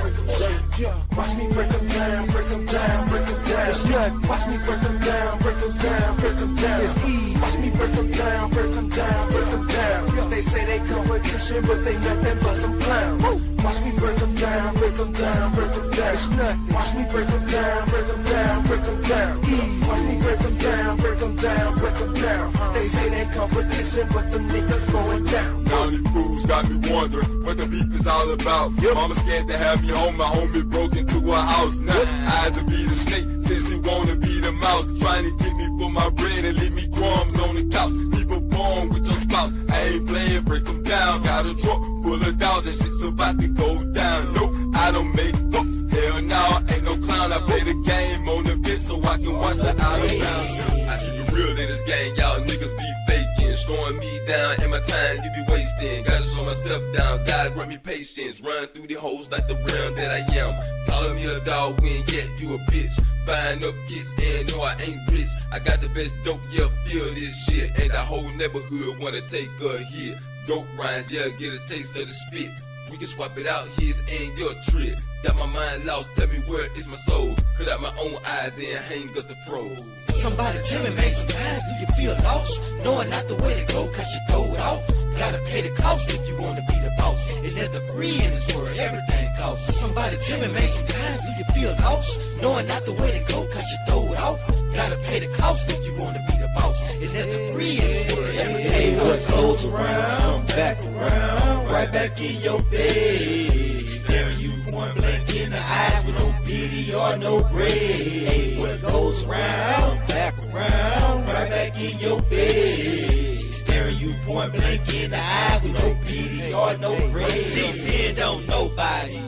break them down. Watch me break them down, break them down, break them down. It's nothing. Watch me break them down, break them down, break them down. It's easy. Watch me break them down, break them down, break them down. They say they competition, but they nothing but some clowns. Watch me break them down, break them down, break them down. It's nothing. Watch me break them down, break them down, break them down. Watch me break them down, break them down, break them down. They say they competition, but them niggas going down. Now these fools got me wondering what the beef is all about. Mama scared to have me home, my homie broke into her house. Now eyes to be the snake, since he wanna be the mouse. Trying to get me for my bread and leave me crumbs on the couch. People born with your spouse, I ain't playing, break them down. Got a truck full of dollars and shit's about to go down. No, I don't make up, hell no, ain't no clown. I play the game on the bit so I can watch the out of bounds. I keep it real in this game, y'all niggas be faking, slowing me down and my time you be wasting. Gotta slow myself down, God grant me patience. Run through the holes like the realm that I am. Calling me a dog when yet you a bitch. Buying up kids and no I ain't rich. I got the best dope, yeah, feel this shit. And the whole neighborhood wanna take a hit. Dope rhymes, yeah, get a taste of the spit. We can swap it out, his and your trip. Got my mind lost, tell me where is my soul. Cut out my own eyes, then hang up the fro. Somebody tell me, man, sometimes do you feel lost? Knowing not the way to go, cause you throw it off. Gotta pay the cost if you wanna be the boss. Is there the free in this world? Everything costs. Somebody tell me, man, sometimes do you feel lost? Knowing not the way to go, cause you throw it off. Gotta pay the cost if you wanna be the boss. Is there the free in this world? Everything what goes around, back around, right back in your face. Staring you point blank in the eyes with no pity or no grace. What goes around, back around, right back in your face. Staring you point blank in the eyes with no pity or no grace. This here don't nobody.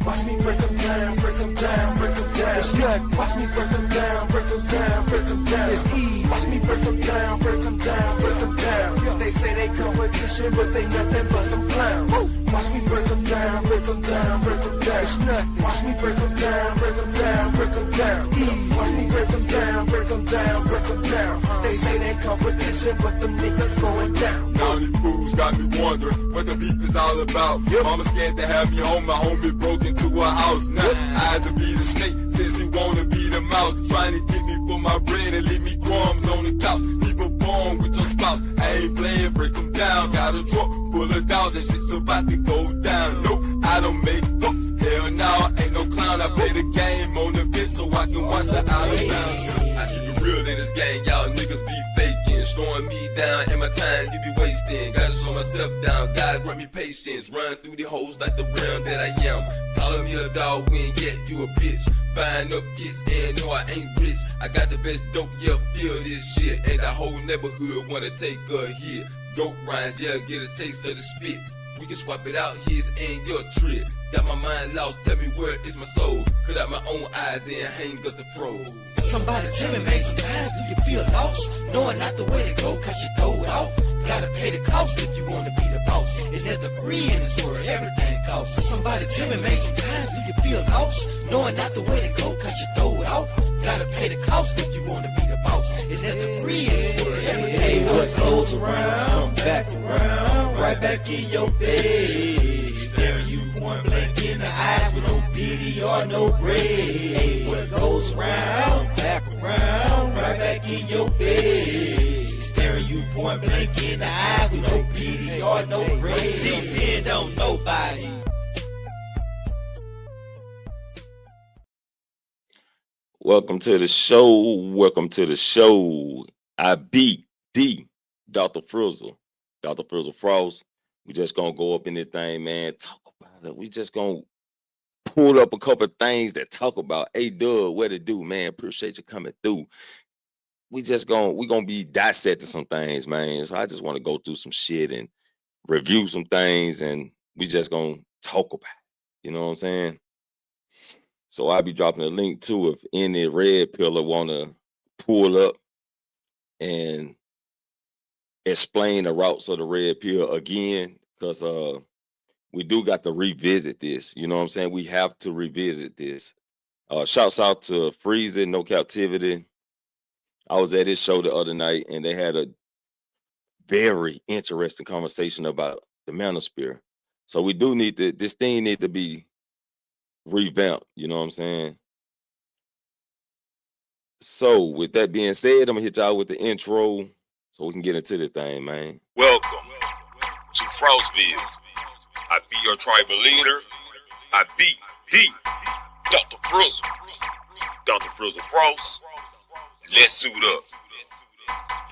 Watch me break them down, break them down, break them down. It's nothing. Watch me break them down, break them down, break them down. It's easy. Watch me break them down, break them down, break them down. They say they competition, but they nothing but some clowns. Watch me break them down, break them down, break them down. It's nothing. Watch me break them down, break them down, break them down. Watch me break them down, break them down, break them down. They say they competition, but them niggas going down. Now these fools got me wondering what the beef is all about. Mama scared to have me home, my homie broke into her house. Now eyes to be the snake, since he wanna be the mouse. Trying to get me for my bread and leave me crumbs on the couch. People born with your spouse, I ain't playing, break them down. Got a truck full of dollars and shit's about to go down. No, I don't make up, hell no, ain't no clown. I play the game on the bit so I can watch the out of bounds. I keep it real in this game, y'all niggas be faking, slowing me down and my time you be wasting. Gotta slow myself down, God grant me patience. Run through the holes like the realm that I am. Calling me a dog when yet you a bitch. Buying up kids and no I ain't rich. I got the best dope, yeah, feel this shit. And the whole neighborhood wanna take a hit. Dope rhymes, yeah, get a taste of the spit. We can swap it out, his and your trip. Got my mind lost, tell me where is my soul. Cut out my own eyes, then hang up the fro. Somebody tell me, man, sometimes do you feel lost? Knowing not the way to go, cause you throw it off. Gotta pay the cost if you wanna be the boss. Is there the free in this world? Everything costs. Somebody tell me, man, sometimes do you feel lost? Knowing not the way to go, cause you throw it off. Gotta pay the cost if you wanna be the boss. Is there the free in this world? Everything what goes around, back around, right back in your face. Staring you point blank in the eyes with no pity or no grace. What goes around, back around, right back in your face. Staring you point blank in the eyes with no pity or no grace. This here don't nobody. Welcome to the show. Welcome to the show. I beat Dr. Frizzle. Dr. Frizzle Frost. We just gonna go up in this thing, man. Talk about it. We just gonna pull up a couple of things that talk about. Hey, Doug, what it do, man? Appreciate you coming through. We gonna be dissecting some things, man. So I just want to go through some shit and review some things, and we just gonna talk about it. You know what I'm saying? So I'll be dropping a link too if any red pillar want to pull up and explain the routes of the red pill again, because we do got to revisit this. You know what I'm saying? We have to revisit this. Shouts out to Freezing, No Captivity. I was at his show the other night, and they had a very interesting conversation about the manosphere. So we do need to, this thing need to be revamped. You know what I'm saying? So with that being said, I'm gonna hit y'all with the intro so we can get into the thing, man. Welcome to Frostville. I be your tribal leader. I be D. Dr. Frizzle. Dr. Frizzle Frost. Let's suit up.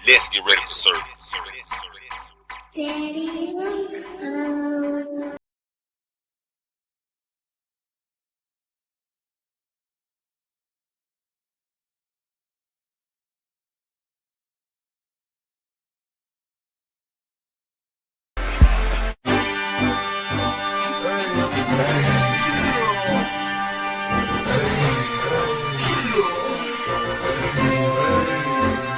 Let's get ready for service. Daddy,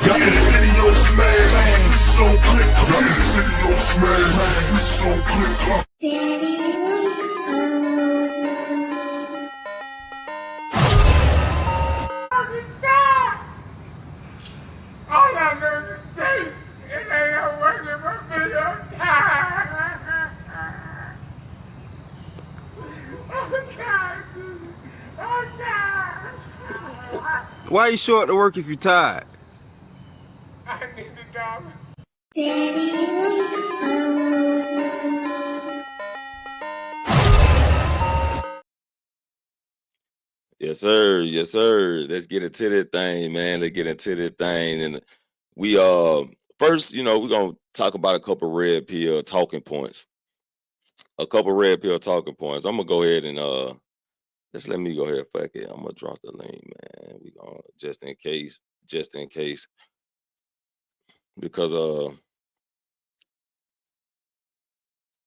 Got the city on smash, streets on click. Got the city on smash, streets on click. Daddy, All I know is this, it ain't working for me on time. Oh God, oh God. Why you show up to work if you're tired? I need a dollar. Yes, sir. Yes, sir. Let's get into that thing, man. Let's get into that thing. And we first, you know, we're gonna talk about a couple red pill talking points. I'm gonna go ahead and just let me go ahead, fuck it. I'm gonna drop the link, man. We gonna just in case, because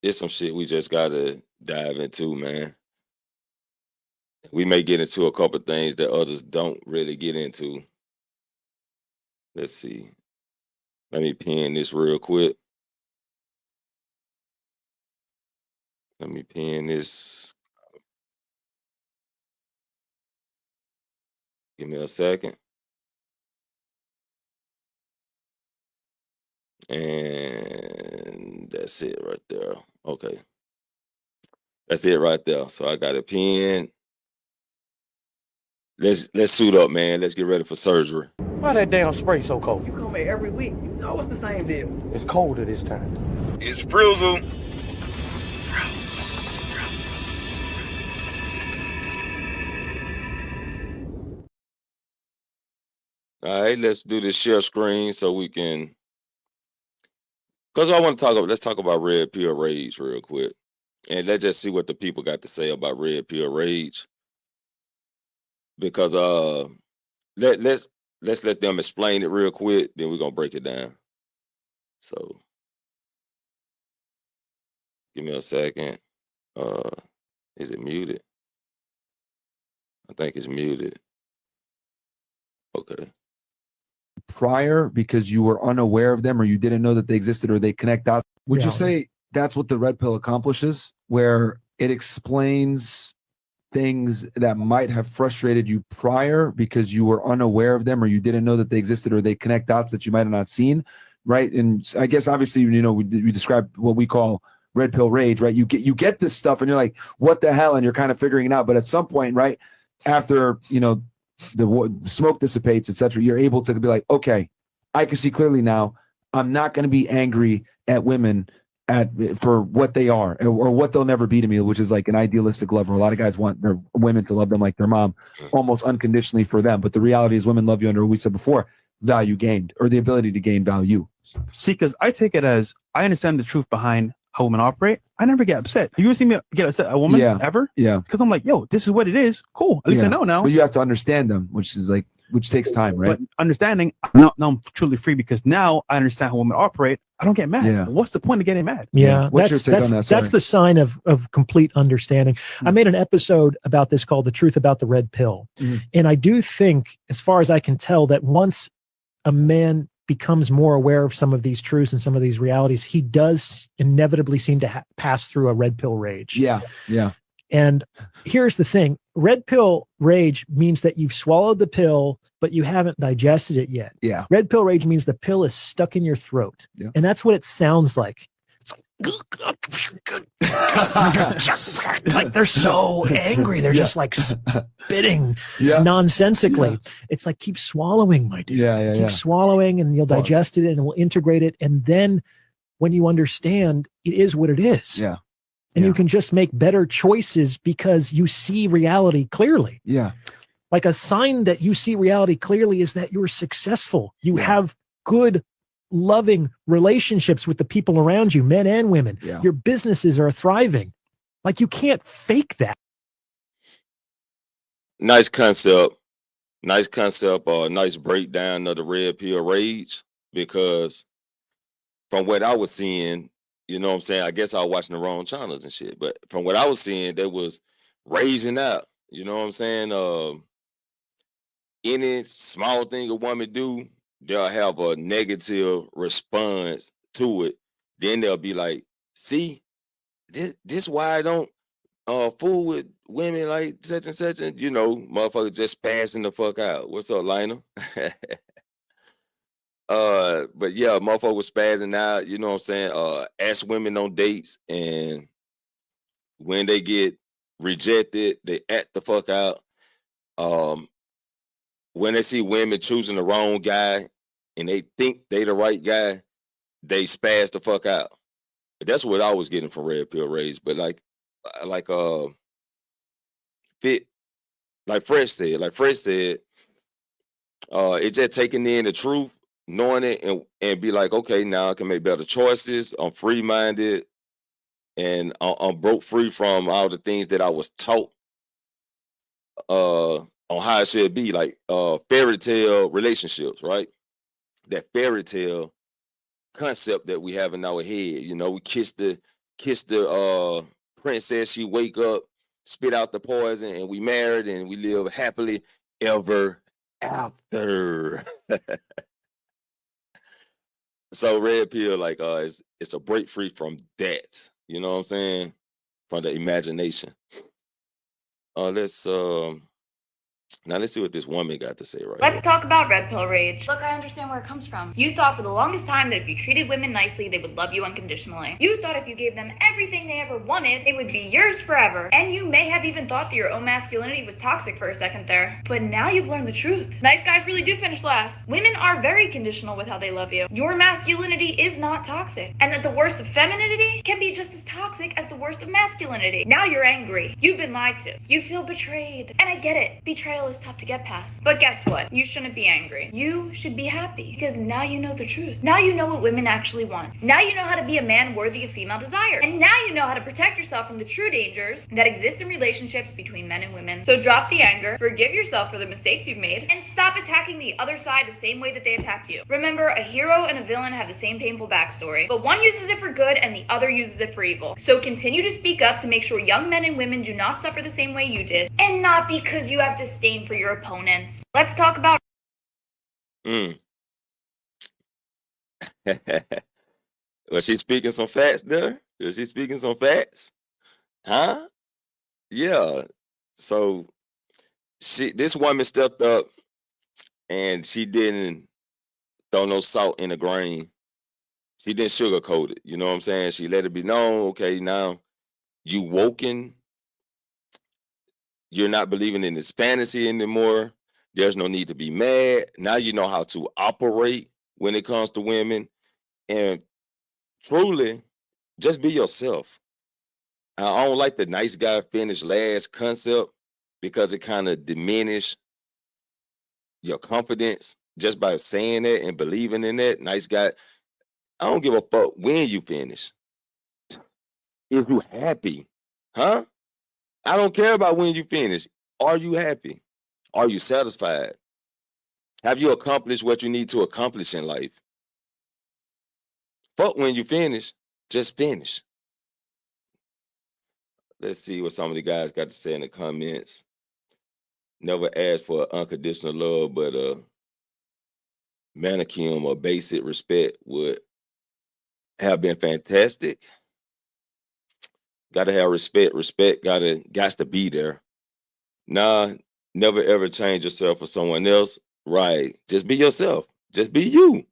it's some shit we just gotta dive into, man. We may get into a couple things that others don't really get into. Let's see. Let me pin this real quick. Let me pin this. Give me a second. And that's it right there. Okay. That's it right there. So I got a pin. Let's suit up, man. Let's get ready for surgery. Why that damn spray so cold? You come here every week. You know it's the same deal. It's colder this time. It's Frizzle. All right, let's do this share screen so we can, because I want to let's talk about red pill rage real quick. And let's just see what the people got to say about red pill rage. Because let's let them explain it real quick, then we're gonna break it down. So give me a second. Is it muted? I think it's muted. Okay. Prior because you were unaware of them or you didn't know that they existed or they connect out. Would you say that's what the red pill accomplishes, where it explains things that might have frustrated you prior because you were unaware of them or you didn't know that they existed or they connect dots that you might have not seen, right? And I guess obviously, you know, we describe what we call red pill rage, right? You get this stuff and you're like, what the hell? And you're kind of figuring it out. But at some point, right, after, you know, the smoke dissipates, etc., you're able to be like, okay, I can see clearly now. I'm not going to be angry at women for what they are or what they'll never be to me, which is like an idealistic love. Where a lot of guys want their women to love them like their mom, almost unconditionally for them. But the reality is, women love you under what we said before, value gained, or the ability to gain value. See, because I take it as I understand the truth behind how women operate. I never get upset. Have you ever seen me get upset at a woman ever? Yeah. Because I'm like, yo, this is what it is. Cool. At least I know now. But you have to understand them, which takes time, right? But understanding, now I'm truly free because now I understand how women operate. I don't get mad. Yeah. What's the point of getting mad? Yeah, What's your take on that? That's the sign of complete understanding. I made an episode about this called The Truth About the Red Pill. And I do think, as far as I can tell, that once a man becomes more aware of some of these truths and some of these realities, he does inevitably seem to pass through a red pill rage. Yeah. And here's the thing. Red pill rage means that you've swallowed the pill, but you haven't digested it yet. Yeah. Red pill rage means the pill is stuck in your throat. Yeah. And that's what it sounds like. Like they're so angry. They're just like spitting nonsensically. It's like, keep swallowing, my dude. Keep swallowing and you'll digest it and we'll integrate it. And then when you understand, it is what it is. Yeah. And you can just make better choices because you see reality clearly. Yeah. Like a sign that you see reality clearly is that you're successful. You have good, loving relationships with the people around you, men and women. Yeah. Your businesses are thriving. Like you can't fake that. Nice concept. Nice concept or nice breakdown of the red pill rage, because from what I was seeing, you know what I'm saying? I guess I was watching the wrong channels and shit. But from what I was seeing, they was raging out. You know what I'm saying? Any small thing a woman do, they'll have a negative response to it. Then they'll be like, see, this why I don't fool with women like such and such. And, you know, motherfucker just passing the fuck out. What's up, Lionel? But yeah, motherfucker was spazzing out, you know what I'm saying? Ask women on dates, and when they get rejected, they act the fuck out. When they see women choosing the wrong guy and they think they the right guy, they spaz the fuck out. That's what I was getting from red pill rage. But like Fresh said, it's just taking in the truth, knowing it, and be like, okay, now I can make better choices. I'm free-minded, and I'm broke free from all the things that I was taught on how it should be, like fairy tale relationships, right? That fairy tale concept that we have in our head. You know, we kiss the princess, she wake up, spit out the poison, and we married and we live happily ever after. So red pill, like it's a break free from that. You know what I'm saying? From the imagination. Let's see what this woman got to say right Let's here. talk about red pill rage. Look, I understand where it comes from. You thought for the longest time that if you treated women nicely, they would love you unconditionally. You thought if you gave them everything they ever wanted, they would be yours forever. And you may have even thought that your own masculinity was toxic for a second there. But now you've learned the truth. Nice guys really do finish last. Women are very conditional with how they love you. Your masculinity is not toxic. And that the worst of femininity can be just as toxic as the worst of masculinity. Now you're angry. You've been lied to. You feel betrayed. And I get it. Betrayal is tough to get past. But guess what? You shouldn't be angry. You should be happy, because now you know the truth. Now you know what women actually want. Now you know how to be a man worthy of female desire. And now you know how to protect yourself from the true dangers that exist in relationships between men and women. So drop the anger, forgive yourself for the mistakes you've made, and stop attacking the other side the same way that they attacked you. Remember, a hero and a villain have the same painful backstory, but one uses it for good and the other uses it for evil. So continue to speak up to make sure young men and women do not suffer the same way you did, and not because you have disdain for your opponents. Let's talk about Was she speaking some facts there? Was she speaking some facts? Huh? Yeah. So this woman stepped up and she didn't throw no salt in the grain. She didn't sugarcoat it. You know what I'm saying? She let it be known, okay, now you woken. You're not believing in this fantasy anymore. There's no need to be mad. Now you know how to operate when it comes to women. And truly, just be yourself. I don't like the nice guy finish last concept because it kind of diminishes your confidence just by saying that and believing in that. Nice guy. I don't give a fuck when you finish. If you happy, huh? I don't care about when you finish. Are you happy? Are you satisfied? Have you accomplished what you need to accomplish in life? Fuck when you finish, just finish. Let's see what some of the guys got to say in the comments. Never asked for unconditional love, but manicure or basic respect would have been fantastic. Gotta have respect. Respect got to be there. Nah, never ever change yourself for someone else. Right. Just be yourself. Just be you.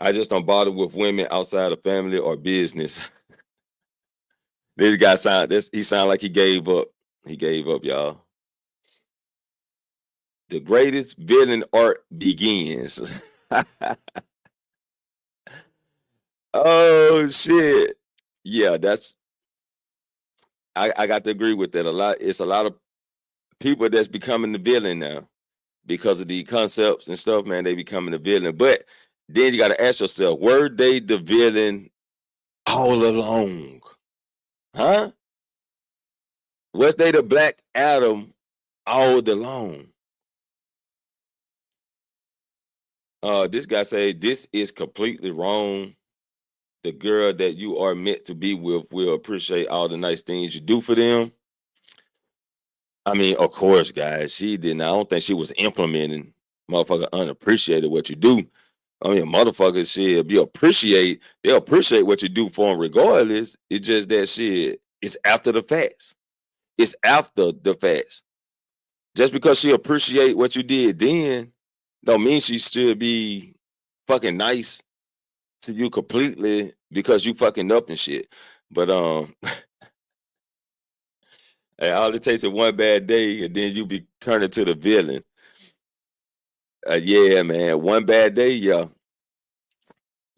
I just don't bother with women outside of family or business. This guy he sound like he gave up. He gave up, y'all. The greatest villain art begins. Oh shit. Yeah, I got to agree with that a lot. It's a lot of people that's becoming the villain now because of the concepts and stuff, man. They becoming the villain. But then you got to ask yourself, were they the villain all along? Huh? Was they the Black Adam all along? This guy say this is completely wrong. The girl that you are meant to be with will appreciate all the nice things you do for them. I mean, of course, guys, she didn't. I don't think she was implementing motherfucker unappreciated what you do. I mean, motherfuckers shit they'll appreciate what you do for them regardless. It's just that shit, it's after the facts. It's after the facts. Just because she appreciate what you did then, don't mean she should be fucking nice to you completely because you fucking up and shit. But hey, all it takes is one bad day and then you be turning to the villain. Yeah, man, one bad day, yeah.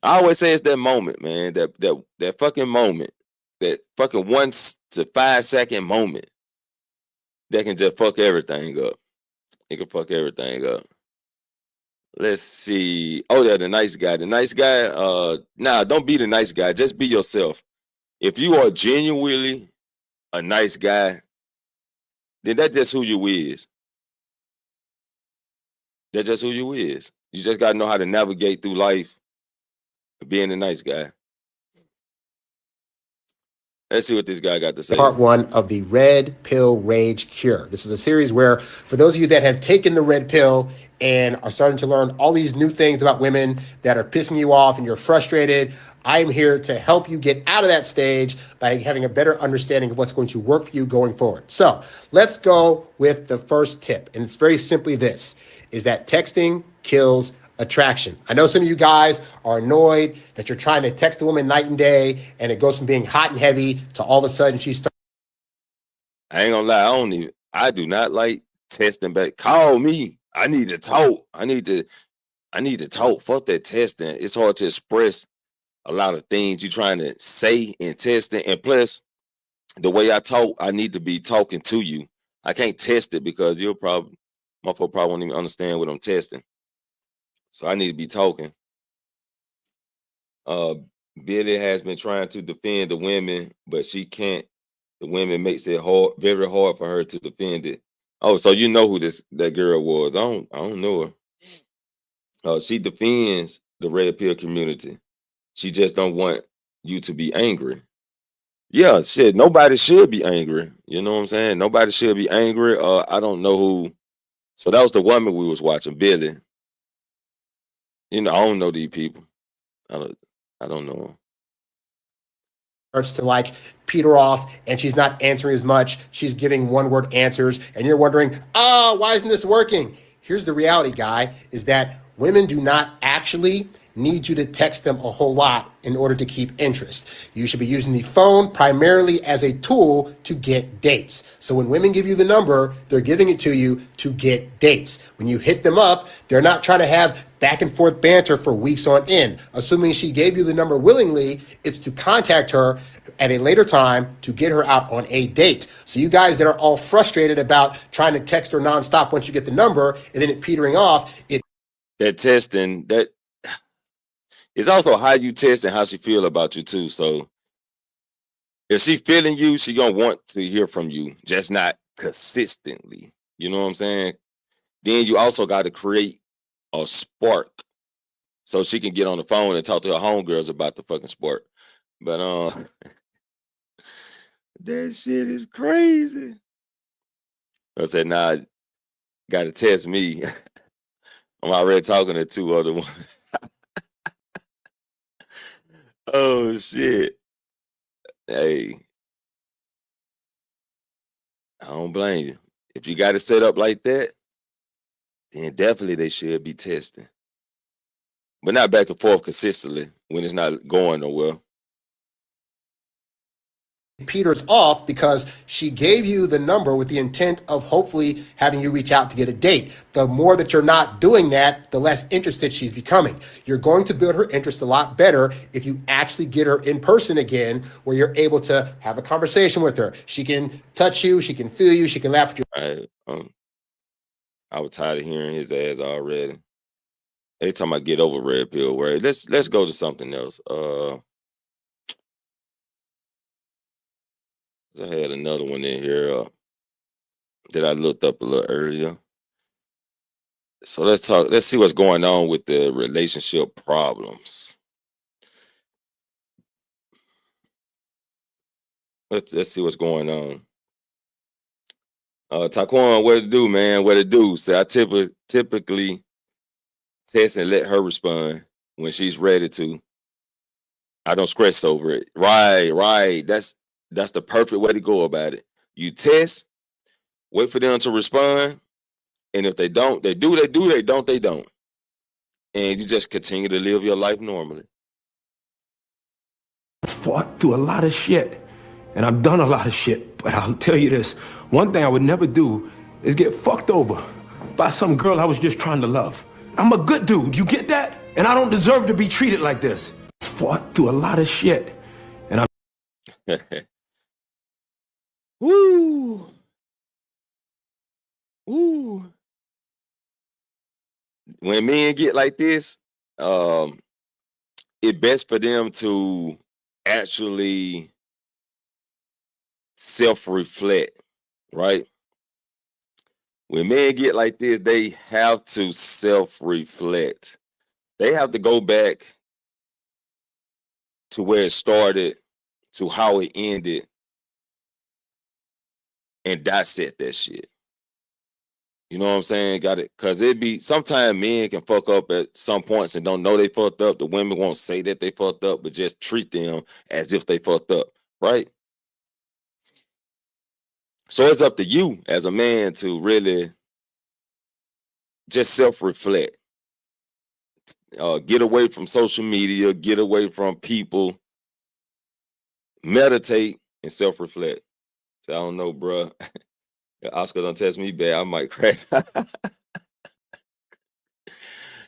I always say it's that moment, man. That fucking moment, that fucking 1 to 5 second moment that can just fuck everything up. It can fuck everything up. Let's see. Oh, yeah, the nice guy. The nice guy, nah, don't be the nice guy. Just be yourself. If you are genuinely a nice guy, then that's just who you is. That's just who you is. You just got to know how to navigate through life being a nice guy. Let's see what this guy got to say. Part 1 of the Red Pill Rage Cure. This is a series where, for those of you that have taken the red pill and are starting to learn all these new things about women that are pissing you off and you're frustrated, I'm here to help you get out of that stage by having a better understanding of what's going to work for you going forward. So let's go with the first tip. And it's very simply this, is that texting kills attraction. I know some of you guys are annoyed that you're trying to text a woman night and day and it goes from being hot and heavy to all of a sudden she starts. I ain't gonna lie, I do not like texting back. Call me. I need to talk. I need to talk. Fuck that testing. It's hard to express a lot of things you're trying to say in testing. And plus, the way I talk, I need to be talking to you. I can't test it because motherfucker probably won't even understand what I'm testing. So I need to be talking. Billy has been trying to defend the women, but she can't. The women makes it hard, very hard for her to defend it. Oh, so you know who that girl was? I don't know her. She defends the red pill community. She just don't want you to be angry. Yeah, shit. Nobody should be angry. You know what I'm saying? Nobody should be angry. I don't know who. So that was the woman we was watching, Billy. You know, I don't know these people. I don't know them. Starts to like peter off and she's not answering as much. She's giving one-word answers and you're wondering, why isn't this working? Here's the reality, guy, is that women do not actually need you to text them a whole lot in order to keep interest. You should be using the phone primarily as a tool to get dates. So when women give you the number, they're giving it to you to get dates. When you hit them up, they're not trying to have back and forth banter for weeks on end. Assuming she gave you the number willingly, it's to contact her at a later time to get her out on a date. So you guys that are all frustrated about trying to text her nonstop once you get the number and then it petering off, that testing, that it's also how you test and how she feel about you too. So if she feeling you, she gonna want to hear from you, just not consistently. You know what I'm saying? Then you also got to create a spark so she can get on the phone and talk to her homegirls about the fucking spark. But that shit is crazy. I said, nah, gotta test me. I'm already talking to two other ones. Oh shit. Hey, I don't blame you. If you got it set up like that, then definitely they should be testing. But not back and forth consistently when it's not going nowhere. Peters off because she gave you the number with the intent of hopefully having you reach out to get a date. The more that you're not doing that, the less interested she's becoming. You're going to build her interest a lot better if you actually get her in person again, where you're able to have a conversation with her. She can touch you, she can feel you, she can laugh at you. I was tired of hearing his ass already. Every time I get over red pill word, let's go to something else. I had another one in here that I looked up a little earlier. So let's see what's going on with the relationship problems. Let's see what's going on. Taquan, what to do, man? What to do? So I typically test and let her respond when she's ready to. I don't stress over it. Right. That's the perfect way to go about it. You test, wait for them to respond, and if they don't, they do, they don't, they don't. And you just continue to live your life normally. Fought through a lot of shit, and I've done a lot of shit, but I'll tell you this, one thing I would never do is get fucked over by some girl I was just trying to love. I'm a good dude, you get that? And I don't deserve to be treated like this. Fought through a lot of shit, and I Woo. When men get like this, it's best for them to actually self-reflect, right? When men get like this, they have to self-reflect. They have to go back to where it started, to how it ended, and dissect that shit. You know what I'm saying? Got it? Because it be sometimes men can fuck up at some points and don't know they fucked up. The women won't say that they fucked up, but just treat them as if they fucked up, right? So it's up to you as a man to really just self-reflect. Get away from social media, get away from people, meditate and self-reflect. So I don't know, bro. Oscar don't test me bad, I might crash.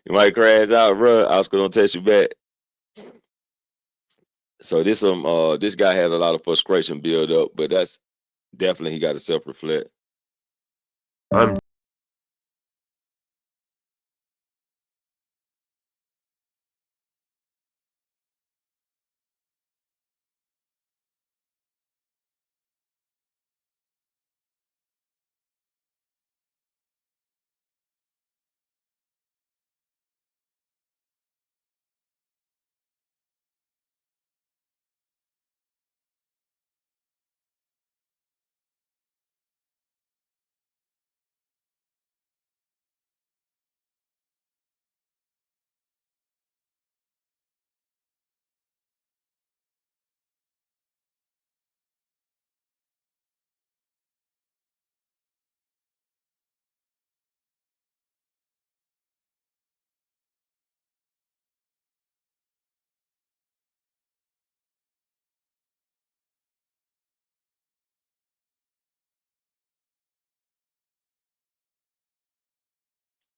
You might crash out, bro. Oscar don't test you back. So this guy has a lot of frustration build up, but that's definitely he got to self-reflect.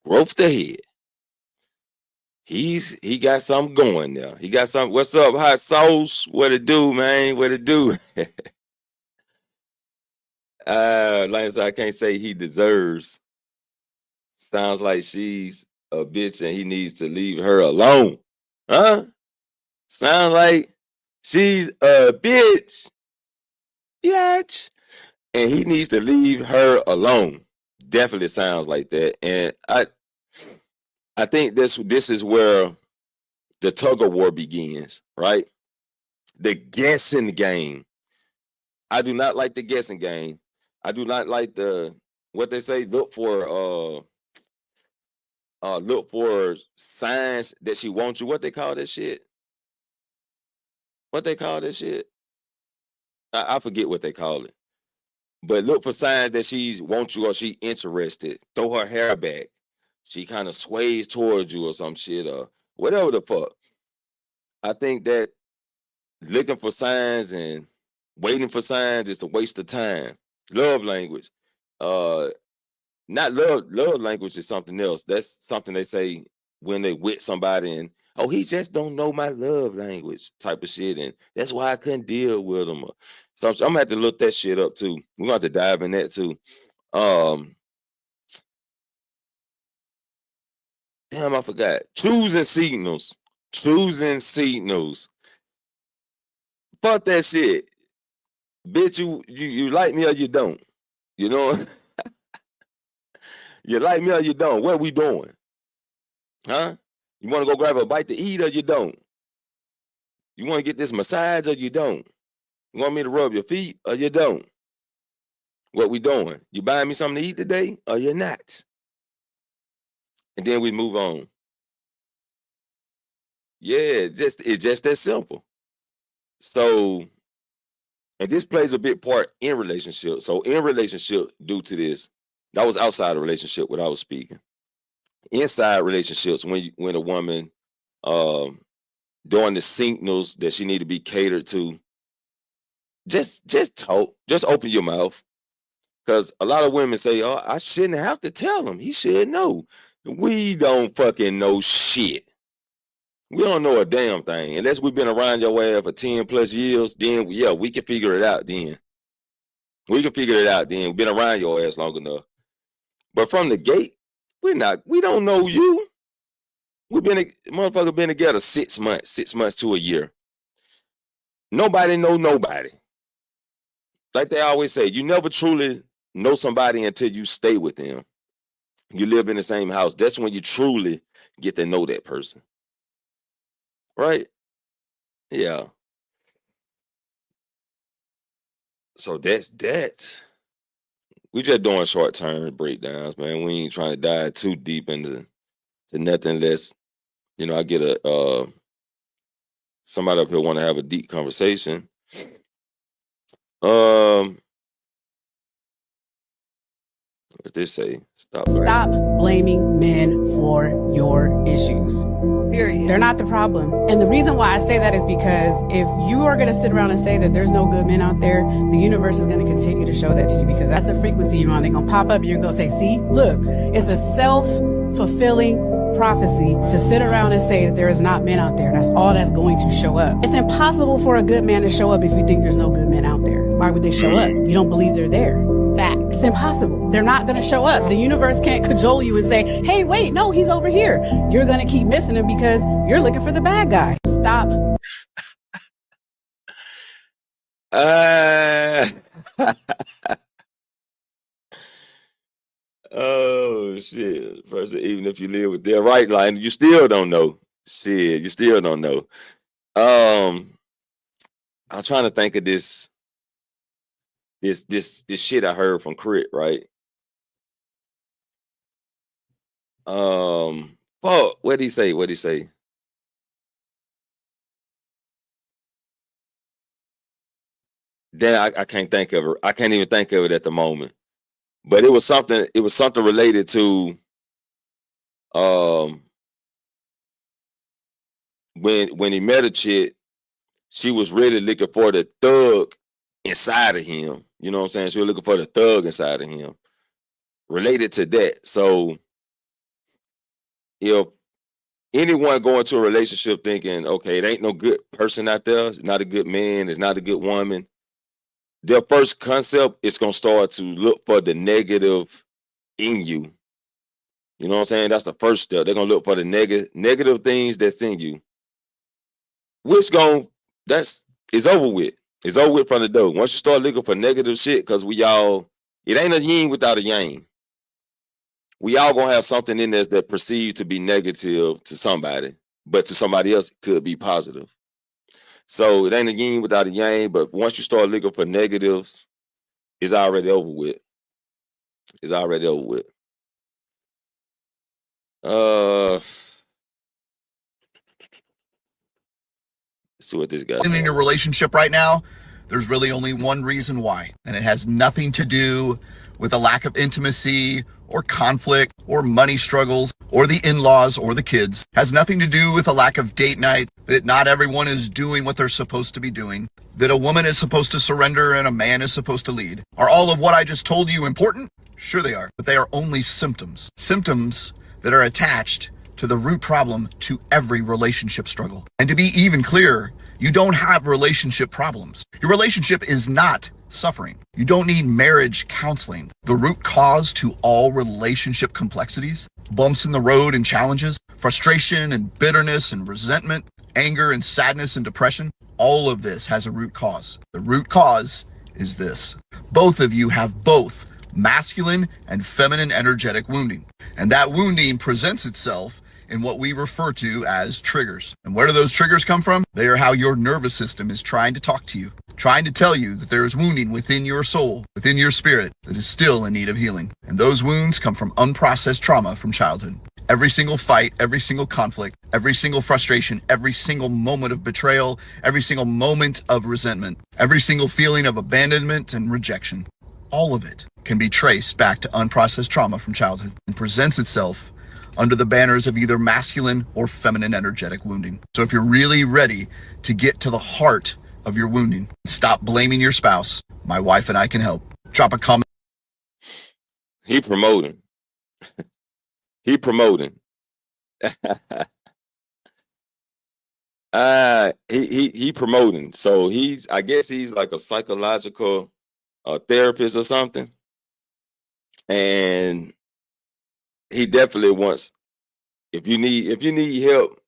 Growth ahead. He got something going now. He got something. What's up, hot sauce? What it do, man? What it do? Like I can't say he deserves. Sounds like she's a bitch and he needs to leave her alone. Huh? Sounds like she's a bitch. Bitch. And he needs to leave her alone. Definitely sounds like that. And I think this is where the tug of war begins, right? The guessing game. I do not like the guessing game. I do not like what they say, look for look for signs that she wants you. What they call that shit? What they call that shit? I forget what they call it. But look for signs that she wants you or she interested. Throw her hair back. She kind of sways towards you or some shit or whatever the fuck. I think that looking for signs and waiting for signs is a waste of time. Love language. Not love language is something else. That's something they say when they with somebody and oh, he just don't know my love language type of shit. And that's why I couldn't deal with him. So I'm gonna have to look that shit up too. We're gonna have to dive in that too. Damn, I forgot. Choosing signals. Choosing signals. Fuck that shit. Bitch, you like me or you don't. You know? You like me or you don't. What we doing? Huh? You want to go grab a bite to eat or you don't? You want to get this massage or you don't? You want me to rub your feet or you don't? What we doing? You buying me something to eat today or you're not? And then we move on. Yeah, it's just that simple. So, and this plays a big part in relationship. So in relationship, due to this, that was outside the relationship what I was speaking. Inside relationships, when a woman doing the signals that she need to be catered to, just talk, just open your mouth. Because a lot of women say, oh, I shouldn't have to tell him. He should know. We don't fucking know shit. We don't know a damn thing. Unless we've been around your ass for 10 plus years, then yeah, we can figure it out then. We can figure it out then. We've been around your ass long enough. But from the gate, we don't know you. Motherfucker been together 6 months to a year. Nobody know nobody. Like they always say, you never truly know somebody until you stay with them. You live in the same house. That's when you truly get to know that person. Right? Yeah. So that's that. We just doing short-term breakdowns, man. We ain't trying to dive too deep into nothing less. You know, I get somebody up here want to have a deep conversation. What they say? Stop blaming men for your issues. Period. They're not the problem. And the reason why I say that is because if you are going to sit around and say that there's no good men out there, the universe is going to continue to show that to you because that's the frequency you're on. They're going to pop up and you're going to say, see, look, it's a self-fulfilling prophecy to sit around and say that there is not men out there. That's all that's going to show up. It's impossible for a good man to show up if you think there's no good men out there. Why would they show up? You don't believe they're there. Fact. It's impossible. They're not going to show up. The universe can't cajole you and say, hey, wait, no, he's over here. You're going to keep missing him because you're looking for the bad guy. Stop. Oh shit. First, even if you live with their right line, you still don't know. Shit, you still don't know. I'm trying to think of this shit I heard from Crit, right? Fuck, what'd he say? Then I can't think of it. I can't even think of it at the moment. But it was something related to when he met a chick, she was really looking for the thug inside of him. You know what I'm saying? She was looking for the thug inside of him. Related to that. So if anyone go into a relationship thinking, okay, it ain't no good person out there, it's not a good man, it's not a good woman, their first concept is going to start to look for the negative in you. You know what I'm saying? That's the first step. They're going to look for the negative things that's in you. It's over with. It's over with from the door. Once you start looking for negative shit, because it ain't a yin without a yang. We all going to have something in there that perceived to be negative to somebody, but to somebody else, it could be positive. So it ain't a yin without a yang, but once you start looking for negatives, it's already over with. It's already over with. Let's see what this guy. In your relationship right now, there's really only one reason why, and it has nothing to do with a lack of intimacy or conflict or money struggles or the in-laws or the kids. Has nothing to do with a lack of date night, that not everyone is doing what they're supposed to be doing, that a woman is supposed to surrender and a man is supposed to lead. Are all of what I just told you important? Sure they are, but they are only symptoms. Symptoms that are attached to the root problem to every relationship struggle. And to be even clearer, you don't have relationship problems. Your relationship is not suffering. You don't need marriage counseling. The root cause to all relationship complexities, bumps in the road and challenges, frustration and bitterness and resentment, anger and sadness and depression, all of this has a root cause. The root cause is this. Both of you have both masculine and feminine energetic wounding. And that wounding presents itself in what we refer to as triggers. And where do those triggers come from? They are how your nervous system is trying to talk to you, trying to tell you that there is wounding within your soul, within your spirit, that is still in need of healing. And those wounds come from unprocessed trauma from childhood. Every single fight, every single conflict, every single frustration, every single moment of betrayal, every single moment of resentment, every single feeling of abandonment and rejection, all of it can be traced back to unprocessed trauma from childhood and presents itself under the banners of either masculine or feminine energetic wounding. So if you're really ready to get to the heart of your wounding, stop blaming your spouse, my wife and I can help. Drop a comment. He promoting. He promoting. He promoting. So I guess he's like a psychological therapist or something. And he definitely wants, if you need help,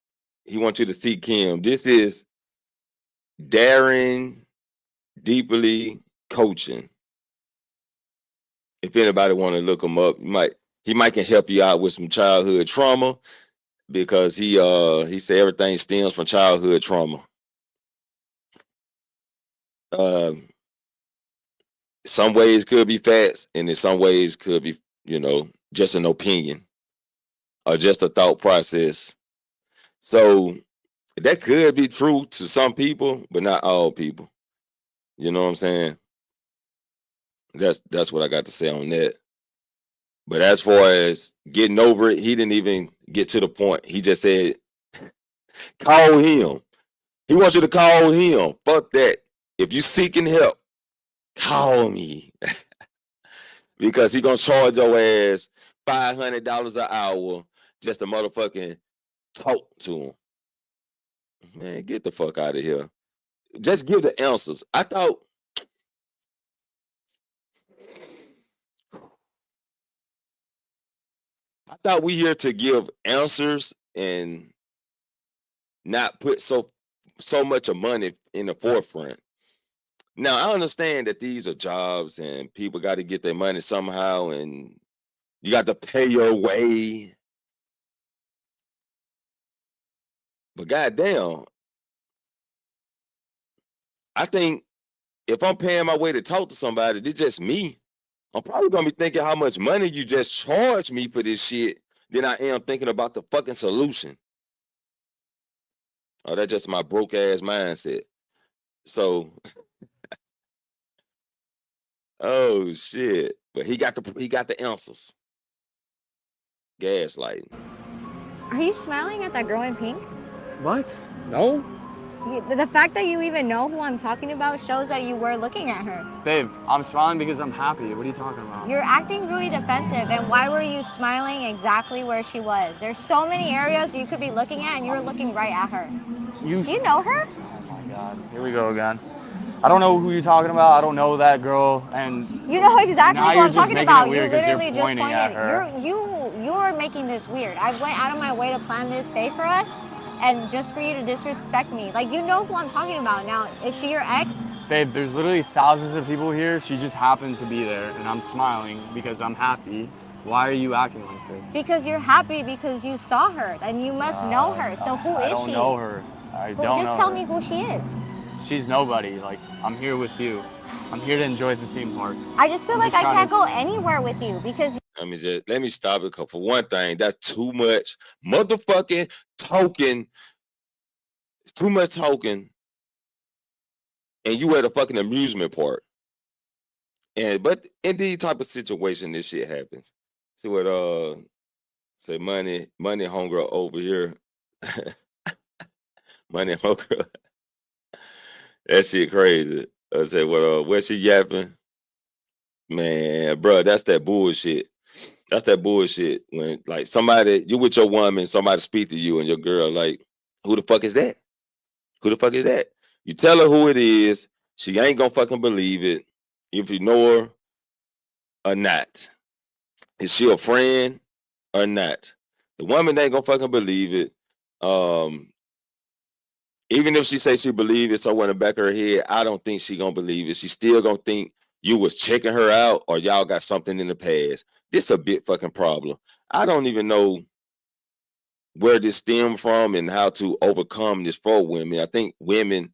he wants you to seek him. This is Daring Deeply Coaching. If anybody want to look him up, he might can help you out with some childhood trauma, because he said everything stems from childhood trauma. Some ways could be facts, and in some ways could be, just an opinion or just a thought process. So that could be true to some people, but not all people. You know what I'm saying? That's what I got to say on that. But as far as getting over it, he didn't even get to the point. He just said, call him. He wants you to call him. Fuck that. If you seeking help, call me. Because he gonna charge your ass $500 an hour just to motherfucking talk to him. Man, get the fuck out of here. Just give the answers. I thought we here to give answers and not put so much of money in the forefront. Now, I understand that these are jobs and people got to get their money somehow, and you got to pay your way. But goddamn, I think if I'm paying my way to talk to somebody, it's just me. I'm probably going to be thinking how much money you just charged me for this shit than I am thinking about the fucking solution. Oh, that's just my broke ass mindset. So, oh shit! But he got the answers. Gaslighting. Are you smiling at that girl in pink? What? No. The fact that you even know who I'm talking about shows that you were looking at her. Babe, I'm smiling because I'm happy. What are you talking about? You're acting really defensive, and why were you smiling exactly where she was? There's so many areas you could be looking at, and you were looking right at her. Do you know her? Oh my God, here we go again. I don't know who you're talking about. I don't know that girl, and you know exactly who I'm talking about. You literally just pointed. You're making this weird. I went out of my way to plan this day for us, and just for you to disrespect me. Like, you know who I'm talking about now. Is she your ex? Babe, there's literally thousands of people here. She just happened to be there, and I'm smiling because I'm happy. Why are you acting like this? Because you're happy because you saw her, and you must know her. So who is she? I don't know her. I don't know her. Just tell me who she is. She's nobody. Like, I'm here with you. I'm here to enjoy the theme park. I just feel like I can't go anywhere with you because... let me stop it. Cause for one thing, that's too much motherfucking talking. It's too much talking. And you at a fucking amusement park. But in these type of situation, this shit happens. See what say money homegirl over here. Money homegirl. That shit crazy. I said, what where she yapping? Man, bro, that's that bullshit. That's that bullshit. When like somebody, you with your woman, somebody speak to you and your girl, like, who the fuck is that? Who the fuck is that? You tell her who it is, she ain't gonna fucking believe it. If you know her or not. Is she a friend or not? The woman ain't gonna fucking believe it. Even if she say she believe it somewhere in the back of her head, I don't think she gonna believe it. She still gonna think you was checking her out or y'all got something in the past. This a big fucking problem. I don't even know where this stemmed from and how to overcome this for women. I think women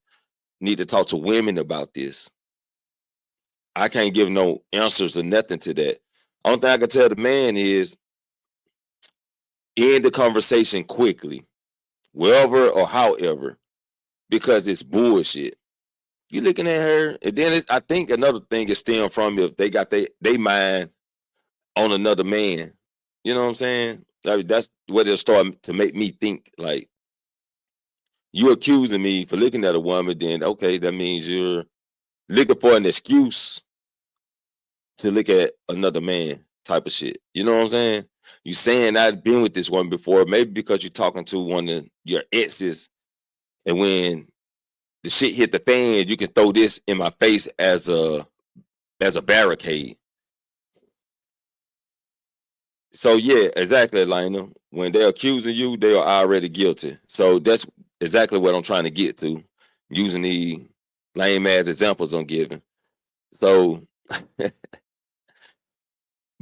need to talk to women about this. I can't give no answers or nothing to that. Only thing I can tell the man is end the conversation quickly, wherever or however, because it's bullshit. You looking at her, and then I think another thing is stem from if they got they mind on another man. You know what I'm saying? Like, that's what it'll start to make me think. Like, you accusing me for looking at a woman, then okay, that means you're looking for an excuse to look at another man type of shit. You know what I'm saying? You saying I've been with this one before, maybe because you're talking to one of your exes, and when the shit hit the fan, you can throw this in my face as a barricade. So yeah, exactly, Lionel. When they're accusing you, they are already guilty. So that's exactly what I'm trying to get to, using the lame ass examples I'm giving. So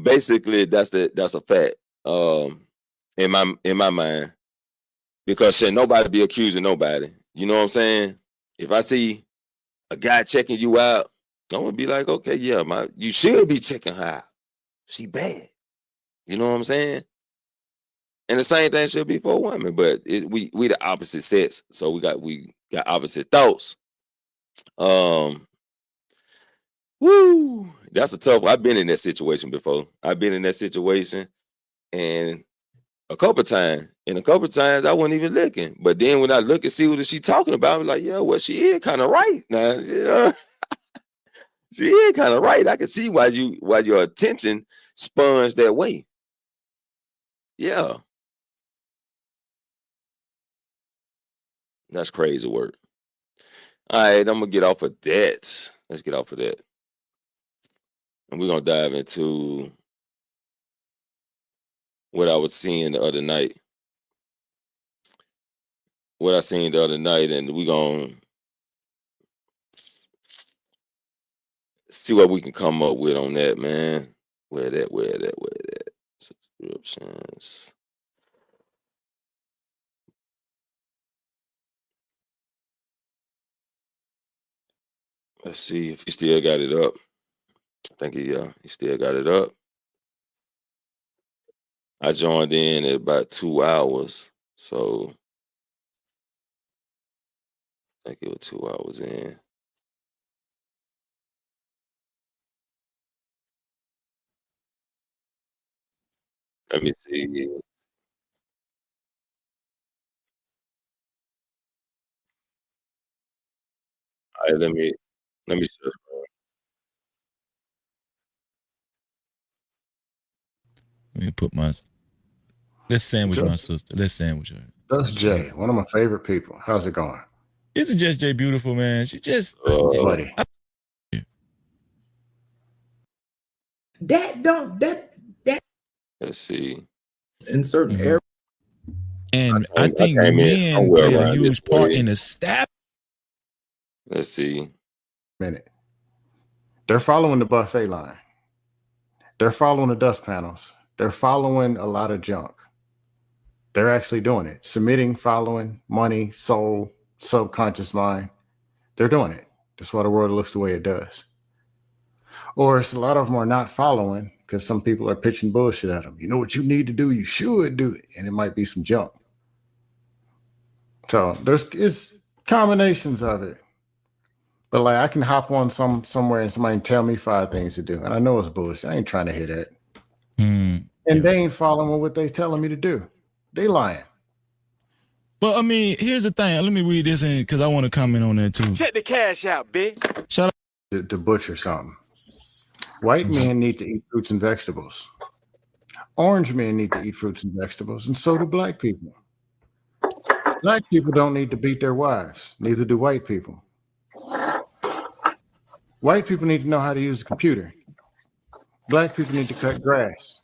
basically, that's a fact. In my mind, because should nobody be accusing nobody. You know what I'm saying? If I see a guy checking you out, I'm gonna be like, okay, yeah, you should be checking her out. She bad. You know what I'm saying? And the same thing should be for a woman, but we the opposite sex, so we got opposite thoughts. Woo, that's a tough one. I've been in that situation before. I've been in that situation, and a couple times I wasn't even looking. But then when I look and see what she talking about, I'm like, yeah, well, she is kind of right now. You know, she is kind of right. I can see why your attention spawns that way. Yeah, that's crazy work. All right, I'm gonna get off of that. Let's get off of that, and we're gonna dive into what I was seeing the other night. What I seen the other night, and we're gonna see what we can come up with on that, man. Where that? Subscriptions. Let's see if he still got it up. I think he still got it up. I joined in at about 2 hours, so I think it was 2 hours in. Let me see. All right, let me search. Let me put let's sandwich my sister. Let's sandwich her. That's Jay, one of my favorite people. How's it going? Isn't just Jay beautiful, man? She just buddy. That let's see. In certain areas. And I think men play a huge part in the stab. Let's see. Minute. They're following the buffet line. They're following the dust panels. They're following a lot of junk. They're actually doing it. Submitting, following, money, soul, subconscious mind. They're doing it. That's why the world looks the way it does. Or it's a lot of them are not following. because some people are pitching bullshit at them. You know what you need to do? You should do it. And it might be some junk. So it's combinations of it. But like I can hop on somewhere and somebody tell me 5 things to do. And I know it's bullshit. I ain't trying to hear that. And they ain't following what they telling me to do. They lying. But I mean, here's the thing. Let me read this in because I want to comment on that too. Check the cash out, bitch. Shout out to butcher something. White men need to eat fruits and vegetables. Orange men need to eat fruits and vegetables, and so do black people. Black people don't need to beat their wives. Neither do white people. White people need to know how to use a computer. Black people need to cut grass.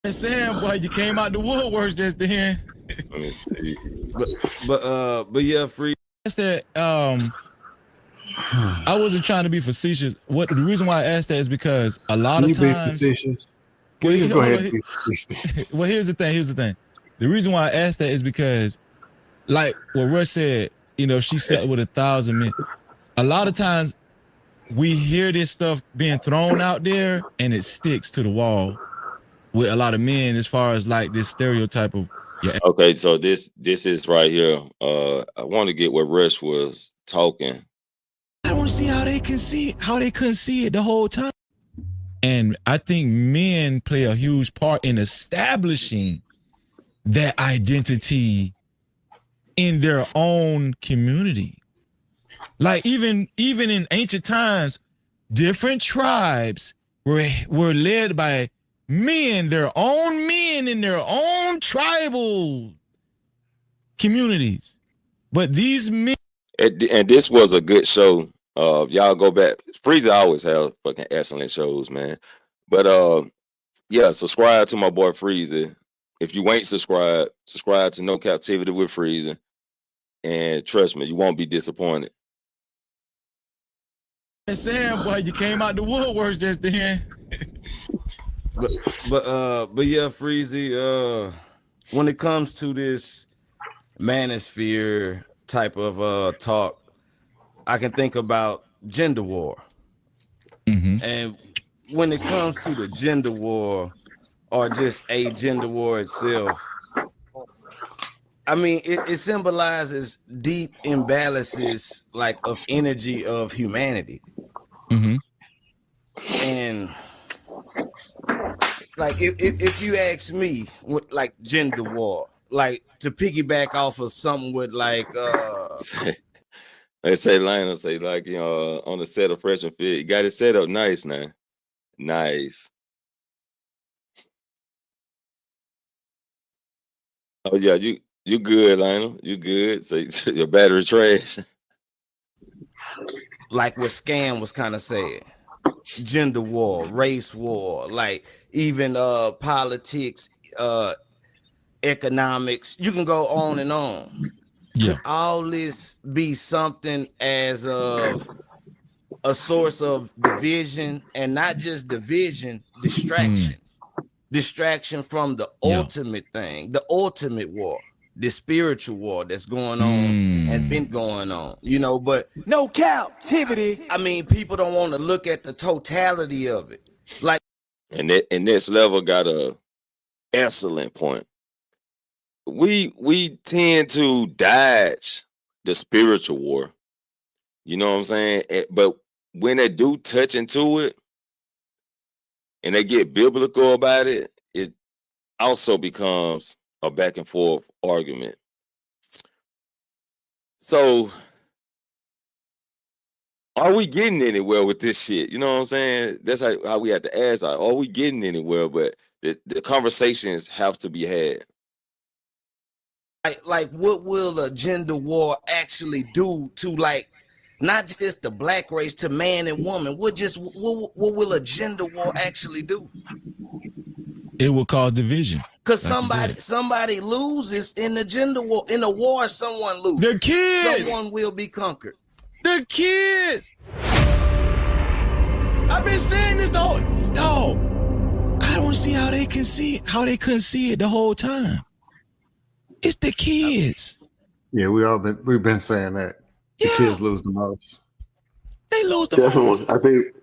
Hey, Sam, boy, you came out the woodworks just then. but yeah, free. That's that. I wasn't trying to be facetious. The reason why I asked that is because a lot of times. Please go ahead. Well, here's the thing. The reason why I asked that is because, like what Russ said, you know, she slept with 1,000 men. A lot of times we hear this stuff being thrown out there and it sticks to the wall with a lot of men as far as like this stereotype of. Yeah. Okay, so this is right here. I want to get where Rush was talking. I don't see how they couldn't see it the whole time. And I think men play a huge part in establishing that identity in their own community. Like even in ancient times, different tribes were led by men in their own tribal communities. But these men, and this was a good show. Y'all go back. Freezer always have fucking excellent shows, man. But yeah, subscribe to my boy Freezer. If you ain't subscribed, subscribe to No Captivity with Freezer. And trust me, you won't be disappointed. Hey, Sam, boy, you came out the woodworks just then. But yeah, Freezy, when it comes to this manosphere type of talk, I can think about gender war. And when it comes to the gender war or just a gender war itself, I mean, it symbolizes deep imbalances like of energy of humanity. And like if you ask me, like gender war, like to piggyback off of something with like they say Lionel say like, you know, on the set of Fresh and Fit, you got it set up nice now. Nice. Oh yeah, you good, Lionel. You good. So your battery trash. Like what Scam was kind of saying. Gender war, race war, like even politics, economics. You can go on and on. Yeah. Could all this be something as of a source of division, and not just division, distraction. Distraction from the ultimate thing, the ultimate war, the spiritual war that's going on and been going on, you know, but no captivity. I mean, people don't want to look at the totality of it. Like, and this level got a excellent point. We tend to dodge the spiritual war. You know what I'm saying? But when they do touch into it and they get biblical about it, it also becomes a back and forth argument. So are we getting anywhere with this shit? You know what I'm saying? That's how we have to ask, like, are we getting anywhere? But the conversations have to be had. Like what will a gender war actually do to, like, not just the black race, to man and woman? What will a gender war actually do? It will cause division. Because somebody loses in the gender war. In a war, someone loses. The kids. Someone will be conquered. The kids. I've been saying this the whole. No, I don't see how they couldn't see it the whole time. It's the kids. Yeah, we've been saying that. The kids lose the most. They lose the Definitely. most. I think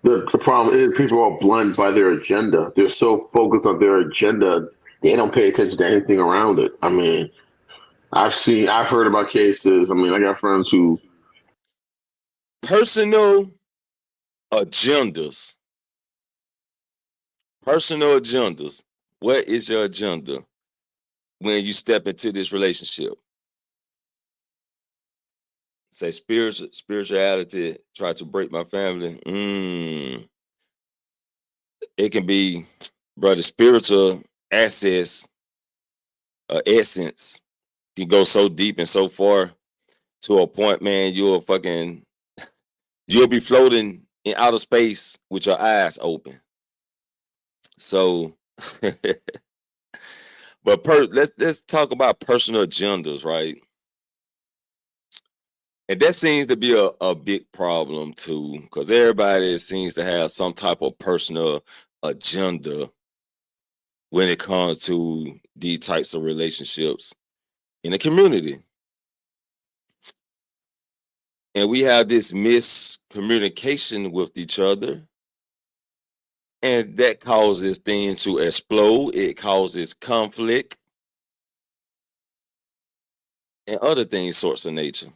The problem is people are blinded by their agenda. They're so focused on their agenda, they don't pay attention to anything around it. I mean, I've heard about cases. I mean, I got friends who personal agendas. Personal agendas. What is your agenda when you step into this relationship? Say spirituality, try to break my family. It can be, brother, spiritual essence can go so deep and so far to a point, man, you'll be floating in outer space with your eyes open. So, but let's talk about personal agendas, right? And that seems to be a big problem too, because everybody seems to have some type of personal agenda when it comes to these types of relationships in the community. And we have this miscommunication with each other. And that causes things to explode. It causes conflict and other things sorts of nature.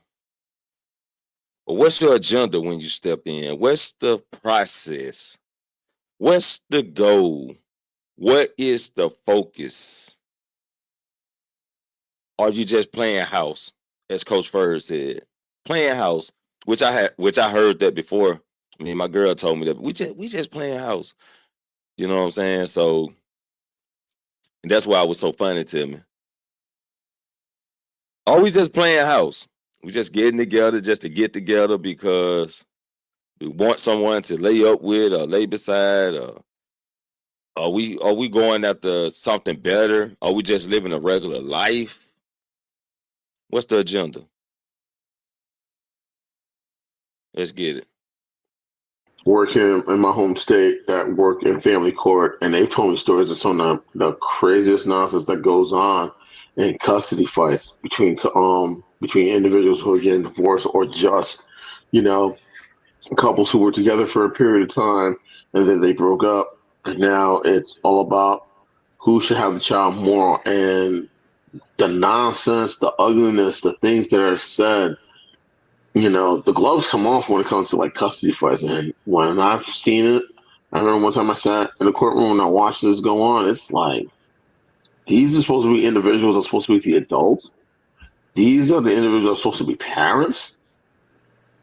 But what's your agenda when you step in? What's the process? What's the goal? What is the focus? Are you just playing house, as Coach Furr said? Playing house, which I heard that before. I mean, my girl told me that we just playing house. You know what I'm saying? So that's why it was so funny to me. Are we just playing house? We just getting together just to get together because we want someone to lay up with or lay beside, or are we going after something better? Are we just living a regular life? What's the agenda? Let's get it. Working in my home state that work in family court, and they've told me stories of some of the craziest nonsense that goes on in custody fights between individuals who are getting divorced or just, couples who were together for a period of time and then they broke up, and now it's all about who should have the child more, and the nonsense, the ugliness, the things that are said. The gloves come off when it comes to like custody fights. And when I've seen it, I remember one time I sat in the courtroom and I watched this go on. It's like, these are supposed to be individuals that are supposed to be the adults. These are the individuals that are supposed to be parents.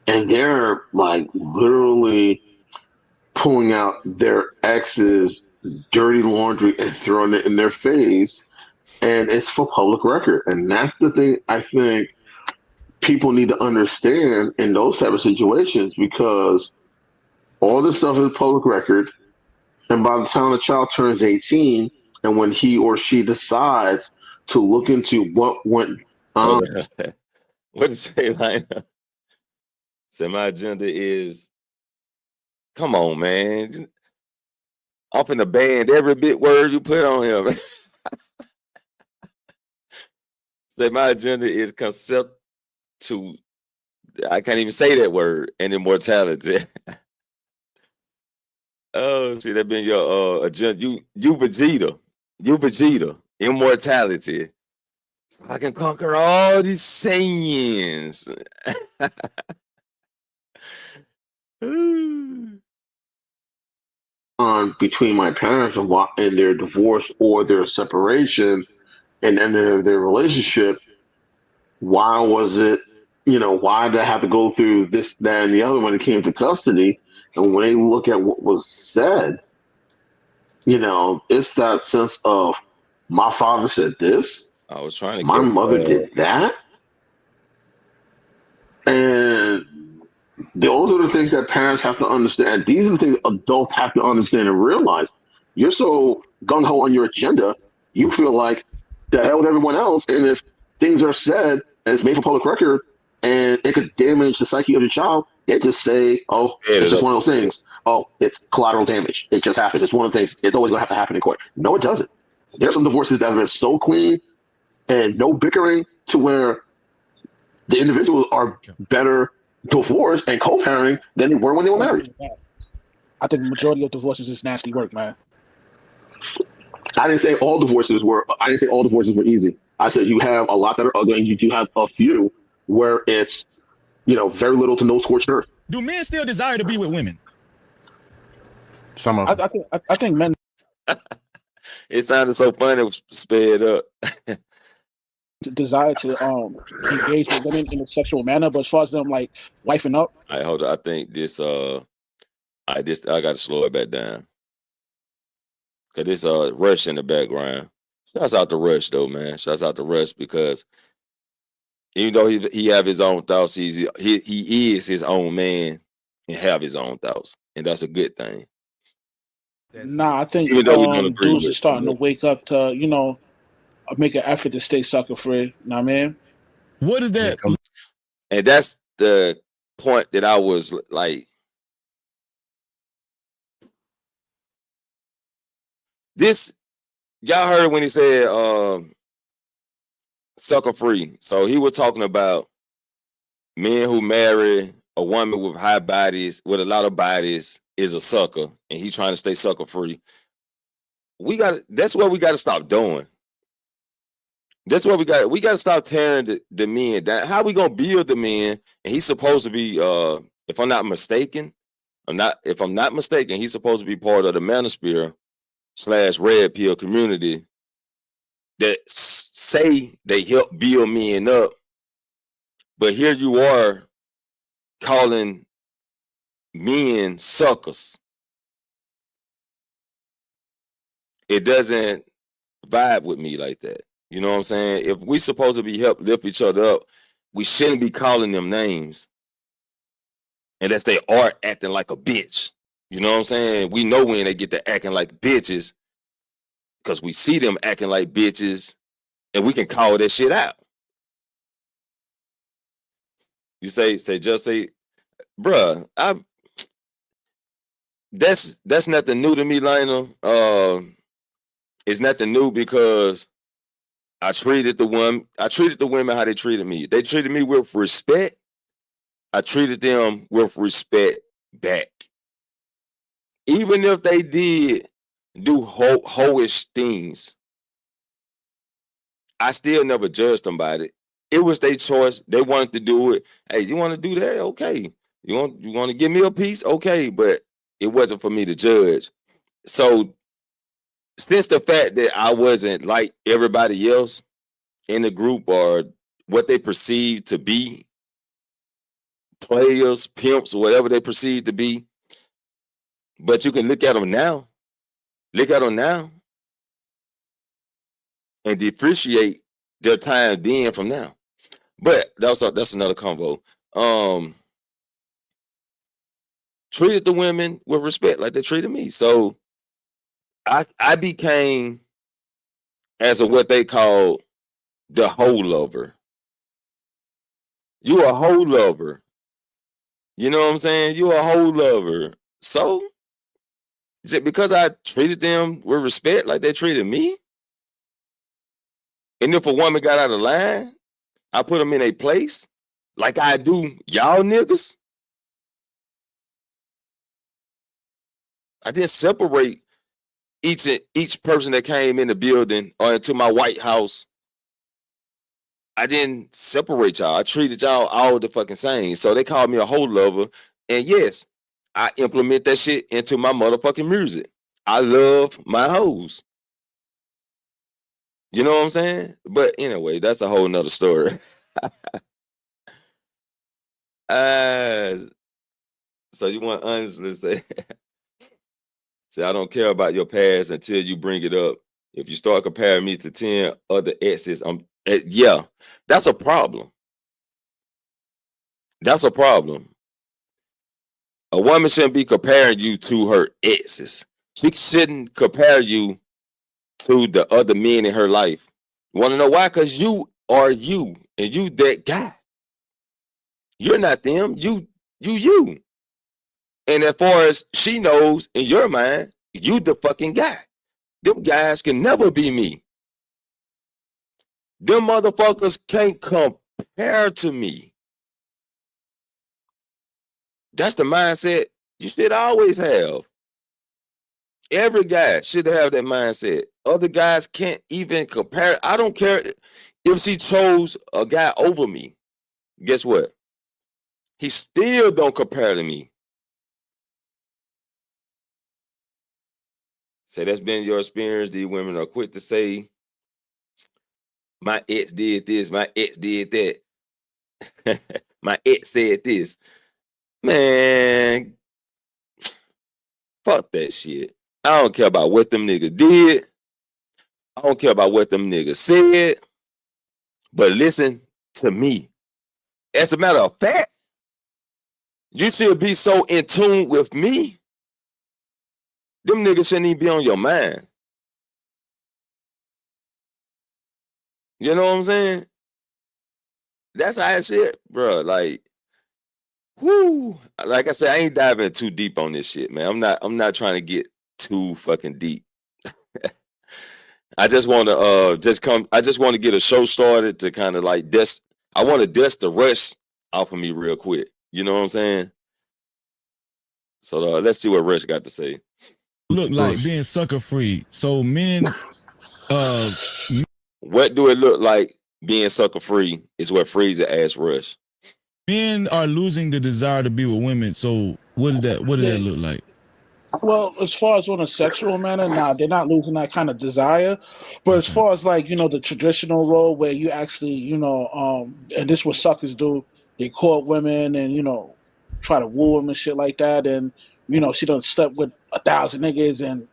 And they're like literally pulling out their ex's dirty laundry and throwing it in their face. And it's for public record. And that's the thing I think people need to understand in those type of situations, because all this stuff is public record, and by the time the child turns 18 and when he or she decides to look into what went on. What to say, Lina? So my agenda is, come on, man, up in the band every bit word you put on him. Say my agenda is concept to, I can't even say that word, and immortality. Oh, see, that been your agenda. You Vegeta, immortality. So I can conquer all these sayings. On between my parents and their divorce or their separation and end of their relationship. Why was it, why did I have to go through this, that, and the other when it came to custody? And when they look at what was said, it's that sense of, my father said this. I was trying to my mother did that. And those are the things that parents have to understand. These are the things adults have to understand and realize. You're so gung-ho on your agenda, you feel like the hell with everyone else. And if things are said and it's made for public record and it could damage the psyche of the child, they just say, oh, it's just one of those things. Oh, it's collateral damage. It just happens. It's one of the things. It's always going to have to happen in court. No, it doesn't. There's some divorces that have been so clean and no bickering to where the individuals are better divorced and co-parenting than they were when they were married. I think the majority of divorces is nasty work, man. I didn't say all divorces were. I didn't say all divorces were easy. I said you have a lot that are ugly, and you do have a few where it's, very little to no scorched earth. Do men still desire to be with women? Some of them. I think men. It sounded so funny. It was sped up. Desire to engage with women in a sexual manner, but as far as them like wifing up. All right, hold on. I think this. I got to slow it back down. Cause this Rush in the background. Shouts out to Rush though, man. Shouts out to Rush because even though he have his own thoughts, he is his own man and have his own thoughts, and that's a good thing. Nah, I think even though we don't agree dudes with are starting to wake up to make an effort to stay sucker free. Know what I mean? What is that? And that's the point that I was like. This, y'all heard when he said sucker free. So he was talking about men who marry a woman with high bodies, with a lot of bodies, is a sucker, and he trying to stay sucker free. That's what we got to stop doing. That's what we got to stop tearing the men down. How we gonna build the men? And he's supposed to be, if I'm not mistaken, he's supposed to be part of the manosphere / red pill community that say they help build men up, but here you are calling men suckers. It doesn't vibe with me like that. You know what I'm saying? If we supposed to be help lift each other up, we shouldn't be calling them names unless they are acting like a bitch. You know what I'm saying? We know when they get to acting like bitches because we see them acting like bitches and we can call that shit out. You say, bruh, that's nothing new to me, Lionel. It's nothing new because I treated the women how they treated me. They treated me with respect. I treated them with respect back. Even if they did do hoish things, I still never judged them by it. It was their choice. They wanted to do it. Hey, you want to do that? Okay. You want to give me a piece? Okay, but it wasn't for me to judge. So since the fact that I wasn't like everybody else in the group or what they perceived to be, players, pimps, whatever they perceive to be, but you can look at them now. Look at them now and depreciate their time then from now. But that's another convo. Treated the women with respect like they treated me. So I became as a what they call the hoe lover. You a hoe lover. You know what I'm saying? You a hoe lover. So just because I treated them with respect like they treated me, and if a woman got out of line, I put them in a place like I do y'all niggas. I didn't separate each person that came in the building or into my White House. I didn't separate y'all. I treated y'all all the fucking same. So they called me a hoe lover. And yes, I implement that shit into my motherfucking music. I love my hoes. You know what I'm saying? But anyway, that's a whole nother story. So you want to honestly say, I don't care about your past until you bring it up. If you start comparing me to 10 other exes, yeah, that's a problem. That's a problem. A woman shouldn't be comparing you to her exes. She shouldn't compare you to the other men in her life. You want to know why? Because you are you, and you that guy. You're not them. You. And as far as she knows, in your mind, you the fucking guy. Them guys can never be me. Them motherfuckers can't compare to me. That's the mindset you should always have. Every guy should have that mindset. Other guys can't even compare. I don't care if she chose a guy over me. Guess what? He still don't compare to me. Say that's been your experience. These women are quick to say, my ex did this, my ex did that. My ex said this. Man, fuck that shit. I don't care about what them niggas did. I don't care about what them niggas said. But listen to me. As a matter of fact, you should be so in tune with me. Them niggas shouldn't even be on your mind. You know what I'm saying? That's how that shit, bro. Like, whoo. Like I said, I ain't diving too deep on this shit, man. I'm not trying to get too fucking deep. I just want to I just want to get a show started to kind of like I want to dust the rust off of me real quick. You know what I'm saying? So let's see what Rush got to say. Look like being sucker free. So men what do it look like being sucker free is what Freezer asked Rush. Men are losing the desire to be with women. So what does that look like? Well, as far as on a sexual manner, nah, they're not losing that kind of desire. But as far as like, the traditional role where you actually, and this is what suckers do, they court women and, try to woo them and shit like that. And, she done slept with 1,000 niggas and,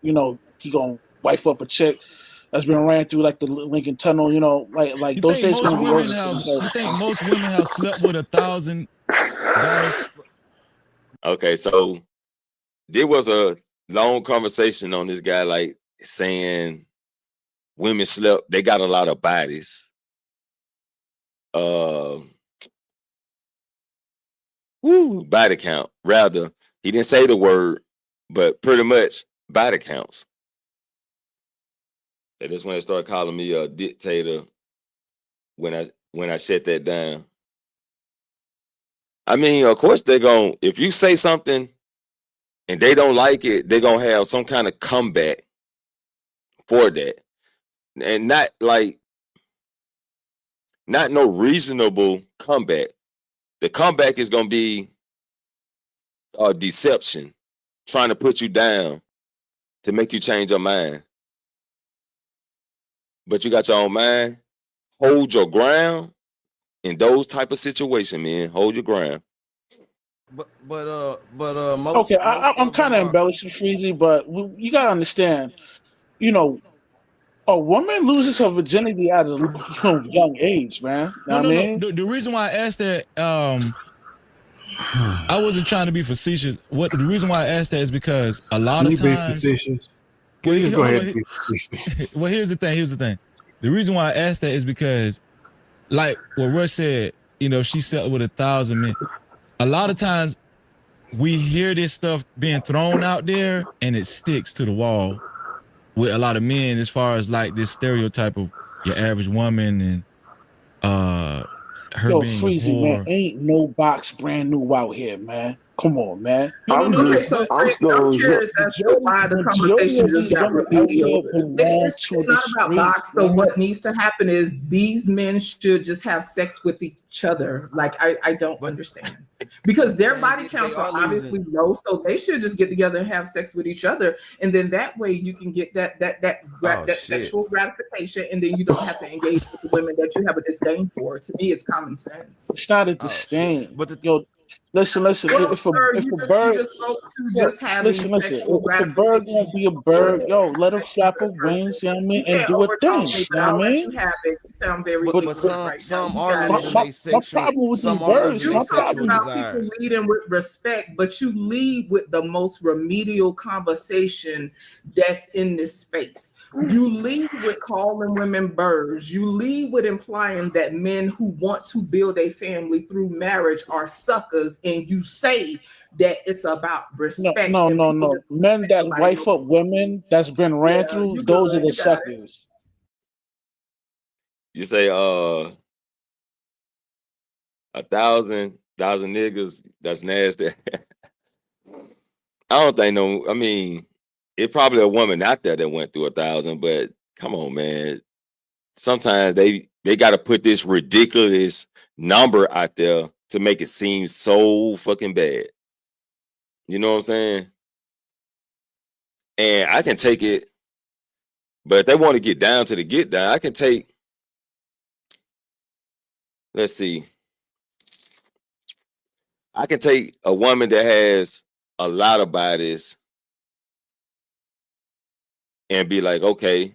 he gonna wife up a chick that's been ran through like the Lincoln Tunnel, like You those think days most gonna be women over. you think most women have slept with 1,000 guys? Okay, so there was a long conversation on this guy, like saying women slept, they got a lot of bodies. Body count. Rather, he didn't say the word, but pretty much body counts. That's when they started calling me a dictator when I shut that down. I mean, of course they're gonna, if you say something and they don't like it, they're gonna have some kind of comeback for that. And not no reasonable comeback. The comeback is gonna be deception, trying to put you down to make you change your mind. But you got your own mind. Hold your ground in those type of situations, man. Hold your ground. But Okay, I'm kind of embellishing Freezy, but you gotta understand, a woman loses her virginity at a young age, man. No. I mean? The reason why I asked that, I wasn't trying to be facetious. The reason why I asked that is because a lot of times. Can you just go ahead and be facetious? Well, here's the thing. The reason why I asked that is because, like what Rush said, she slept with 1,000 men. A lot of times we hear this stuff being thrown out there and it sticks to the wall with a lot of men as far as like this stereotype of your average woman and her being Freezy, a whore. man, ain't no box brand new out here, man. Come on, man. I'm curious as to why the conversation just got repeated. It's not about box. So what needs to happen is these men should just have sex with each other. Like I don't understand, because their body counts are obviously low, so they should just get together and have sex with each other, and then that way you can get that sexual gratification, and then you don't have to engage with the women that you have a disdain for. To me, it's common sense. It's not a disdain, but listen. Well, if a bird gonna be a bird, let him flap her wings, you know what I mean, and do a thing. You know what I mean? You sound very but some are losing their sexual. Some are losing their sexual desire. People leading with respect, but you lead with the most remedial conversation that's in this space. You lead with calling women birds. You lead with implying that men who want to build a family through marriage are suckers, and you say that it's about respect. No. Men that wife up women that's been ran through, those are the suckers. You say 1,000 niggas, that's nasty. I don't think I mean, it's probably a woman out there that went through 1,000, but come on, man. Sometimes they got to put this ridiculous number out there to make it seem so fucking bad. You know what I'm saying? And I can take it, but if they want to get down to the get down, I can take, let's see, I can take a woman that has a lot of bodies and be like, okay,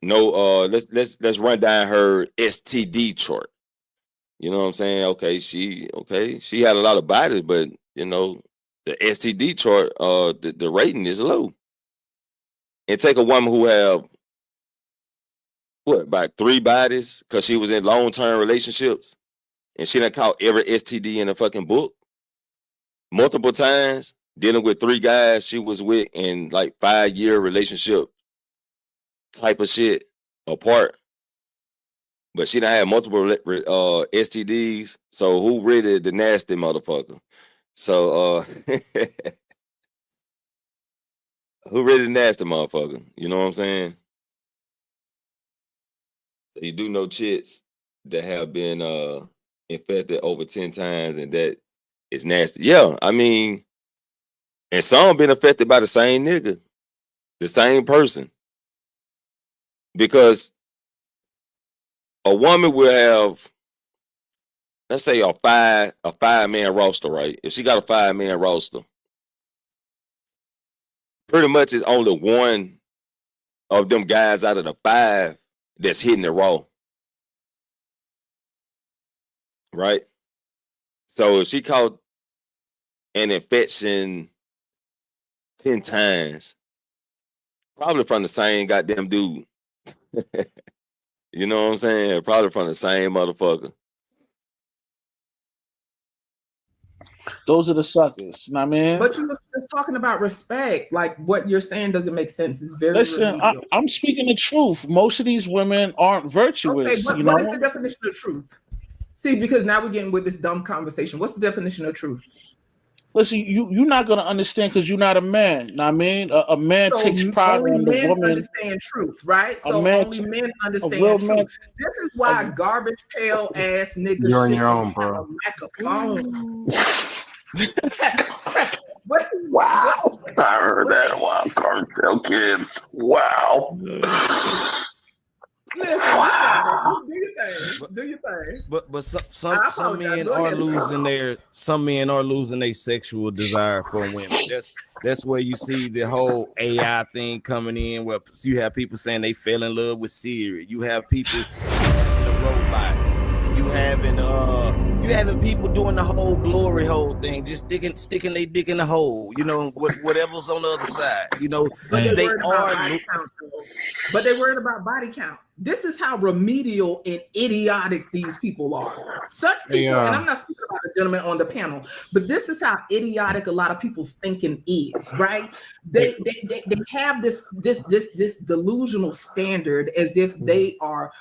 no, let's run down her STD chart. You know what I'm saying? Okay, she had a lot of bodies, but you know, the STD chart, the rating is low. And take a woman who have about 3 bodies because she was in long-term relationships and she done caught every STD in the fucking book multiple times, dealing with 3 guys she was with in like 5-year relationship type of shit apart. But she done had multiple STDs. So who really the nasty motherfucker? So who really the nasty motherfucker? You know what I'm saying? So you do know chicks that have been infected over 10 times, and that is nasty. Yeah, I mean, and some been affected by the same nigga, the same person. Because a woman will have, let's say a 5-man roster, right? If she got a 5-man roster, pretty much it's only one of them guys out of the 5 that's hitting it raw. Right? So if she caught an infection 10 times, probably from the same goddamn dude. You know what I'm saying? Probably from the same motherfucker. Those are the suckers. You know what I mean? But you was just talking about respect. Like what you're saying doesn't make sense. It's very Listen, I'm speaking the truth. Most of these women aren't virtuous. Okay, what is the definition of truth? See, because now we're getting with this dumb conversation. What's the definition of truth? Listen, you're not gonna understand because you're not a man. Know what I mean? A man takes pride only in the men woman. understand truth, right? So man- only men a understand real truth. man- This is why garbage pail ass niggas You're on shit your own, have bro. a microphone. Wow. I heard that. Wow, cartel kids. Wow. Listen, Wow. do your thing. But some I some apologize. men Go are ahead. losing their sexual desire for women. That's where you see the whole AI thing coming in, where you have people saying they fell in love with Siri. You have people the robots. You having people doing the whole glory hole thing, just sticking their dick in the hole. You know, whatever's on the other side. You know, But they they worried about are. body count, though. But they worried about body count. This is how remedial and idiotic these people are. Such people, and I'm not speaking about the gentleman on the panel, but this is how idiotic a lot of people's thinking is, right? They have this delusional standard as if they are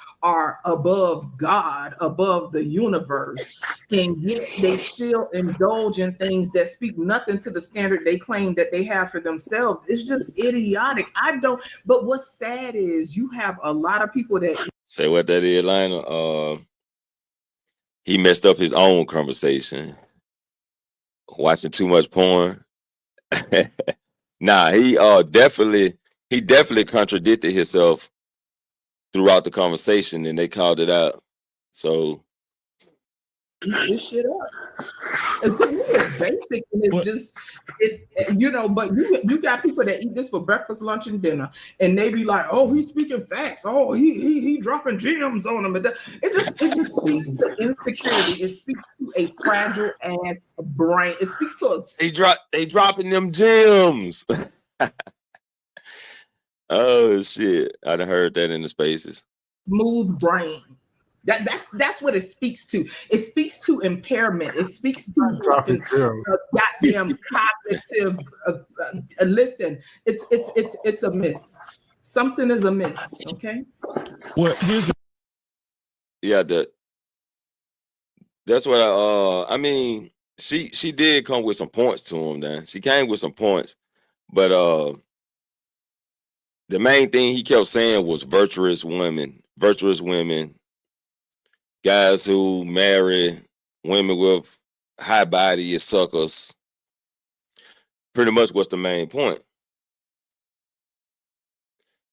above God, above the universe, and yet they still indulge in things that speak nothing to the standard they claim that they have for themselves. It's just idiotic. But what's sad is you have a lot of people that Say what that is, Lionel. He messed up his own conversation. Watching too much porn. Nah, he definitely contradicted himself throughout the conversation, and they called it out. So eat this shit up. And to me, it's basic, and it's but you got people that eat this for breakfast, lunch, and dinner, and they be like, "Oh, he's speaking facts. Oh, he dropping gems on them." It just speaks to insecurity. It speaks to a fragile ass brain. It speaks to they dropping them gems. Oh shit! I done heard that in the spaces. Smooth brain. That's what it speaks to. It speaks to impairment. It speaks to goddamn cognitive. Listen, it's a miss. Something is amiss. Okay. Well, here's that's what I mean. She did come with some points to him. Then she came with some points, But the main thing he kept saying was virtuous women, guys who marry women with high body as suckers. Pretty much what's the main point.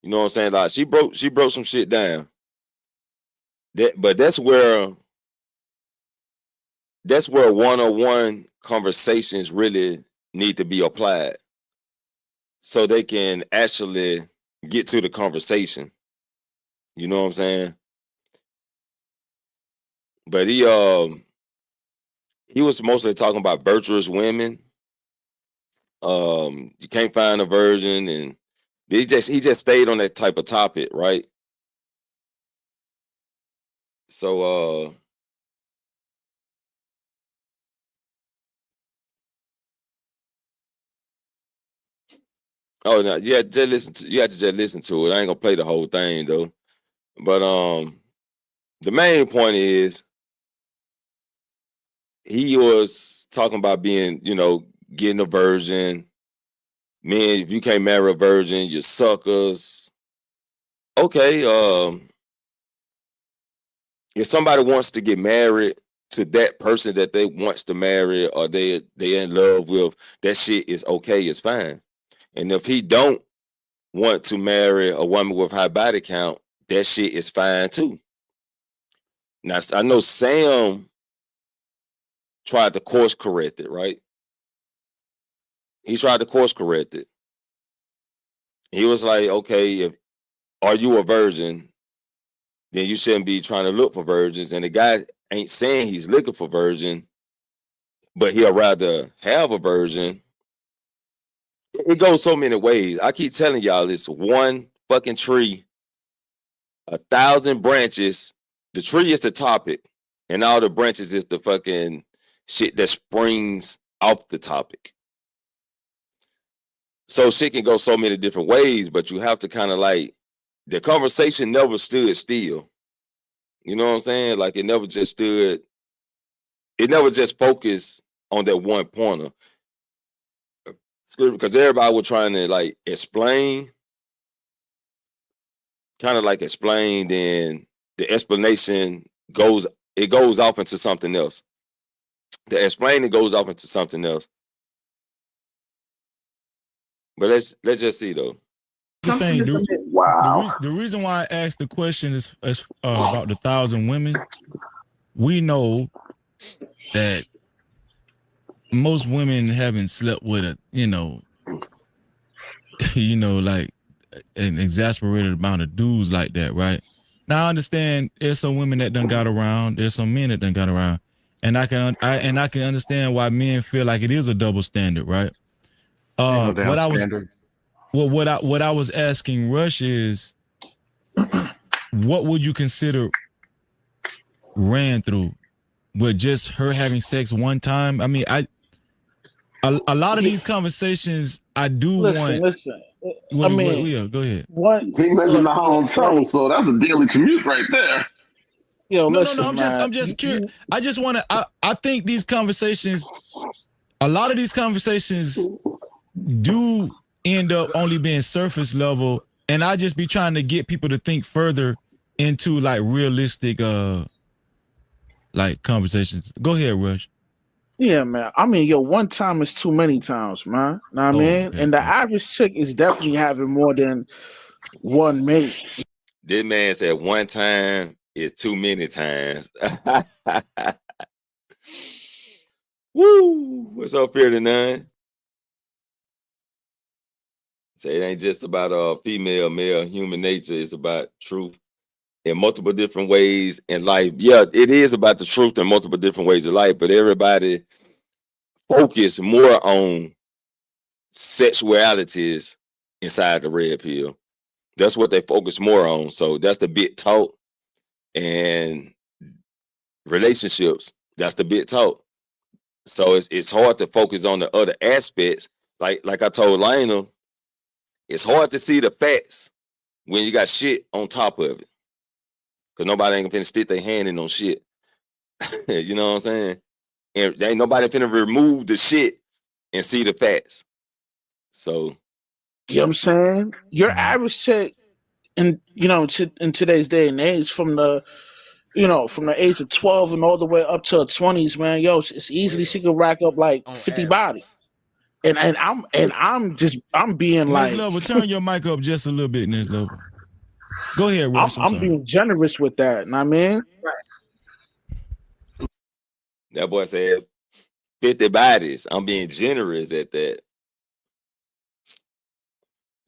You know what I'm saying? Like she broke some shit down. But that's where one-on-one conversations really need to be applied, so they can actually get to the conversation. You know what I'm saying? But he was mostly talking about virtuous women. You can't find a virgin, and he just stayed on that type of topic, right? So oh no, you have to just listen to it. I ain't gonna play the whole thing though. But the main point is he was talking about being, getting a virgin. Man, if you can't marry a virgin, you're suckers. Okay, if somebody wants to get married to that person that they wants to marry or they in love with, that shit is okay, it's fine. And if he don't want to marry a woman with high body count, that shit is fine too. Now I know Sam tried to course correct it, right? He tried to course correct it. He was like, okay, are you a virgin? Then you shouldn't be trying to look for virgins. And the guy ain't saying he's looking for virgin, but he'll rather have a virgin. It goes so many ways. I keep telling y'all, it's one fucking tree, 1,000 branches. The tree is the topic, and all the branches is the fucking shit that springs off the topic. So shit can go so many different ways, but you have to kind of like, the conversation never stood still. You know what I'm saying? Like it never just focused on that one pointer. Because everybody was trying to like explain, then the explanation goes off into something else. The explaining goes off into something else. But let's just see though. The thing, wow. The reason why I asked the question is about the 1,000 women. We know that most women haven't slept with a, like an exasperated amount of dudes like that, right? Now I understand there's some women that done got around, there's some men that done got around, and I can understand why men feel like it is a double standard, right? What I was asking Rush is, what would you consider ran through? With just her having sex one time? I mean, a lot of these conversations I do want. Listen. Go ahead. He mentioned the whole tongue, so that's a daily commute right there. No. I'm just curious. I just want to. I think these conversations, a lot of these conversations, do end up only being surface level, and I just be trying to get people to think further into like realistic, like conversations. Go ahead, Rush. Yeah, man. I mean, one time is too many times, man. Know what I mean? Okay. And the average chick is definitely having more than one mate. This man said one time is too many times. Woo! What's up here tonight? Say it ain't just about female, male, human nature. It's about truth in multiple different ways in life. Yeah, it is about the truth in multiple different ways of life, but everybody focus more on sexualities inside the red pill. That's what they focus more on. So that's the big talk. And relationships, that's the big talk. So it's hard to focus on the other aspects. Like I told Lionel, it's hard to see the facts when you got shit on top of it. Because nobody ain't gonna stick their hand in no shit. You know what I'm saying? And there ain't nobody finna remove the shit and see the facts. So You know what I'm saying? Your average chick in in today's day and age, from the age of 12 and all the way up to her 20s, man, yo, it's easily she could rack up like 50 bodies. And I'm being Next like, level, turn your mic up just a little bit. Next level. Go ahead, Rush. I'm I'm sorry. being generous with that. And I mean, That boy said 50 bodies. I'm being generous at that.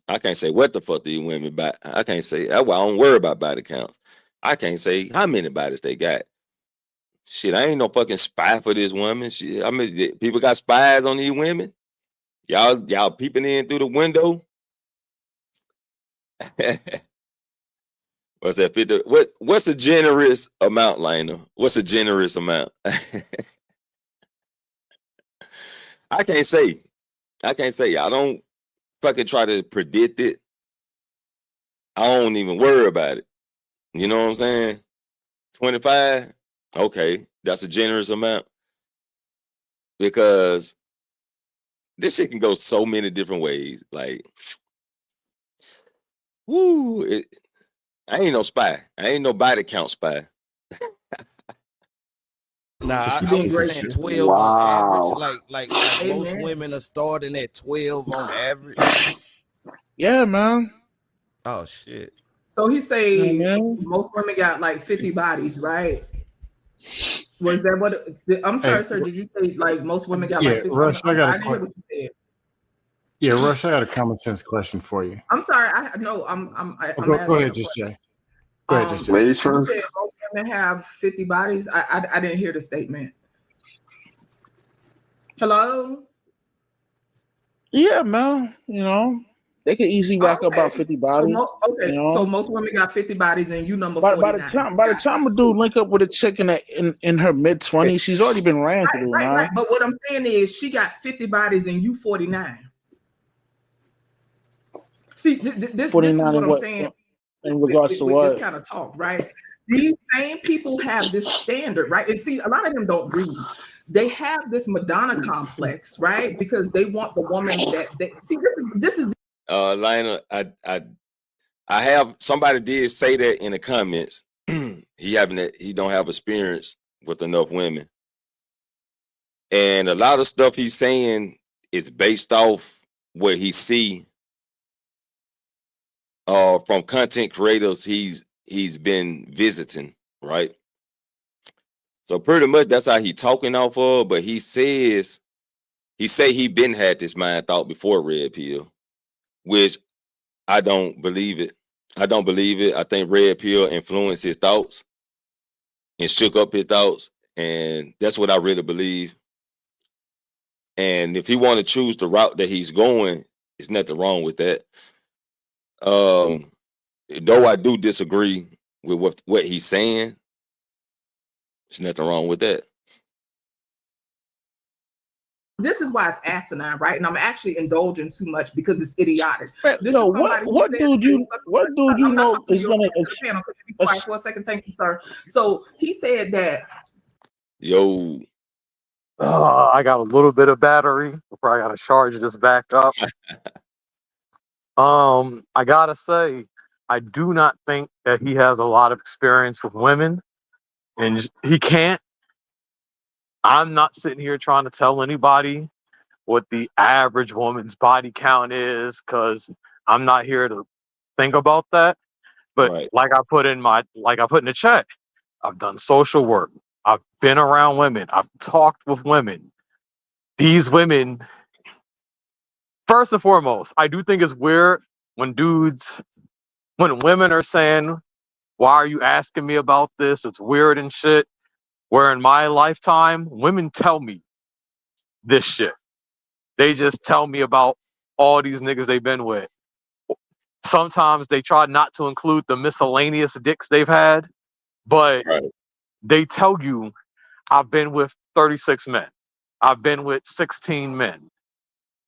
I can't say what the fuck these women buy. I can't say. That's why I don't worry about body counts. I can't say how many bodies they got. Shit, I ain't no fucking spy for this woman. Shit, I mean, people got spies on these women. Y'all peeping in through the window. What's that? 50? What's a generous amount, Lena? What's a generous amount? I can't say. I don't fucking try to predict it. I don't even worry about it. You know what I'm saying? 25? Okay, that's a generous amount. Because this shit can go so many different ways. Like, woo, I ain't no spy. I ain't no body count spy. Nah, I was just saying 12 on average. Like most women are starting at 12 on average. Yeah, man. Oh shit. So he say most women got like 50 bodies, right? Was that what? I'm sorry, sir. Did you say like most women got like 50? Rush, I didn't hear what you said. Yeah, Rush, I got a common sense question for you. I'm sorry. Go ahead, Just Jay. Go ahead, Just Jay. Ladies first. You said most women have 50 bodies. I didn't hear the statement. Hello. Yeah, man. They could easily rack up about 50 bodies. So most women got 50 bodies, and you number 49. By the time a dude link up with a chick in her mid-20s, she's already been ran through. Right. But what I'm saying is, she got 50 bodies, and you 49. See, this is what I'm saying. In regards to what? This kind of talk, right? These same people have this standard, right? And see, a lot of them don't read. They have this Madonna complex, right? Because they want the woman that they see. This is. Lionel, I have somebody did say that in the comments. He don't have experience with enough women, and a lot of stuff he's saying is based off what he see from content creators he's been visiting, right? So pretty much that's how he talking off of. But he say he been had this mind thought before Red Pill, which I don't believe it. I think Red Pill influenced his thoughts and shook up his thoughts, and that's what I really believe. And if he want to choose the route that he's going, there's nothing wrong with that. Though I do disagree with what he's saying, there's nothing wrong with that. This is why it's asinine, right? And I'm actually indulging too much because it's idiotic. What dude you know is gonna panel? Could you be quiet for a second? Thank you, sir. So he said that. Yo. I got a little bit of battery before I gotta charge this back up. I gotta say, I do not think that he has a lot of experience with women, and he can't. I'm not sitting here trying to tell anybody what the average woman's body count is, because I'm not here to think about that. But like I put in the chat, I've done social work. I've been around women. I've talked with women. These women, first and foremost, I do think it's weird when women are saying, why are you asking me about this? It's weird and shit. Where in my lifetime, women tell me this shit. They just tell me about all these niggas they've been with. Sometimes they try not to include the miscellaneous dicks they've had, but they tell you, I've been with 36 men. I've been with 16 men.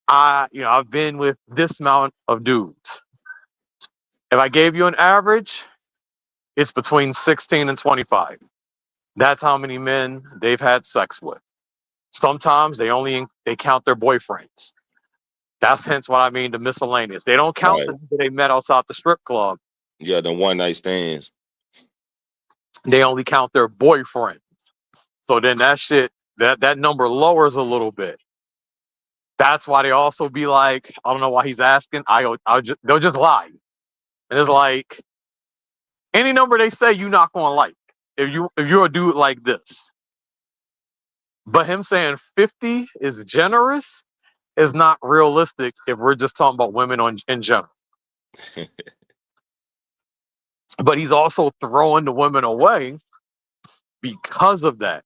I've been with this amount of dudes. If I gave you an average, it's between 16 and 25. That's how many men they've had sex with. Sometimes they count their boyfriends. That's hence what I mean the miscellaneous. They don't count Right. the people they met outside the strip club. Yeah, the one night stands. They only count their boyfriends. So then that shit, that number lowers a little bit. That's why they also be like, I don't know why he's asking. They'll just lie. And it's like any number they say you're not gonna like if you're a dude like this. But him saying 50 is generous is not realistic if we're just talking about women in general. But he's also throwing the women away because of that.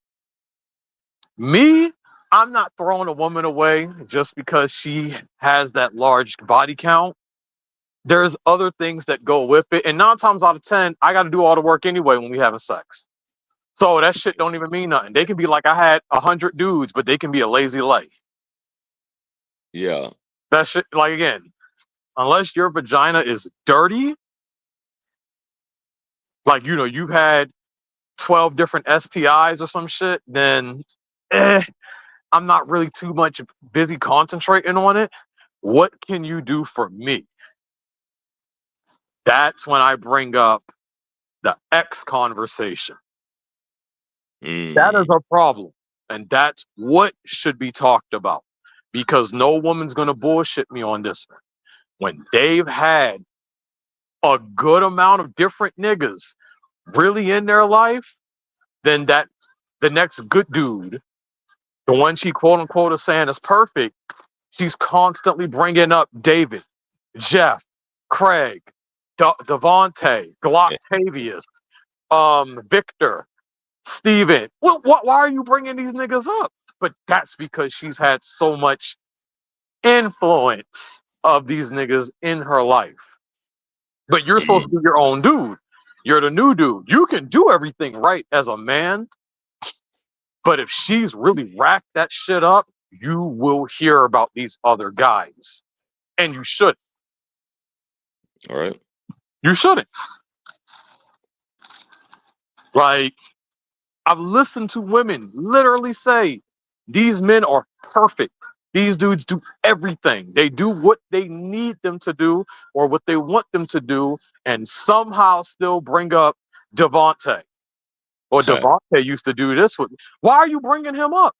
Me, I'm not throwing a woman away just because she has that large body count. There's other things that go with it. And 9 times out of 10, I got to do all the work anyway when we having sex. So that shit don't even mean nothing. They can be like, I had 100 dudes, but they can be a lazy leg. Yeah. That shit, like, again, unless your vagina is dirty, like, you've had 12 different STIs or some shit, then I'm not really too much busy concentrating on it. What can you do for me? That's when I bring up the X conversation. That is a problem. And that's what should be talked about. Because no woman's going to bullshit me on this one. When they've had a good amount of different niggas really in their life, then the next good dude, the one she quote unquote is saying is perfect, she's constantly bringing up David, Jeff, Craig, Devontae, Glocktavius, Victor, Steven. Why are you bringing these niggas up? But that's because she's had so much influence of these niggas in her life. But you're supposed to be your own dude. You're the new dude. You can do everything right as a man. But if she's really racked that shit up, you will hear about these other guys. And you shouldn't. All right. You shouldn't. Like, I've listened to women literally say, these men are perfect. These dudes do everything. They do what they need them to do or what they want them to do, and somehow still bring up Devontae. Or Devontae used to do this with me. Why are you bringing him up?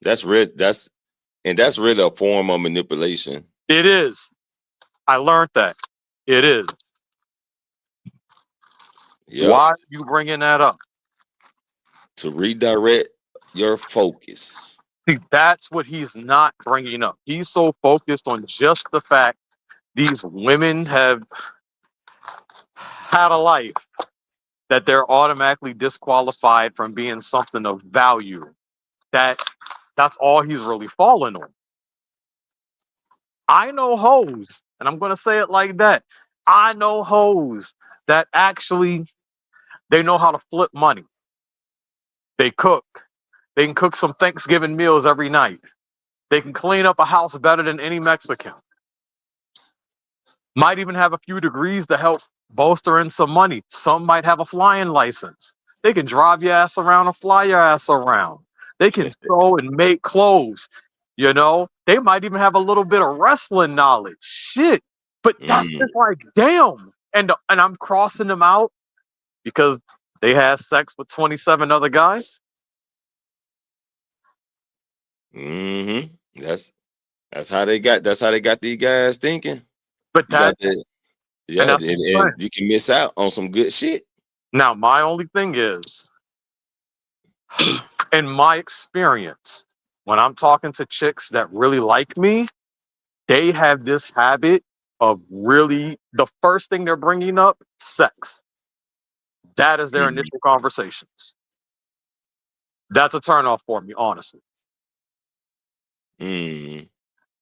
That's really a form of manipulation. It is. I learned that. It is. Yep. Why are you bringing that up? To redirect your focus. See, that's what he's not bringing up. He's so focused on just the fact these women have had a life that they're automatically disqualified from being something of value. That's all he's really falling on. I know hoes, and I'm going to say it like that. I know hoes that actually, they know how to flip money. They cook. They can cook some Thanksgiving meals every night. They can clean up a house better than any Mexican. Might even have a few degrees to help bolster in some money. Some might have a flying license. They can drive your ass around and fly your ass around. They can sew and make clothes. They might even have a little bit of wrestling knowledge. Shit. But that's just like, damn. And I'm crossing them out because they had sex with 27 other guys. That's how they got these guys thinking. But you can miss out on some good shit. Now, my only thing is, in my experience, when I'm talking to chicks that really like me, they have this habit of really, the first thing they're bringing up, sex. That is their initial conversations. That's a turnoff for me, honestly.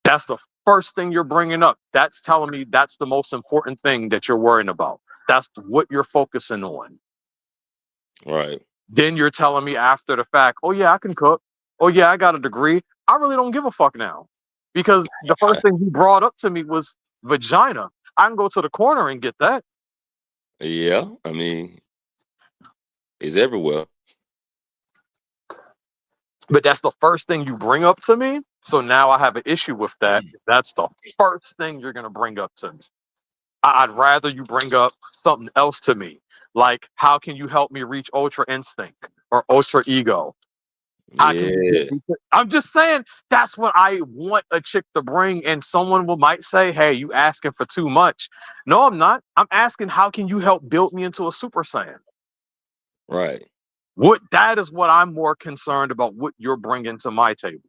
That's the first thing you're bringing up. That's telling me that's the most important thing that you're worrying about. That's what you're focusing on. Right. Then you're telling me after the fact, oh yeah, I can cook. Oh yeah, I got a degree. I really don't give a fuck now. Because the first thing he brought up to me was vagina. I can go to the corner and get that. Yeah, I mean, it's everywhere. But that's the first thing you bring up to me. So now I have an issue with that. That's the first thing you're going to bring up to me. I'd rather you bring up something else to me. Like, how can you help me reach ultra instinct or ultra ego? How can you get me I'm just saying that's what I want a chick to bring. And someone might say, hey, you asking for too much. No, I'm not. I'm asking, how can you help build me into a Super Saiyan? Right. That is what I'm more concerned about, what you're bringing to my table.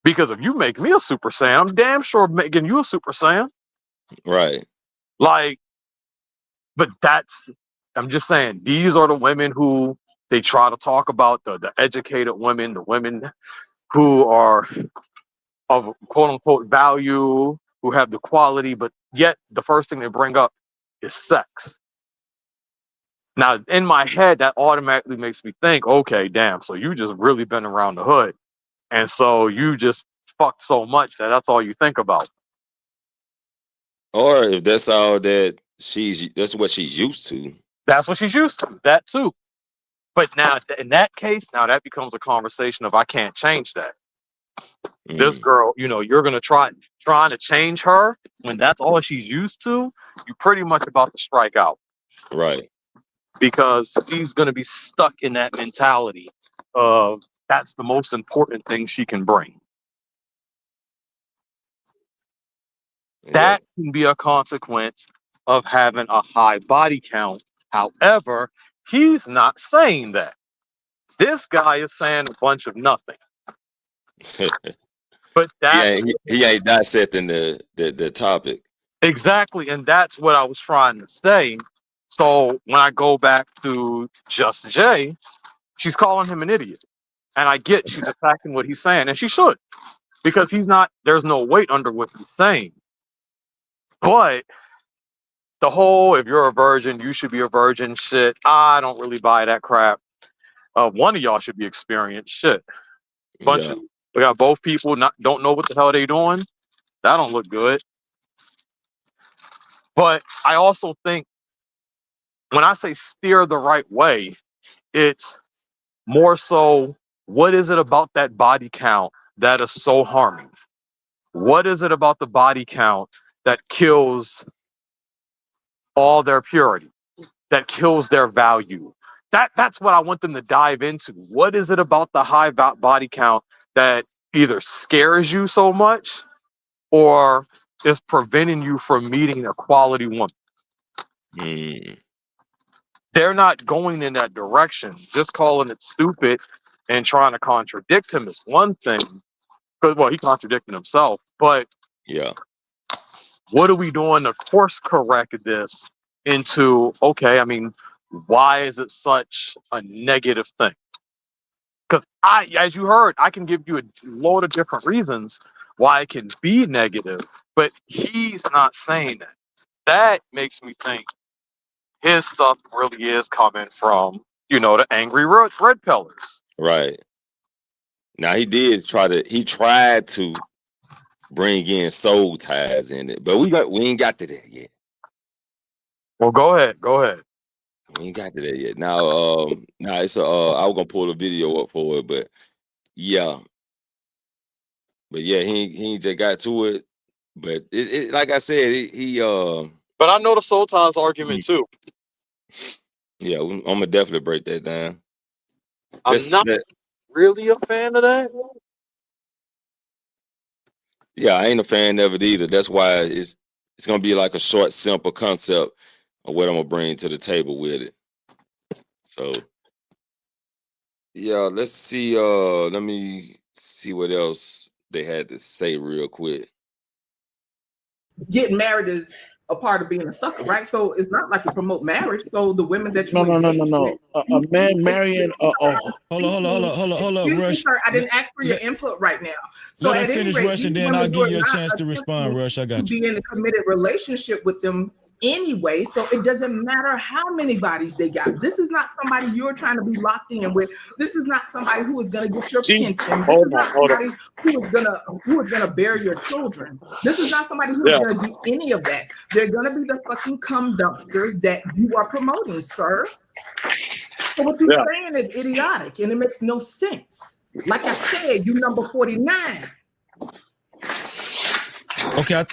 Because if you make me a Super Saiyan, I'm damn sure making you a Super Saiyan. Right. Like, but I'm just saying, these are the women who they try to talk about, the educated women, the women who are of quote unquote value, who have the quality, but yet the first thing they bring up is sex. Now, in my head, that automatically makes me think, okay, damn, so you just really been around the hood. And so you just fucked so much that's all you think about. Or if that's all that's what she's used to. That's what she's used to, that too. But now, in that case, now that becomes a conversation of I can't change that. This girl, you're going to trying to change her when that's all she's used to, you're pretty much about to strike out. Right. Because she's going to be stuck in that mentality of that's the most important thing she can bring. That can be a consequence of having a high body count. However, he's not saying that. This guy is saying a bunch of nothing. But he ain't dissecting the topic. Exactly, and that's what I was trying to say. So when I go back to Just Jay, she's calling him an idiot. And I get she's attacking what he's saying, and she should. Because there's no weight under what he's saying. But the whole, if you're a virgin, you should be a virgin shit, I don't really buy that crap. One of y'all should be experienced shit. We got both people don't know what the hell they doing. That don't look good. But I also think when I say steer the right way, it's more so, what is it about that body count that is so harming? What is it about the body count that kills all their purity, that kills their value? That's what I want them to dive into. What is it about the high body count that either scares you so much or is preventing you from meeting a quality woman? They're not going in that direction. Just calling it stupid and trying to contradict him is one thing. Well, he contradicted himself. But what are we doing to course correct this into, okay, I mean, why is it such a negative thing? Because as you heard, I can give you a load of different reasons why it can be negative, but he's not saying that. That makes me think his stuff really is coming from, the angry red pillars. Right. Now he tried to bring in soul ties in it, but we ain't got to that yet. Well, go ahead. We ain't got to that yet. Now, it's I was gonna pull a video up for it, but yeah, he ain't just got to it. But it like I said, he But I know the soul ties argument too. Yeah, I'm gonna definitely break that down. I'm not really a fan of that. Yeah, I ain't a fan of it either. That's why it's gonna be like a short, simple concept of what I'm gonna bring to the table with it. So yeah, let's see. Let me see what else they had to say real quick. Getting married is a part of being a sucker, right? So it's not like you promote marriage. So the women that you No. A man marrying Hold on, Rush. Sir, I didn't ask for your input right now. So let her finish, Rush, and then I'll give you a chance to respond, Rush. I got you. Be in a committed relationship with them anyway, so it doesn't matter how many bodies they got. This is not somebody you're trying to be locked in with. This is not somebody who is going to get your pension. This is not somebody who is gonna bear your children. This is not somebody who is going to do any of that. They're going to be the fucking cum dumpsters that you are promoting, sir. So what you're saying is idiotic, and it makes no sense. Like I said, you number 49. Okay, I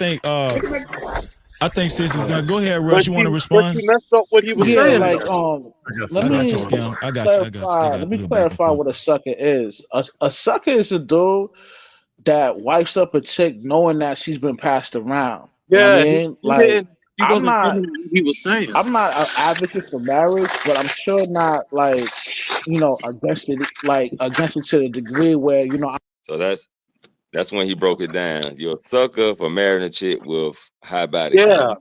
think sis is done. Go ahead, Rush. You want to respond? But you messed up what he was Yeah, saying. like I got you, Scam. I got you. I got let a me little back and clarify forth. what a sucker is. A sucker is a dude that wipes up a chick knowing that she's been passed around. You know what I mean? He wasn't getting what he was saying. I'm not an advocate for marriage, but I'm sure not like, against it, against it to the degree where, So that's when he broke it down. You're a sucker for marrying a chick with high body Yeah. count.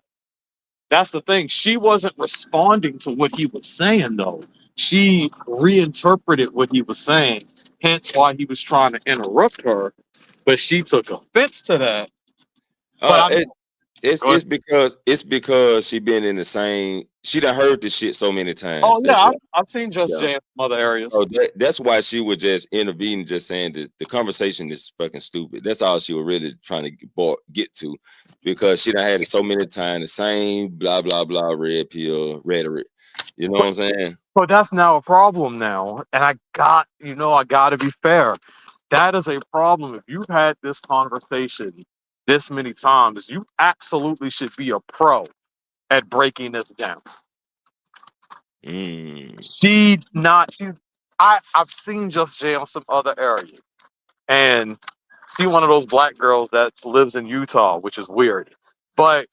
That's the thing. She wasn't responding to what he was saying, though. She reinterpreted what he was saying, hence why he was trying to interrupt her. But she took offense to that. But It's because she been in the same. She done heard this shit so many times. oh yeah, I've seen Just Jay in some other areas. So that's why she would just intervene, just saying that the conversation is fucking stupid. That's all she was really trying to get to, because she done had it so many times, the same blah blah blah red pill rhetoric. You know what I'm saying? But that's now a problem now, and I got to be fair. That is a problem. If you've had this conversation this many times, you absolutely should be a pro at breaking this down. I've seen Just Jay on some other areas, and she one of those black girls that lives in Utah, which is weird, but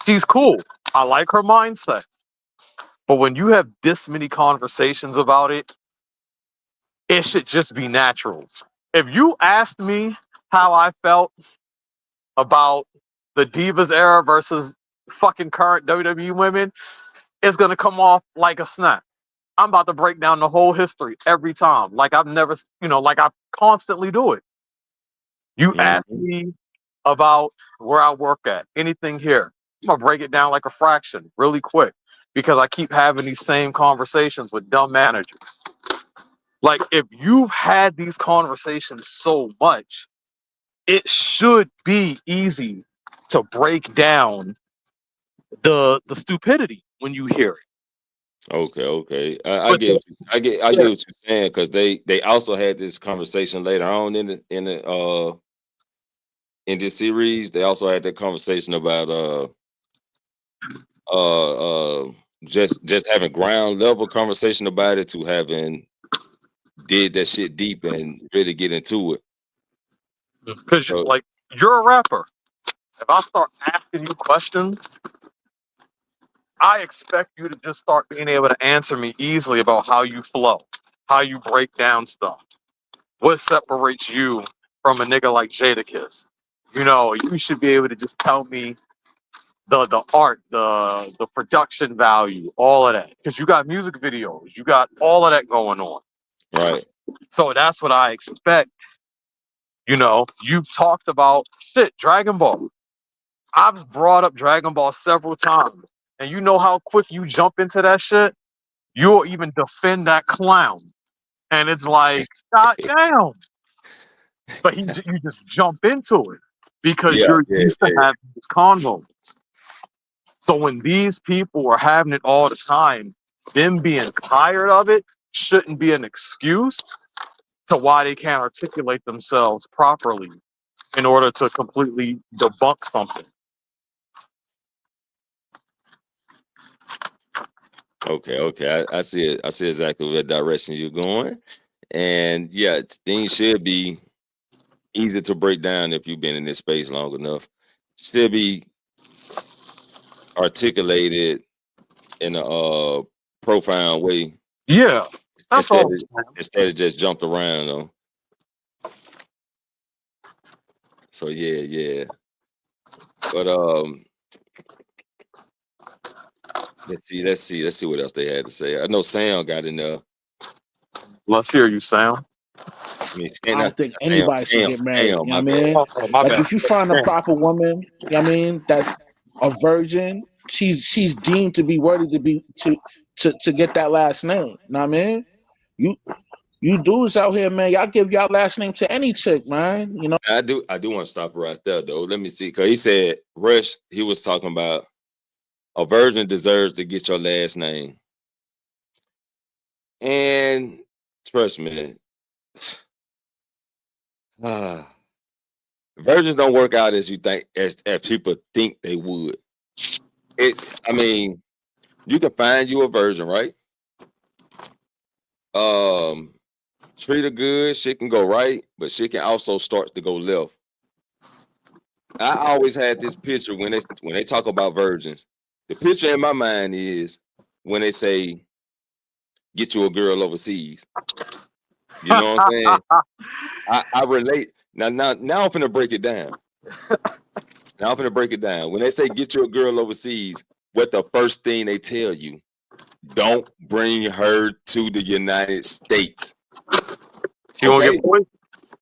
she's cool. I like her mindset. But when you have this many conversations about it, it should just be natural. If you asked me how I felt about the Divas era versus fucking current WWE women, it's gonna come off like a snap. I'm about to break down the whole history every time. Like I've never, like I constantly do it. You ask me about where I work at, anything here, I'm gonna break it down like a fraction really quick, because I keep having these same conversations with dumb managers. Like, if you've had these conversations so much, it should be easy to break down the stupidity when you hear it. Okay. I get what you're saying, because they also had this conversation later on in this series. They also had that conversation about just having ground level conversation about it, to having did that shit deep and really get into it. Because you're a rapper. If I start asking you questions, I expect you to just start being able to answer me easily about how you flow, how you break down stuff. What separates you from a nigga like Jadakiss? You should be able to just tell me the art, the production value, all of that. Because you got music videos, you got all of that going on. Right. So that's what I expect. You've talked about Dragon Ball. I've brought up Dragon Ball several times. And you know how quick you jump into that shit? You'll even defend that clown. And it's like, God damn. But you just jump into it because you're used to having these convos. So when these people are having it all the time, them being tired of it shouldn't be an excuse to why they can't articulate themselves properly in order to completely debunk something. Okay. I see it. I see exactly what direction you're going. And things should be easy to break down if you've been in this space long enough. Still be articulated in a profound way. Yeah. Instead of just jumped around though. So yeah. But let's see what else they had to say. I know Sam got in there. Let's hear you, Sam. I don't think anybody should get married. You know what I mean? If you find a proper woman, you know what I mean, that's a virgin, she's deemed to be worthy to get that last name. You know what I mean? You dudes out here, man, y'all give y'all last name to any chick, man. I do want to stop right there though. Let me see, because he said Rush, he was talking about a virgin deserves to get your last name. And trust me, virgins don't work out as you think, as people think they would. I mean, you can find you a virgin, right? Treat her good, shit can go right, but shit can also start to go left. I always had this picture when they talk about virgins. The picture in my mind is when they say, "Get you a girl overseas." You know what I'm saying? I relate. Now I'm finna break it down. Now I'm finna break it down. When they say get you a girl overseas, what the first thing they tell you? Don't bring her to the United States. She won't get poisoned.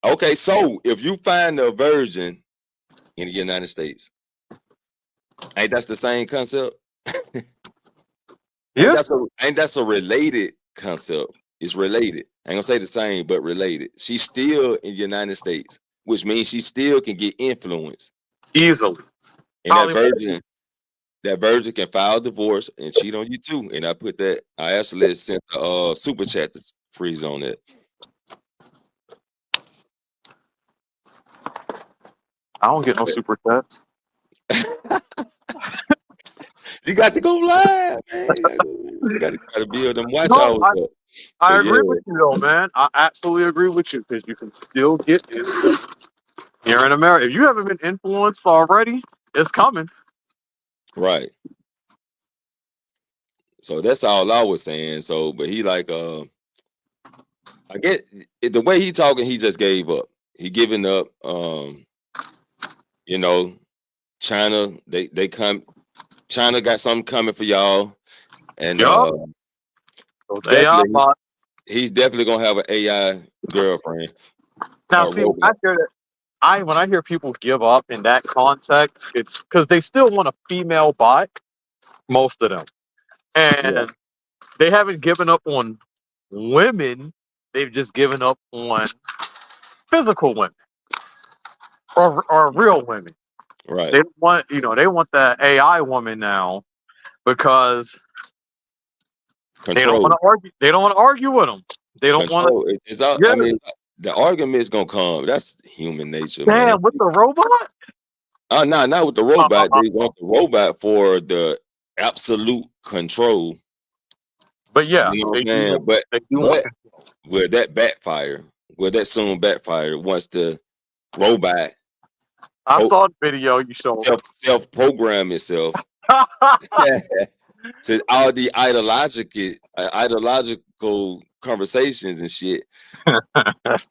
Okay, so if you find a virgin in the United States, ain't that the same concept? Yeah. Ain't that a related concept? It's related. I ain't gonna say the same, but related. She's still in the United States, which means she still can get influence easily. And that virgin can file divorce and cheat on you too. And I actually sent a super chat to freeze on that. I don't get no super chats. You got to go live, man. You got to build them watch hours up. I agree with you though, man. I absolutely agree with you because you can still get influence here in America. If you haven't been influenced already, it's coming. Right. So that's all I was saying. So, but he like, I get the way he talking. He just gave up. He giving up. You know, China. They come. China got something coming for y'all, and those AI bots. He's definitely gonna have an AI girlfriend. Now, see, when I hear people give up in that context, it's because they still want a female bot, most of them, and they haven't given up on women. They've just given up on physical women or real women. Right. They want, they want that AI woman now because they don't want to argue. They don't want to argue with them. They don't want to. I mean, the argument's gonna come. That's human nature, Damn, man. with the robot? No, not with the robot. They want the robot for the absolute control. But yeah, you know what I'm saying? But will that backfire? Will that soon backfire once the robot? I saw the video you showed. Self-program itself to all the ideological conversations and shit. I had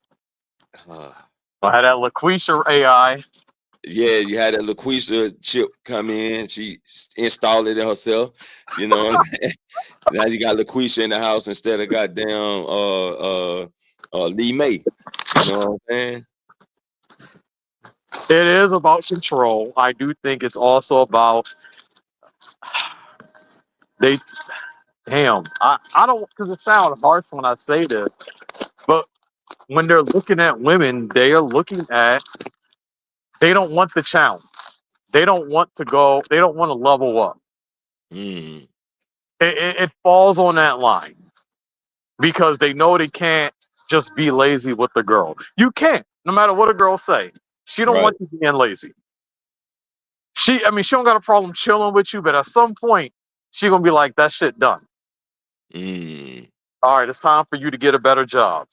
that LaQuisha AI. Yeah, you had that LaQuisha chip come in. She installed it herself. You know what I'm saying? Now you got LaQuisha in the house instead of goddamn Lee May. You know what I'm saying? It is about control. I do think it's also about I don't, because it sounds harsh when I say this, but when they're looking at women, they don't want the challenge. They don't want to level up. It falls on that line because they know they can't just be lazy with the girl. You can't, no matter what a girl say. She don't want you being lazy. She don't got a problem chilling with you, but at some point, she gonna be like, that shit done. All right, it's time for you to get a better job.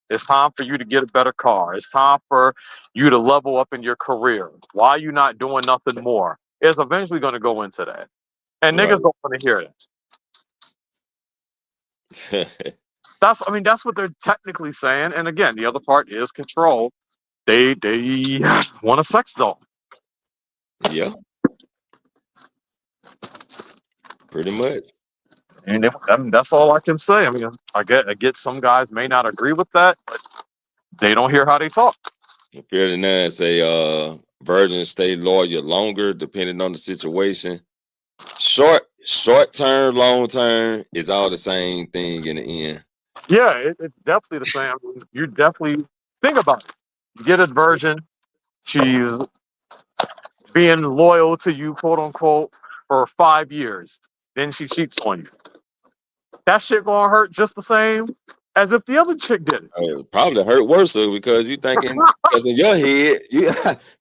It's time for you to get a better car. It's time for you to level up in your career. Why are you not doing nothing more? It's eventually going to go into that. And niggas don't want to hear that. That's what they're technically saying. And again, the other part is control. They want a sex doll. Yeah. Pretty much. And that's all I can say. I get some guys may not agree with that, but they don't hear how they talk. 59 say virgins stay loyal longer depending on the situation. Short term, long term is all the same thing in the end. Yeah, it's definitely the same. You definitely think about it. You get a virgin, she's being loyal to you, quote unquote, for 5 years. Then she cheats on you. that shit gonna hurt just the same as if the other chick did it. It probably hurt worse because you thinking, because in your head,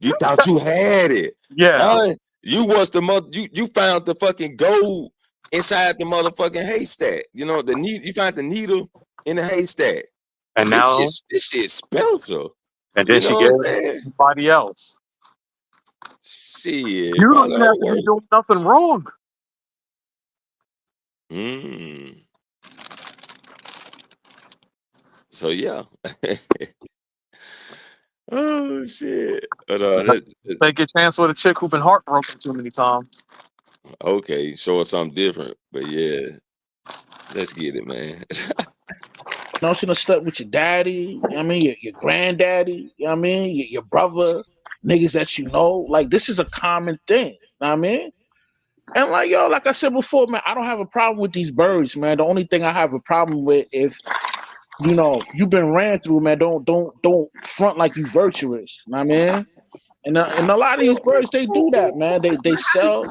you thought you had it. Yeah. You was the mother. You found the fucking gold inside the motherfucking haystack. You know the you found the needle in the haystack. And now this shit's special. And then You she know gave what I'm saying? somebody else. Shit, You don't even have to be doing nothing wrong. So yeah. Oh shit. But, take a chance with a chick who been heartbroken too many times. Okay, show us something different. But yeah, let's get it, man. You know, shouldn't have slept with your daddy, you know what I mean, your granddaddy, you know what I mean, your brother, niggas that you know. Like, this is a common thing, you know what I mean? And like, yo, like I said before, man, I don't have a problem with these birds, man. The only thing I have a problem with, if you know you've been ran through, man, don't front like you virtuous, you know what I mean? And a lot of these birds, they do that, man. They sell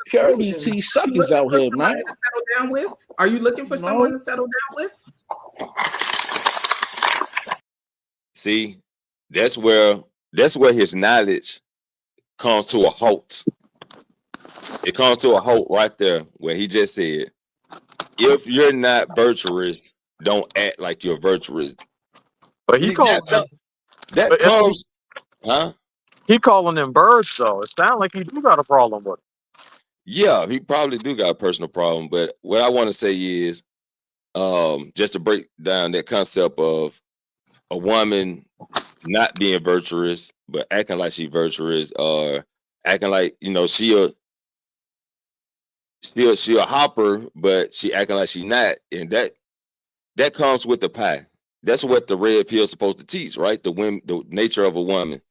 purity to these suckers out here, man. To settle down with? Are you looking for someone to settle down with? See, that's where his knowledge comes to a halt. It comes to a halt right there where he just said, if you're not virtuous, don't act like you're virtuous. But he that comes, huh? He calling them birds though. It sounds like he do got a problem with it. Yeah, he probably do got a personal problem. But what I want to say is, just to break down that concept of a woman not being virtuous but acting like she virtuous, or acting like, you know, she a hopper but she acting like she not, and that comes with the pie. That's what the red pill is supposed to teach, right? The nature of a woman.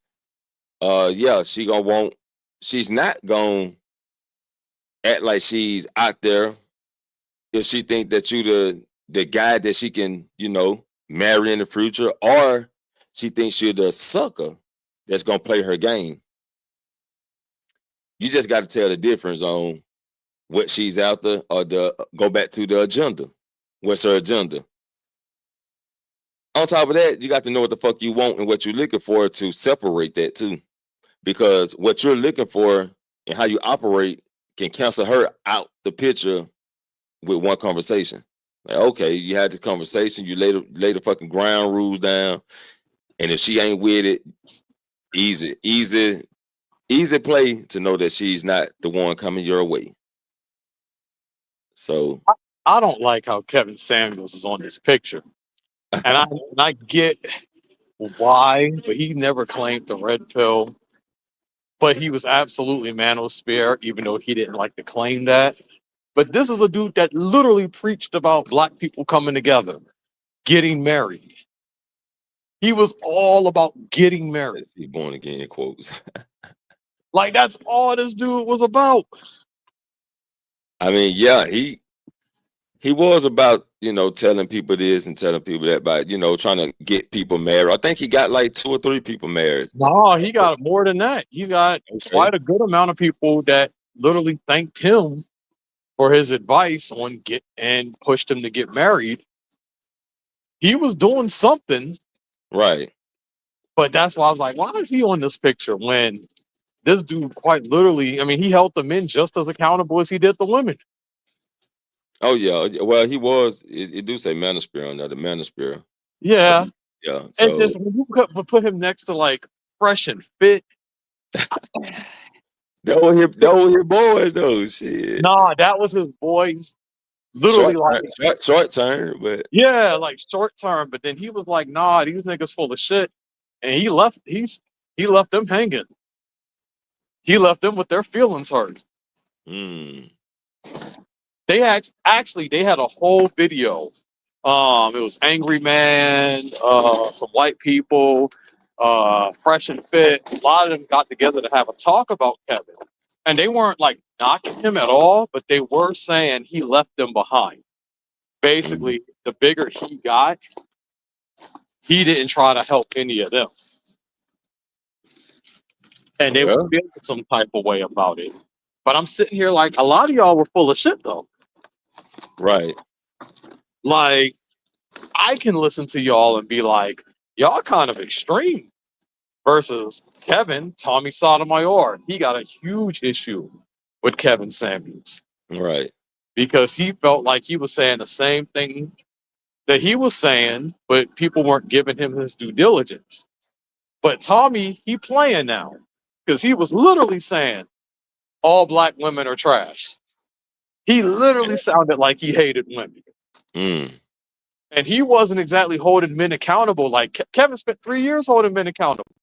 Yeah, she's not gonna act like she's out there if she think that you the guy that she can, you know, marry in the future, or she thinks you're the sucker that's gonna play her game. You just got to tell the difference on what she's after, or go back to the agenda. What's her agenda? On top of that, you got to know what the fuck you want and what you're looking for to separate that too. Because what you're looking for and how you operate can cancel her out the picture with one conversation. Like, okay, you had the conversation, you lay the fucking ground rules down, and if she ain't with it, easy play to know that she's not the one coming your way. So I don't like how Kevin Samuels is on this picture, and I get why, but he never claimed the red pill. But he was absolutely manosphere, even though he didn't like to claim that. But this is a dude that literally preached about black people coming together, getting married. He was all about getting married. He born again quotes. Like, that's all this dude was about. I mean, yeah, he was about, you know, telling people this and telling people that, by, you know, trying to get people married. I think he got like 2 or 3 people married. No, he got more than that. He got quite a good amount of people that literally thanked him for his advice on and pushed him to get married. He was doing something. Right. But that's why I was like, why is he on this picture when this dude quite literally, I mean, he held the men just as accountable as he did the women. Oh yeah, well he was. It do say manosphere on there, the manosphere. Yeah, yeah. And So just when you put him next to like Fresh and Fit, those his boys though. Shit. Nah, that was his boys. Literally, short term, but yeah, like short term. But then he was like, nah, these niggas full of shit, and he left them hanging. He left them with their feelings hurt. They actually they had a whole video. It was Angry Man, some white people, Fresh and Fit. A lot of them got together to have a talk about Kevin, and they weren't like knocking him at all, but they were saying he left them behind. Basically, the bigger he got, he didn't try to help any of them, and they were feeling some type of way about it. But I'm sitting here like, a lot of y'all were full of shit though. Right. Like, I can listen to y'all and be like, y'all kind of extreme. Versus Kevin, Tommy Sotomayor, he got a huge issue with Kevin Samuels. Right. Because he felt like he was saying the same thing that he was saying, but people weren't giving him his due diligence. But Tommy, he playing now. Because he was literally saying all black women are trash. He literally sounded like he hated women. Mm. And he wasn't exactly holding men accountable. Like Kevin spent 3 years holding men accountable.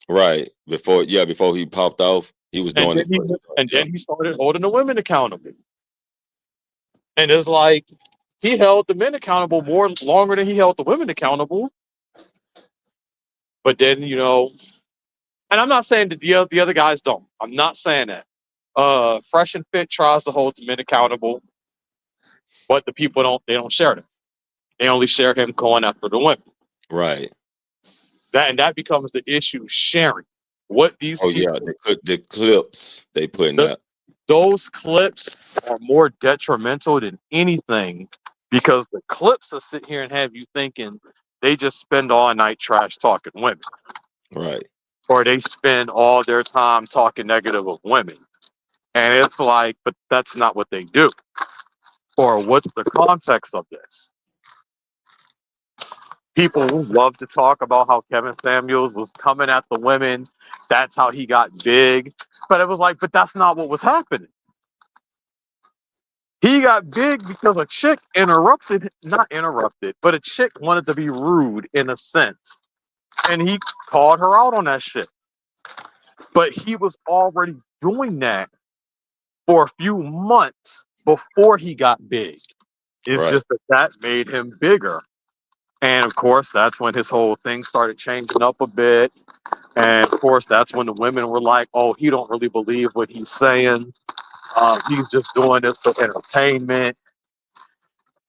Right. Before he popped off, he was And doing it. then he started holding the women accountable. And it's like he held the men accountable longer than he held the women accountable. But then, and I'm not saying that the other guys don't. I'm not saying that. Fresh and Fit tries to hold the men accountable, but the people don't share them. They only share him going after the women. Right. That becomes the issue, sharing. What these people, yeah, the clips they putting out. those clips are more detrimental than anything because the clips will sit here and have you thinking they just spend all night trash talking women. Right. Or they spend all their time talking negative of women. And it's like, but that's not what they do. Or what's the context of this? People love to talk about how Kevin Samuels was coming at the women. That's how he got big. But it was like, but that's not what was happening. He got big because a chick not interrupted, but a chick wanted to be rude in a sense. And he called her out on that shit. But he was already doing that for a few months before he got big. It's Right. just that made him bigger. And of course, that's when his whole thing started changing up a bit. And of course, that's when the women were like, oh, he don't really believe what he's saying. He's just doing this for entertainment.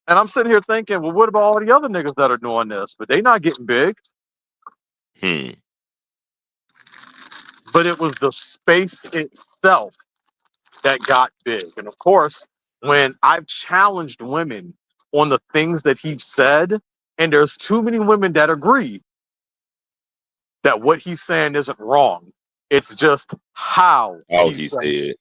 And I'm sitting here thinking, well, what about all the other niggas that are doing this? But they not getting big. But it was the space itself that got big. And of course, when I've challenged women on the things that he said, and there's too many women that agree that what he's saying isn't wrong. It's just how He said it.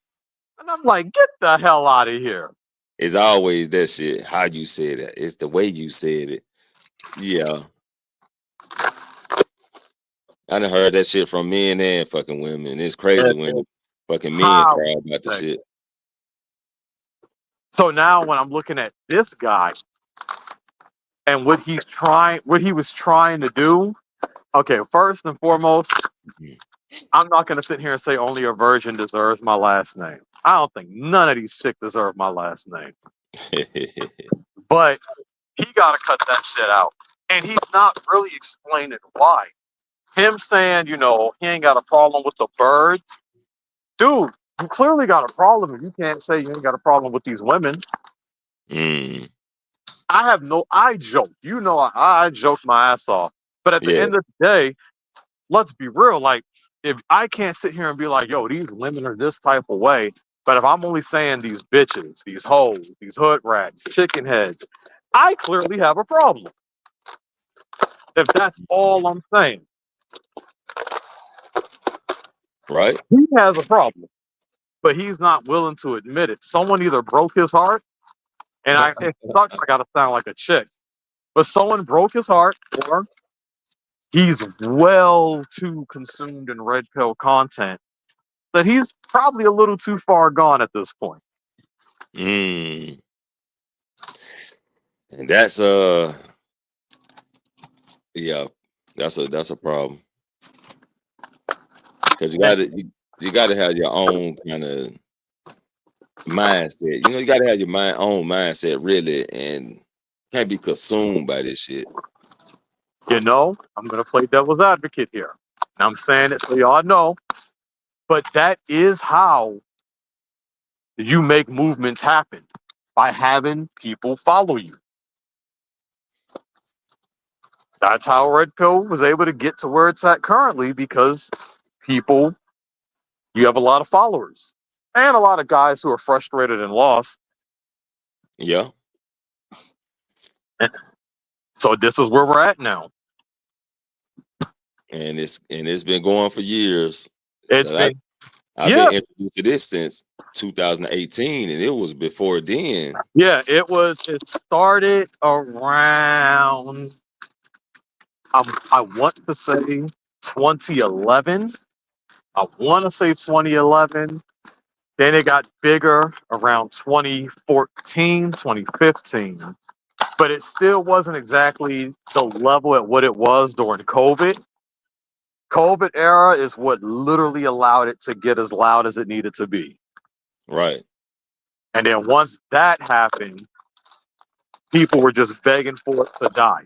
And I'm like, get the hell out of here. It's always that shit. How you said it. It's the way you said it. Yeah. I done heard that shit from men and fucking women. It's crazy when fucking men cry about the shit. So now when I'm looking at this guy and what he was trying to do, okay, first and foremost, I'm not going to sit here and say only a virgin deserves my last name. I don't think none of these chicks deserve my last name. But he got to cut that shit out. And he's not really explaining why. Him saying, he ain't got a problem with the birds. Dude, you clearly got a problem if you can't say you ain't got a problem with these women. I joke. I joke my ass off. But at the end of the day, let's be real. Like, if I can't sit here and be like, yo, these women are this type of way, but if I'm only saying these bitches, these hoes, these hood rats, chicken heads, I clearly have a problem. If that's all I'm saying. Right. He has a problem, but he's not willing to admit it. Someone either broke his heart, and it sucks I gotta sound like a chick, but someone broke his heart, or he's well too consumed in red pill content that he's probably a little too far gone at this point. And that's that's a problem. Because you gotta have your own kind of mindset. You gotta have your own mindset really, and can't be consumed by this shit. I'm gonna play devil's advocate here. And I'm saying it so y'all know, but that is how you make movements happen, by having people follow you. That's how Red Pill was able to get to where it's at currently, because you have a lot of followers and a lot of guys who are frustrated and lost. Yeah. So this is where we're at now. And it's been going for years. It's been I've been introduced to this since 2018, and it was before then. Yeah, it started around I want to say 2011. I want to say 2011. Then it got bigger around 2014, 2015. But it still wasn't exactly the level at what it was during COVID. COVID era is what literally allowed it to get as loud as it needed to be. Right. And then once that happened, people were just begging for it to die.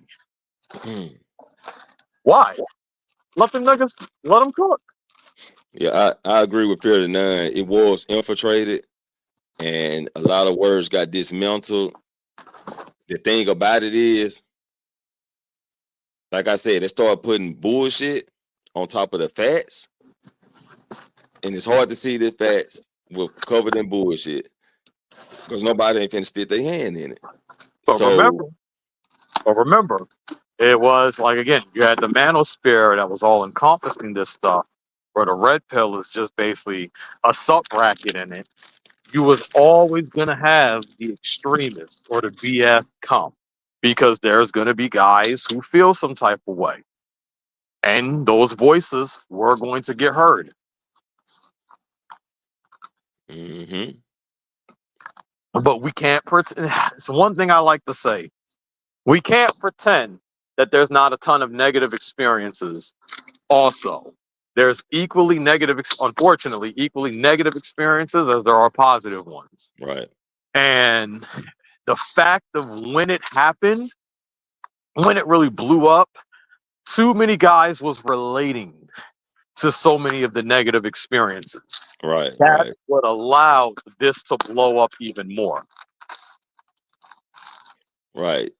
Why? Let them niggas, let them cook. Yeah, I agree with Fear to None. It was infiltrated, and a lot of words got dismantled. The thing about it is, like I said, they started putting bullshit on top of the facts, and it's hard to see the facts with covered in bullshit because nobody ain't finna stick their hand in it. But remember, it was like, again, you had the manosphere that was all encompassing this stuff, where the red pill is just basically a sub bracket in it. You was always gonna have the extremists or the BS come, because there's gonna be guys who feel some type of way, and those voices were going to get heard. But we can't pretend. It's one thing I like to say. We can't pretend that there's not a ton of negative experiences. Also, there's unfortunately, equally negative experiences as there are positive ones. Right. And the fact of when it happened, when it really blew up, too many guys was relating to so many of the negative experiences. Right. That's what allowed this to blow up even more. Right.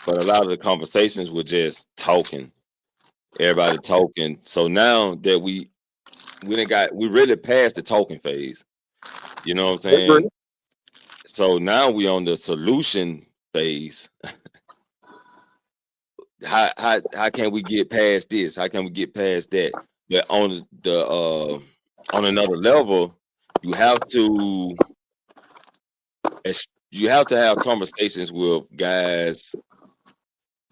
But a lot of the conversations were just talking. Everybody talking. So now that we really passed the talking phase. You know what I'm saying? So now we on the solution phase. How can we get past this? How can we get past that? But on another level, you have to have conversations with guys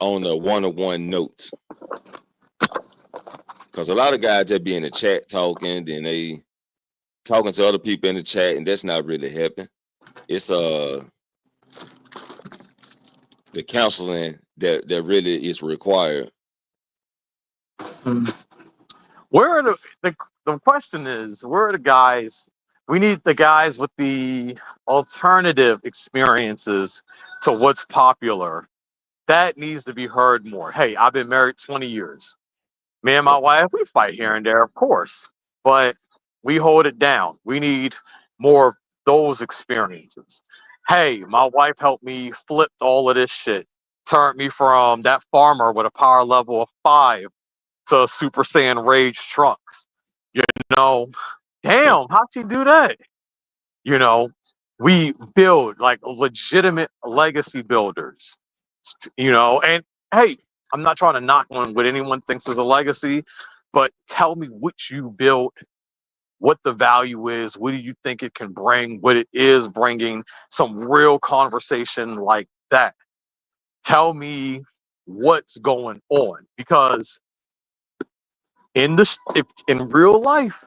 on a one-on-one note, because a lot of guys just be in the chat talking, then they talking to other people in the chat, and that's not really helping. It's the counseling that really is required. Where are the question is, where are the guys? We need the guys with the alternative experiences to what's popular. That needs to be heard more. Hey, I've been married 20 years. Me and my wife, we fight here and there, of course, but we hold it down. We need more of those experiences. Hey, my wife helped me flip all of this shit, turned me from that farmer with a power level of 5 to Super Saiyan Rage Trunks. You know, damn, how'd she do that? You know, we build like legitimate legacy builders. You know, and hey, I'm not trying to knock on what anyone thinks is a legacy, but tell me what you built, what the value is, what do you think it can bring, what it is bringing, some real conversation like that. Tell me what's going on, because in real life,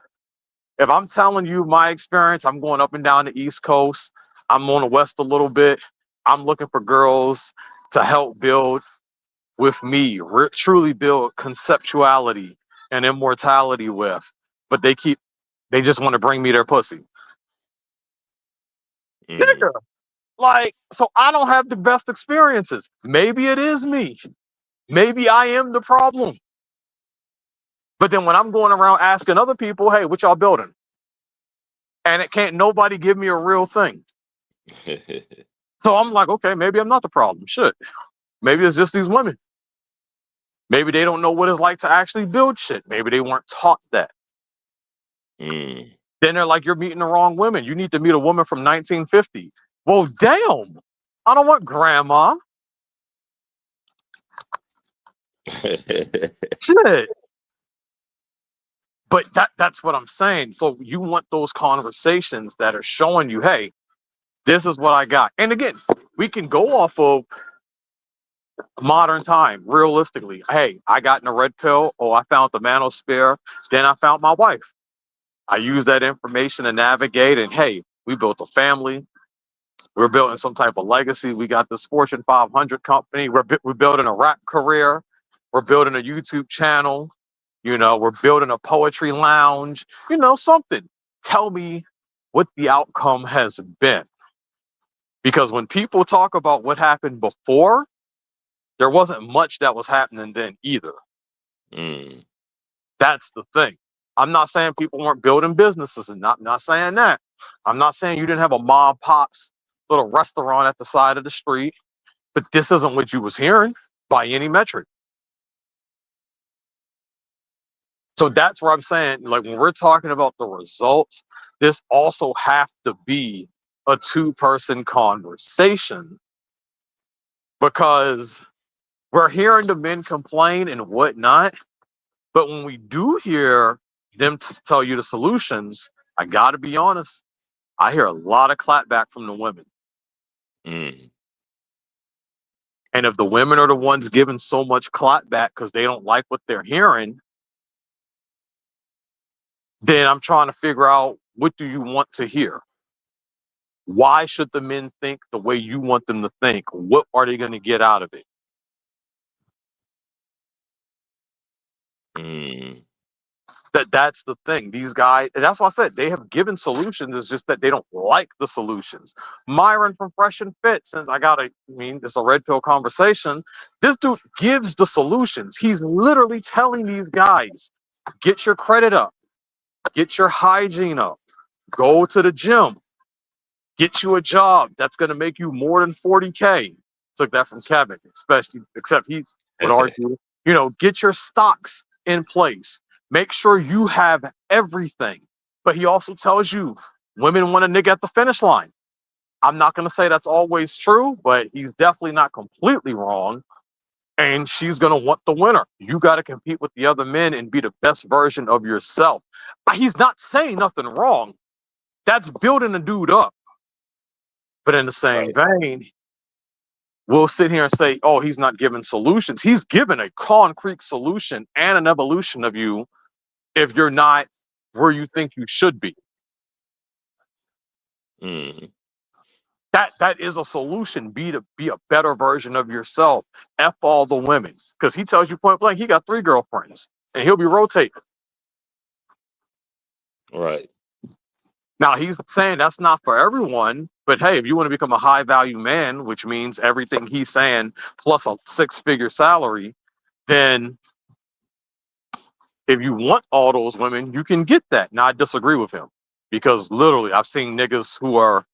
if I'm telling you my experience, I'm going up and down the East Coast, I'm on the West a little bit, I'm looking for girls to help build with me, truly build conceptuality and immortality with, but they just want to bring me their pussy. Nigga, like, so I don't have the best experiences. Maybe it is me. Maybe I am the problem. But then when I'm going around asking other people, hey, what y'all building? And it can't nobody give me a real thing. So I'm like, okay, maybe I'm not the problem. Shit. Maybe it's just these women. Maybe they don't know what it's like to actually build shit. Maybe they weren't taught that. Then they're like, you're meeting the wrong women. You need to meet a woman from 1950. Well, damn. I don't want grandma. Shit. But that's what I'm saying. So you want those conversations that are showing you, hey, this is what I got. And again, we can go off of modern time, realistically. Hey, I got in a red pill. Oh, I found the manosphere. Then I found my wife. I used that information to navigate. And hey, we built a family. We're building some type of legacy. We got this Fortune 500 company. We're building a rap career. We're building a YouTube channel. You know, we're building a poetry lounge. You know, something. Tell me what the outcome has been. Because when people talk about what happened before, there wasn't much that was happening then either. That's the thing. I'm not saying people weren't building businesses, and not saying that. I'm not saying you didn't have a mom pops little restaurant at the side of the street, but this isn't what you was hearing by any metric. So that's where I'm saying, like, when we're talking about the results, this also have to be a two-person conversation, because we're hearing the men complain and whatnot, but when we do hear them tell you the solutions, I gotta be honest, I hear a lot of clapback from the women. And if the women are the ones giving so much clapback because they don't like what they're hearing, then I'm trying to figure out, what do you want to hear? Why should the men think the way you want them to think? What are they going to get out of it? That's the thing. These guys, and that's why I said they have given solutions. It's just that they don't like the solutions. Myron from Fresh and Fit, since it's a red pill conversation. This dude gives the solutions. He's literally telling these guys, get your credit up, get your hygiene up, go to the gym, get you a job that's going to make you more than 40K. Took that from Kevin, except he would argue, get your stocks in place. Make sure you have everything. But he also tells you women want a nigga at the finish line. I'm not going to say that's always true, but he's definitely not completely wrong. And she's going to want the winner. You got to compete with the other men and be the best version of yourself. He's not saying nothing wrong. That's building a dude up. But in the same vein, we'll sit here and say, oh, he's not giving solutions. He's given a concrete solution and an evolution of you if you're not where you think you should be. That is a solution. Be a better version of yourself. F all the women. Because he tells you point blank, he got 3 girlfriends. And he'll be rotating. Right. Now, he's saying that's not for everyone. But hey, if you want to become a high value man, which means everything he's saying plus a 6-figure salary, then if you want all those women, you can get that. Now, I disagree with him, because literally I've seen niggas who are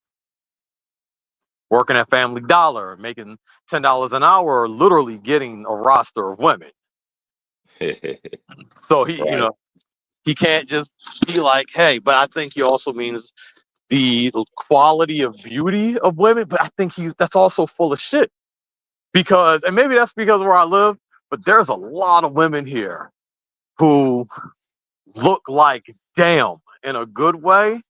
working at Family Dollar, making $10 an hour, literally getting a roster of women. So he can't just be like, hey, but I think he also means the quality of beauty of women, but I think that's also full of shit. Because, and maybe that's because of where I live, but there's a lot of women here who look like damn in a good way,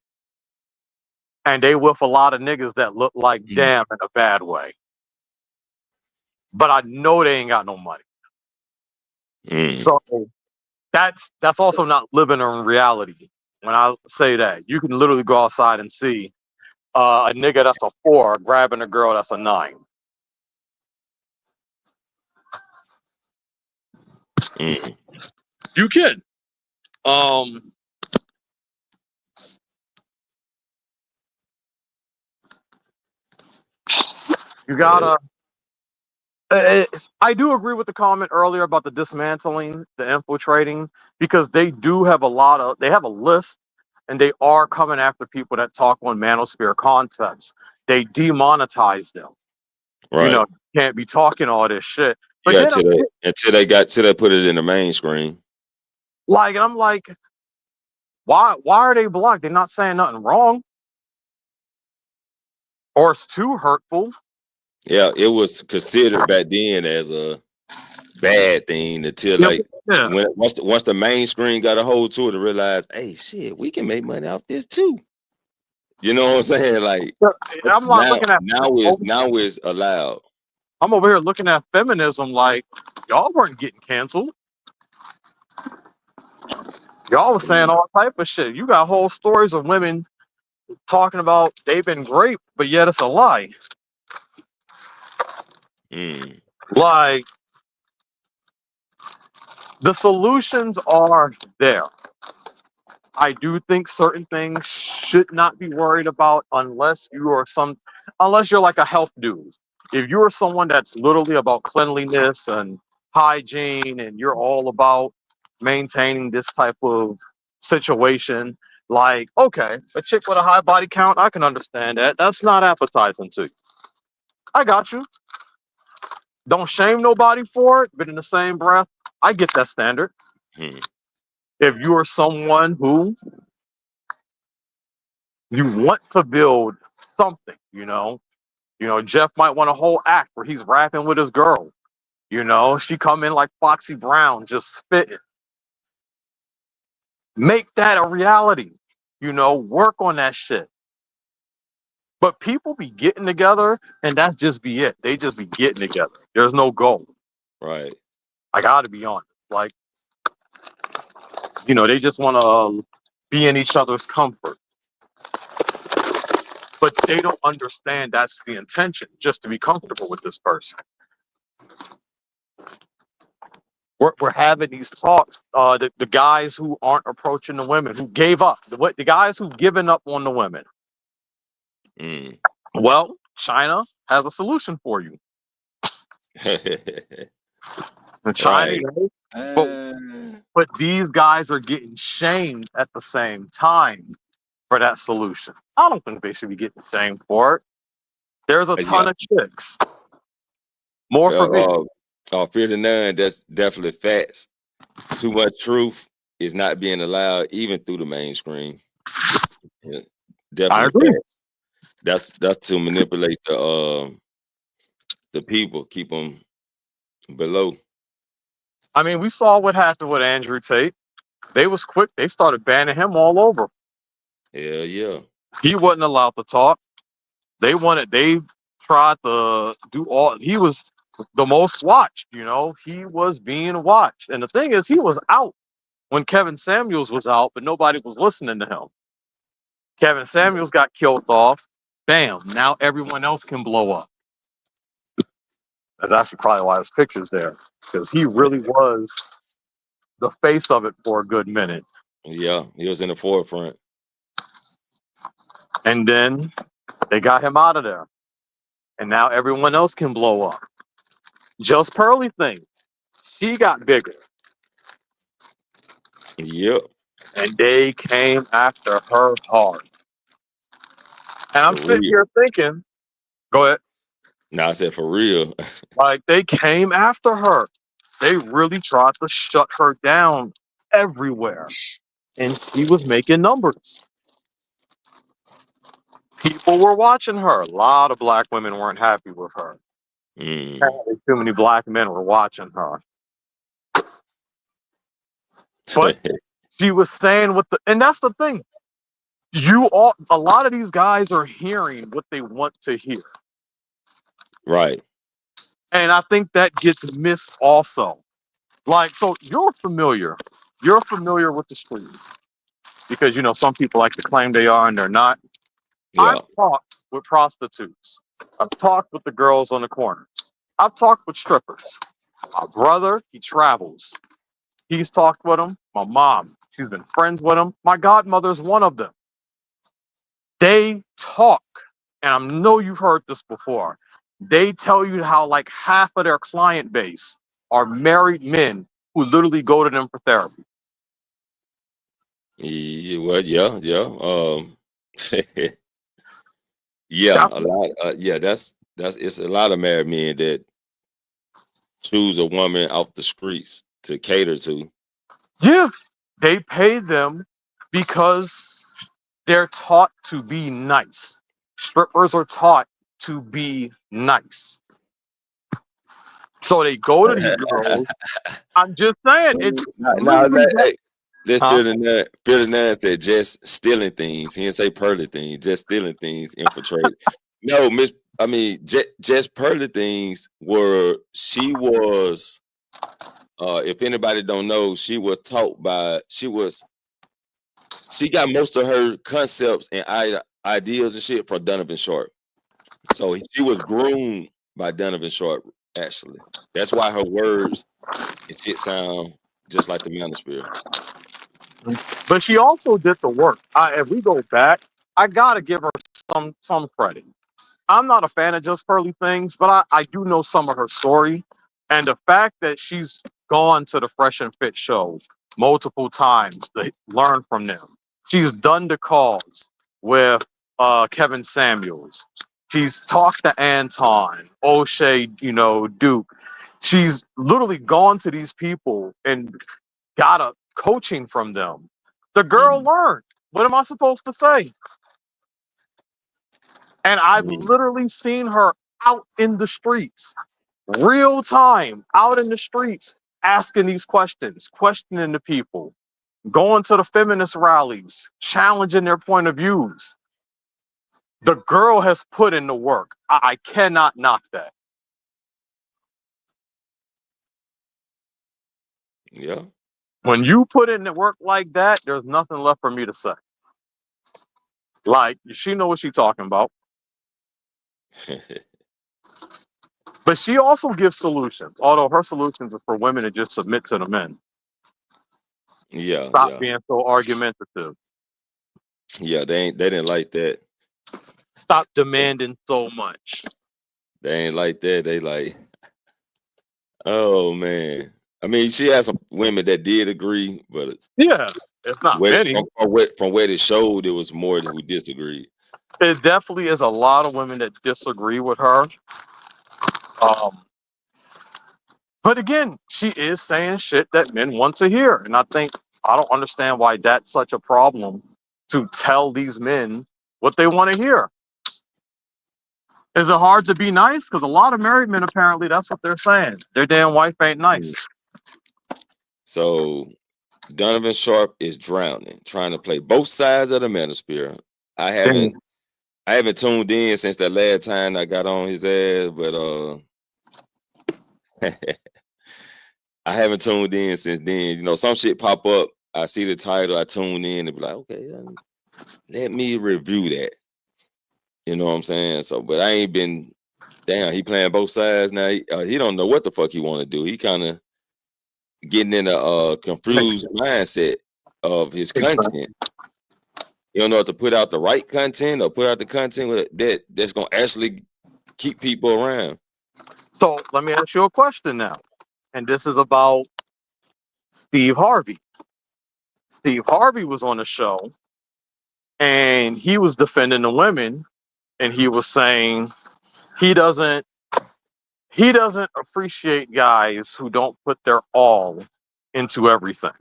and they with a lot of niggas that look like damn in a bad way. But I know they ain't got no money. So that's also not living in reality. When I say that, you can literally go outside and see a nigga that's a 4 grabbing a girl that's a 9. You can. You gotta. I do agree with the comment earlier about the dismantling, the infiltrating, because they do have they have a list, and they are coming after people that talk on manosphere concepts. They demonetize them. Right. Can't be talking all this shit. But Yeah, until they put it in the main screen. And I'm like, why are they blocked? They're not saying nothing wrong. Or it's too hurtful. Yeah, it was considered back then as a bad thing until once the main screen got a hold to it to realize, hey, shit, we can make money off this too. You know what I'm saying? Like I'm not looking at now is allowed. I'm over here looking at feminism like y'all weren't getting canceled. Y'all was saying all type of shit. You got whole stories of women talking about they've been raped, but yet it's a lie. Like, the solutions are there. I do think certain things should not be worried about unless you're like a health dude. If you're someone that's literally about cleanliness and hygiene and you're all about maintaining this type of situation, like, okay, a chick with a high body count, I can understand that. That's not appetizing to you. I got you. Don't shame nobody for it, but in the same breath, I get that standard. If you are someone who you want to build something, Jeff might want a whole act where he's rapping with his girl. She come in like Foxy Brown, just spitting. Make that a reality. Work on that shit. But people be getting together, and that's just be it. They just be getting together. There's no goal. Right. I gotta be honest. Like, they just want to be in each other's comfort. But they don't understand that's the intention, just to be comfortable with this person. We're having these talks. The guys who aren't approaching the women, who gave up, the guys who've given up on the women. Well, China has a solution for you. China, but these guys are getting shamed at the same time for that solution. I don't think they should be getting shamed for it. There's a ton of chicks. More for me. Fear the none, that's definitely facts. Too much truth is not being allowed, even through the mainstream. Yeah, definitely. I agree. Facts. That's to manipulate the people, keep them below. I mean, we saw what happened with Andrew Tate. They was quick. They started banning him all over. Yeah. He wasn't allowed to talk. They tried to do all. He was the most watched. He was being watched. And the thing is, he was out when Kevin Samuels was out, but nobody was listening to him. Kevin Samuels got killed off. Bam! Now everyone else can blow up. That's actually probably why his picture's there, because he really was the face of it for a good minute. Yeah, he was in the forefront. And then they got him out of there. And now everyone else can blow up. Just Pearly things. She got bigger. Yep. And they came after her hard. And I'm sitting here thinking, go ahead. No, I said for real. Like, they came after her. They really tried to shut her down everywhere. And she was making numbers. People were watching her. A lot of black women weren't happy with her. Apparently, too many black men were watching her. But she was saying and that's the thing. A lot of these guys are hearing what they want to hear. Right. And I think that gets missed also. Like, so you're familiar with the streets, because some people like to claim they are and they're not. Yeah. I've talked with prostitutes. I've talked with the girls on the corner. I've talked with strippers. My brother, he travels. He's talked with them. My mom, she's been friends with them. My godmother's one of them. They talk, and I know you've heard this before. They tell you how like half of their client base are married men who literally go to them for therapy. Yeah, well, yeah. Yeah, a lot. That's it's a lot of married men that choose a woman off the streets to cater to. Yeah, they pay them because they're taught to be nice. Strippers are taught to be nice. So they go to these girls. I'm just saying, it's Hey, let's Phil the Nine said just stealing things. He didn't say pearly things, just stealing things infiltrated. No, just pearly things she was if anybody don't know, she got most of her concepts and ideas and shit from Donovan Sharp. So she was groomed by Donovan Sharp, actually. That's why her words and shit sound just like the manosphere. But she also did the work. If we go back, I gotta give her some credit. I'm not a fan of just pearly things, but I do know some of her story. And the fact that she's gone to the Fresh and Fit show multiple times to learn from them. She's done the calls with Kevin Samuels. She's talked to Anton, O'Shea, Duke. She's literally gone to these people and got a coaching from them. The girl learned. What am I supposed to say? And I've literally seen her out in the streets, real time, out in the streets, asking these questions, questioning the people, going to the feminist rallies, challenging their point of views. The girl has put in the work. I cannot knock that. Yeah. When you put in the work like that, there's nothing left for me to say. Like, she know what she's talking about. But she also gives solutions, although her solutions are for women to just submit to the men. Yeah. Stop being so argumentative. Yeah, they didn't like that. Stop demanding so much. They ain't like that. They like, oh man. I mean, she has some women that did agree, but yeah, it's not many. From where it showed, it was more who disagreed. There definitely is a lot of women that disagree with her. But again, she is saying shit that men want to hear. And I don't understand why that's such a problem to tell these men what they want to hear. Is it hard to be nice? Because a lot of married men, apparently, that's what they're saying. Their damn wife ain't nice. So Donovan Sharp is drowning, trying to play both sides of the manosphere. I haven't tuned in since that last time I got on his ass, but I haven't tuned in since then. Some shit pop up. I see the title, I tune in and be like, okay, let me review that. You know what I'm saying? So, but I ain't been. Damn, he playing both sides now. He don't know what the fuck he want to do. He kind of getting in a confused mindset of his content. You don't know if to put out the right content or put out the content that's gonna actually keep people around. So let me ask you a question now, and this is about Steve Harvey. Steve Harvey was on the show, and he was defending the women, and he was saying he doesn't appreciate guys who don't put their all into everything.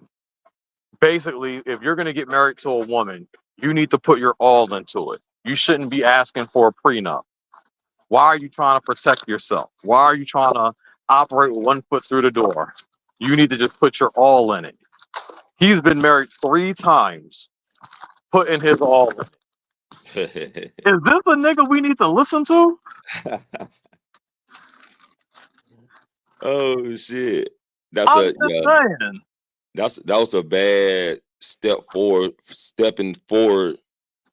Basically, if you're going to get married to a woman, you need to put your all into it. You shouldn't be asking for a prenup. Why are you trying to protect yourself? Why are you trying to operate with 1 foot through the door? You need to just put your all in it. He's been married 3 times, putting his all in it. Is this a nigga we need to listen to? Oh shit! That was a bad stepping forward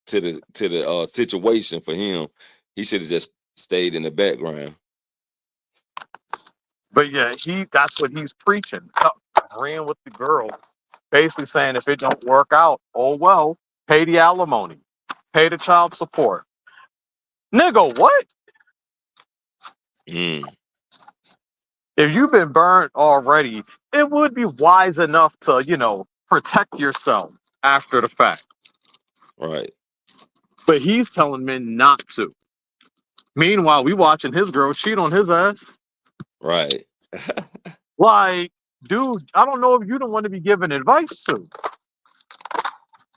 to the situation for him. He should have just stayed in the background. But yeah, that's what he's preaching. Agreeing with the girls, basically saying if it don't work out, oh well, pay the alimony, pay the child support. Nigga, what? If you've been burned already, it would be wise enough to, protect yourself after the fact. Right. But he's telling men not to. Meanwhile, we watching his girl cheat on his ass. Right. Like, dude, I don't know if you don't want to be giving advice to.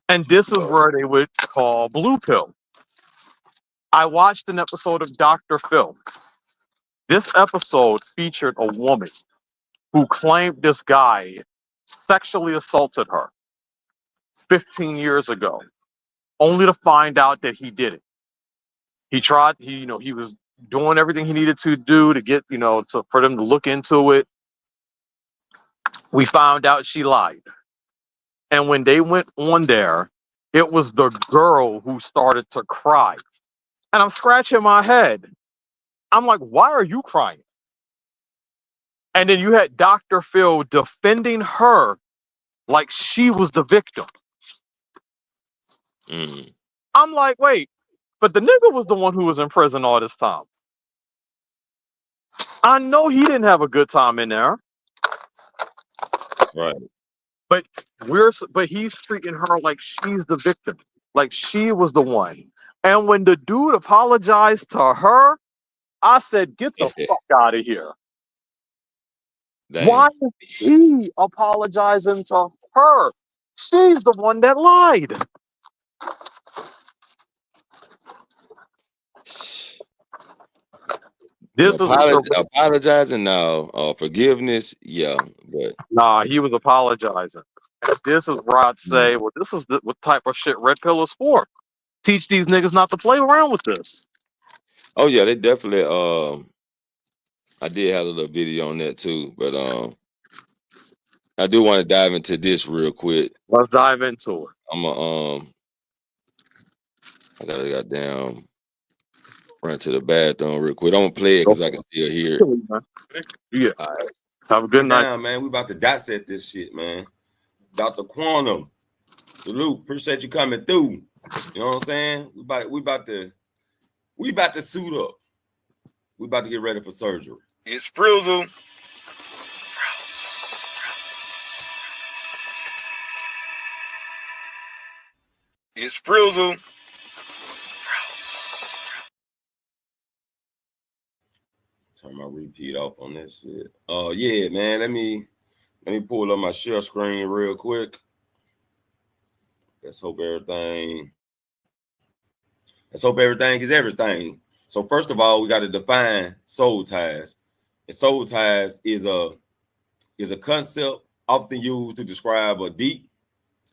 And this is where they would call blue pill. I watched an episode of Dr. Phil. This episode featured a woman who claimed this guy sexually assaulted her 15 years ago, only to find out that he did it. He tried, he was doing everything he needed to do to get, for them to look into it. We found out she lied. And when they went on there, it was the girl who started to cry. And I'm scratching my head. I'm like, why are you crying? And then you had Dr. Phil defending her like she was the victim. I'm like, wait, but the nigga was the one who was in prison all this time. I know he didn't have a good time in there. Right. But he's treating her like she's the victim, like she was the one. And when the dude apologized to her, I said, get the fuck out of here. Dang. Why is he apologizing to her? She's the one that lied. This is apologizing now, forgiveness, yeah, but nah, he was apologizing. And this is where I'd say, well, this is what type of shit Red Pill is for. Teach these niggas not to play around with this. oh yeah, they definitely. I did have a little video on that too, but I do want to dive into this real quick. Let's dive into it. I'm I gotta goddamn run to the bathroom real quick. I'm gonna play it because I can still hear it. Yeah. All right. Have a good night. Now, man, we about to dissect this shit, man. Dr. Quantum, salute. Appreciate you coming through. You know what I'm saying? We about to suit up. We about to get ready for surgery. It's Frizzle. It's Frizzle. Turn my repeat off on this shit. Oh yeah, man. Let me pull up my share screen real quick. Let's hope everything is everything. So first of all, we got to define soul ties. And soul ties is a concept often used to describe a deep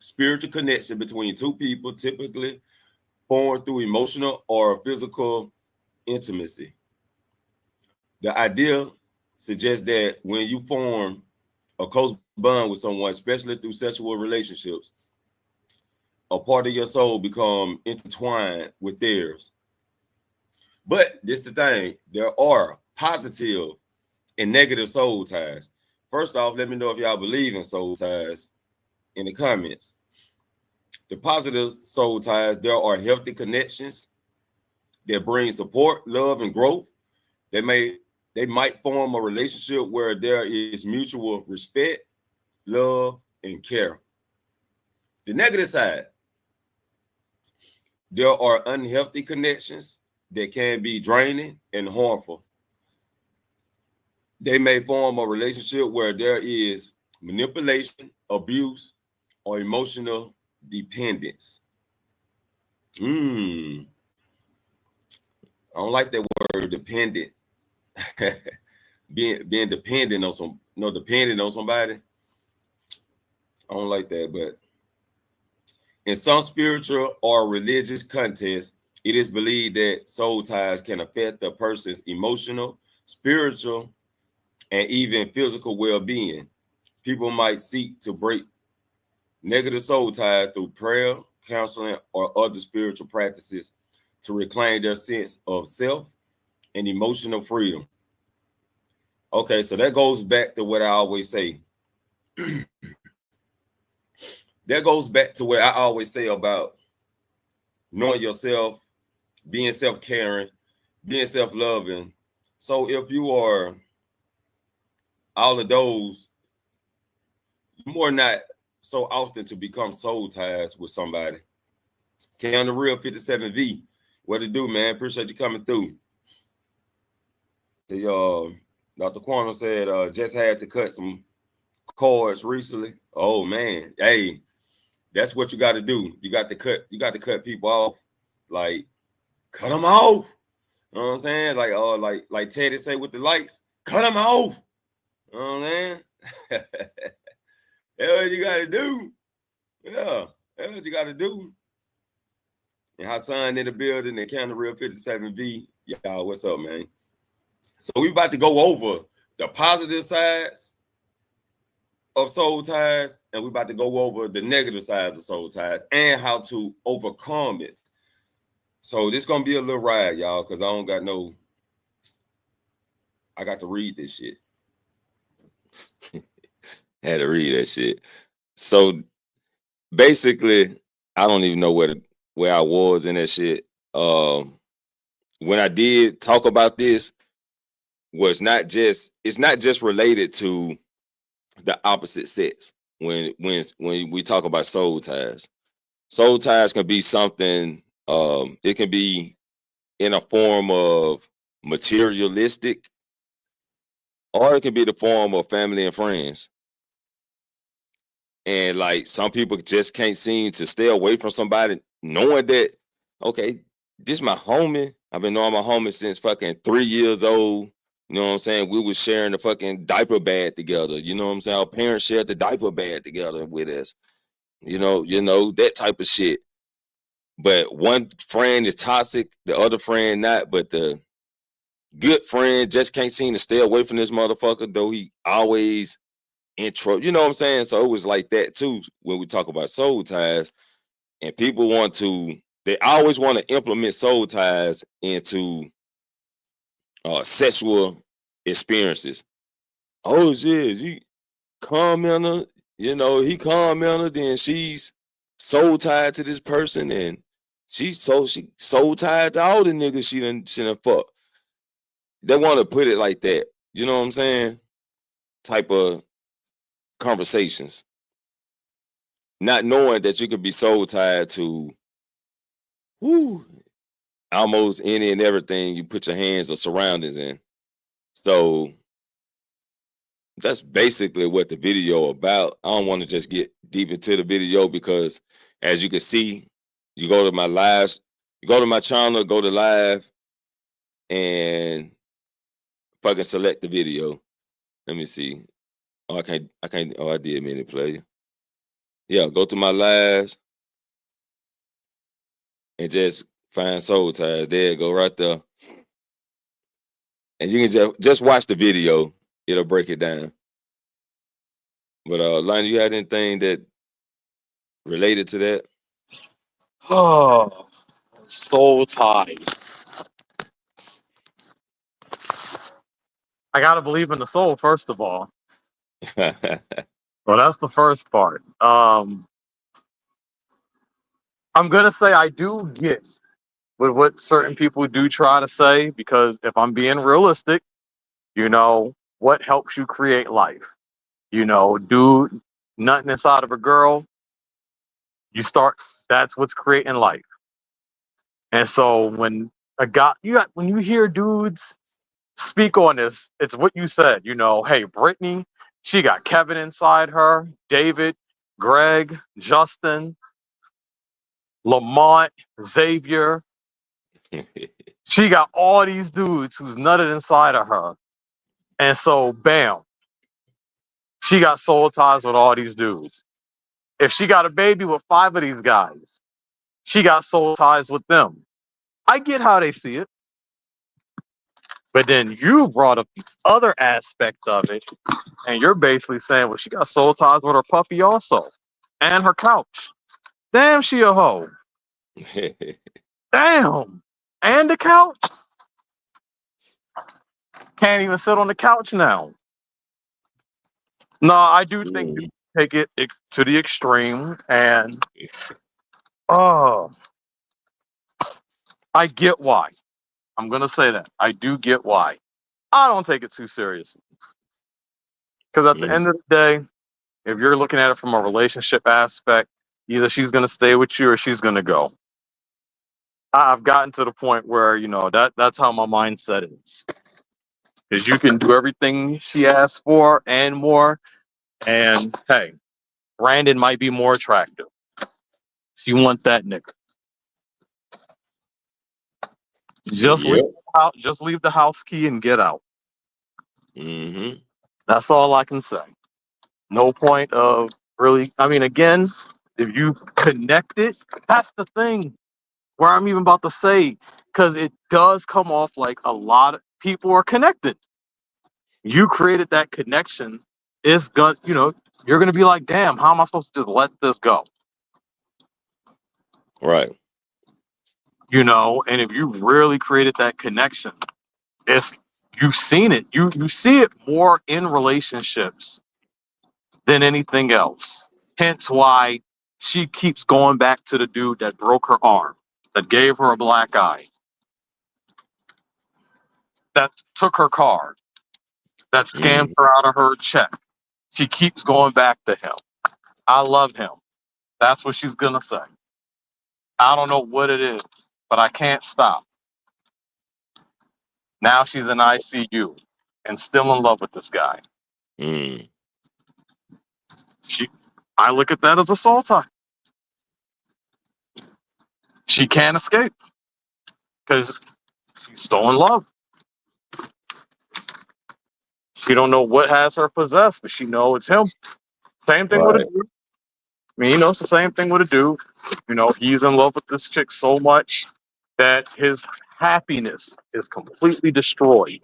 spiritual connection between two people, typically formed through emotional or physical intimacy. The idea suggests that when you form a close bond with someone, especially through sexual relationships, a part of your soul become intertwined with theirs. But this the thing, there are positive and negative soul ties. First off, let me know if y'all believe in soul ties in the comments. The positive soul ties, there are healthy connections that bring support, love, and growth. They might form a relationship where there is mutual respect, love, and care. The negative side, there are unhealthy connections that can be draining and harmful. They may form a relationship where there is manipulation, abuse, or emotional dependence. I don't like that word, dependent. being dependent on dependent on somebody. I don't like that, but in some spiritual or religious contexts, it is believed that soul ties can affect the person's emotional, spiritual, and even physical well-being. People might seek to break negative soul ties through prayer, counseling, or other spiritual practices to reclaim their sense of self and emotional freedom. Okay, so that goes back to what I always say. That goes back to what I always say about knowing yourself, being self-caring, being self-loving. So if you are all of those, more not so often to become soul ties with somebody. Cam the Real 57V. What it do, man? Appreciate you coming through. Dr. Quantum said just had to cut some cords recently. Oh man, hey, that's what you got to do. You got to cut people off. Like, cut them off. You know what I'm saying? Like Teddy say with the lights, cut them off. You know what I'm saying? That's what you gotta do. Yeah, that's what you gotta do. And Hassan in the building and Counter Real 57V. Y'all, what's up, man? So we about to go over the positive sides of soul ties, and we about to go over the negative sides of soul ties and how to overcome it. So this gonna be a little ride, y'all, because I got to read this shit. Had to read that shit. So basically, I don't even know where I was in that shit. When I did talk about this, it's not just related to the opposite sex. When we talk about soul ties can be something. It can be in a form of materialistic, or it can be the form of family and friends. And like some people just can't seem to stay away from somebody knowing that, okay, this my homie. I've been knowing my homie since fucking 3 years old. You know what I'm saying? We was sharing the fucking diaper bag together. You know what I'm saying? Our parents shared the diaper bag together with us. You know, that type of shit. But one friend is toxic, the other friend not. But the good friend just can't seem to stay away from this motherfucker, though he always intro. You know what I'm saying? So it was like that too when we talk about soul ties. And people they always want to implement soul ties into sexual experiences. Oh shit, you comment, he commented, then she's soul tied to this person, and she soul tied to all the niggas she done fuck. They want to put it like that. You know what I'm saying? Type of conversations. Not knowing that you could be soul tied to almost any and everything you put your hands or surroundings in. So that's basically what the video about. I don't want to just get deep into the video because as you can see, you go to my lives, you go to my channel, go to live, and fucking select the video. Let me see. Oh, I can't, I did minute player. Yeah, go to my lives and just find soul ties. There you go, right there. And you can just watch the video. It'll break it down. But Lonnie, you had anything that related to that? Oh, soul ties. I gotta believe in the soul, first of all. Well, that's the first part. I'm gonna say I do get with what certain people do try to say, because if I'm being realistic, what helps you create life? Dude, nothing inside of a girl, that's what's creating life. And so when when you hear dudes speak on this, it's what you said, hey, Brittany, she got Kevin inside her, David, Greg, Justin, Lamont, Xavier. She got all these dudes who's nutted inside of her. And so, bam, she got soul ties with all these dudes. If she got a baby with 5 of these guys, she got soul ties with them. I get how they see it. But then you brought up the other aspect of it, and you're basically saying, well, she got soul ties with her puppy also, and her couch. Damn, she a hoe. Damn. And the couch? Can't even sit on the couch now. No, I do think you take it to the extreme, and I get why. I'm going to say that. I do get why. I don't take it too seriously. Because at the end of the day, if you're looking at it from a relationship aspect, either she's going to stay with you or she's going to go. I've gotten to the point where, that's how my mindset is. Because you can do everything she asks for and more. And hey, Brandon might be more attractive. She want that nigga. Just leave the house, just leave the house key and get out. Mm-hmm. That's all I can say. No point of really. I mean, again, if you connect it, that's the thing. Where I'm even about to say, because it does come off like a lot of people are connected. You created that connection. It's gonna, you're gonna be like, damn, how am I supposed to just let this go? Right. And if you really created that connection, you've seen it. You see it more in relationships than anything else. Hence why she keeps going back to the dude that broke her arm, that gave her a black eye, that took her car, that scammed her out of her check. She keeps going back to him. I love him. That's what she's gonna say. I don't know what it is, but I can't stop. Now she's in ICU and still in love with this guy. I look at that as a soul tie. She can't escape because she's so in love. She don't know what has her possessed, but she know it's him. Same thing with a dude. I mean, it's the same thing with a dude. He's in love with this chick so much that his happiness is completely destroyed.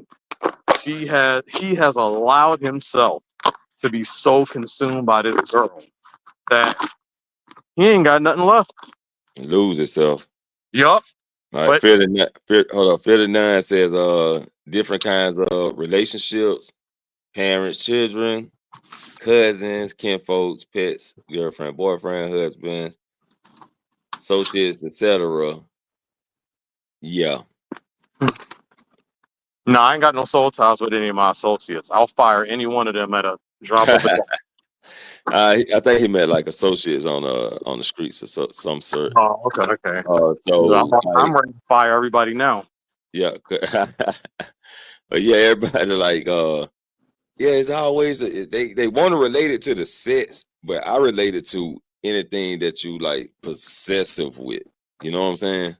He has allowed himself to be so consumed by this girl that he ain't got nothing left. Lose itself. Yup. All right, 59 says different kinds of relationships, parents, children, cousins, kinfolks, pets, girlfriend, boyfriend, husbands, associates, etc. Yeah. No, I ain't got no soul ties with any of my associates. I'll fire any one of them at a drop of a dime. I think he meant like associates on the streets or some sort. Oh, okay. So I'm ready to fire everybody now. Yeah. But yeah, everybody like it's always they want to relate it to the sex, but I relate it to anything that you like possessive with. You know what I'm saying?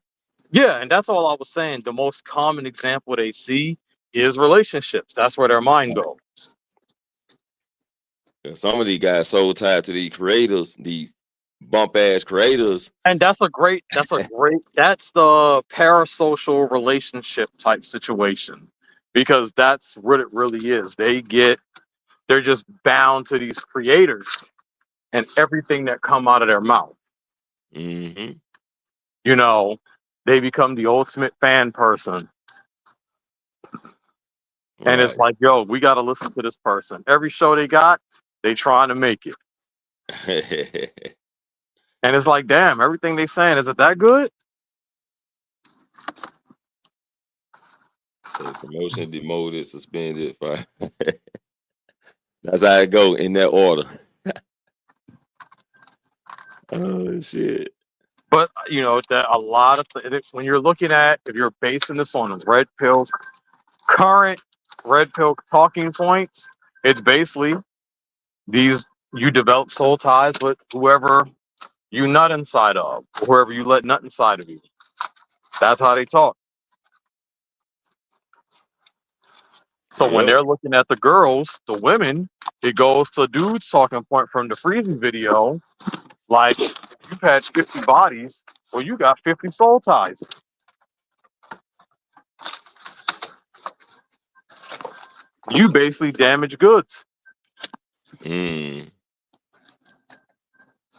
Yeah, and that's all I was saying. The most common example they see is relationships. That's where their mind goes. Some of these guys so tied to these creators, the bump ass creators. And that's the parasocial relationship type situation, because that's what it really is. They're just bound to these creators and everything that come out of their mouth. Mm-hmm. They become the ultimate fan person. And it's like, yo, we got to listen to this person. Every show they got, they trying to make it. And it's like, damn, everything they saying, is it that good? So promotion, demoted, suspended, fired. That's how it go in that order. Oh shit. But that a lot of when you're looking at, if you're basing this on red pill, current red pill talking points, it's basically you develop soul ties with whoever you nut inside of, whoever you let nut inside of you. That's how they talk. So when they're looking at the girls, the women, it goes to dude's talking point from the freezing video, like, you've had 50 bodies, well, you got 50 soul ties. You basically damage goods.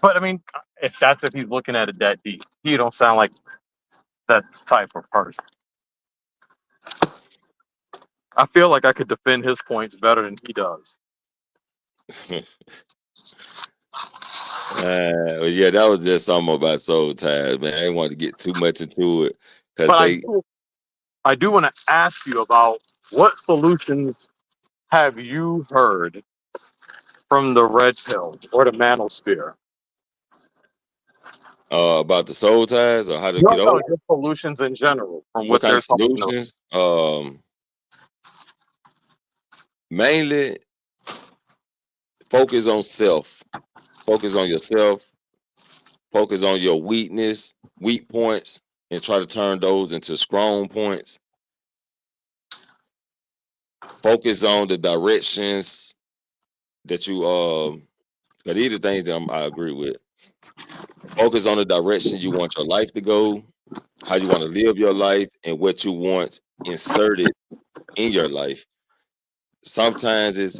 But I mean, if he's looking at it that deep, he don't sound like that type of person. I feel like I could defend his points better than he does. Yeah, that was just something about soul ties, man. I didn't want to get too much into it because I do want to ask you about what solutions have you heard from the red pill or the manosphere? About the soul ties or how to get over? Just solutions in general from What what kind they're of talking solutions? Mainly focus on self. Focus on yourself. Focus on your weak points. and try to turn those into strong points. Focus on the directions that you but these are things that I agree with. Focus on the direction you want your life to go, how you want to live your life, and what you want inserted in your life. Sometimes it's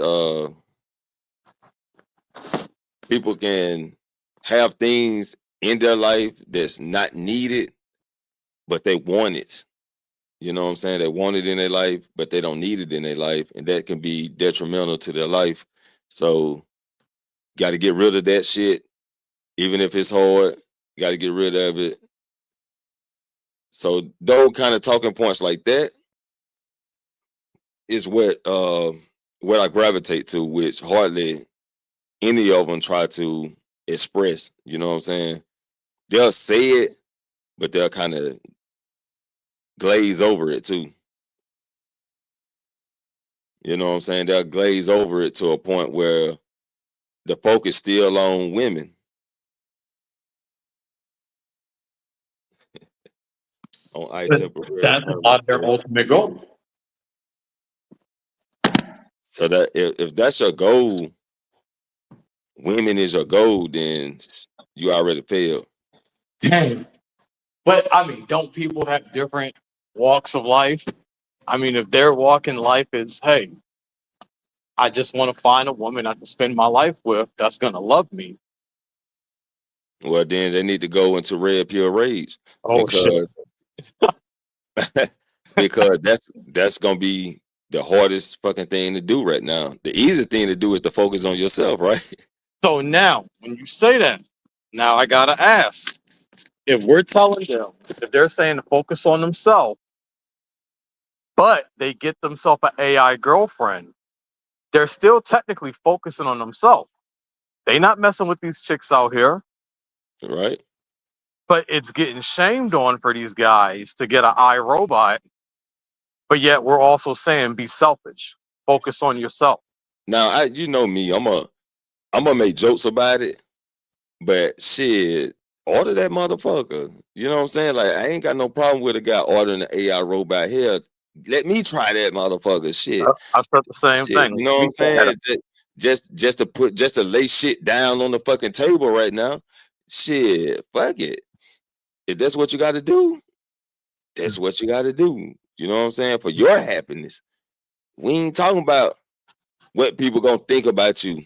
people can have things in their life that's not needed, but they want it. You know what I'm saying? They want it in their life, but they don't need it in their life, and that can be detrimental to their life. So, got to get rid of that shit, even if it's hard. Got to get rid of it. So, those kind of talking points like that is what I gravitate to, which hardly any of them try to express. You know what I'm saying? They'll say it, but they'll kind of glaze over it too. You know what I'm saying? They'll glaze over it to a point where the focus still on women. On ice temporary. That's not their ultimate goal. So that if that's your goal, women is your goal, then you already failed. Dang. But I mean, don't people have different walks of life? I mean, if their walk in life is, hey, I just want to find a woman I can spend my life with that's gonna love me. Well, then they need to go into red pill rage. Oh because, shit. Because that's gonna be the hardest fucking thing to do right now. The easiest thing to do is to focus on yourself, right? So now, when you say that, now I gotta ask: if we're telling them, if they're saying to focus on themselves, but they get themselves an AI girlfriend, they're still technically focusing on themselves. They not messing with these chicks out here. Right. But it's getting shamed on for these guys to get an iRobot. But yet we're also saying be selfish. Focus on yourself. Now, you know me, I'm gonna make jokes about it, but shit, order that motherfucker. You know what I'm saying? Like, I ain't got no problem with a guy ordering an AI robot here. Let me try that motherfucker. Shit. I said the same Shit, thing. you know what I'm saying? Just to lay shit down on the fucking table right now. Shit, fuck it. If that's what you got to do, that's what you got to do. You know what I'm saying? For your happiness. We ain't talking about what people gonna think about you,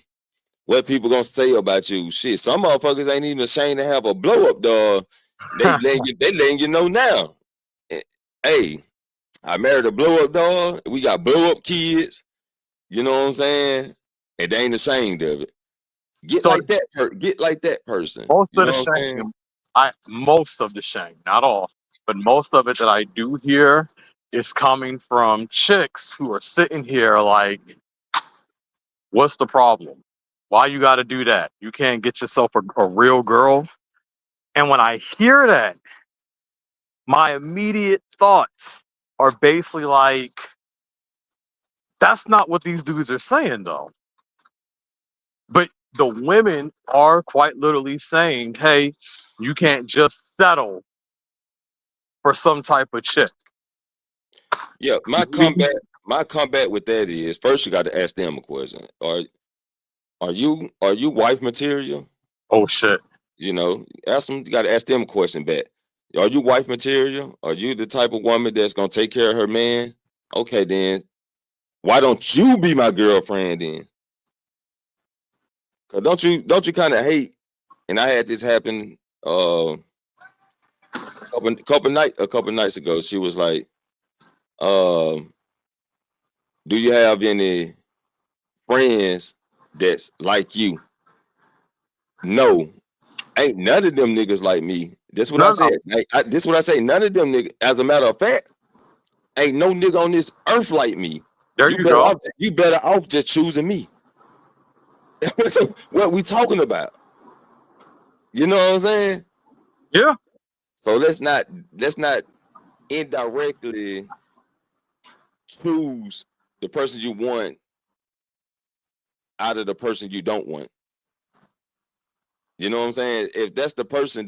what people gonna say about you. Shit, some motherfuckers ain't even ashamed to have a blow up dog. They letting you know now. Hey, I married a blow up dog. We got blow up kids. You know what I'm saying? And they ain't ashamed of it. Get like that person. Most You of know the what I'm saying? shame, most of the shame, not all, but most of it that I do hear is coming from chicks who are sitting here like, what's the problem? Why you got to do that? You can't get yourself a real girl. And when I hear that, my immediate thoughts are basically like, that's not what these dudes are saying, though. But the women are quite literally saying, hey, you can't just settle for some type of chick. Yeah, my comeback with that is, first you got to ask them a question. Are you wife material? Oh shit. You know, you got to ask them a question back. Are you wife material? Are you the type of woman that's gonna take care of her man? Okay, then why don't you be my girlfriend then? Cause don't you kind of hate? And I had this happen a couple nights ago. She was like, do you have any friends that's like you? No, ain't none of them niggas like me. That's what I said. This what I say. None of them niggas. As a matter of fact, ain't no nigga on this earth like me. You go. You better off just choosing me. What we talking about? You know what I'm saying? Yeah. So let's not indirectly choose the person you want out of the person you don't want. You know what I'm saying? If that's the person,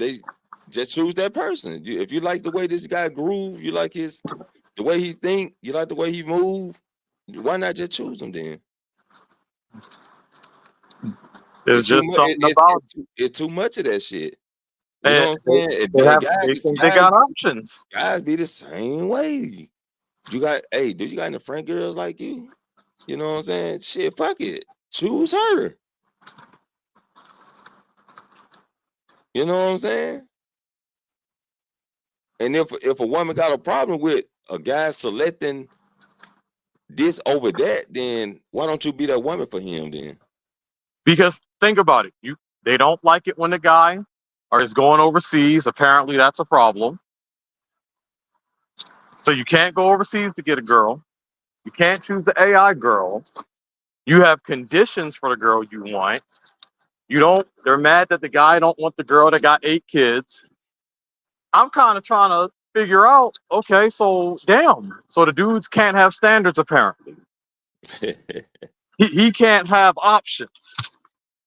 just choose that person. If you like the way this guy groove, you like the way he think, you like the way he move, why not just choose him then? There's just something about it's too much of that shit. You and know what I'm saying? they think they got options. Guys be the same way. You got do you got any friend girls like you? You know what I'm saying? Shit, fuck it. Choose her. You know what I'm saying? And if a woman got a problem with a guy selecting this over that, then why don't you be that woman for him then? Because think about it. They don't like it when the guy is going overseas. Apparently that's a problem. So you can't go overseas to get a girl. You can't choose the AI girl. You have conditions for the girl you want. They're mad that the guy don't want the girl that got 8 kids. I'm kind of trying to figure out, okay, so damn. So the dudes can't have standards apparently. he can't have options.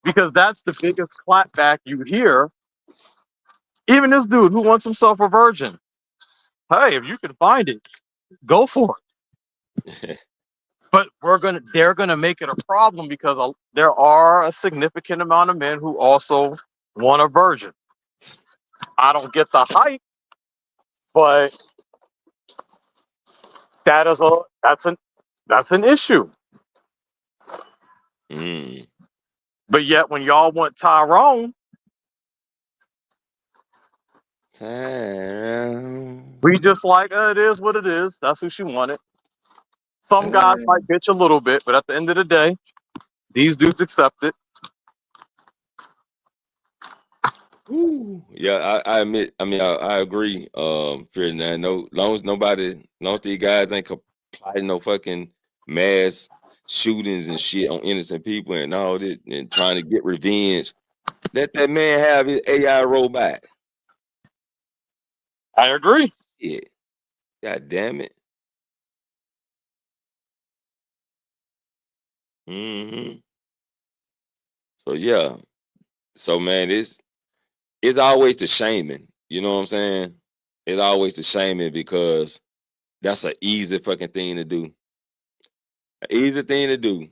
Because that's the biggest clapback you hear. Even this dude who wants himself a virgin. Hey, if you can find it, go for it. But they're gonna make it a problem because there are a significant amount of men who also want a virgin. I don't get the hype, but that's an issue. But yet when y'all want Tyrone, we just like, it is what it is. That's who she wanted. Some guys might bitch a little bit, but at the end of the day, these dudes accept it. Yeah, I admit. I mean, I agree. Ferdinand. No, long as these guys ain't complying no fucking mass shootings and shit on innocent people and all this and trying to get revenge, let that man have his AI roll back. I agree. Yeah. God damn it. So yeah. So man, it's always the shaming. You know what I'm saying? It's always the shaming because that's an easy fucking thing to do. An easy thing to do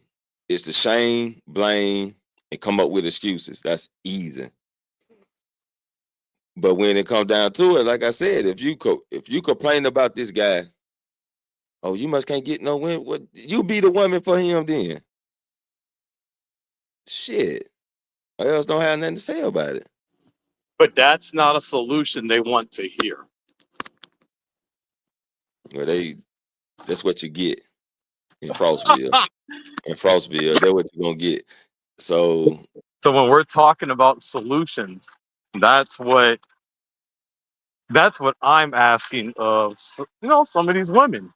is to shame, blame, and come up with excuses. That's easy. But when it comes down to it, like I said, if you complain about this guy, oh, you must can't get no win. What you be the woman for him then? Shit. Or else don't have nothing to say about it. But that's not a solution they want to hear. Well, that's what you get in Frostville. In Frostville, that's what you're gonna get. So when we're talking about solutions, that's what I'm asking of some of these women.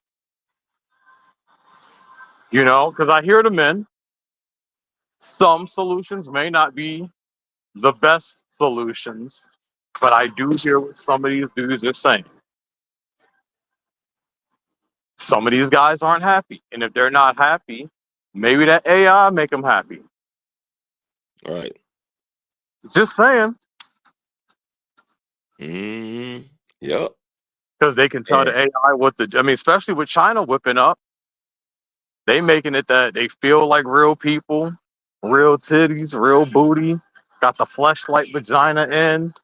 Because I hear the men. Some solutions may not be the best solutions, but I do hear what some of these dudes are saying. Some of these guys aren't happy, and if they're not happy, maybe that AI make them happy. All right. Just saying. Yep. Because they can tell the AI especially with China whipping up, they making it that they feel like real people, real titties, real booty, got the fleshlight vagina in.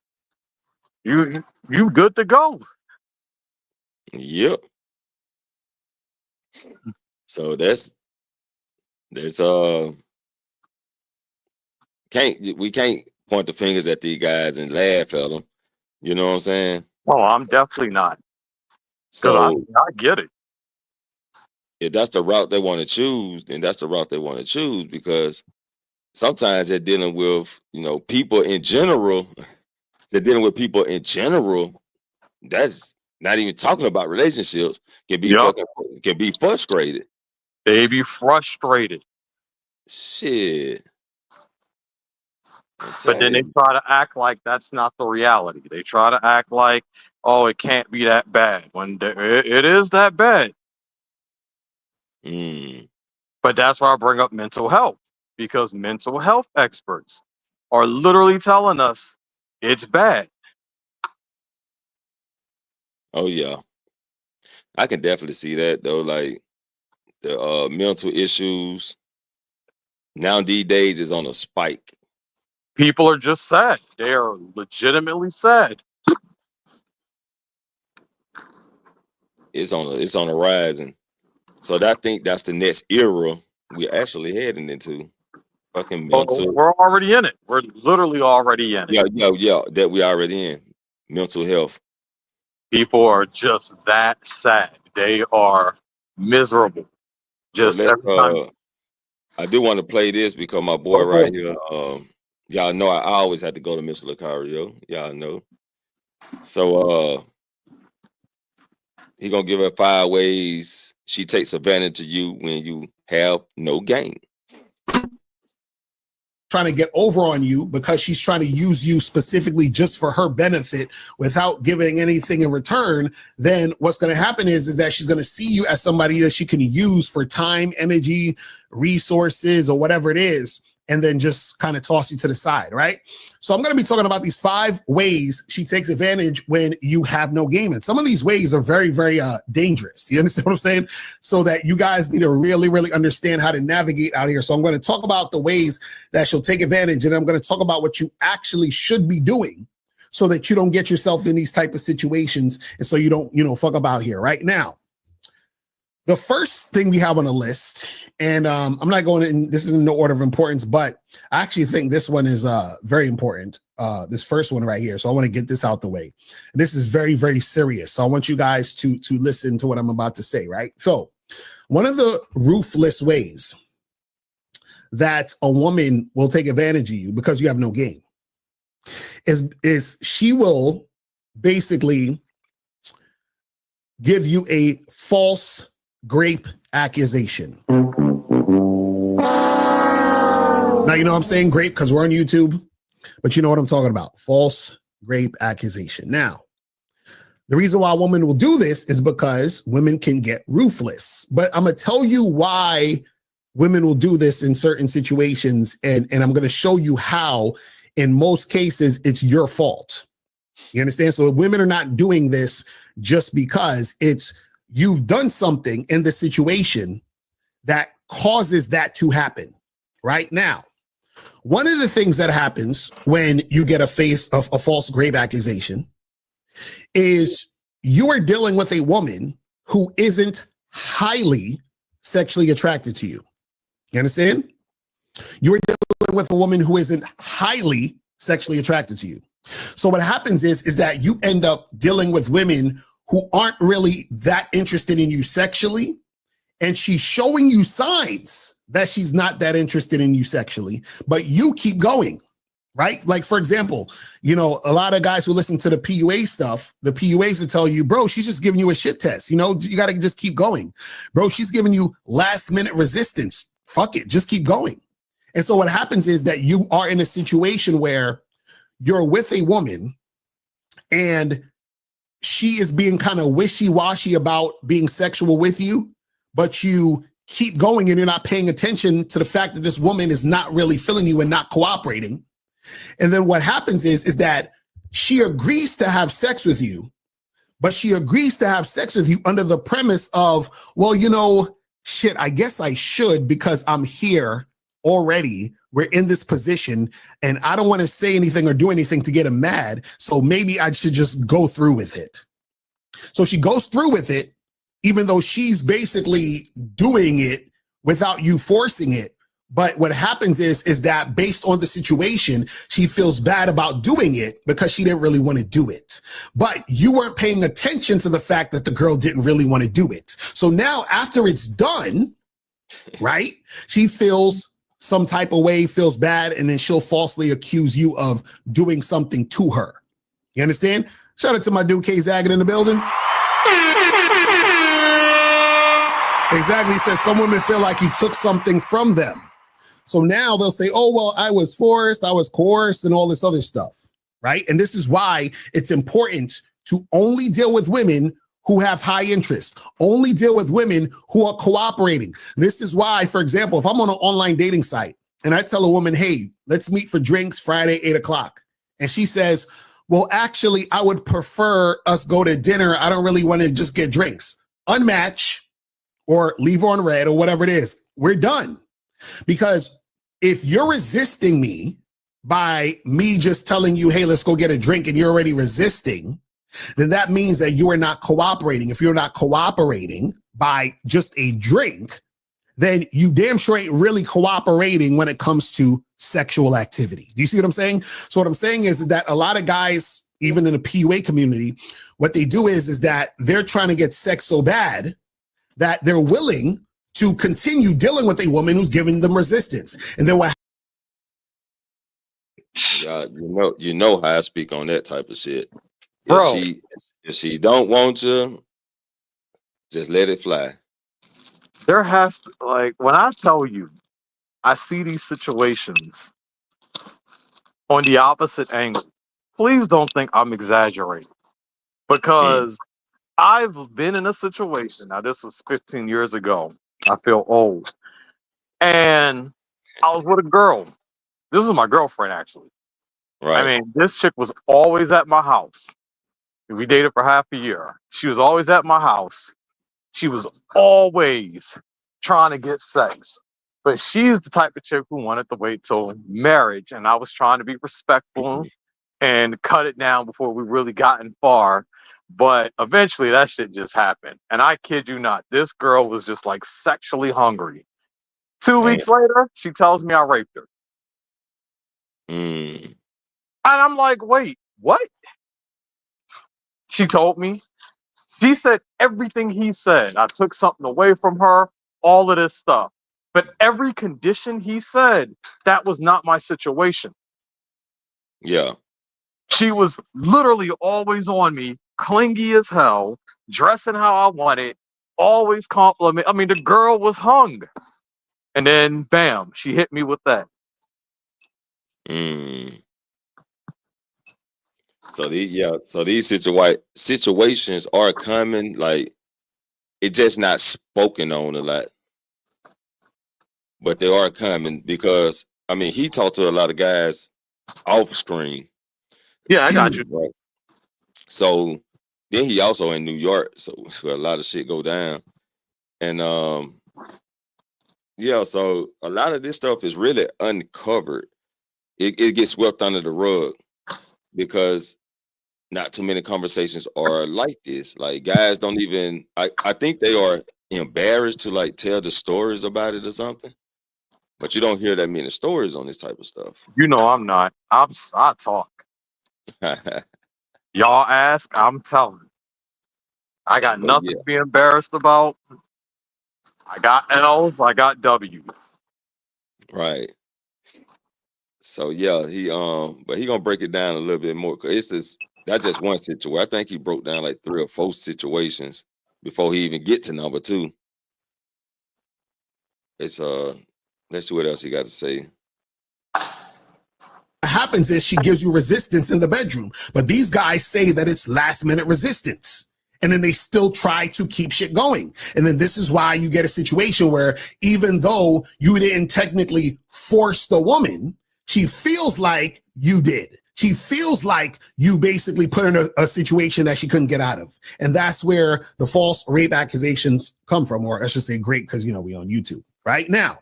You good to go. Yep. So that's we can't point the fingers at these guys and laugh at them. You know what I'm saying? Oh, I'm definitely not. So I get it. If that's the route they want to choose, then that's the route they want to choose because sometimes they're dealing with, people in general. They're dealing with people in general. That's not even talking about relationships. Can be frustrated. They be frustrated. Shit. But then they try to act like that's not the reality. They try to act like, oh, it can't be that bad when it is that bad. But that's why I bring up mental health, because mental health experts are literally telling us it's bad. Oh yeah, I can definitely see that though. Like the mental issues now these days is on a spike. People are just sad. They are legitimately sad. It's on a rise, and so I think that's the next era we're actually heading into. Fucking mental. We're already in it. We're literally already in it. Yeah. That we already in mental health. People are just that sad. They are miserable. Just so let's, every time. I do want to play this because my boy right here. Y'all know I always had to go to Miss Lucario. Y'all know. So he gonna give her 5 ways she takes advantage of you when you have no game. Trying to get over on you because she's trying to use you specifically just for her benefit without giving anything in return, then what's going to happen is that she's going to see you as somebody that she can use for time, energy, resources, or whatever it is, and then just kind of toss you to the side, right? So I'm going to be talking about these 5 ways she takes advantage when you have no game. And some of these ways are very, very dangerous. You understand what I'm saying? So that you guys need to really, really understand how to navigate out here. So I'm going to talk about the ways that she'll take advantage, and I'm going to talk about what you actually should be doing so that you don't get yourself in these type of situations, and so you don't, fuck about here. Right now, the first thing we have on the list, and I'm not going in, this is in no order of importance, but I actually think this one is very important. This first one right here. So I want to get this out the way. And this is very, very serious. So I want you guys to listen to what I'm about to say, right? So one of the ruthless ways that a woman will take advantage of you because you have no game is she will basically give you a false grape accusation. Now, you know what I'm saying grape because we're on YouTube, but you know what I'm talking about. False grape accusation. Now, the reason why a woman will do this is because women can get ruthless. But I'm going to tell you why women will do this in certain situations, and I'm going to show you how, in most cases, it's your fault. You understand? So women are not doing this just because it's you've done something in the situation that causes that to happen. Right now, one of the things that happens when you get a false grape accusation is you are dealing with a woman who isn't highly sexually attracted to you. You understand? You are dealing with a woman who isn't highly sexually attracted to you. So what happens is that you end up dealing with women who aren't really that interested in you sexually, and she's showing you signs that she's not that interested in you sexually, but you keep going, right? Like, for example, a lot of guys who listen to the PUA stuff, the PUAs will tell you, bro, she's just giving you a shit test. You got to just keep going. Bro, she's giving you last minute resistance. Fuck it, just keep going. And so what happens is that you are in a situation where you're with a woman and she is being kind of wishy-washy about being sexual with you, but you keep going and you're not paying attention to the fact that this woman is not really feeling you and not cooperating. And then what happens is that she agrees to have sex with you, but she agrees to have sex with you under the premise of, well, shit, I guess I should because I'm here already. We're in this position and I don't want to say anything or do anything to get him mad. So maybe I should just go through with it. So she goes through with it, even though she's basically doing it without you forcing it. But what happens is that based on the situation, she feels bad about doing it because she didn't really want to do it. But you weren't paying attention to the fact that the girl didn't really want to do it. So now after it's done, right, she feels some type of way, feels bad, and then she'll falsely accuse you of doing something to her. You understand? Shout out to my dude K Zaggett in the building. Exactly. He says some women feel like you took something from them. So now they'll say, oh, well, I was forced, I was coerced, and all this other stuff, right? And this is why it's important to only deal with women who have high interest, only deal with women who are cooperating. This is why, for example, if I'm on an online dating site and I tell a woman, hey, let's meet for drinks Friday, 8 o'clock. And she says, well, actually, I would prefer us go to dinner. I don't really want to just get drinks. Unmatch or leave on red or whatever it is. We're done. Because if you're resisting me by me just telling you, hey, let's go get a drink, and you're already resisting, then that means that you are not cooperating. If you're not cooperating by just a drink, then you damn sure ain't really cooperating when it comes to sexual activity. Do you see what I'm saying? So what I'm saying is that a lot of guys, even in the PUA community, what they do is that they're trying to get sex so bad that they're willing to continue dealing with a woman who's giving them resistance. And then what? Yeah, you know how I speak on that type of shit. Bro. If she don't want you, just let it fly. There has to, like, when I tell you, I see these situations on the opposite angle. Please don't think I'm exaggerating, because I've been in a situation. Now, this was 15 years ago. I feel old. And I was with a girl. This is my girlfriend, actually. Right. I mean, this chick was always at my house. We dated for half a year. She was always at my house. She was always trying to get sex. But she's the type of chick who wanted to wait till marriage. And I was trying to be respectful and cut it down before we really gotten far. But eventually that shit just happened. And I kid you not, this girl was just like sexually hungry. 2 weeks later, she tells me I raped her. And I'm like, wait, what? She told me. She said everything he said. I took something away from her, all of this stuff. But every condition he said, that was not my situation. Yeah. She was literally always on me, clingy as hell, dressing how I wanted, always compliment. I mean, the girl was hung. And then, bam, she hit me with that. So these situations are common. Like, it's just not spoken on a lot, but they are common because I mean he talked to a lot of guys off screen. Yeah, I got you. Right. So then he also in New York, so a lot of shit go down, and yeah. So a lot of this stuff is really uncovered. It gets swept under the rug because not too many conversations are like this. Like, guys don't even, I think they are embarrassed to like tell the stories about it or something. But you don't hear that many stories on this type of stuff. You know I'm not. I talk. Y'all ask, I'm telling. I got nothing to be embarrassed about. I got L's, I got W's. Right. So yeah, but he gonna break it down a little bit more, because that's just one situation. I think he broke down like 3 or 4 situations before he even get to number 2. It's let's see what else he got to say. What happens is she gives you resistance in the bedroom, but these guys say that it's last minute resistance, and then they still try to keep shit going. And then this is why you get a situation where even though you didn't technically force the woman, she feels like you did. She feels like you basically put her in a situation that she couldn't get out of. And that's where the false rape accusations come from, or I should say great, because, you know, we on YouTube. Right now,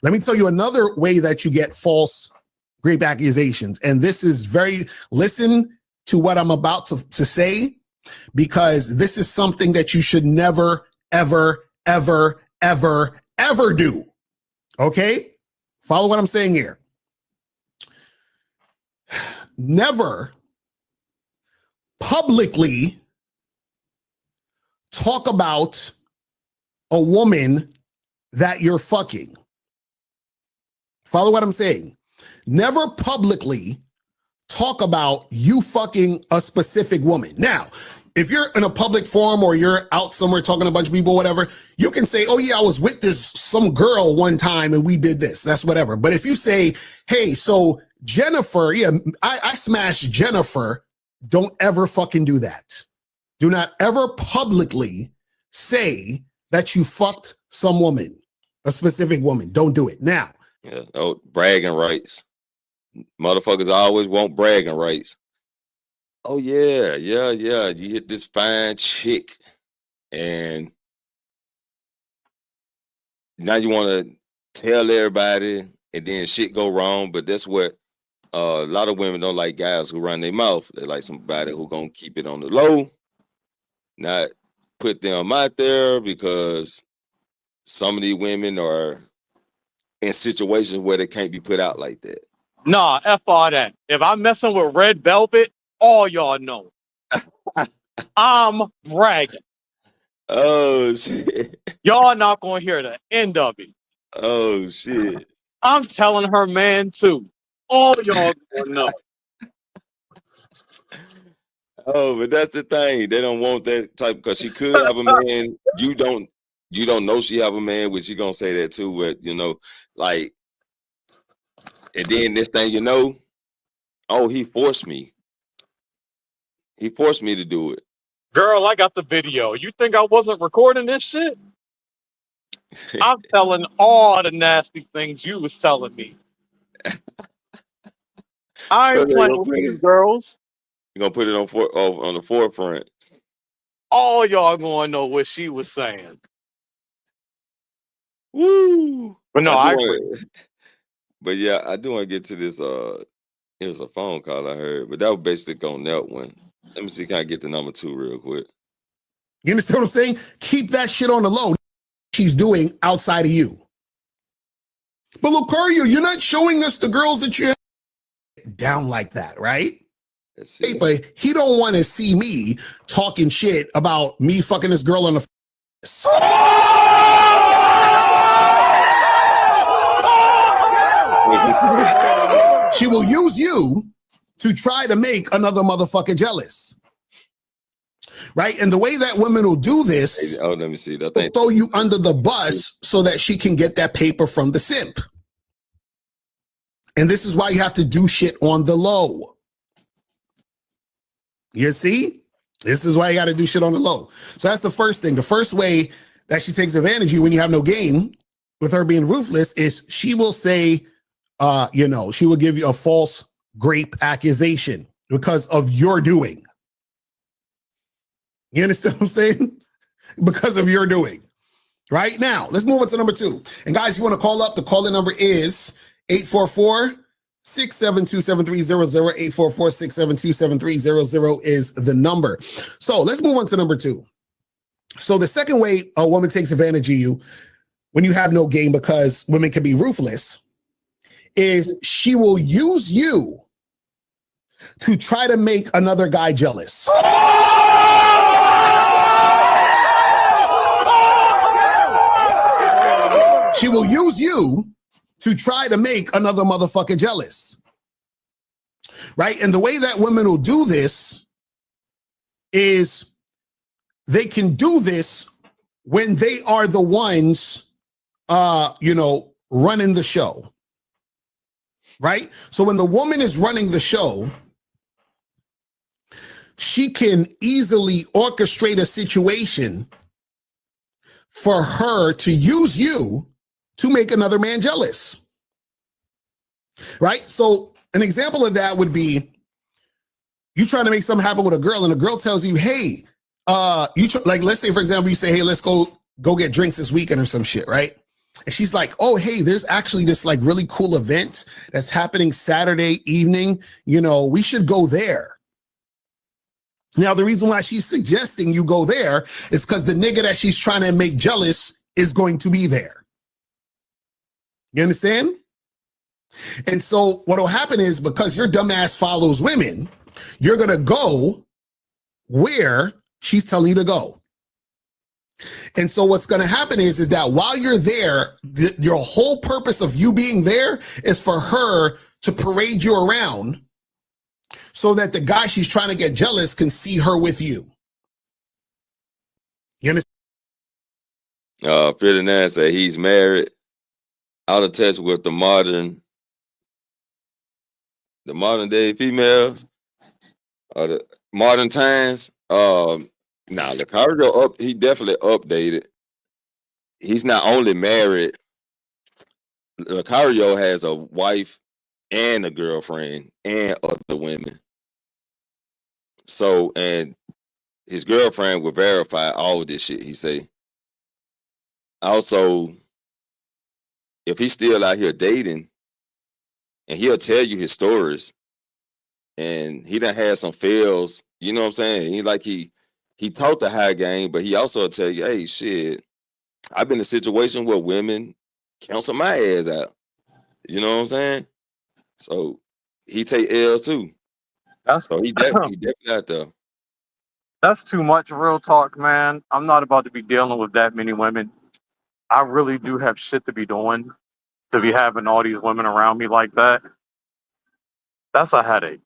let me tell you another way that you get false rape accusations. And this is listen to what I'm about to say, because this is something that you should never, ever, ever, ever, ever do. Okay? Follow what I'm saying here. Never publicly talk about a woman that you're fucking. Follow what I'm saying. Never publicly talk about you fucking a specific woman. Now, if you're in a public forum or you're out somewhere talking to a bunch of people, whatever, you can say, oh yeah, I was with some girl one time and we did this. That's whatever. But if you say, hey, so Jennifer, yeah, I smashed Jennifer, don't ever fucking do that. Do not ever publicly say that you fucked some woman, a specific woman. Don't do it. Now. Yeah, bragging rights. Motherfuckers always want bragging rights. oh yeah, you hit this fine chick, and now you want to tell everybody, and then shit go wrong. But that's what a lot of women don't like, guys who run their mouth. They like somebody who gonna keep it on the low, not put them out there, because some of these women are in situations where they can't be put out like that. Nah, F all that. If I'm messing with Red Velvet, all y'all know. I'm bragging. Oh shit. Y'all not gonna hear the end of it. Oh shit. I'm telling her man too. All y'all gonna know. Oh, but that's the thing. They don't want that type, because she could have a man. You don't know she have a man, which she gonna say that too. But like, and then this thing, oh, he forced me. He forced me to do it. Girl, I got the video. You think I wasn't recording this shit? I'm telling all the nasty things you was telling me. I ain't playing with these girls. You gonna put it on the forefront. All y'all gonna know what she was saying. Woo! But no, I agree. But yeah, I do want to get to this. It was a phone call I heard, but that was basically on that one. Let me see, can I get the number 2 real quick? You understand what I'm saying? Keep that shit on the low. She's doing outside of you. But Lucario, you're not showing us the girls that you have down like that, right? Let's see. Hey, but he don't want to see me talking shit about me fucking this girl on the She will use you to try to make another motherfucker jealous. Right? And the way that women will do this, let me see. They'll throw you under the bus so that she can get that paper from the simp. And this is why you have to do shit on the low. You see? This is why you got to do shit on the low. So that's the first thing. The first way that she takes advantage of you when you have no game with her being ruthless is she will say, she will give you a false grape accusation because of your doing. You understand what I'm saying? Because of your doing. Right now, let's move on to number 2. And guys, you want to call up, the call-in number is 844-672-7300. 844-672-7300 is the number. So let's move on to number 2. So the second way a woman takes advantage of you when you have no game, because women can be ruthless, is she will use you to try to make another guy jealous. She will use you to try to make another motherfucker jealous. Right? And the way that women will do this is they can do this when they are the ones, running the show. Right? So when the woman is running the show, she can easily orchestrate a situation for her to use you to make another man jealous. Right? So an example of that would be you trying to make something happen with a girl, and a girl tells you, hey, let's say, for example, you say, hey, let's go get drinks this weekend or some shit, right? And she's like, oh, hey, there's actually this like really cool event that's happening Saturday evening. We should go there. Now, the reason why she's suggesting you go there is because the nigga that she's trying to make jealous is going to be there. You understand? And so what will happen is, because your dumbass follows women, you're going to go where she's telling you to go. And so what's going to happen is that while you're there, your whole purpose of you being there is for her to parade you around so that the guy she's trying to get jealous can see her with you. You understand? Ferdinand said he's married, out of touch with the modern day females, the modern times. Lucario he definitely updated. He's not only married. Lucario has a wife and a girlfriend and other women. So, and his girlfriend will verify all of this shit. He say. Also, if he's still out here dating, and he'll tell you his stories, and he done had some fails, you know what I'm saying? He taught the high game, but he also tell you, hey, shit, I've been in a situation where women cancel my ass out. You know what I'm saying? So he take L's too. So he definitely out there. That's too much real talk, man. I'm not about to be dealing with that many women. I really do have shit to be doing, to be having all these women around me like that. That's a headache.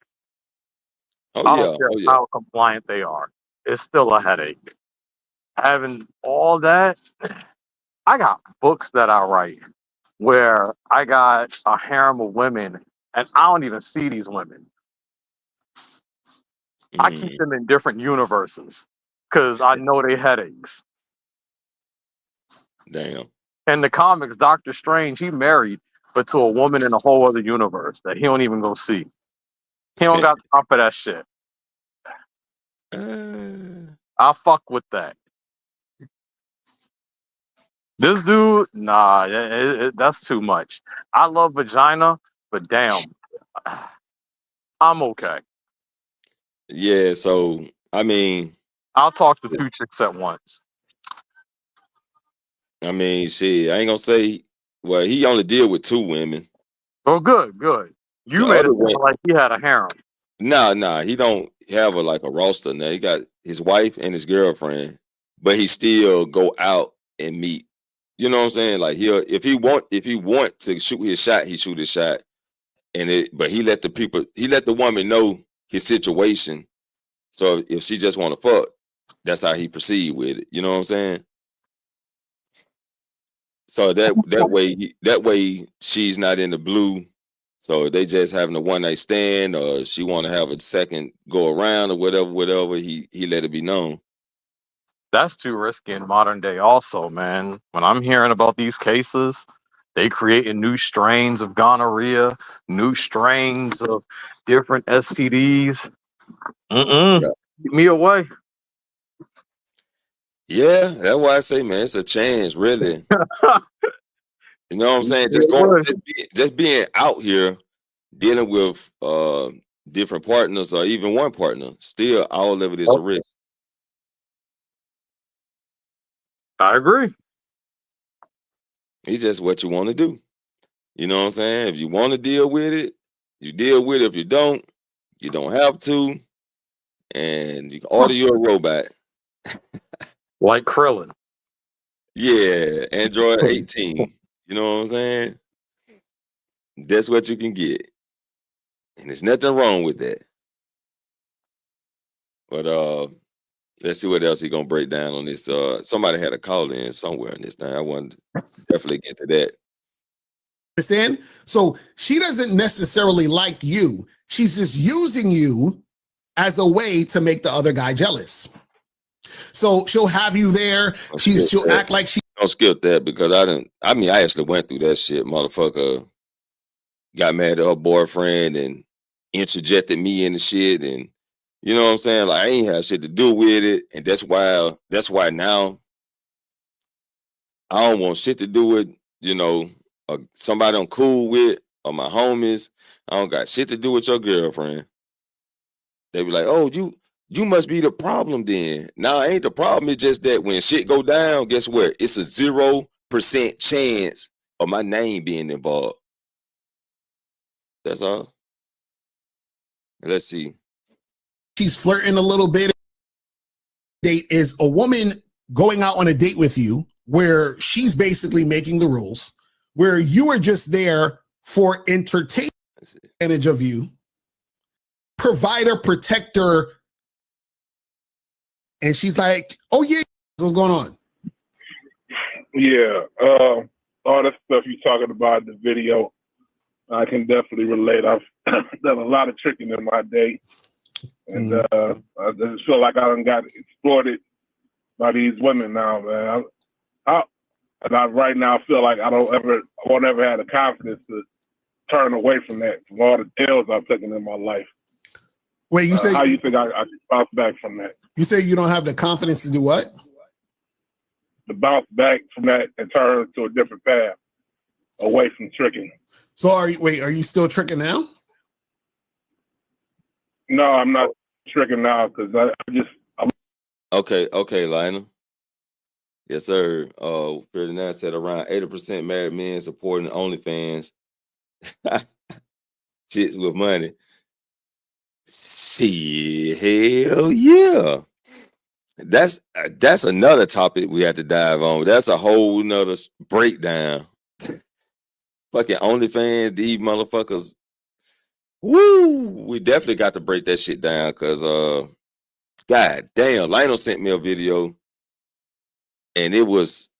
Oh I yeah, don't care oh yeah. how compliant they are. It's still a headache. Having all that, I got books that I write where I got a harem of women and I don't even see these women. I keep them in different universes because I know they headaches. Damn. In the comics, Doctor Strange, he married, but to a woman in a whole other universe that he don't even go see. He don't got time for that shit. I fuck with that. This dude, nah, that's too much. I love vagina, but damn, I'm okay. Yeah, so I mean, I'll talk to 2 chicks at once. I mean, shit, I ain't gonna say. Well, he only deal with 2 women. Oh, good. You The made it other one, sound like he had a harem. nah, he don't have like a roster now. He got his wife and his girlfriend, but he still go out and meet. You know what I'm saying? Like if he want to shoot his shot, he shoot his shot. But he let the woman know his situation. So if she just want to fuck, that's how he proceed with it. You know what I'm saying? So that way she's not in the blue. So they just having a one night stand, or she want to have a second go around or whatever. He let it be known. That's too risky in modern day also, man. When I'm hearing about these cases, they creating new strains of gonorrhea, new strains of different STDs. Keep me away. Yeah, that's why I say, man, it's a chance, really. You know what I'm saying? Just being out here dealing with different partners or even one partner, still all of it is a risk. I agree. It's just what you want to do. You know what I'm saying? If you want to deal with it, you deal with it. If you don't have to. And you can order your robot. Like Krillin. Yeah, Android 18. You know what I'm saying? That's what you can get. And there's nothing wrong with that. But let's see what else he's gonna break down on this. Somebody had a call in somewhere in this thing. I want to definitely get to that. Understand? So she doesn't necessarily like you. She's just using you as a way to make the other guy jealous. So she'll have you there. She'll act like she. Don't skip that because I actually went through that shit. Motherfucker got mad at her boyfriend and interjected me in the shit, and you know what I'm saying? Like I ain't had shit to do with it, and that's why now I don't want shit to do with, somebody I'm cool with or my homies. I don't got shit to do with your girlfriend. They be like, oh, you must be the problem then. Nah, ain't the problem. It's just that when shit go down, guess what? It's a 0% chance of my name being involved. That's all. Let's see. She's flirting a little bit. Date is a woman going out on a date with you where she's basically making the rules, where you are just there for entertainment advantage of you, provider, protector. And she's like, oh yeah, what's going on? Yeah, all that stuff you're talking about in the video, I can definitely relate. I've done a lot of tricking in my day. And I just feel like I done got exploited by these women now, man. I right now feel like I won't ever have the confidence to turn away from that, from all the deals I've taken in my life. Wait, you say how you think I should bounce back from that? You say you don't have the confidence to do what? To bounce back from that and turn to a different path, away from tricking. So are you still tricking now? No, I'm not tricking now because I'm Okay, Lionel. Yes, sir. 39 said around 80% married men supporting OnlyFans. Chicks with money. Shit, hell yeah. That's another topic we have to dive on. That's a whole nother breakdown. Fucking OnlyFans, these motherfuckers. Woo! We definitely got to break that shit down because god damn, Lionel sent me a video and it was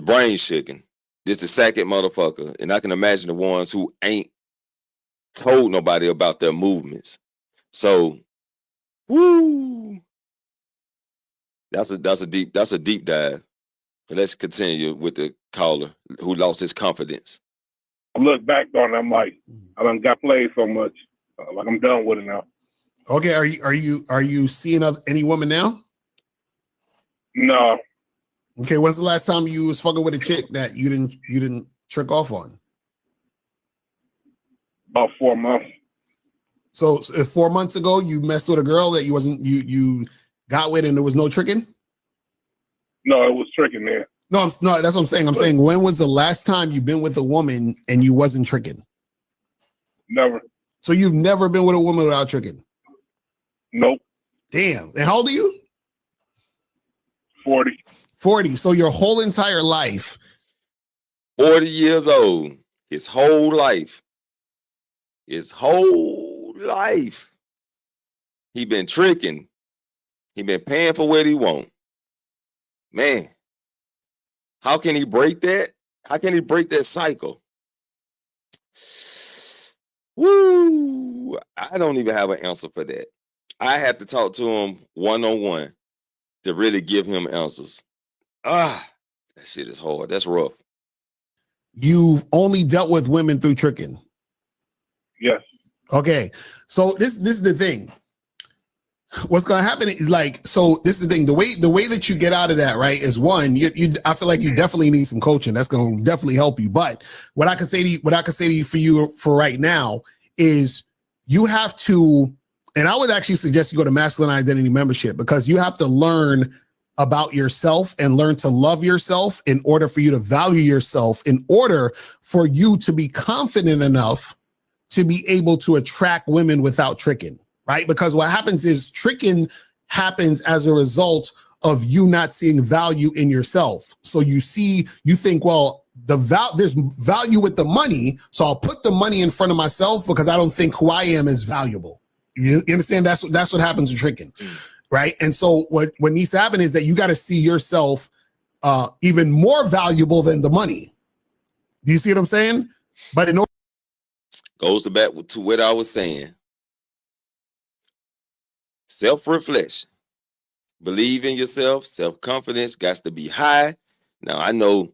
brain shaking. This the second motherfucker, and I can imagine the ones who ain't told nobody about their movements. So, woo! That's a deep dive. But let's continue with the caller who lost his confidence. I look back on it, I'm like, I done got played so much, like I'm done with it now. Okay, are you seeing any woman now? No. Okay, when's the last time you was fucking with a chick that you didn't trick off on? About 4 months. So if 4 months ago you messed with a girl that you got with and there was no tricking? No, it was tricking there. No, that's what I'm saying. I'm saying, when was the last time you've been with a woman and you wasn't tricking? Never. So you've never been with a woman without tricking? Nope. Damn. And how old are you? 40. 40. So your whole entire life. 40 years old. His whole life. His whole life. He been tricking. He been paying for what he want. Man. How can he break that? How can he break that cycle? Woo! I don't even have an answer for that. I have to talk to him one-on-one to really give him answers. That shit is hard. That's rough. You've only dealt with women through tricking? Yes. Okay. So this is the thing. What's going to happen is, like, so this is the thing, the way that you get out of that, right, is one, I feel like you definitely need some coaching. That's going to definitely help you. But what I can say to you for right now is you have to, and I would actually suggest you go to Masculine Identity Membership, because you have to learn about yourself and learn to love yourself in order for you to value yourself, in order for you to be confident enough to be able to attract women without tricking. Right? Because what happens is tricking happens as a result of you not seeing value in yourself. So you think, well, there's value with the money, so I'll put the money in front of myself because I don't think who I am is valuable. You understand? That's what happens in tricking, right? And so what needs to happen is that you got to see yourself even more valuable than the money. Do you see what I'm saying? But in order, goes back to what I was saying. Self-reflection. Believe in yourself. Self-confidence got to be high. Now, I know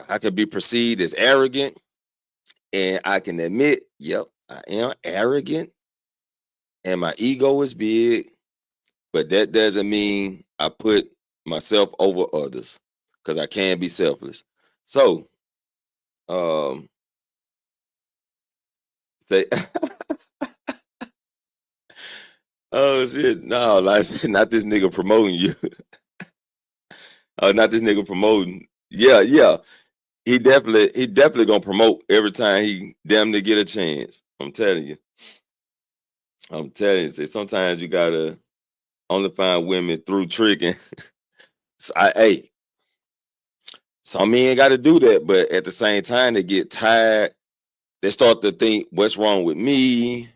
I could be perceived as arrogant, and I can admit, yep, I am arrogant, and my ego is big, but that doesn't mean I put myself over others, because I can be selfless. So, say... Oh shit! No, like, not this nigga promoting you. Oh, not this nigga promoting. Yeah. He definitely gonna promote every time he damn near get a chance. I'm telling you. Say, sometimes you gotta only find women through tricking. Hey, some men got to do that, but at the same time they get tired. They start to think, "What's wrong with me?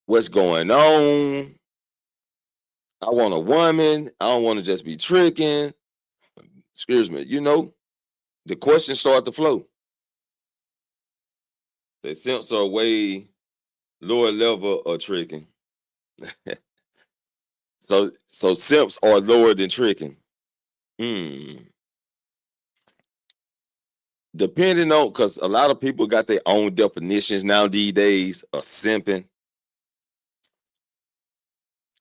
What's going on? I want a woman. I don't want to just be tricking." Excuse me. The questions start to flow. The simps are way lower level of tricking. So simps are lower than tricking. depending on, because a lot of people got their own definitions now these days of simping.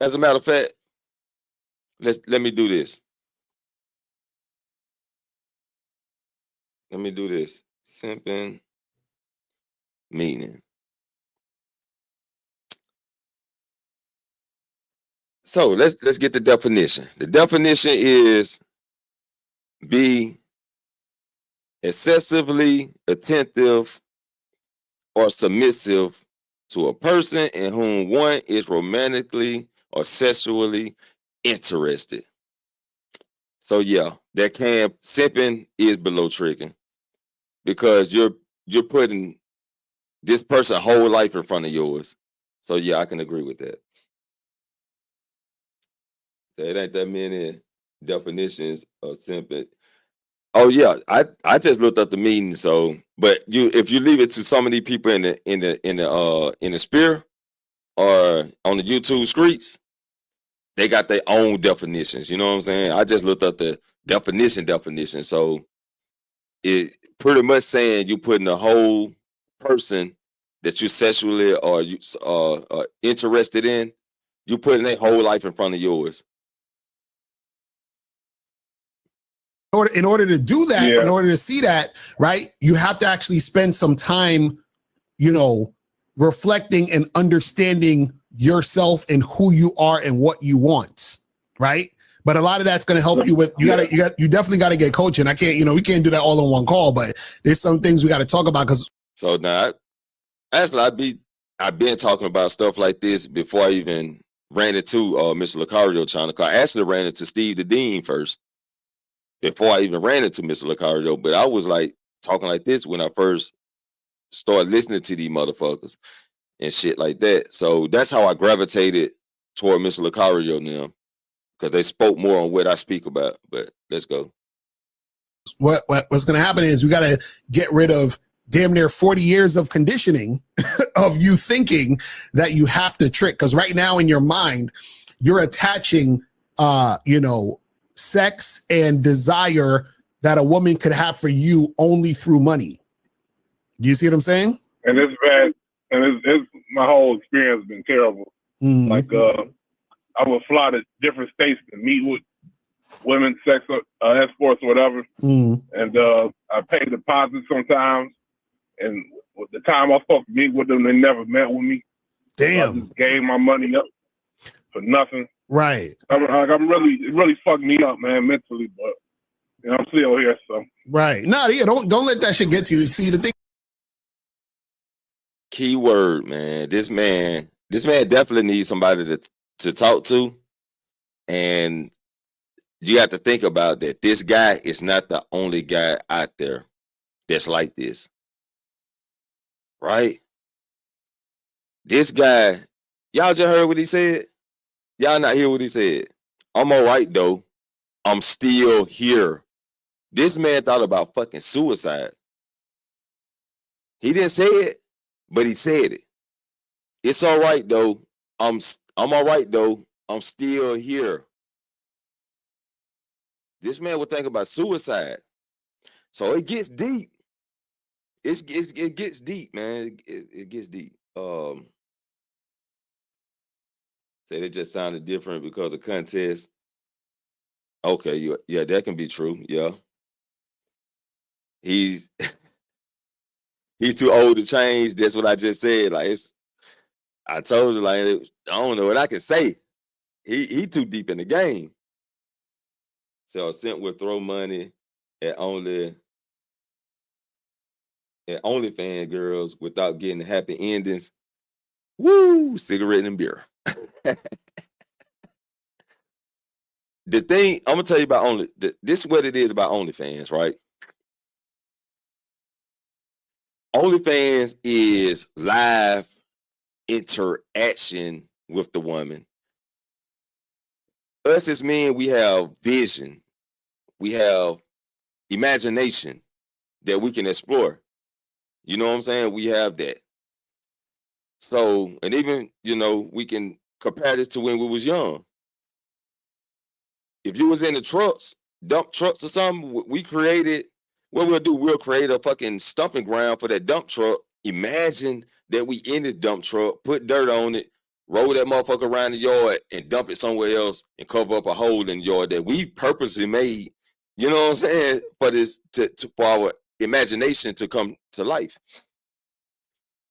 As a matter of fact, let me do this. Let me do this. Simping meaning. So let's get the definition. The definition is be excessively attentive or submissive to a person in whom one is romantically or sexually interested. So yeah, that simping is below tricking, because you're putting this person's whole life in front of yours. So yeah, I can agree with that. There ain't that many definitions of simping. Oh yeah, I just looked up the meaning. So, but if you leave it to some of these people in the sphere or on the YouTube streets, they got their own definitions. You know what I'm saying? I just looked up the definition. So it pretty much saying you putting a whole person that you sexually or you interested in, you putting their whole life in front of yours. In order to do that, in order to see that, right, you have to actually spend some time, reflecting and understanding yourself and who you are and what you want, right? But a lot of that's going to help you with, you definitely got to get coaching. I can't, we can't do that all in one call, but there's some things we got to talk about. So now, actually, I've been talking about stuff like this before I even ran into Mr. Lucario channel. I actually ran into Steve the Dean first, before I even ran into Mr. Lucario. But I was like talking like this when I first started listening to these motherfuckers and shit like that. So that's how I gravitated toward Mr. Lucario now, because they spoke more on what I speak about. But let's go. What's going to happen is we got to get rid of damn near 40 years of conditioning of you thinking that you have to trick. Because right now in your mind, you're attaching, sex and desire that a woman could have for you only through money. Do you see what I'm saying? And it's bad. And it's my whole experience has been terrible. Mm-hmm. Like I would fly to different states to meet with women, sex escorts or whatever. Mm-hmm. And I pay deposits sometimes. And with the time I was supposed to meet with them, they never met with me. Damn. So I just gave my money up for nothing. Right. I'm really fucked me up, man, mentally, but I'm still here, so. Right. No, yeah, don't let that shit get to you. See, the thing. Key word, man. This man definitely needs somebody to talk to. And you have to think about that. This guy is not the only guy out there that's like this. Right? This guy, y'all just heard what he said? Y'all not hear what he said? I'm all right, though. I'm still here. This man thought about fucking suicide. He didn't say it, but he said it. It's all right, though. I'm all right, though. I'm still here. This man would think about suicide. So it gets deep. It gets deep, man. It gets deep. Say it just sounded different because of contest. Okay, yeah, that can be true. Yeah. He's too old to change. That's what I just said. Like I told you, like, I don't know what I can say. He too deep in the game. So Cent will throw money at OnlyFans girls without getting happy endings. Woo, cigarette and beer. The thing I'm gonna tell you about this is what it is about OnlyFans, right? OnlyFans is live interaction with the woman. Us as men, we have vision, we have imagination that we can explore. You know what I'm saying? We have that. So, and even, we can compare this to when we was young. If you was in the trucks, dump trucks or something, we created what we'll do, we'll create a fucking stumping ground for that dump truck. Imagine that we in the dump truck, put dirt on it, roll that motherfucker around the yard and dump it somewhere else and cover up a hole in the yard that we purposely made, you know what I'm saying, for this for our imagination to come to life.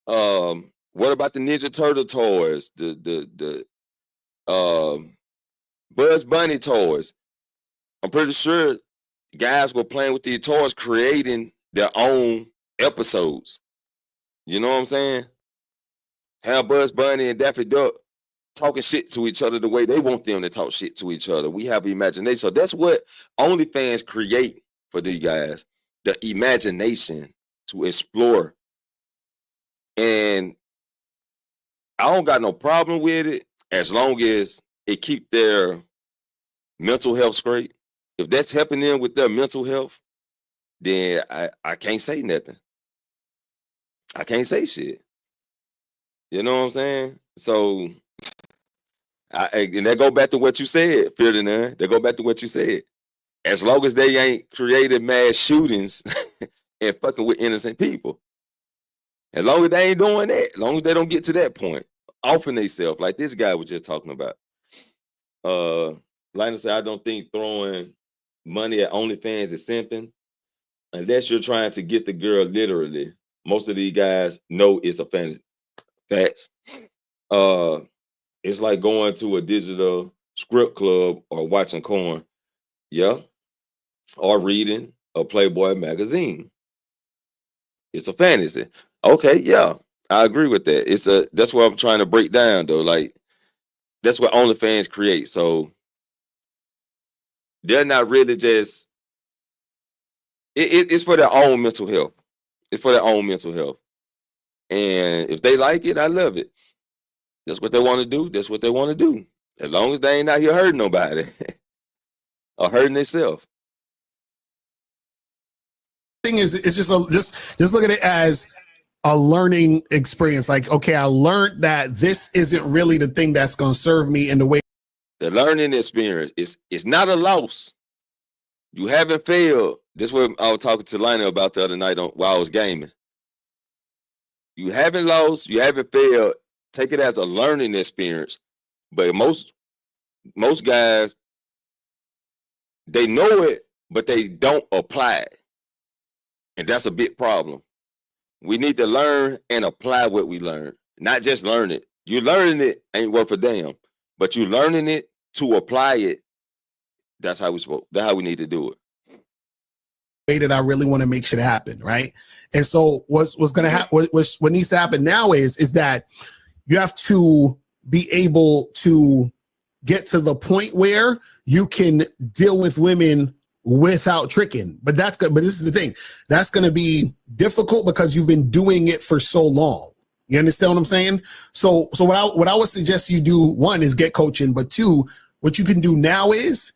What about the Ninja Turtle toys, the Bugs Bunny toys? I'm pretty sure guys were playing with these toys, creating their own episodes. You know what I'm saying? Have Bugs Bunny and Daffy Duck talking shit to each other the way they want them to talk shit to each other. We have imagination. So that's what OnlyFans create for these guys, the imagination to explore. And I don't got no problem with it as long as it keep their mental health straight. If that's helping them with their mental health, then I can't say nothing. I can't say shit. You know what I'm saying? So, and that go back to what you said, Ferdinand. That go back to what you said. As long as they ain't created mass shootings and fucking with innocent people. As long as they ain't doing that, as long as they don't get to that point, offing themselves, like this guy was just talking about. Like I said, I don't think throwing money at OnlyFans is simping, unless you're trying to get the girl literally. Most of these guys know it's a fantasy. Facts. It's like going to a digital script club or watching porn. Yeah. Or reading a Playboy magazine. It's a fantasy. Okay, yeah. I agree with that. That's what I'm trying to break down though. Like, that's what OnlyFans create. So they're not really just it's for their own mental health. It's for their own mental health. And if they like it, I love it. That's what they want to do. That's what they want to do. As long as they ain't out here hurting nobody or hurting themselves. Thing is, it's just look at it as a learning experience. Like, okay, I learned that this isn't really the thing that's going to serve me in the way. The learning experience is not a loss. You haven't failed. This is what I was talking to Lionel about the other night while I was gaming. You haven't lost. You haven't failed. Take it as a learning experience. But most guys, they know it, but they don't apply it. And that's a big problem. We need to learn and apply what we learn, not just learn it. You learning it ain't worth a damn, but you learning it to apply it. That's how we need to do it. Way that I really want to make shit happen, right? And so what's going to happen? What needs to happen now is that you have to be able to get to the point where you can deal with women without tricking. But this is the thing. That's going to be difficult because you've been doing it for so long. You understand what I'm saying? So what I would suggest you do, one, is get coaching, but two, what you can do now is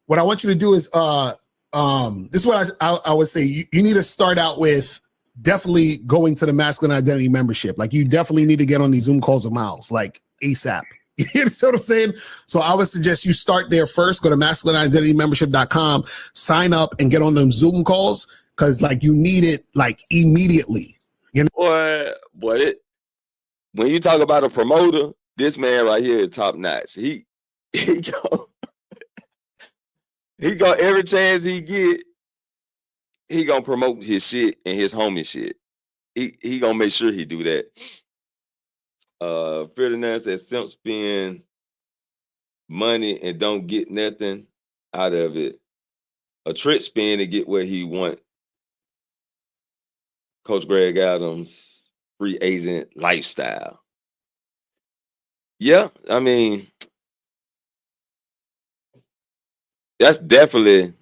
what I want you to do is this is what I would say. You need to start out with definitely going to the Masculine Identity membership. Like, you definitely need to get on these Zoom calls with Miles, like ASAP. You understand what I'm saying? So I would suggest you start there first. Go to masculineidentitymembership.com, sign up, and get on them Zoom calls, because like you need it like immediately. You know, boy, when you talk about a promoter, this man right here is top notch. He go every chance he get, he gonna promote his shit and his homie shit. He gonna make sure he do that. Ferdinand says simp spend money and don't get nothing out of it. A trick spin to get where he want. Coach Greg Adams, free agent lifestyle. Yeah, I mean, that's definitely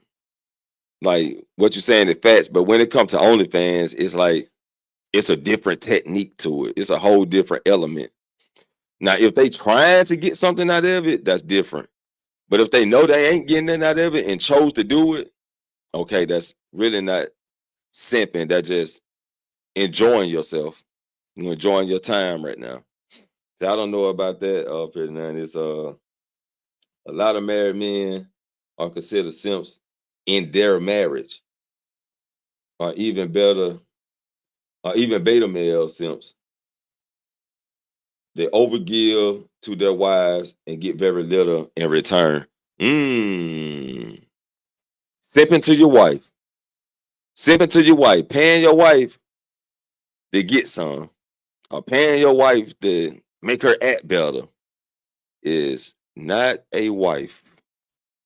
like what you're saying, the facts. But when it comes to OnlyFans, it's like it's a different technique to it. It's a whole different element. Now, if they trying to get something out of it, that's different. But if they know they ain't getting nothing out of it and chose to do it, okay, that's really not simping. That's just enjoying yourself. You're enjoying your time right now. So I don't know about that, Ferdinand. It's a lot of married men are considered simps in their marriage. or even better, or even beta male simps, they overgive to their wives and get very little in return. Simping to your wife. Simping to your wife. Paying your wife to get some. Or paying your wife to make her act better is not a wife.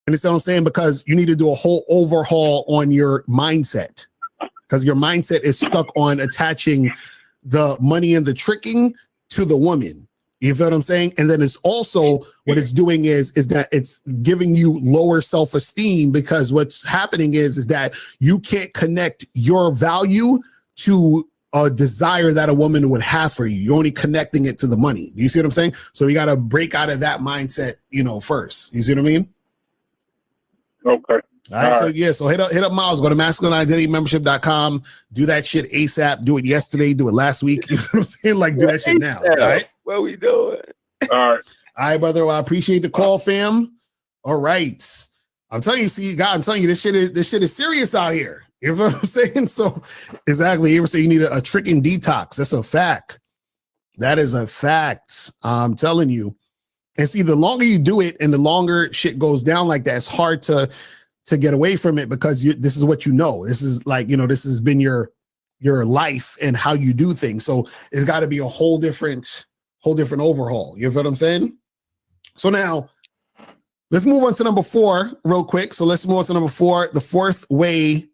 Understand what I'm saying? Because you need to do a whole overhaul on your mindset. Because your mindset is stuck on attaching the money and the tricking to the woman. You feel what I'm saying? And then it's also what it's doing is that it's giving you lower self-esteem, because what's happening is that you can't connect your value to a desire that a woman would have for you. You're only connecting it to the money. You see what I'm saying? So you got to break out of that mindset, first. You see what I mean? Okay. All right. So yeah, so hit up Miles, go to masculineidentitymembership.com, do that shit ASAP, do it yesterday, do it last week. You know what I'm saying? Like, do that shit now. All right. What we doing? All right. All right, brother. Well, I appreciate the call, fam. All right. I'm telling you, God, I'm telling you, this shit is serious out here. You know what I'm saying? So exactly. You ever say you need a tricking detox? That's a fact. That is a fact. I'm telling you. And see, the longer you do it and the longer shit goes down like that, it's hard to get away from it, because this is what you know. This is like, this has been your life and how you do things. So it's got to be a whole different overhaul. You know what I'm saying? So now let's move on to number 4 real quick. So let's move on to number 4. The fourth way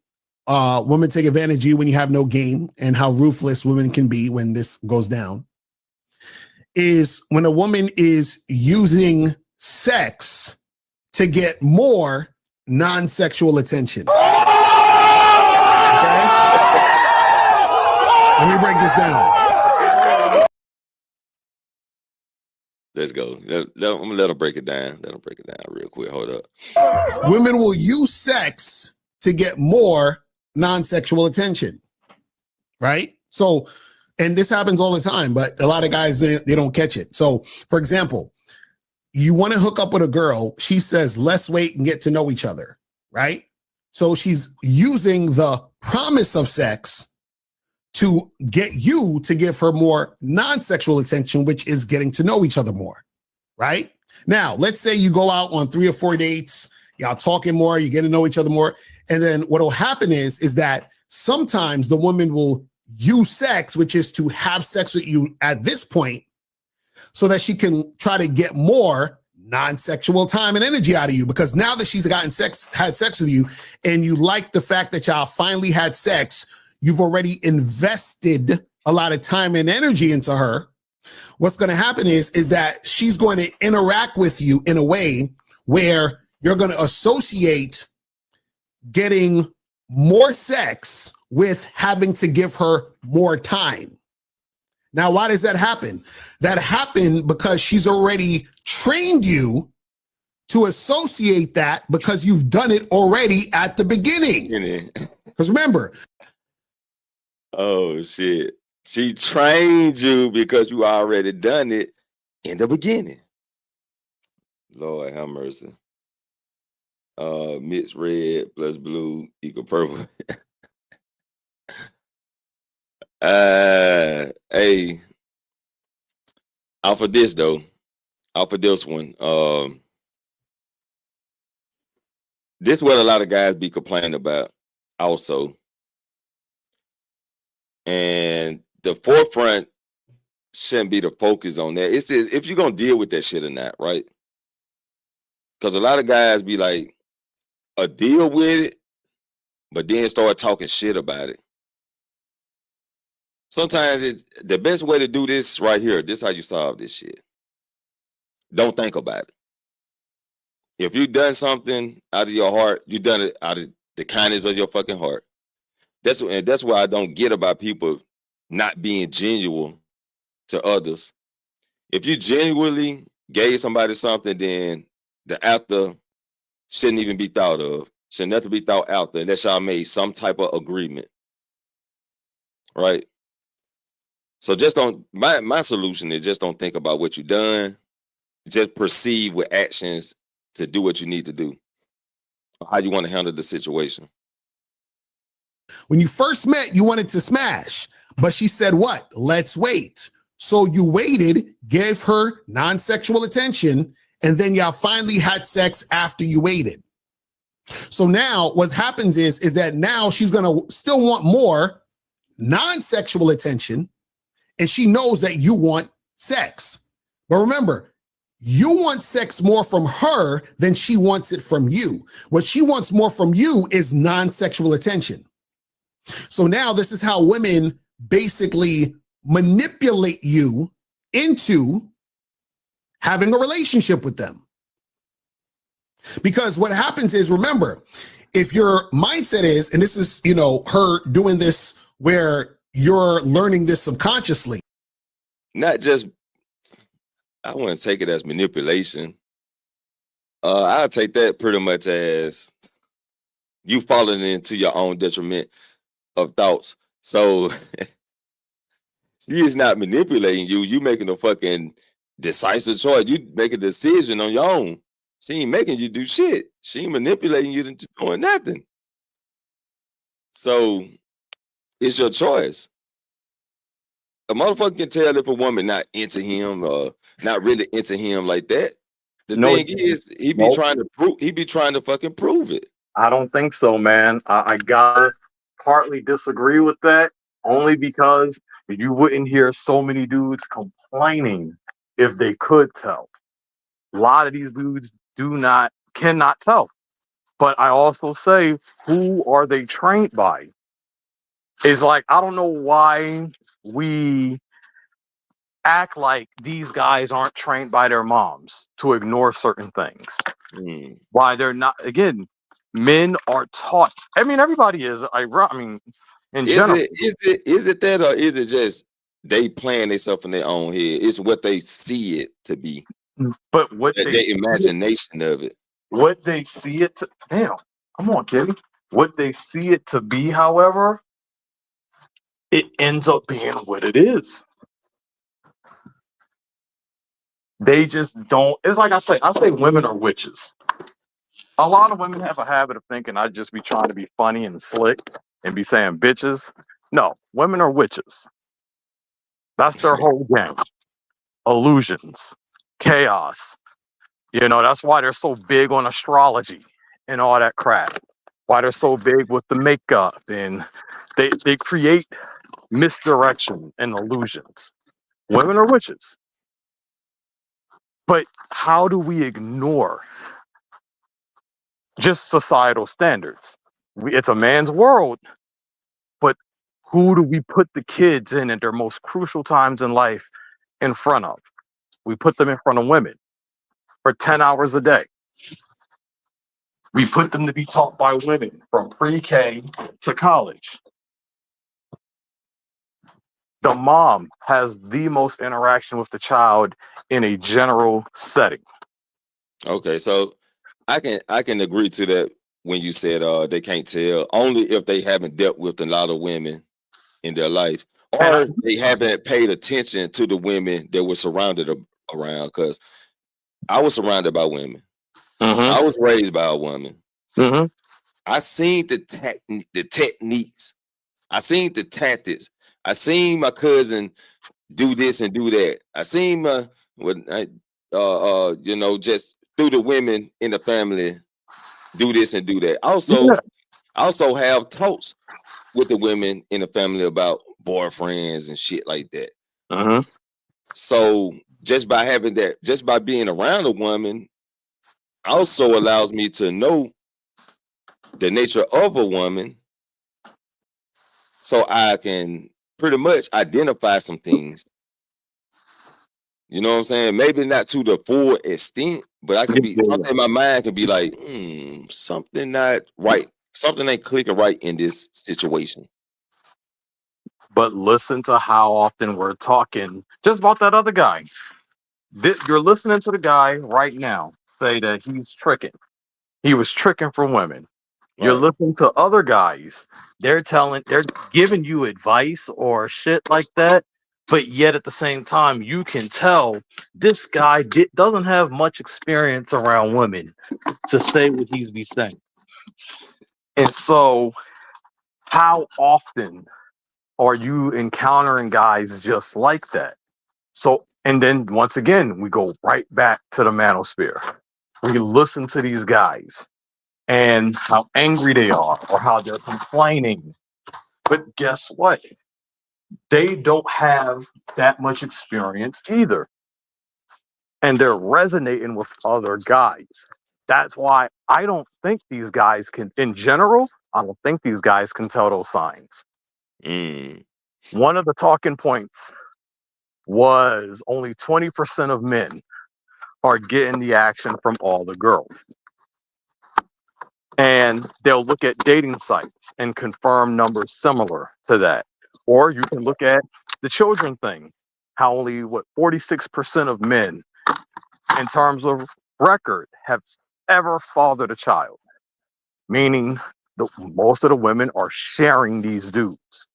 women take advantage of you when you have no game, and how ruthless women can be when this goes down, is when a woman is using sex to get more non-sexual attention. Okay? Let me break this down. Let's go. I'm gonna let them break it down. Let them break it down real quick. Hold up. Women will use sex to get more non-sexual attention, right? So, and this happens all the time, but a lot of guys, they don't catch it. So, for example, you want to hook up with a girl, she says, let's wait and get to know each other, right? So she's using the promise of sex to get you to give her more non-sexual attention, which is getting to know each other more, right? Now, let's say you go out on 3 or 4 dates, y'all talking more, you get to know each other more. And then what will happen is that sometimes the woman will use sex, which is to have sex with you at this point, so that she can try to get more non-sexual time and energy out of you. Because now that she's had sex with you, and you like the fact that y'all finally had sex, you've already invested a lot of time and energy into her. What's going to happen is that she's going to interact with you in a way where you're going to associate getting more sex with having to give her more time. Now, why does that happen? That happened because she's already trained you to associate that, because you've done it already at the beginning. Because remember. Oh, shit. She trained you because you already done it in the beginning. Lord have mercy. Mixed red plus blue equal purple. Hey, out for this though. Out for this one. This is what a lot of guys be complaining about also. And the forefront shouldn't be the focus on that. It's just, if you're gonna deal with that shit or not, right? Because a lot of guys be like, deal with it, but then start talking shit about it. Sometimes it's the best way to do this right here. This is how you solve this shit. Don't think about it. If you've done something out of your heart, you done it out of the kindness of your fucking heart. That's why I don't get about people not being genuine to others. If you genuinely gave somebody something, then the after shouldn't even be thought of. Should never be thought after unless y'all made some type of agreement. Right? So just don't, my solution is just don't think about what you've done. Just proceed with actions to do what you need to do. How you want to handle the situation. When you first met, you wanted to smash, but she said, what? Let's wait. So you waited, gave her non-sexual attention, and then y'all finally had sex after you waited. So now what happens is that now she's going to still want more non-sexual attention, and she knows that you want sex. But remember, you want sex more from her than she wants it from you. What she wants more from you is non-sexual attention. So now this is how women basically manipulate you into having a relationship with them. Because what happens is, remember, if your mindset is, and this is, her doing this where you're learning this subconsciously. Not just, I wouldn't take it as manipulation. I'll take that pretty much as you falling into your own detriment of thoughts. So she is not manipulating you. You making a fucking decisive choice. You make a decision on your own. She ain't making you do shit. She ain't manipulating you into doing nothing. So it's your choice. A motherfucker can tell if a woman not into him or not really into him like that. The thing is, he be trying to fucking prove it. I don't think so, man. I gotta partly disagree with that, only because you wouldn't hear so many dudes complaining if they could tell. A lot of these dudes cannot tell. But I also say, who are they trained by? It's like, I don't know why we act like these guys aren't trained by their moms to ignore certain things. Why they're not, again, men are taught. I mean, everybody is. In general. Is it that, or is it just they playing themselves in their own head? It's what they see it to be. But what their imagination of it. What they see it to, damn, come on, Kitty. What they see it to be, however, it ends up being what it is. They just don't. It's like I say women are witches. A lot of women have a habit of thinking I'd just be trying to be funny and slick and be saying bitches. No, women are witches. That's their whole game. Illusions, chaos. That's why they're so big on astrology and all that crap. Why they're so big with the makeup, and they create misdirection and illusions. Women are witches. But how do we ignore just societal standards? It's a man's world, but who do we put the kids in at their most crucial times in life in front of? We put them in front of women for 10 hours a day. We put them to be taught by women from pre-K to college. The mom has the most interaction with the child in a general setting. Okay, so I can agree to that when you said they can't tell, only if they haven't dealt with a lot of women in their life, or they haven't paid attention to the women that were surrounded around. Because I was surrounded by women. I was raised by a woman. I seen the techniques. I seen the tactics. I seen my cousin do this and do that. I seen just through the women in the family do this and do that. I also have talks with the women in the family about boyfriends and shit like that. So just by having that, just by being around a woman, also allows me to know the nature of a woman, so I can pretty much identify some things. You know what I'm saying? Maybe not to the full extent, but I can be something in my mind can be like, something not right. Something ain't clicking right in this situation. But listen to how often we're talking just about that other guy. You're listening to the guy right now say that he's tricking. He was tricking for women. You're listening to other guys. They're giving you advice or shit like that. But yet at the same time, you can tell this guy doesn't have much experience around women to say what he's be saying. And so how often are you encountering guys just like that? So, and then once again, we go right back to the manosphere. We listen to these guys and how angry they are or how they're complaining. But guess what? They don't have that much experience either. And they're resonating with other guys. That's why I don't think these guys can, in general, I don't think these guys can tell those signs. One of the talking points was only 20% of men are getting the action from all the girls. And they'll look at dating sites and confirm numbers similar to that. Or you can look at the children thing, how only, 46% of men, in terms of record, have ever fathered a child. Meaning most of the women are sharing these dudes.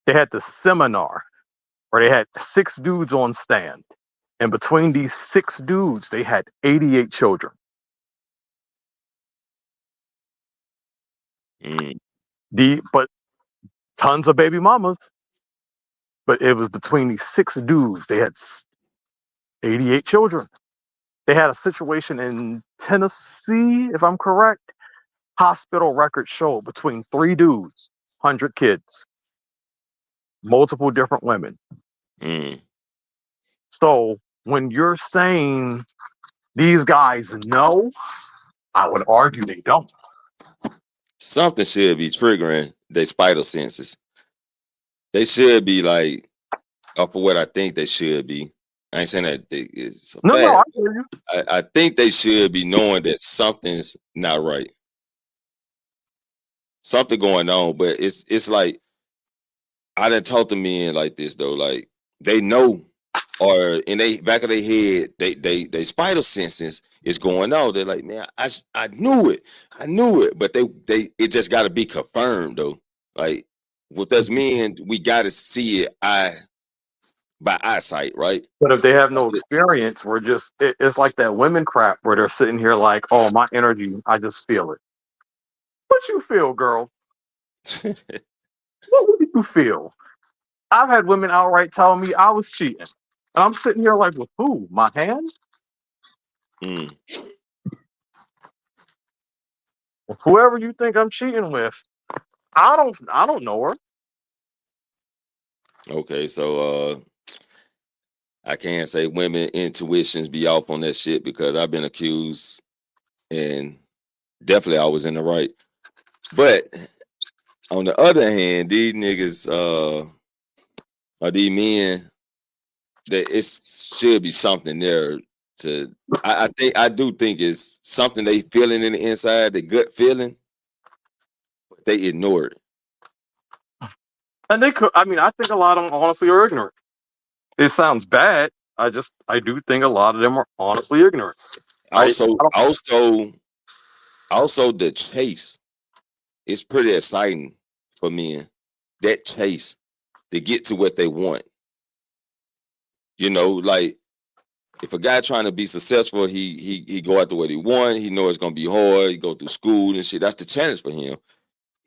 They had the seminar where they had 6 dudes on stand. And between these 6 dudes, they had 88 children. But tons of baby mamas. But it was between these 6 dudes, they had 88 children. They had a situation in Tennessee, if I'm correct. Hospital records show between 3 dudes, 100 kids. Multiple different women. So when you're saying these guys know, I would argue they don't. Something should be triggering their spider senses. They should be like, for what I think they should be. I ain't saying that it's a fact. I hear you. I think they should be knowing that something's not right. Something going on, but it's like, I didn't talk to men like this though. Like, they know, or in they back of their head, they spider senses is going on. They're like, man, I knew it, but they it just got to be confirmed though. Like with us men, we got to see it by eyesight, right? But if they have no experience, we're just it's like that women crap where they're sitting here like, oh, my energy, I just feel it. What you feel, girl? What would you feel? I've had women outright tell me I was cheating. And I'm sitting here like, with who? My hand? Whoever you think I'm cheating with, I don't know her. Okay, so I can't say women intuitions be off on that shit because I've been accused, and definitely I was in the right. But on the other hand, these niggas or these men, that it should be something there to. I do think it's something they feeling in the inside, the gut feeling, but they ignore it. And they could, I think a lot of them honestly are ignorant. It sounds bad. I do think a lot of them are honestly ignorant. Also, the chase is pretty exciting for men. That chase to get to what they want. You know, like if a guy trying to be successful, he go after what he want. He know it's gonna be hard. He go through school and shit. That's the challenge for him.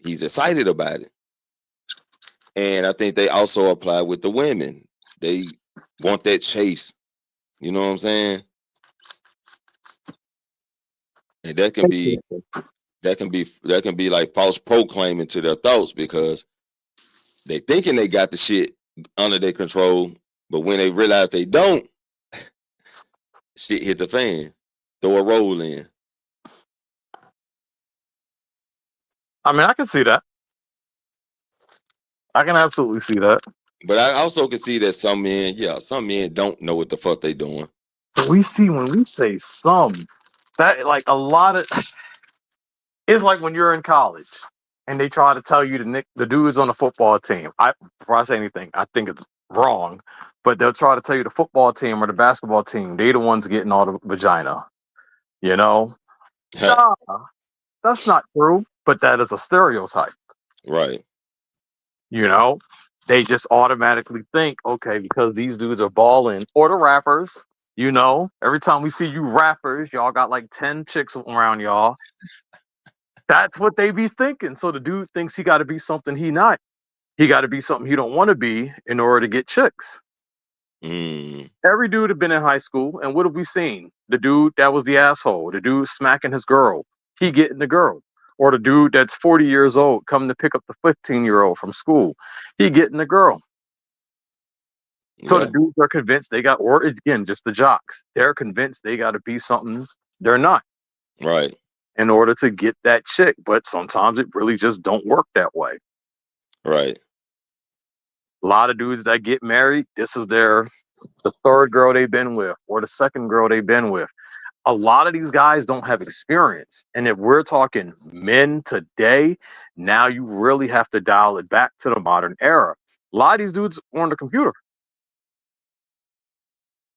He's excited about it. And I think they also apply with the women. They want that chase. You know what I'm saying? And that can be like false proclaiming to their thoughts because they thinking they got the shit under their control, but when they realize they don't, shit hit the fan. Throw a roll in. I can see that. I can absolutely see that. But I also can see that some men don't know what the fuck they doing. But when we say some, that like a lot of, it's like when you're in college and they try to tell you to nick the dudes on the football team. Before I say anything, I think it's wrong, but they'll try to tell you the football team or the basketball team, they the ones getting all the vagina. You know? Nah, that's not true, but that is a stereotype. Right. You know? They just automatically think, okay, because these dudes are balling, or the rappers, you know, every time we see you rappers, y'all got like 10 chicks around y'all. That's what they be thinking. So the dude thinks he got to be something he not. He got to be something he don't want to be in order to get chicks. Every dude have been in high school, and what have we seen? The dude that was the asshole, the dude smacking his girl, he getting the girl. Or the dude that's 40 years old coming to pick up the 15-year-old from school, he getting the girl. So the dudes are convinced they got, or again, just the jocks. They're convinced they got to be something they're not. Right. In order to get that chick. But sometimes it really just don't work that way. Right. A lot of dudes that get married, this is the third girl they've been with or the second girl they've been with. A lot of these guys don't have experience. And if we're talking men today, now you really have to dial it back to the modern era. A lot of these dudes are on the computer.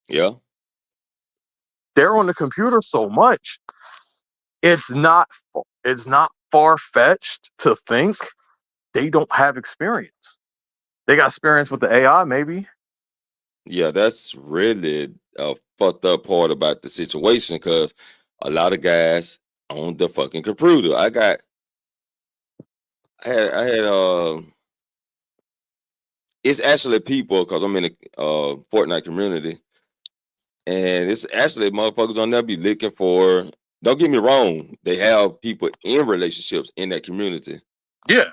Yeah. They're on the computer so much. It's not far-fetched to think they don't have experience. They got experience with the AI, maybe. Yeah, that's really a fucked up part about the situation, because a lot of guys on the fucking computer. I had it's actually people, because I'm in the Fortnite community, and it's actually motherfuckers on there be looking for, don't get me wrong, they have people in relationships in that community. Yeah.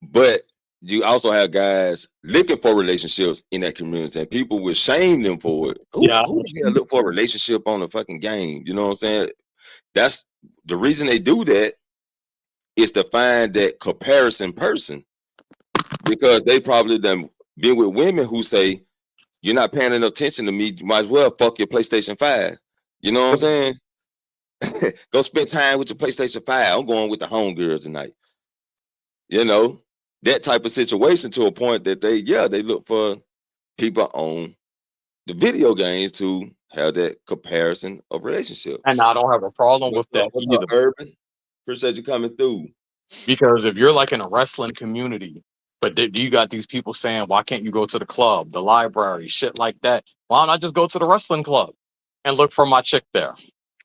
But you also have guys looking for relationships in that community, and people will shame them for it. Who the hell look for a relationship on a fucking game? You know what I'm saying? That's the reason they do that, is to find that comparison person, because they probably done been with women who say, you're not paying enough attention to me, you might as well fuck your PlayStation 5. You know what I'm saying? Go spend time with your PlayStation 5. I'm going with the homegirls tonight. You know, that type of situation, to a point that they look for people on the video games to have that comparison of relationship. And I don't have a problem with that What's either. up, Urban? Appreciate you coming through. Because if you're like in a wrestling community, but you got these people saying, why can't you go to the club, the library, shit like that? Why don't I just go to the wrestling club and look for my chick there?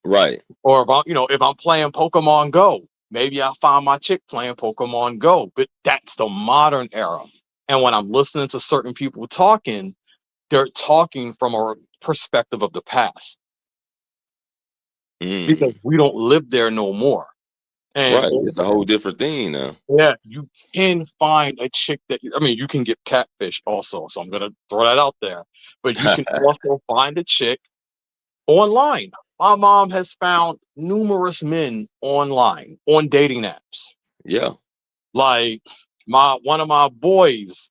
Right. Or if I'm playing Pokemon Go, maybe I'll find my chick playing Pokemon Go. But that's the modern era. And when I'm listening to certain people talking, they're talking from a perspective of the past. Because we don't live there no more. And right, it's a whole different thing now. Yeah, you can find a chick that, you can get catfish also. So I'm gonna throw that out there. But you can also find a chick online. My mom has found numerous men online on dating apps. Yeah. Like one of my boys,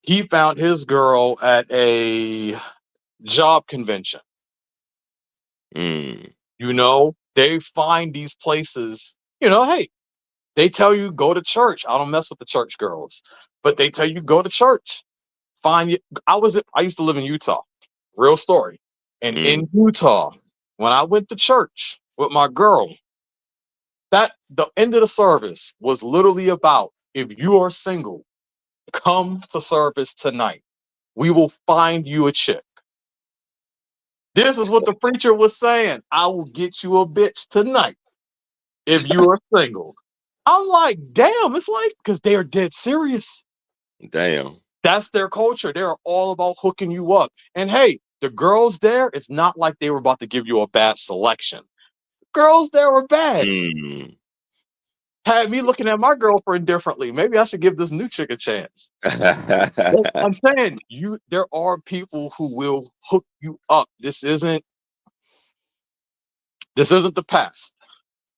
he found his girl at a job convention. They find these places, hey, they tell you go to church. I don't mess with the church girls, but they tell you go to church. I used to live in Utah. Real story. And in Utah, when I went to church with my girl, the end of the service was literally about, if you are single, come to service tonight. We will find you a chick. This is what the preacher was saying. I will get you a bitch tonight if you are single. I'm like, damn, it's like, because they are dead serious. Damn. That's their culture. They're all about hooking you up. And hey, the girls there, it's not like they were about to give you a bad selection. Girls there were bad. Had me looking at my girlfriend differently. Maybe I should give this new chick a chance. I'm saying, there are people who will hook you up. This isn't the past.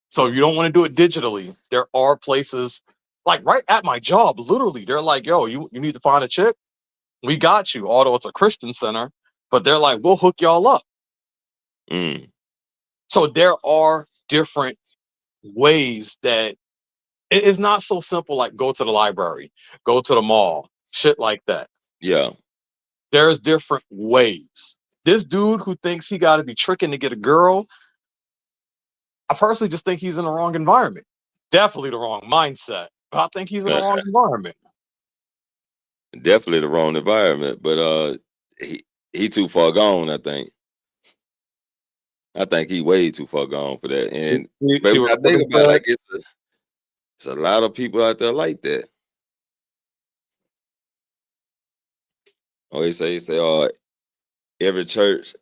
So if you don't want to do it digitally, there are places like right at my job, literally, they're like, yo, you need to find a chick? We got you. Although it's a Christian center, but they're like, we'll hook y'all up. So there are different ways that it is not so simple, like go to the library, go to the mall, shit like that. Yeah. There's different ways. This dude who thinks he got to be tricking to get a girl, I personally just think he's in the wrong environment. Definitely the wrong mindset, but I think he's in the wrong environment. Definitely the wrong environment, but he too far gone, I think. I think he way too far gone for that. And baby, I think about it, like It's a lot of people out there like that. Oh, he say, every church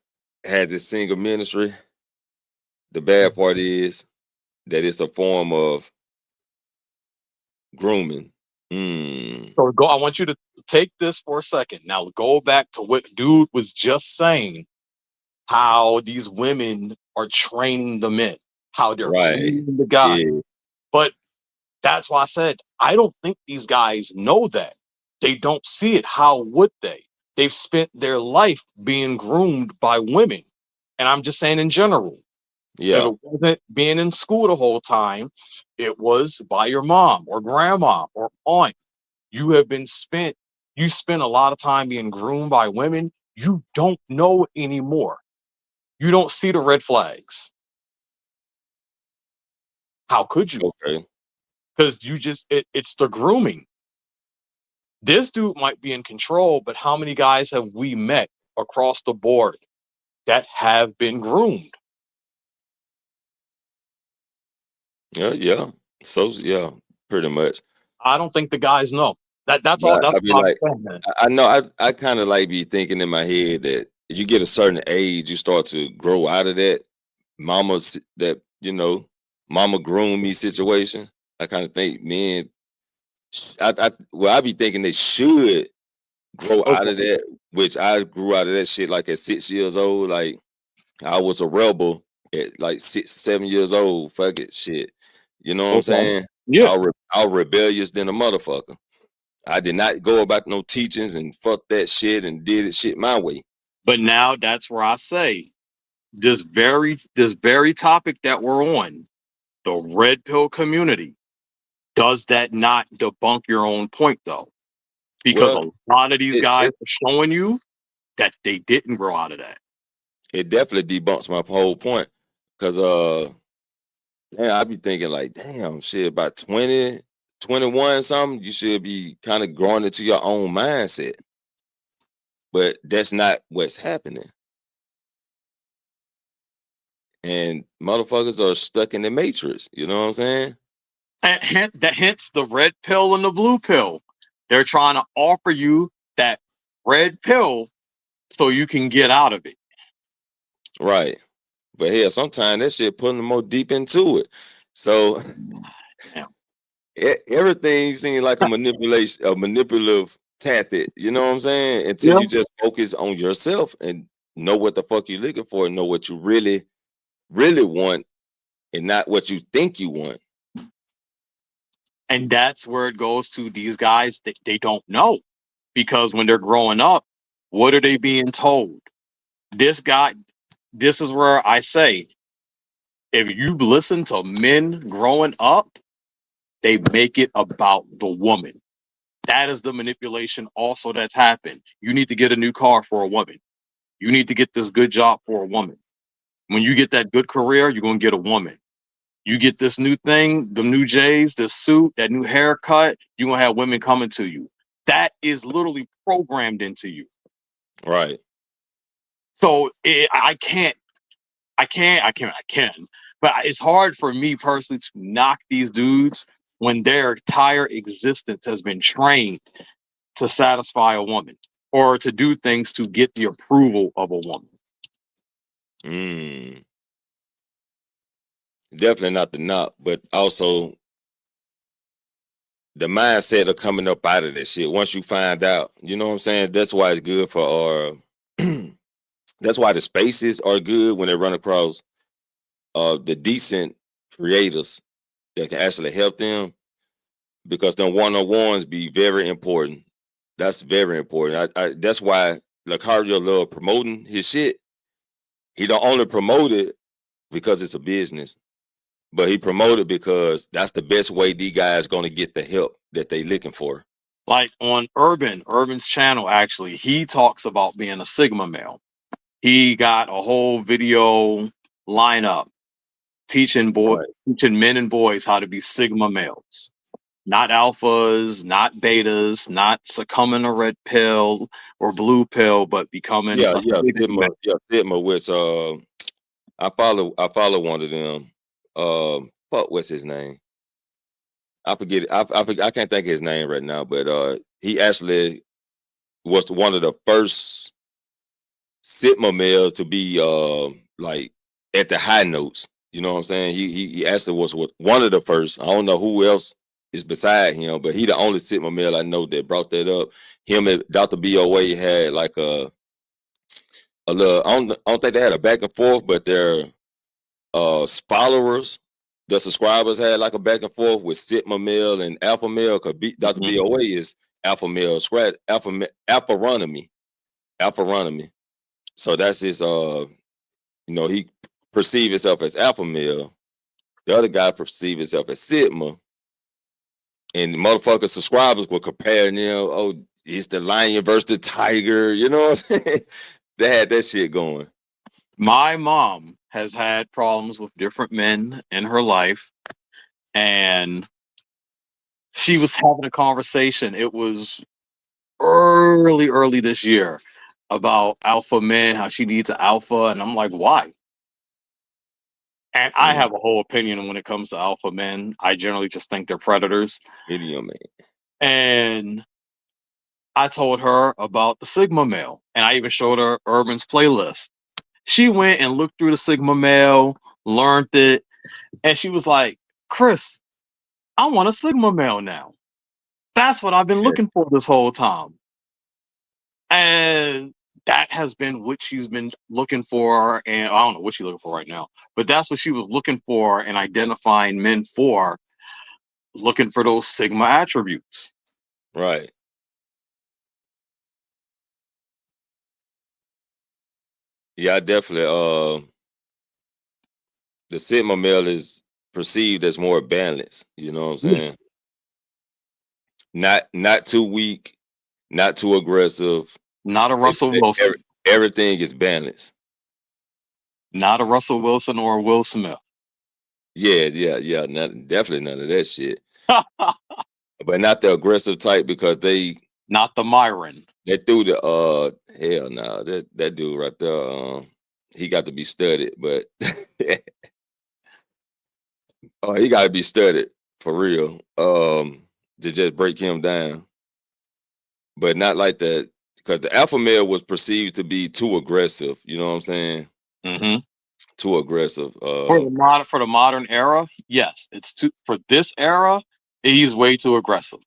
has its single ministry. The bad part is that it's a form of grooming. So I want you to take this for a second. Now go back to what dude was just saying, how these women are training the men, how they're Right. grooming the guy. Yeah. But that's why I said, I don't think these guys know that. They don't see it. How would they? They've spent their life being groomed by women. And I'm just saying in general. Yeah. If it wasn't being in school the whole time, it was by your mom or grandma or aunt. You spent a lot of time being groomed by women. You don't know anymore. You don't see the red flags. How could you? Okay. Because it's the grooming. This dude might be in control, but how many guys have we met across the board that have been groomed? Yeah. So yeah, pretty much. I don't think the guys know. That's all. But That's I be all I'm like, saying, man. I know I kind of like be thinking in my head that if you get a certain age, you start to grow out of that mama groom me situation. I kind of think men, I be thinking they should grow out of that, which I grew out of that shit like at 6 years old. Like I was a rebel at like 6, 7 years old. Fuck it, shit. You know what I'm saying? Yeah. I was rebellious than a motherfucker. I did not go about no teachings and fuck that shit and did it shit my way. But now that's where I say this very topic that we're on, the red pill community, does that not debunk your own point though? Because Well, a lot of these guys are showing you that they didn't grow out of that. It definitely debunks my whole point. Cause I be thinking like, damn, shit, about 20, 21 something, you should be kind of growing into your own mindset. But that's not what's happening. And motherfuckers are stuck in the matrix. You know what I'm saying? And hence the red pill and the blue pill. They're trying to offer you that red pill so you can get out of it. Right. But hell, sometimes that shit putting them more deep into it. So everything seems like a manipulative tactic. You know what I'm saying? Until you just focus on yourself and know what the fuck you're looking for and know what you really, really want and not what you think you want. And that's where it goes to these guys that they don't know. Because when they're growing up, what are they being told? This is where I say, if you listen to men growing up, they make it about the woman. That is the manipulation also that's happened. You need to get a new car for a woman. You need to get this good job for a woman. When you get that good career, you're going to get a woman. You get this new thing, the new J's, this suit, that new haircut, you're going to have women coming to you. That is literally programmed into you. Right. So I can. But it's hard for me personally to knock these dudes when their entire existence has been trained to satisfy a woman or to do things to get the approval of a woman. Definitely not the knock, but also the mindset of coming up out of that shit. Once you find out, you know what I'm saying? That's why it's good for that's why the spaces are good when they run across the decent creators that can actually help them, because them one-on-ones be very important. That's very important. That's why Lucario love promoting his shit. He don't only promote it because it's a business, but he promoted because that's the best way these guys gonna get the help that they looking for. Like on Urban's channel, actually, he talks about being a Sigma male. He got a whole video lineup teaching men and boys how to be Sigma males. Not alphas, not betas, not succumbing to red pill or blue pill, but becoming Sigma, which I follow one of them. Fuck, what's his name? I forget it. I can't think of his name right now, but he actually was one of the first Sigma males to be like at the high notes. You know what I'm saying? He actually was one of the first. I don't know who else is beside him, but he the only Sigma male I know that brought that up. Him and Dr. BOA had like a little. I don't think they had a back and forth, but their followers, the subscribers had like a back and forth with Sigma male and Alpha male. Cause Dr. BOA is Alpha male, Alpharonomy. So that's his. He perceive himself as Alpha male. The other guy perceive himself as Sigma. And the motherfucker subscribers were comparing them. Oh, it's the lion versus the tiger. You know what I'm saying? They had that shit going. My mom has had problems with different men in her life, and she was having a conversation. It was early this year about alpha men, how she needs an alpha, and I'm like, why? And I have a whole opinion when it comes to alpha men. I generally just think they're predators. Idiot man. And I told her about the Sigma male, and I even showed her Urban's playlist. She went and looked through the Sigma male, learned it, and she was like, Chris, I want a Sigma male now. That's what I've been looking for this whole time. And that has been what she's been looking for. And I don't know what she's looking for right now, but that's what she was looking for and identifying men for, looking for those Sigma attributes. Right. Yeah, definitely. The Sigma male is perceived as more balanced. You know what I'm saying? Not too weak, not too aggressive. Not a Russell Wilson. Everything is balanced. Not a Russell Wilson or a Will Smith. Yeah. Definitely none of that shit. But not the aggressive type, because they not the Myron. They threw the hell no, that dude right there. He got to be studied, but he got to be studied for real. To just break him down, but not like that, because the alpha male was perceived to be too aggressive. You know what I'm saying? Mm-hmm. Too aggressive. For the modern era, yes, it's too. For this era, he's way too aggressive.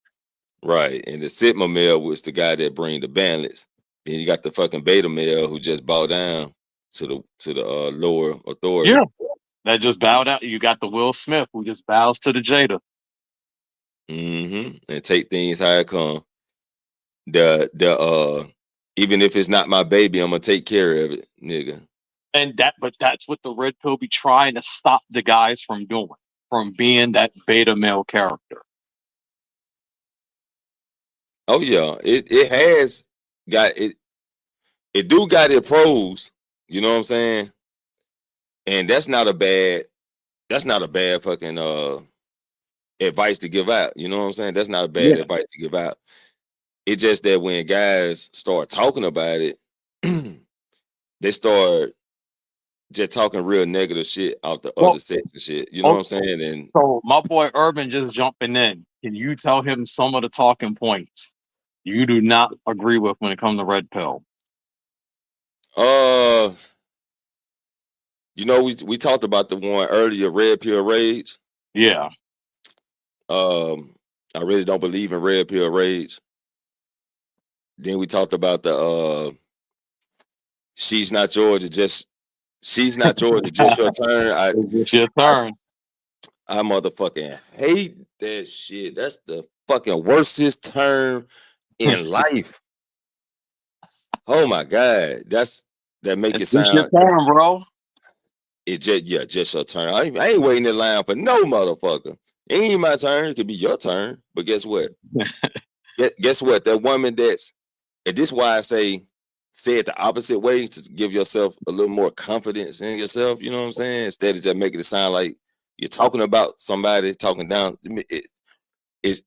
Right, and the Sigma male was the guy that bring the balance. Then you got the fucking beta male who just bow down to the lower authority. Yeah, that just bow down. You got the Will Smith who just bows to the Jada. And take things how it come. Even if it's not my baby, I'm gonna take care of it, nigga. And that's what the red pill be trying to stop the guys from doing, from being that beta male character. Oh yeah, it has got it. It do got its pros. You know what I'm saying? And that's not a bad fucking advice to give out. You know what I'm saying? That's not a bad advice to give out. It's just that when guys start talking about it, they start just talking real negative shit out the other sex and shit. You know what I'm saying? And so my boy Urban just jumping in. Can you tell him some of the talking points you do not agree with when it comes to red pill? We talked about the one earlier, red pill rage. Yeah. I really don't believe in red pill rage. Then we talked about the she's not yours, she's not yours, it's just your turn. It's your turn. I motherfucking hate that shit. That's the fucking worstest term in life. Oh my god, that make it sound. It's your turn, bro. It just your turn. I ain't waiting in line for no motherfucker. It ain't my turn. It could be your turn. But guess what? Guess what? That woman and this is why I say it the opposite way, to give yourself a little more confidence in yourself. You know what I'm saying? Instead of just making it sound like you're talking about somebody, talking down.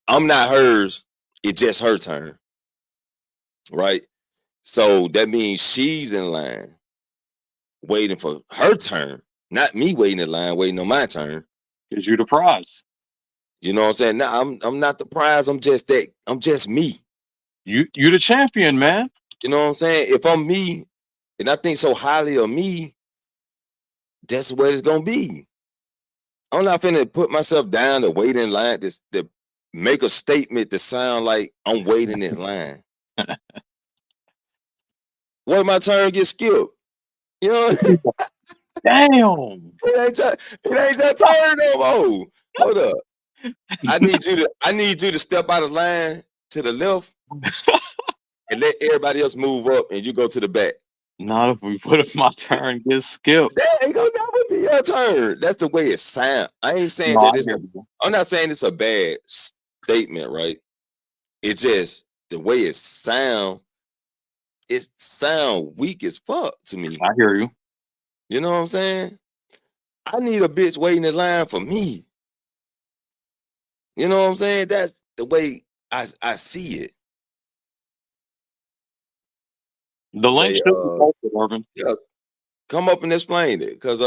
I'm not hers. It's just her turn. Right? So that means she's in line waiting for her turn, not me waiting in line, waiting on my turn. Is you the prize? You know what I'm saying? Now I'm not the prize. I'm just me. You the champion, man. You know what I'm saying? If I'm me and I think so highly of me, that's what it's gonna be. I'm not finna put myself down to wait in line to make a statement to sound like I'm waiting in line. What my turn get skipped? You know? Damn. It ain't that turn no more. Hold up. I need you to step out of line to the left and let everybody else move up and you go to the back. Not if my turn gets skipped. That ain't gonna never be your turn. That's the way it sounds. I ain't saying No, that I'm not saying it's a bad statement, right? It's just the way it sound weak as fuck to me. I hear you. You know what I'm saying? I need a bitch waiting in line for me. You know what I'm saying? That's the way I see it. The link should be posted, Urban. Yeah, come up and explain it, cause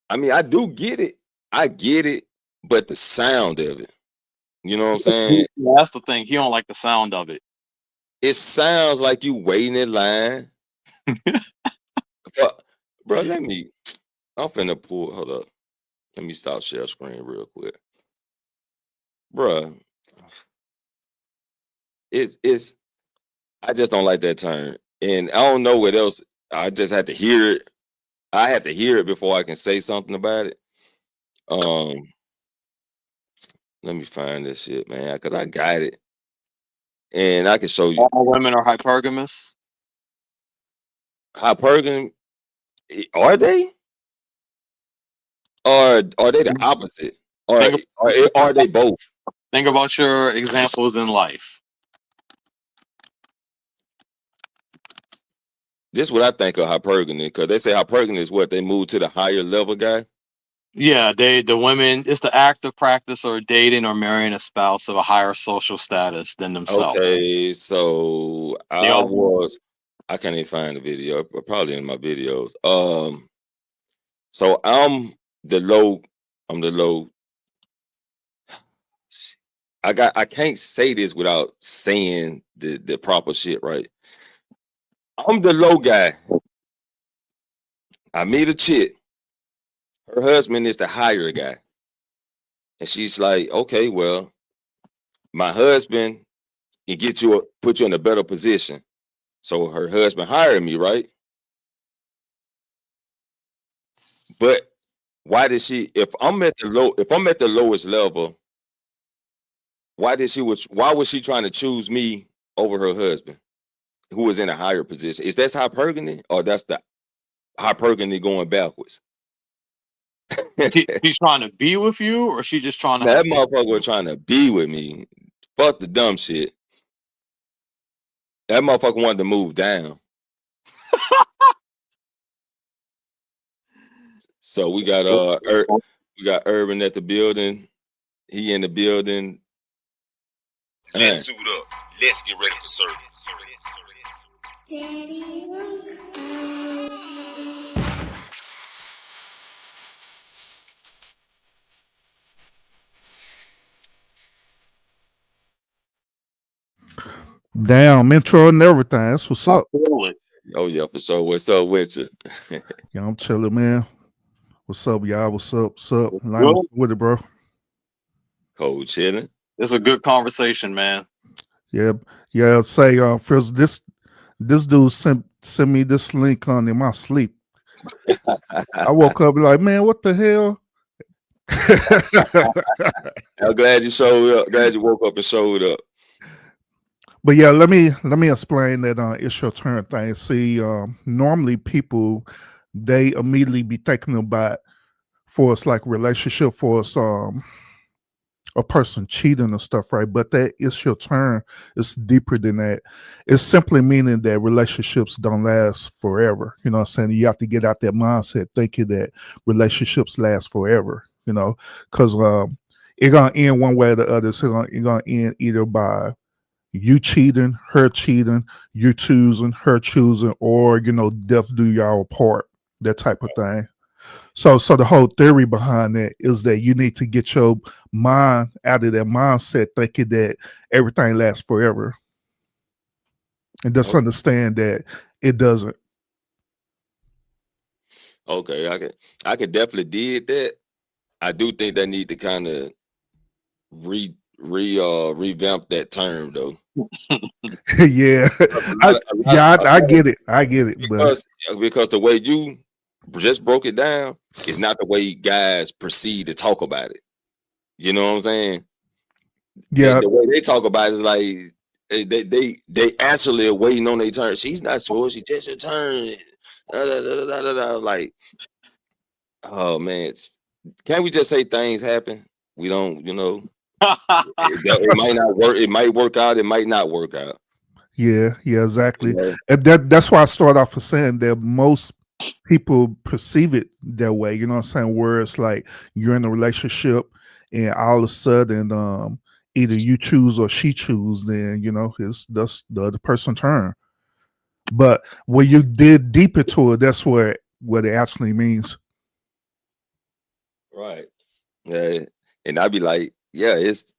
I mean I do get it. I get it, but the sound of it. You know what I'm saying? That's the thing. He don't like the sound of it. It sounds like you waiting in line. Bro, I'm finna pull. Hold up. Let me stop share screen real quick. Bruh, it's I just don't like that term. And I don't know what else. I just had to hear it. I had to hear it before I can say something about it. Let me find this shit, man, because I got it. And I can show you. All women are hypergamous. Hypergamy, are they? Or are they the opposite? Or are they both? Think about your examples in life. This is what I think of hypergamy, because they say hypergamy is what they move to the higher level guy. Yeah, the women, it's the active practice or dating or marrying a spouse of a higher social status than themselves. Okay, so I can't even find the video, probably in my videos. So I'm the low. I can't say this without saying the proper shit, right? I'm the low guy. I meet a chick. Her husband is the higher guy. And she's like, okay, well, my husband can put you in a better position. So her husband hired me, right? But why did she, if I'm at the lowest level, why was she trying to choose me over her husband, who was in a higher position? Is that hypergamy, or that's the hypergamy going backwards? She's trying to be with you, or she just trying to that motherfucker was trying to be with me. Fuck the dumb shit. That motherfucker wanted to move down. So we got Urban at the building. He in the building. Let's suit up. Let's get ready for service. Damn, intro and everything. That's what's up. Oh yeah, for sure. What's up with you? Yeah, I'm chilling, man. What's up, y'all? What's up? What's up? Line with it, bro. Cold chilling. It's a good conversation, man. Yeah. Say, Frizzle, this dude sent me this link in my sleep. I woke up like, man, what the hell? I'm glad you showed up. Glad you woke up and showed up. But yeah, let me explain that it's your turn thing. See, normally people, they immediately be thinking about, for us, like relationship, for us, a person cheating and stuff, right? But that it's your turn. It's deeper than that. It's simply meaning that relationships don't last forever. You know what I'm saying? You have to get out that mindset thinking that relationships last forever, you know, because it's going to end one way or the other. It's going to end either by you cheating, her cheating, you choosing, her choosing, or, you know, death do y'all apart, that type of thing. So the whole theory behind that is that you need to get your mind out of that mindset thinking that everything lasts forever. And just understand that it doesn't. Okay, I could definitely did that. I do think they need to kind of revamp that term though. Yeah. I get it. I get it. Because the way you just broke it down is not the way guys proceed to talk about it. You know what I'm saying? Yeah. The way they talk about it, like they actually are waiting on their turn. She's not sure. She just her turn. Like, oh man, can't we just say things happen? We don't, you know. It might not work. It might work out. It might not work out. Yeah, exactly. Yeah. And that's why I start off with saying that most people perceive it that way. You know what I'm saying? Where it's like you're in a relationship and all of a sudden, either you choose or she choose, then you know that's the other person's turn. But when you dig deep into it, that's what it actually means. Right. Yeah. And I'd be like, yeah, it's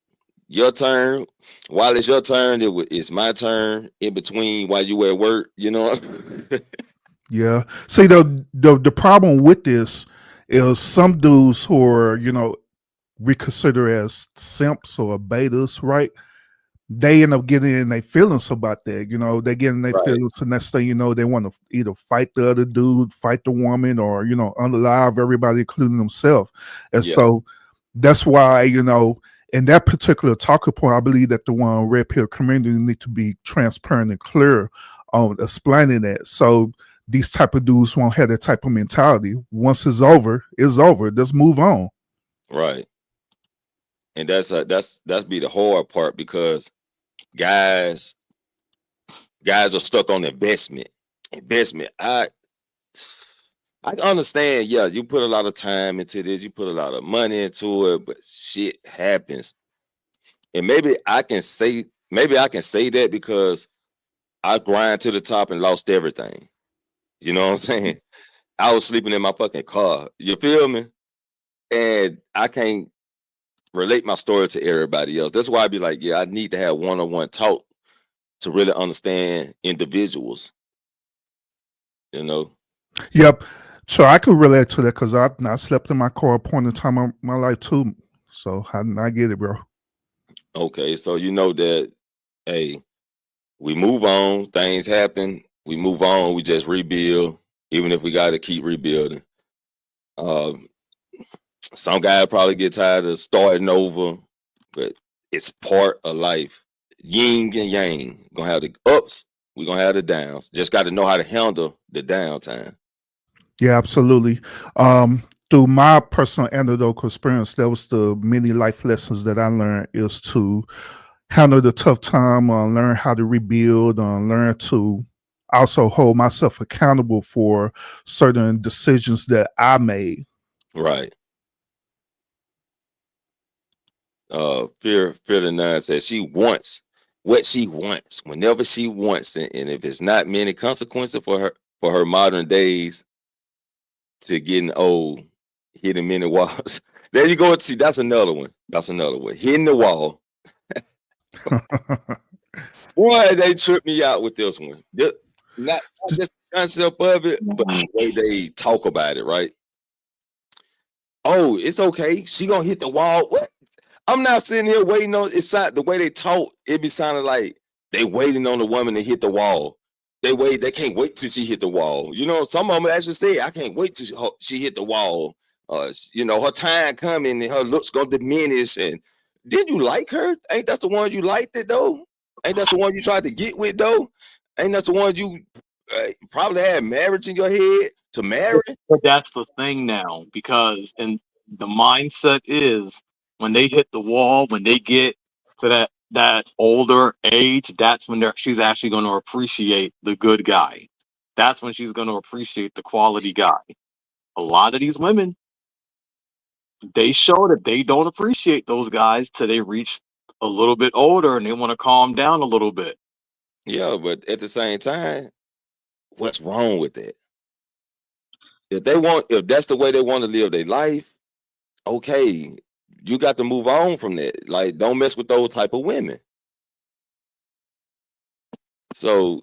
your turn. While it's your turn, it's my turn in between while you at work, you know. Yeah. See, the problem with this is some dudes who are, you know, we consider as simps or betas, right? They end up getting in their feelings about that. You know, they get in their feelings, and next thing you know, they want to either fight the other dude, fight the woman, or, you know, unalive everybody, including themselves. And so that's why, you know, in that particular talking point, I believe that the one Red Pill community need to be transparent and clear on explaining that. So these type of dudes won't have that type of mentality. Once it's over, it's over. Let's move on. Right. And that's be the hard part, because guys are stuck on investment. I understand. Yeah, you put a lot of time into this, you put a lot of money into it, but shit happens. And maybe I can say that because I grind to the top and lost everything. You know what I'm saying? I was sleeping in my fucking car. You feel me? And I can't relate my story to everybody else. That's why I be like, yeah, I need to have one-on-one talk to really understand individuals. You know? Yep. So I could relate to that because I slept in my car a point in time of my life too. So I get it, bro. Okay, so you know that, hey, we move on, things happen, we move on, we just rebuild, even if we got to keep rebuilding. Some guys probably get tired of starting over, but it's part of life. Yin and yang. We're gonna have the ups, we're gonna have the downs. Just got to know how to handle the downtime. Yeah, absolutely. Through my personal anecdotal experience, that was the many life lessons that I learned, is to handle the tough time, learn how to rebuild, learn to also hold myself accountable for certain decisions that I made. Right. Fear the Nine says she wants what she wants whenever she wants it, and if it's not many consequences for her modern days to getting old, hitting many walls. There you go. See, that's another one. Hitting the wall. Boy, they tripped me out with this one. Not just the concept of it, but the way they talk about it, right? Oh, it's okay. She gonna hit the wall. What? I'm not sitting here waiting on. It's not the way they talk. It be sounding like they waiting on the woman to hit the wall. They can't wait till she hit the wall. You know, some of them actually say, I can't wait till she hit the wall. You know, her time coming and her looks gonna diminish. And did you like her? Ain't that the one you liked it though? Ain't that the one you tried to get with though? Ain't that the one you probably had marriage in your head to marry? But that's the thing now, because the mindset is when they hit the wall, when they get to that older age, that's when she's actually going to appreciate the good guy. That's when she's going to appreciate the quality guy. A lot of these women, they show that they don't appreciate those guys till they reach a little bit older and they want to calm down a little bit. Yeah, but at the same time, what's wrong with that? if that's the way they want to live their life, okay, you got to move on from that. Like, don't mess with those type of women. So,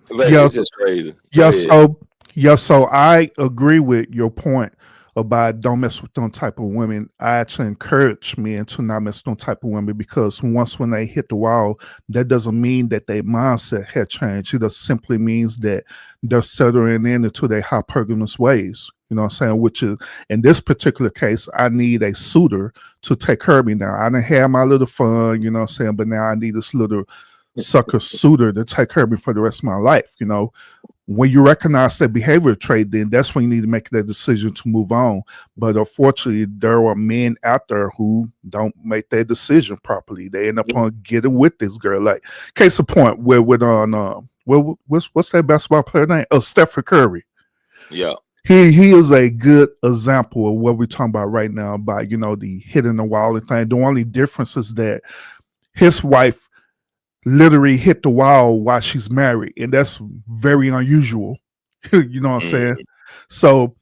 like, Yeah, it's just crazy. Go yeah. ahead. So I agree with your point about don't mess with them type of women. I actually encourage men to not mess with them type of women because once when they hit the wall, that doesn't mean that their mindset had changed. It just simply means that they're settling into their hypergamous ways. You know what I'm saying? Which is, in this particular case, I need a suitor to take care of me now. I done had my little fun, you know what I'm saying? But now I need this little sucker suitor to take care of me for the rest of my life, you know? When you recognize that behavior trait, then that's when you need to make that decision to move on. But unfortunately, there are men out there who don't make that decision properly. They end up on getting with this girl. Like, case in point, what's that basketball player name? Oh, Stephen Curry. Yeah. He is a good example of what we're talking about right now about, you know, the hitting the wall and thing. The only difference is that his wife literally hit the wall while she's married, and that's very unusual. You know what I'm saying? So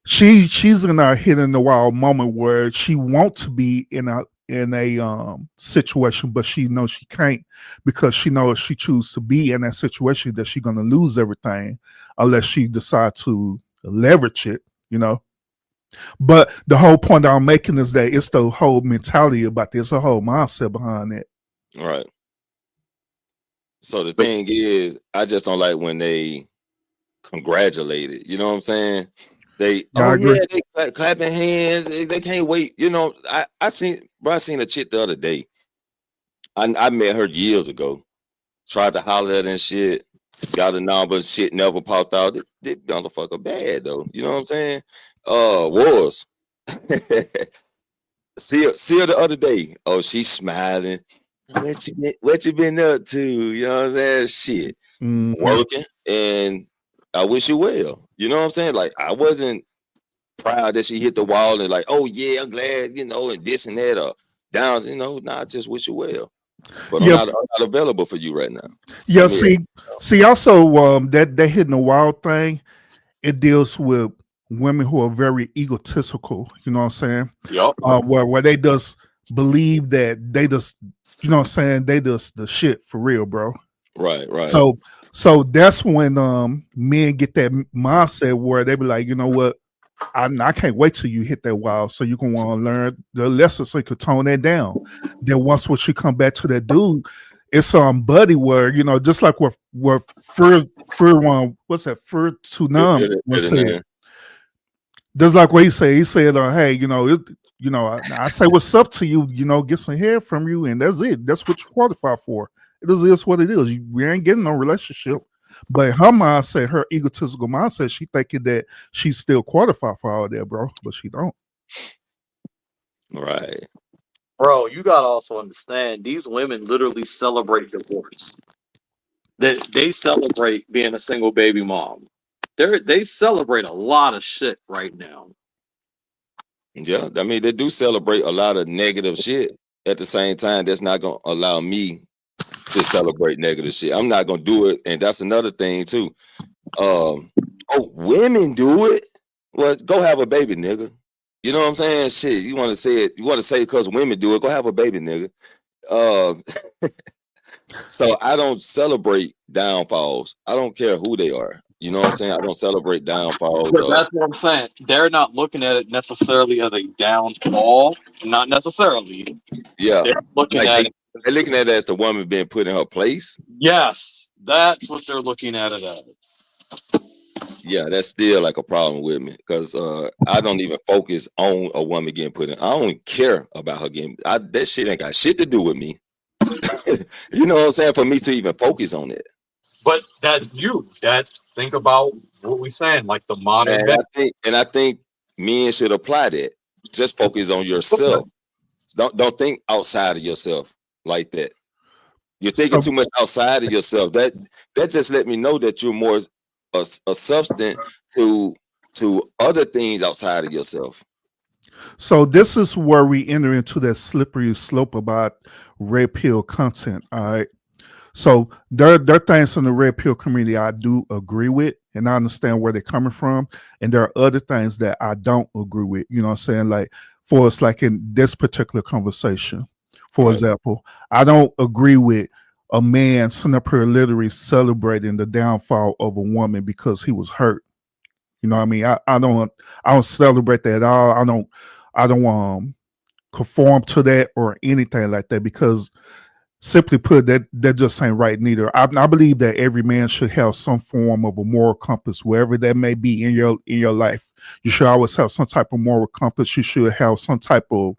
she's in a hitting the wall moment where she wants to be in a situation, but she knows she can't because she knows if she chooses to be in that situation that she's gonna lose everything unless she decides to leverage it, you know. But the whole point that I'm making is that it's the whole mentality about this, a whole mindset behind it. Right. So the thing is, I just don't like when they congratulate it. You know what I'm saying? They they clapping hands. They can't wait. You know, I seen a chick the other day. I met her years ago. Tried to holler at her and shit. Got a number, shit never popped out. This motherfucker bad though. You know what I'm saying? Was see her the other day. Oh, she's smiling. What you been up to? You know what I'm saying? Shit. Working, and I wish you well. You know what I'm saying? Like, I wasn't proud that she hit the wall and like, oh yeah, I'm glad, you know, and this and that, or down, you know, I just wish you well. But I'm not available for you right now. Yeah, see, also that hitting the wall thing, it deals with women who are very egotistical. You know what I'm saying? Yep. Where they just believe that they just, you know what I'm saying, they just the shit for real, bro. Right. So that's when men get that mindset where they be like, you know what, I can't wait till you hit that wall so you can want to learn the lesson so you can tone that down. Then once you come back to that dude, it's buddy where, you know, just like where what's that, Fur to numb was said. Just like what he said, hey, you know, I say what's up to you, you know, get some hair from you, and that's it. That's what you qualify for. It is what it is. We ain't getting no relationship. But her mindset, her egotistical mindset, she thinking that she still qualified for all that, bro. But she don't. Right. Bro, you gotta also understand these women literally celebrate divorce. They celebrate being a single baby mom. They celebrate a lot of shit right now. Yeah, I mean, they do celebrate a lot of negative shit. At the same time, that's not gonna allow me to celebrate negative shit. I'm not gonna do it, and that's another thing too. Women do it. Well, go have a baby, nigga. You know what I'm saying? Shit, you want to say it? You want to say because women do it? Go have a baby, nigga. So I don't celebrate downfalls. I don't care who they are. You know what I'm saying? I don't celebrate downfalls. But that's what I'm saying. They're not looking at it necessarily as a downfall. Not necessarily. Yeah. They're looking at it. They're looking at it as the woman being put in her place. Yes, that's what they're looking at it as. Yeah, that's still like a problem with me because I don't even focus on a woman getting put in. I don't care about her getting. That shit ain't got shit to do with me. You know what I'm saying? For me to even focus on it. But think about what we're saying, like the modern men. I think men should apply that. Just focus on yourself. Don't think outside of yourself like that. You're thinking too much outside of yourself. That just let me know that you're more a substance to other things outside of yourself. So this is where we enter into that slippery slope about red pill content. All right. So there are things in the red pill community I do agree with. and I understand where they're coming from. And there are other things that I don't agree with. You know what I'm saying? Like for us, like in this particular conversation, for example, I don't agree with a man sitting up here literally celebrating the downfall of a woman because he was hurt. You know what I mean? I don't celebrate that at all. I don't conform to that or anything like that, because simply put, that just ain't right neither. I believe that every man should have some form of a moral compass, wherever that may be in your life. You should always have some type of moral compass. You should have some type of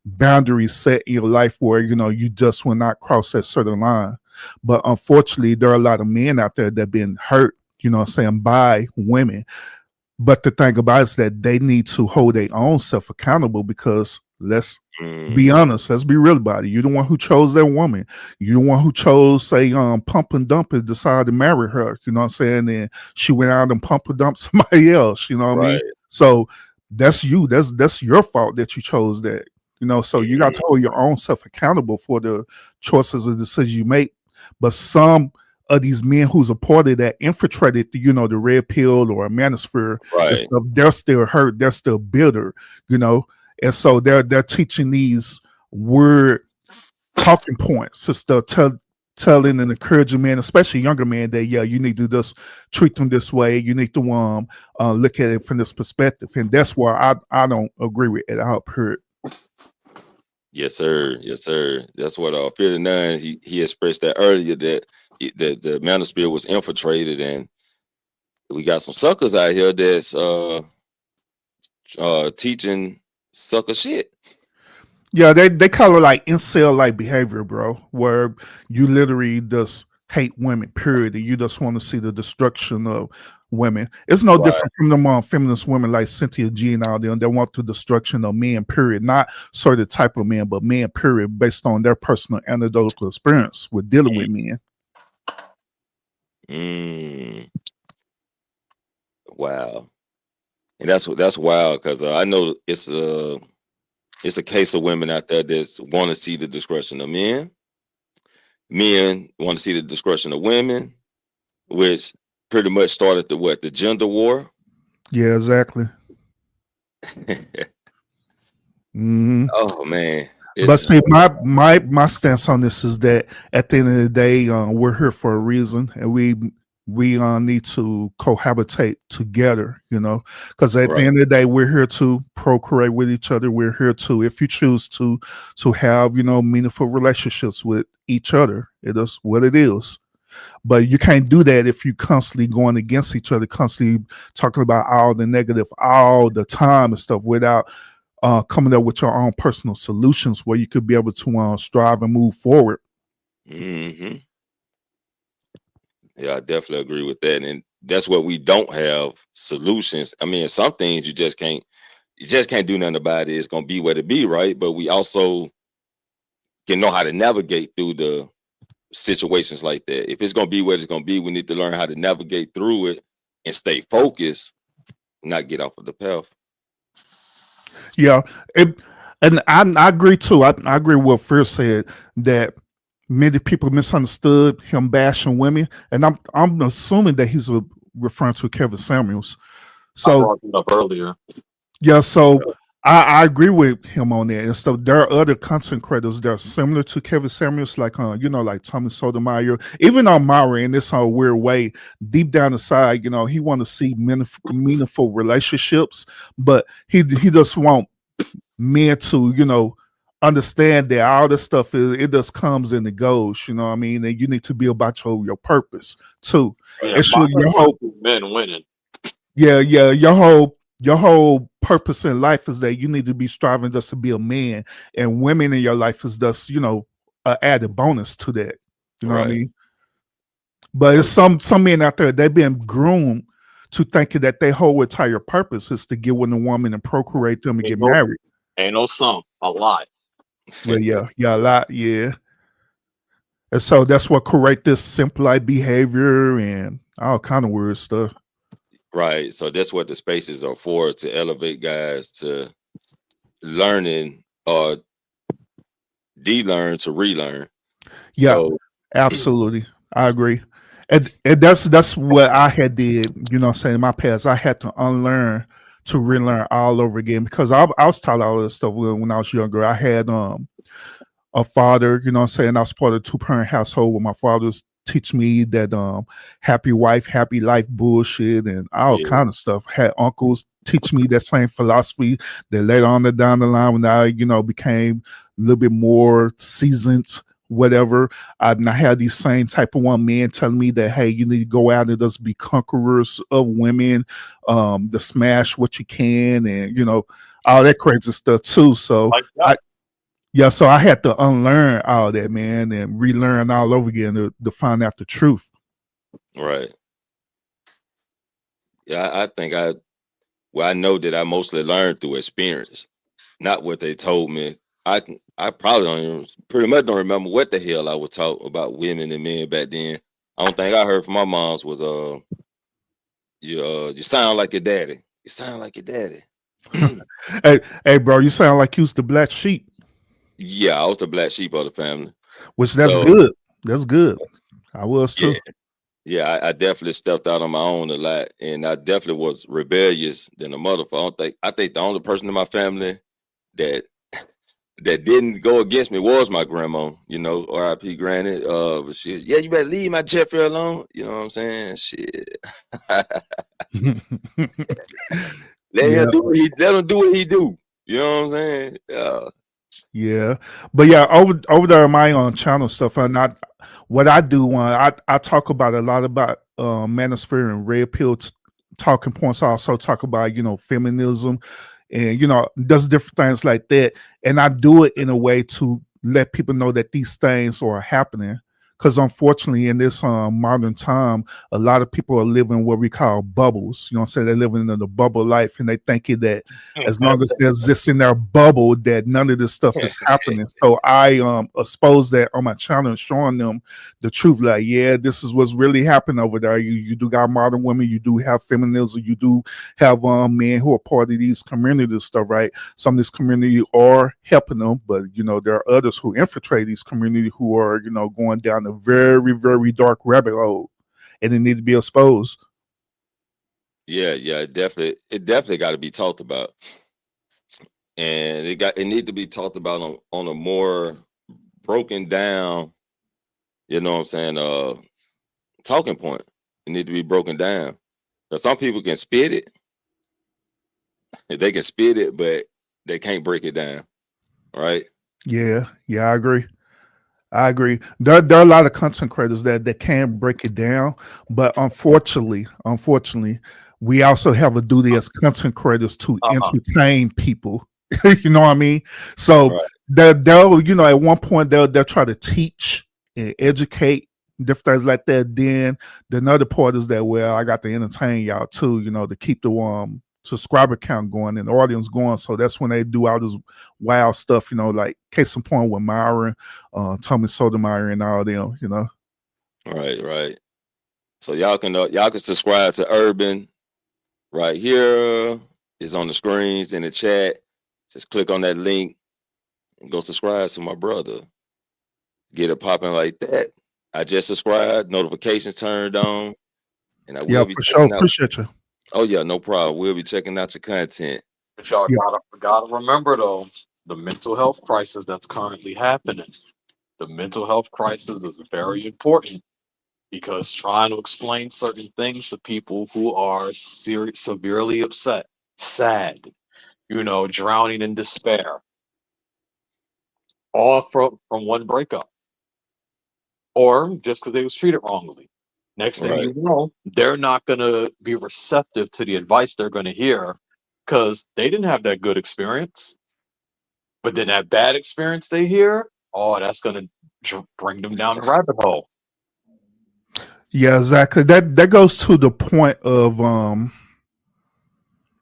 boundaries set in your life where you just will not cross that certain line. But unfortunately, there are a lot of men out there that been hurt, by women. But the thing about it is that they need to hold their own self accountable, because let's be honest, let's be real about it. You're the one who chose that woman. You're the one who chose, say, pump and dump and decided to marry her. You know what I'm saying? And she went out and pump and dumped somebody else. You know what I mean? So that's you. That's your fault that you chose that. So you got to hold your own self accountable for the choices and decisions you make. But some of these men who's a part of that infiltrated the red pill or a manosphere and stuff, they're still hurt, they're still bitter, and so they're teaching these word talking points to still telling and encouraging men, especially younger men, that you need to just treat them this way, you need to look at it from this perspective. And that's why I don't agree with it. I've heard. Yes, sir. Yes, sir. That's what Fear the Nine, he expressed that earlier, that the manosphere was infiltrated, and we got some suckers out here that's teaching sucker shit. Yeah, they call it like incel like behavior, bro, where you literally just hate women, period, and you just want to see the destruction of women. It's no different from them feminist women like Cynthia G and all them. They want the destruction of men, period. Not sort of type of men, but men, period, based on their personal anecdotal experience with dealing with men. Wow. And that's wild, because I know it's a case of women out there that want to see the discretion of men. Men want to see the discretion of women, which pretty much started the gender war. Yeah, exactly. Oh man. But see, my stance on this is that at the end of the day, we're here for a reason, and we need to cohabitate together, because at the end of the day, we're here to procreate with each other. We're here to, if you choose to have, meaningful relationships with each other. It is what it is. But you can't do that if you're constantly going against each other, constantly talking about all the negative all the time and stuff, without coming up with your own personal solutions where you could be able to strive and move forward. Mm-hmm. Yeah, I definitely agree with that. And that's what we don't have solutions. I mean, some things you just can't do nothing about it. It's gonna be what it be, right? But we also can know how to navigate through the situations like that. If it's gonna be what it's gonna be, we need to learn how to navigate through it and stay focused, not get off of the path. Yeah, and I agree too. I agree with what Fear said, that many people misunderstood him bashing women, and I'm assuming that he's referring to Kevin Samuels. So I brought it up earlier. Yeah, so I agree with him on that. And so there are other content creators that are similar to Kevin Samuels, like like Tommy Sotomayor, even on Maury, in this whole weird way, deep down inside, he want to see meaningful relationships, but he just want men to, understand that all this stuff it just comes and it goes, you know what I mean? And you need to be about your purpose too. Yeah, your whole men winning. Yeah, your whole purpose in life is that you need to be striving just to be a man, and women in your life is just, an added bonus to that. You know what I mean? But it's some men out there, they've been groomed to thinking that their whole entire purpose is to get with a woman and procreate them and get married. Ain't no some, a lot. Yeah, a lot, yeah. And so that's what create this simple behavior and all kind of weird stuff. Right. So that's what the spaces are for, to elevate guys to learning or de-learn to relearn. Yeah, So, absolutely. I agree. And that's what I had did, you know what I'm saying, in my past. I had to unlearn to relearn all over again because I was taught all this stuff when I was younger. I had a father, you know what I'm saying? I was part of a 2-parent household where my father was teach me that happy wife, happy life bullshit and all kind of stuff. Had uncles teach me that same philosophy that later on down the line when I, you know, became a little bit more seasoned, whatever. I had these same type of one men telling me that, hey, you need to go out and just be conquerors of women, to smash what you can and, you know, all that crazy stuff too. So so I had to unlearn all that, man, and relearn all over again to find out the truth. Right. Yeah, I think I know that I mostly learned through experience, not what they told me. I probably pretty much don't remember what the hell I was taught about women and men back then. I don't think I heard from my moms was you sound like your daddy. You sound like your daddy. Hey, bro, you sound like you was the black sheep. Yeah, I was the black sheep of the family. Which that's good. That's good. I was too. Yeah, I definitely stepped out on my own a lot, and I definitely was rebellious than a motherfucker. I think the only person in my family that didn't go against me was my grandma. You know, R.I.P. Granny. But she was, you better leave my Jeffrey alone. You know what I'm saying? Shit. Let him do what he do. You know what I'm saying? Yeah, but yeah, over there on my own channel stuff, and what I do, I talk about a lot about manosphere and red pill talking points. I also talk about, you know, feminism, and you know, does different things like that, and I do it in a way to let people know that these things are happening. Because unfortunately, in this modern time, a lot of people are living what we call bubbles. You know what I'm saying? They're living in the bubble life, and they thinking that as long as they exist in their bubble, that none of this stuff is happening. So I expose that on my channel and showing them the truth. Like, yeah, this is what's really happening over there. You do got modern women, you do have feminism, you do have men who are part of these communities stuff, right? Some of this community are helping them, but you know, there are others who infiltrate these communities who are, you know, going down a very, very dark rabbit hole, and it need to be exposed. Yeah, it definitely got to be talked about, and it need to be talked about on a more broken down, you know what I'm saying, talking point. It need to be broken down. But some people can spit it, they can spit it, but they can't break it down, right? Yeah, I agree. There are a lot of content creators that can break it down, but unfortunately, we also have a duty as content creators to entertain people. You know what I mean? So they'll, you know, at one point they'll try to teach and educate, different things like that. Then the another part is that, well, I got to entertain y'all too, you know, to keep the subscriber count going and the audience going. So that's when they do all this wild stuff, you know, like case in point with Myron, Tommy Sotomayor and all them, you know. Right. So y'all can subscribe to Urban right here. It's on the screens in the chat. Just click on that link and go subscribe to my brother. Get it popping like that. I just subscribed, notifications turned on, and I will be for sure. Appreciate you. Oh yeah, no problem. We'll be checking out your content. But y'all gotta remember though, the mental health crisis that's currently happening. The mental health crisis is very important because trying to explain certain things to people who are severely upset, sad, you know, drowning in despair, all from one breakup, or just because they was treated wrongly. Next thing you know, they're not going to be receptive to the advice they're going to hear because they didn't have that good experience. But then that bad experience they hear, that's going to bring them down the rabbit hole. Yeah, exactly. That goes to the point of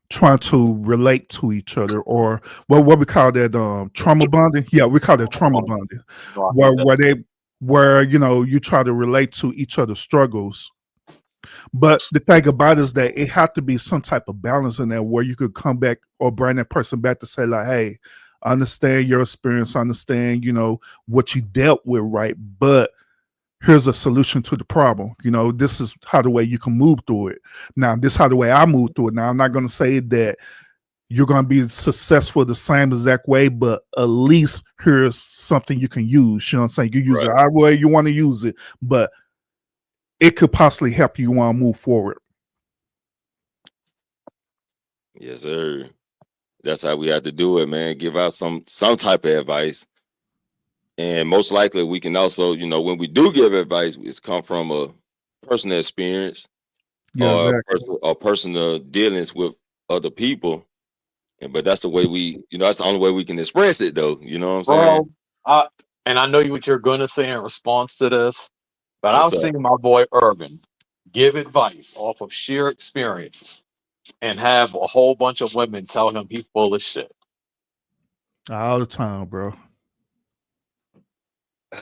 trying to relate to each other, or what we call that trauma bonding. Yeah, we call it trauma bonding, where you know, you try to relate to each other's struggles. But the thing about it is that it had to be some type of balance in there where you could come back or bring that person back to say like, hey, I understand your experience, I understand, you know, what you dealt with, right? But here's a solution to the problem. You know, this is how the way you can move through it. Now, this how the way I move through it. Now, I'm not going to say that you're going to be successful the same exact way, but at least here's something you can use. You know what I'm saying? You use it however way you want to use it, but it could possibly help you want to move forward. Yes, sir. That's how we have to do it, man. Give out some type of advice. And most likely we can also, you know, when we do give advice, it's come from a personal experience or personal dealings with other people. But that's the way that's the only way we can express it, though. You know what I'm saying? Bro, and I know what you're going to say in response to this, but I've seen my boy Urban give advice off of sheer experience and have a whole bunch of women tell him he's full of shit. All the time, bro.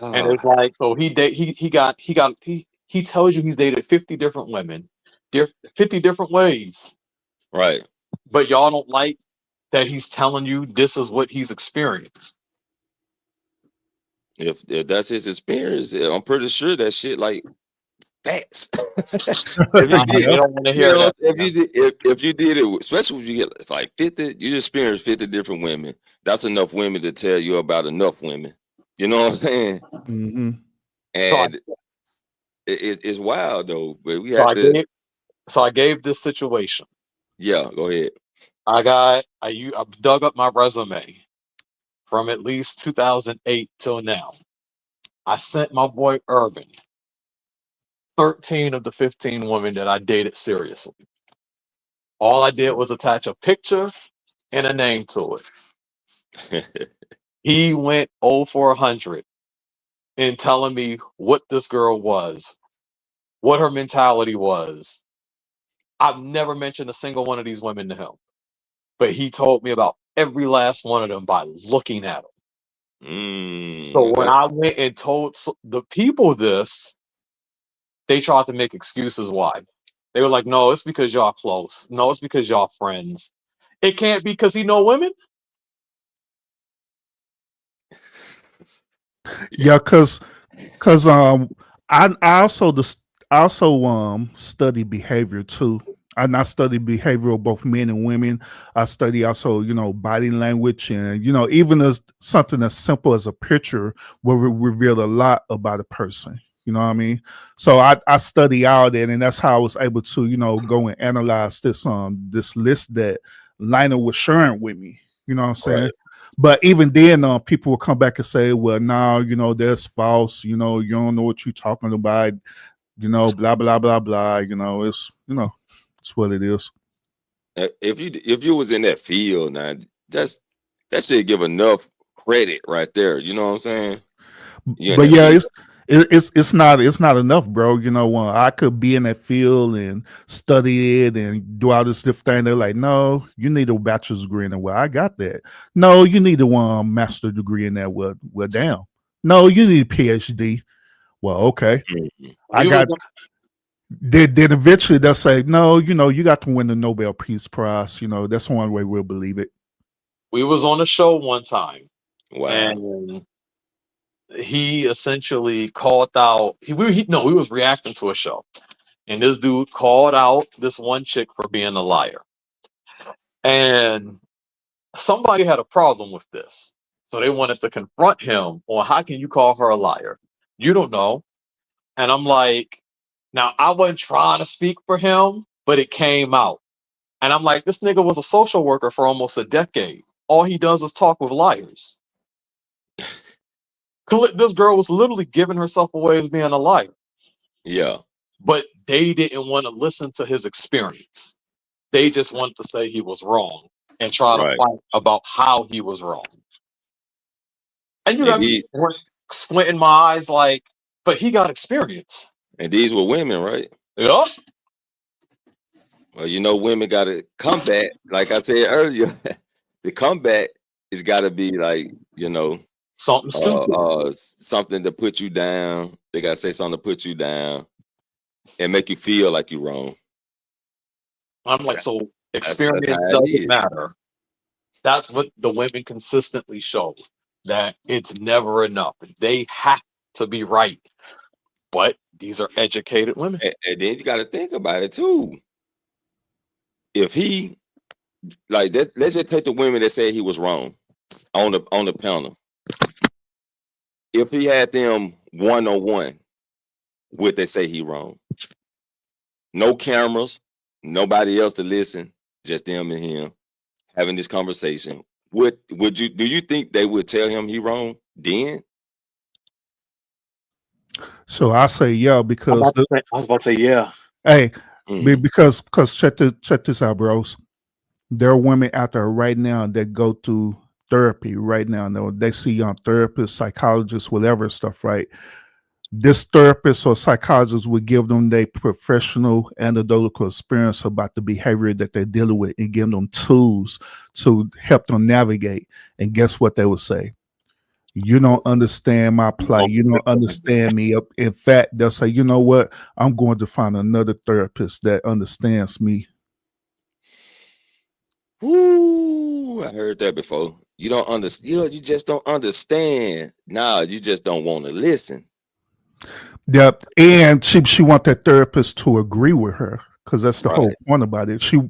And it's like, so he tells you he's dated 50 different women, 50 different ways. Right. But y'all don't like that he's telling you this is what he's experienced. If that's his experience, I'm pretty sure that shit like facts. If you did it, especially if you get like 50, you experienced 50 different women. That's enough women to tell you about enough women. You know what I'm saying? Mm-hmm. And it's wild though. But we I gave this situation. Yeah, go ahead. I dug up my resume from at least 2008 till now. I sent my boy Urban 13 of the 15 women that I dated seriously. All I did was attach a picture and a name to it. He went 0 for 100 in telling me what this girl was, what her mentality was. I've never mentioned a single one of these women to him, but he told me about every last one of them by looking at them. So when I went and told the people this, they tried to make excuses why. They were like, no, it's because y'all close. No, it's because y'all friends. It can't be because he know women. Yeah, cause I also study behavior too. And I study behavior of both men and women. I study also, body language, and even as something as simple as a picture will reveal a lot about a person. You know what I mean? So I study all that, and that's how I was able to, go and analyze this list that Lina was sharing with me. You know what I'm saying? Right. But even then, people will come back and say, well, no, that's false. You don't know what you're talking about. Blah, blah, blah, blah. It's what it is. If you was in that field, now that should give enough credit right there. You know what I'm saying? But yeah, it's not enough, bro. I could be in that field and study it and do all this different thing. They're like, no, you need a bachelor's degree in that. Well, I got that. No, you need a master's degree in that. Well, damn. No, you need a PhD. Well, okay. I got. Then eventually they'll say, no, you got to win the Nobel Peace Prize. That's one way we'll believe it. We was on a show one time. Wow. And he essentially called out, we was reacting to a show. And this dude called out this one chick for being a liar. And somebody had a problem with this. So they wanted to confront him on how can you call her a liar? You don't know. And I'm like, now I wasn't trying to speak for him, but it came out. And I'm like, this nigga was a social worker for almost a decade. All he does is talk with liars. This girl was literally giving herself away as being a liar. Yeah. But they didn't want to listen to his experience. They just wanted to say he was wrong and try to fight about how he was wrong. And you got me squinting my eyes like, but he got experience. And these were women, right? Yeah. Well, women got to combat. Like I said earlier, the comeback has got to be like, something stupid. Something to put you down. They got to say something to put you down and make you feel like you're wrong. I'm like, so experience doesn't matter. That's what the women consistently show, that it's never enough. They have to be right. But these are educated women. And then you got to think about it too. If he like that, let's just take the women that said he was wrong on the panel. If he had them 1-on-1, would they say he wrong? No cameras, nobody else to listen, just them and him having this conversation. Do you think they would tell him he wrong then? So I say yeah, because I was about to say yeah. hey, because check this out, bros. There are women out there right now that go through therapy right now. They see therapists, psychologists, whatever stuff, right? This therapist or psychologist would give them their professional anecdotal experience about the behavior that they're dealing with and give them tools to help them navigate. And guess what they would say? You don't understand my plight. You don't understand me. In fact, they'll say, you know what? I'm going to find another therapist that understands me. Woo! I heard that before. You don't understand. You just don't understand. Nah, you just don't want to listen. Yep, and she want that therapist to agree with her because that's the whole point about it. She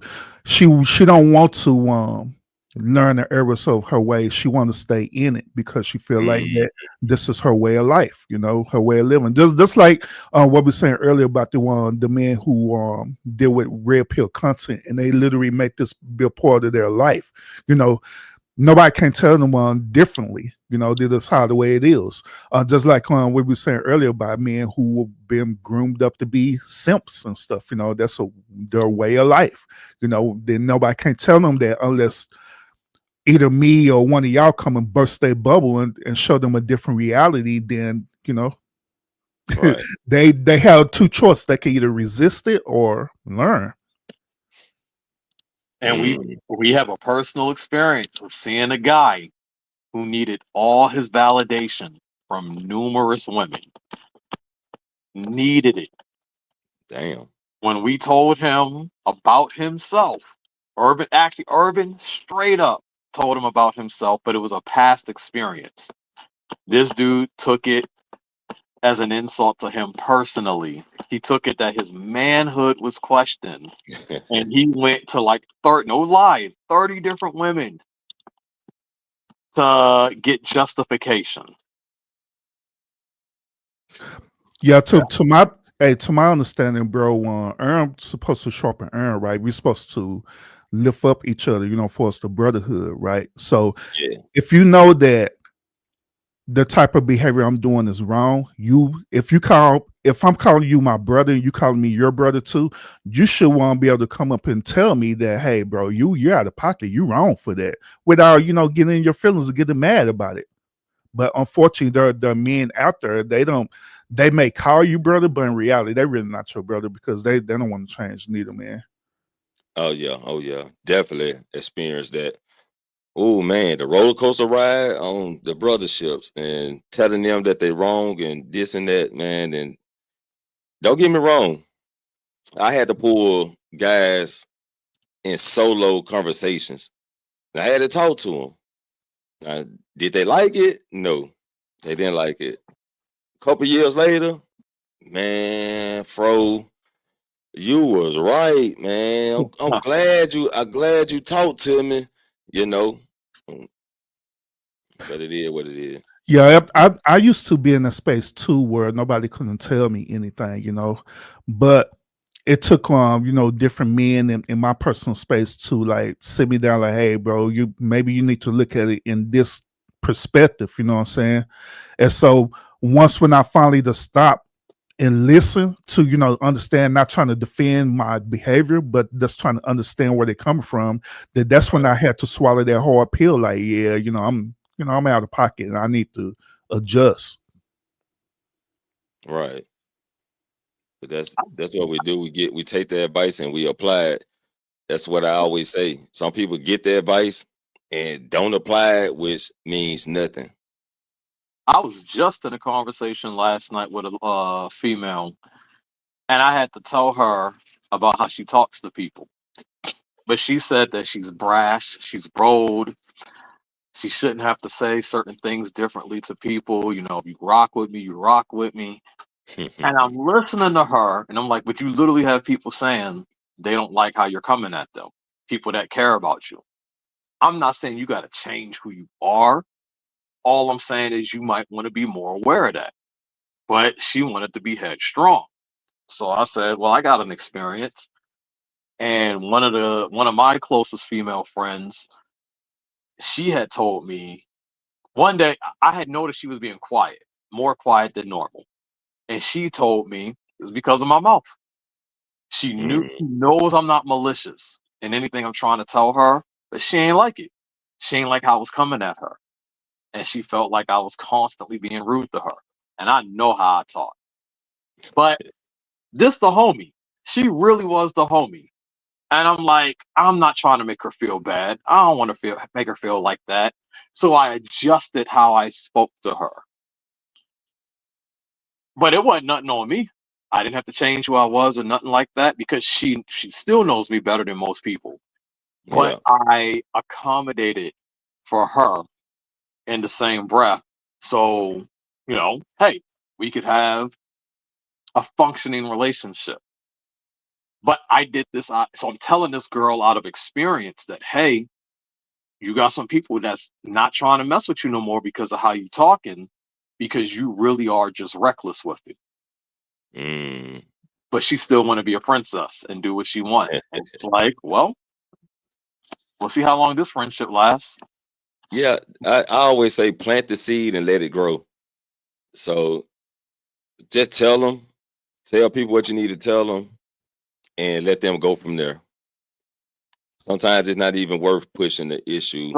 don't want to learn the errors of her ways. She want to stay in it because she feel like that this is her way of life, her way of living. Just like what we were saying earlier about the men who deal with red pill content and they literally make this be a part of their life. Nobody can tell them differently. This is how the way it is. Just like what we were saying earlier about men who have been groomed up to be simps and stuff. That's their way of life. Then nobody can tell them that unless either me or one of y'all come and burst their bubble and show them a different reality. Then they have two choices. They can either resist it or learn. And we have a personal experience of seeing a guy who needed all his validation from numerous women. Needed it. Damn. When we told him about himself, Urban straight up told him about himself, but it was a past experience. This dude took it as an insult to him personally. He took it that his manhood was questioned. And he went to like 30 different women to get justification. Yeah, to my understanding, bro, Aaron's supposed to sharpen Aaron, right? We're supposed to lift up each other, for us the brotherhood, right? So if you know that the type of behavior I'm doing is wrong, if I'm calling you my brother and you calling me your brother too, you should want to be able to come up and tell me that, hey, bro, you're out of pocket, you wrong for that, without getting in your feelings and getting mad about it. But unfortunately, there are men out there, they may call you brother, but in reality, they're really not your brother because they don't want to change neither, man. Oh yeah, definitely experienced that. Oh man, the roller coaster ride on the brotherships and telling them that they're wrong and this and that, man. And don't get me wrong, I had to pull guys in solo conversations. I had to talk to them. Did they like it? No, they didn't like it. A couple years later, man, Fro, you was right, man. I'm glad you talked to me, but it is what it is. Yeah, I used to be in a space too where nobody couldn't tell me anything, but it took different men in my personal space to like sit me down like, hey, bro, maybe you need to look at it in this perspective, you know what I'm saying? And so when I finally just stop and listen to, understand, not trying to defend my behavior, but just trying to understand where they're coming from, that's when I had to swallow that hard pill. Like, yeah, I'm out of pocket and I need to adjust. Right. But that's what we do. We take the advice and we apply it. That's what I always say. Some people get the advice and don't apply it, which means nothing. I was just in a conversation last night with a female, and I had to tell her about how she talks to people. But she said that she's brash, she's bold, she shouldn't have to say certain things differently to people. If you rock with me, you rock with me. And I'm listening to her, and I'm like, but you literally have people saying they don't like how you're coming at them, people that care about you. I'm not saying you got to change who you are. All I'm saying is you might want to be more aware of that. But she wanted to be headstrong. So I said, well, I got an experience. And one of my closest female friends, she had told me one day I had noticed she was being quiet, more quiet than normal. And she told me it's because of my mouth. She knows I'm not malicious in anything I'm trying to tell her, but she ain't like it. She ain't like how I was coming at her. And she felt like I was constantly being rude to her. And I know how I talk. But this the homie. She really was the homie. And I'm like, I'm not trying to make her feel bad. I don't want to make her feel like that. So I adjusted how I spoke to her. But it wasn't nothing on me. I didn't have to change who I was or nothing like that because she still knows me better than most people. But I accommodated for her in the same breath. So, hey, we could have a functioning relationship. But I did this. So I'm telling this girl out of experience that, hey, you got some people that's not trying to mess with you no more because of how you talking, because you really are just reckless with it. But she still want to be a princess and do what she wants. It's like, well, we'll see how long this friendship lasts. Yeah, I always say plant the seed and let it grow. So just tell people what you need to tell them, and let them go from there. Sometimes it's not even worth pushing the issue.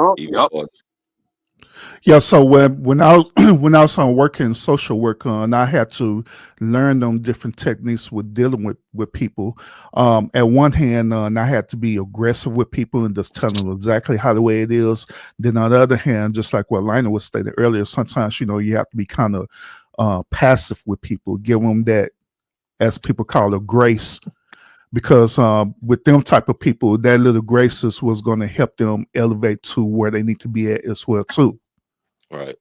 Yeah, so when I was when I was working social work and I had to learn them different techniques with dealing with people. At one hand, and I had to be aggressive with people and just tell them exactly how the way it is. Then on the other hand, just like what Lionel was stating earlier, sometimes you have to be kind of passive with people, give them that, as people call it, grace. Because with them type of people, that little graces was going to help them elevate to where they need to be at as well too. Right.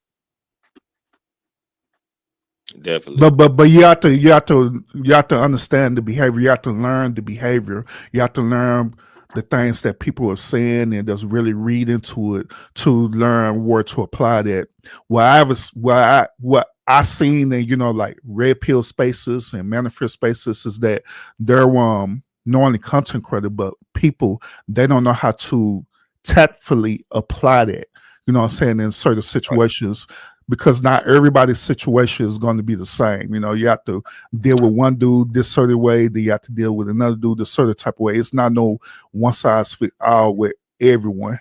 Definitely. But you have to understand the behavior. You have to learn the behavior. You have to learn the things that people are saying and just really read into it to learn where to apply that. What I seen in like red pill spaces and manifest spaces is that they're not only content creator, but people, they don't know how to tactfully apply that. You know what I'm saying, in certain situations, because not everybody's situation is going to be the same. You have to deal with one dude this certain way, then you have to deal with another dude this certain type of way. It's not no one size fit all with everyone.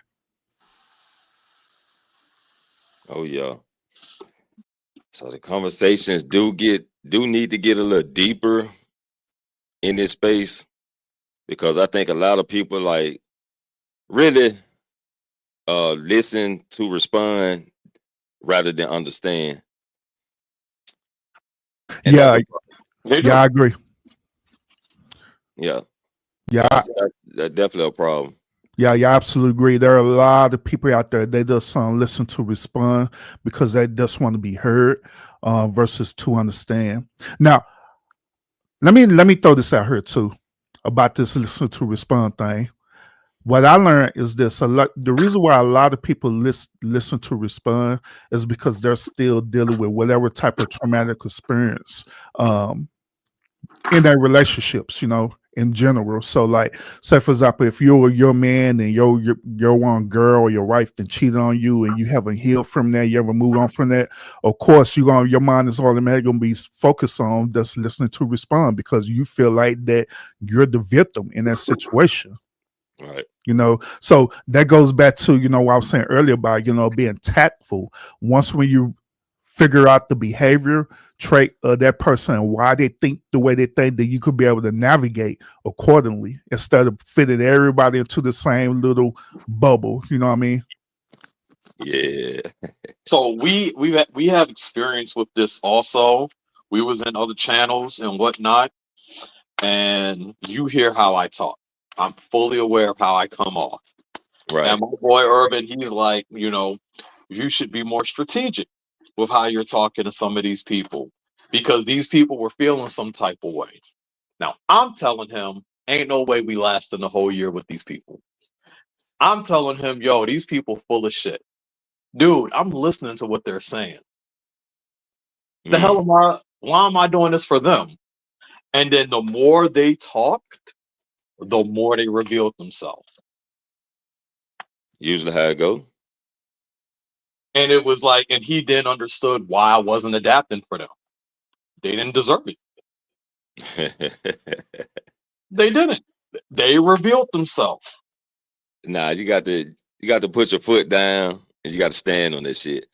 Oh yeah. So the conversations do need to get a little deeper in this space, because I think a lot of people like really listen to respond rather than understand. And I agree. Yeah. Yeah. That's definitely a problem. Yeah, I absolutely agree. There are a lot of people out there, they just listen to respond because they just want to be heard versus to understand. Now, let me throw this out here too about this listen to respond thing. What I learned is this: the reason why a lot of people listen to respond is because they're still dealing with whatever type of traumatic experience in their relationships, in general. So, like, say for example, if you're your man and your one girl or your wife then cheated on you and you haven't healed from that, you ever move on from that, of course your mind is automatically gonna be focused on just listening to respond because you feel like that you're the victim in that situation. Right. So that goes back to what I was saying earlier about being tactful. Once when you figure out the behavior trait of that person and why they think the way they think, that you could be able to navigate accordingly instead of fitting everybody into the same little bubble. You know what I mean? Yeah. So we have experience with this also. We was in other channels and whatnot, and you hear how I talk. I'm fully aware of how I come off. Right. And my boy Urban, he's like, you should be more strategic with how you're talking to some of these people. because these people were feeling some type of way. Now, I'm telling him, ain't no way we lasting the whole year with these people. I'm telling him, yo, these people full of shit. Dude, I'm listening to what they're saying. The hell am I? Why am I doing this for them? And then the more they talked, the more they revealed themselves. Usually how it go. And it was like, and he then understood why I wasn't adapting for them. They didn't deserve it. They didn't. They revealed themselves. Nah, you got to put your foot down and you got to stand on that shit.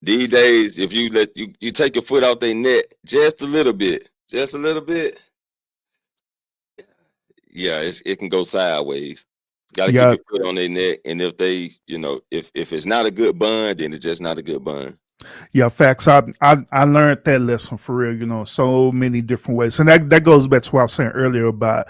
These days, if you let you take your foot out their neck just a little bit, yeah, it can go sideways. Got to keep your foot on their neck, and if they, if it's not a good bond, then it's just not a good bond. Yeah, facts. I learned that lesson for real, so many different ways. And that goes back to what I was saying earlier about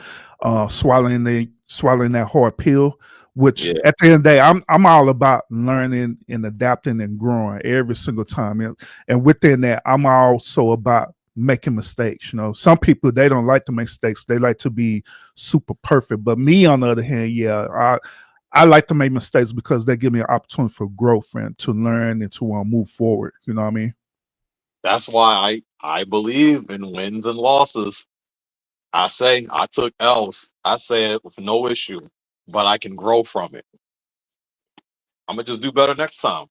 swallowing that hard pill, which at the end of the day, I'm all about learning and adapting and growing every single time. And within that, I'm also about making mistakes. Some people, they don't like to make mistakes. They like to be super perfect. But me, on the other hand, I like to make mistakes because they give me an opportunity for growth and to learn and to move forward. You know what I mean? That's why I believe in wins and losses. I say I took L's. I say it with no issue, but I can grow from it. I'm gonna just do better next time.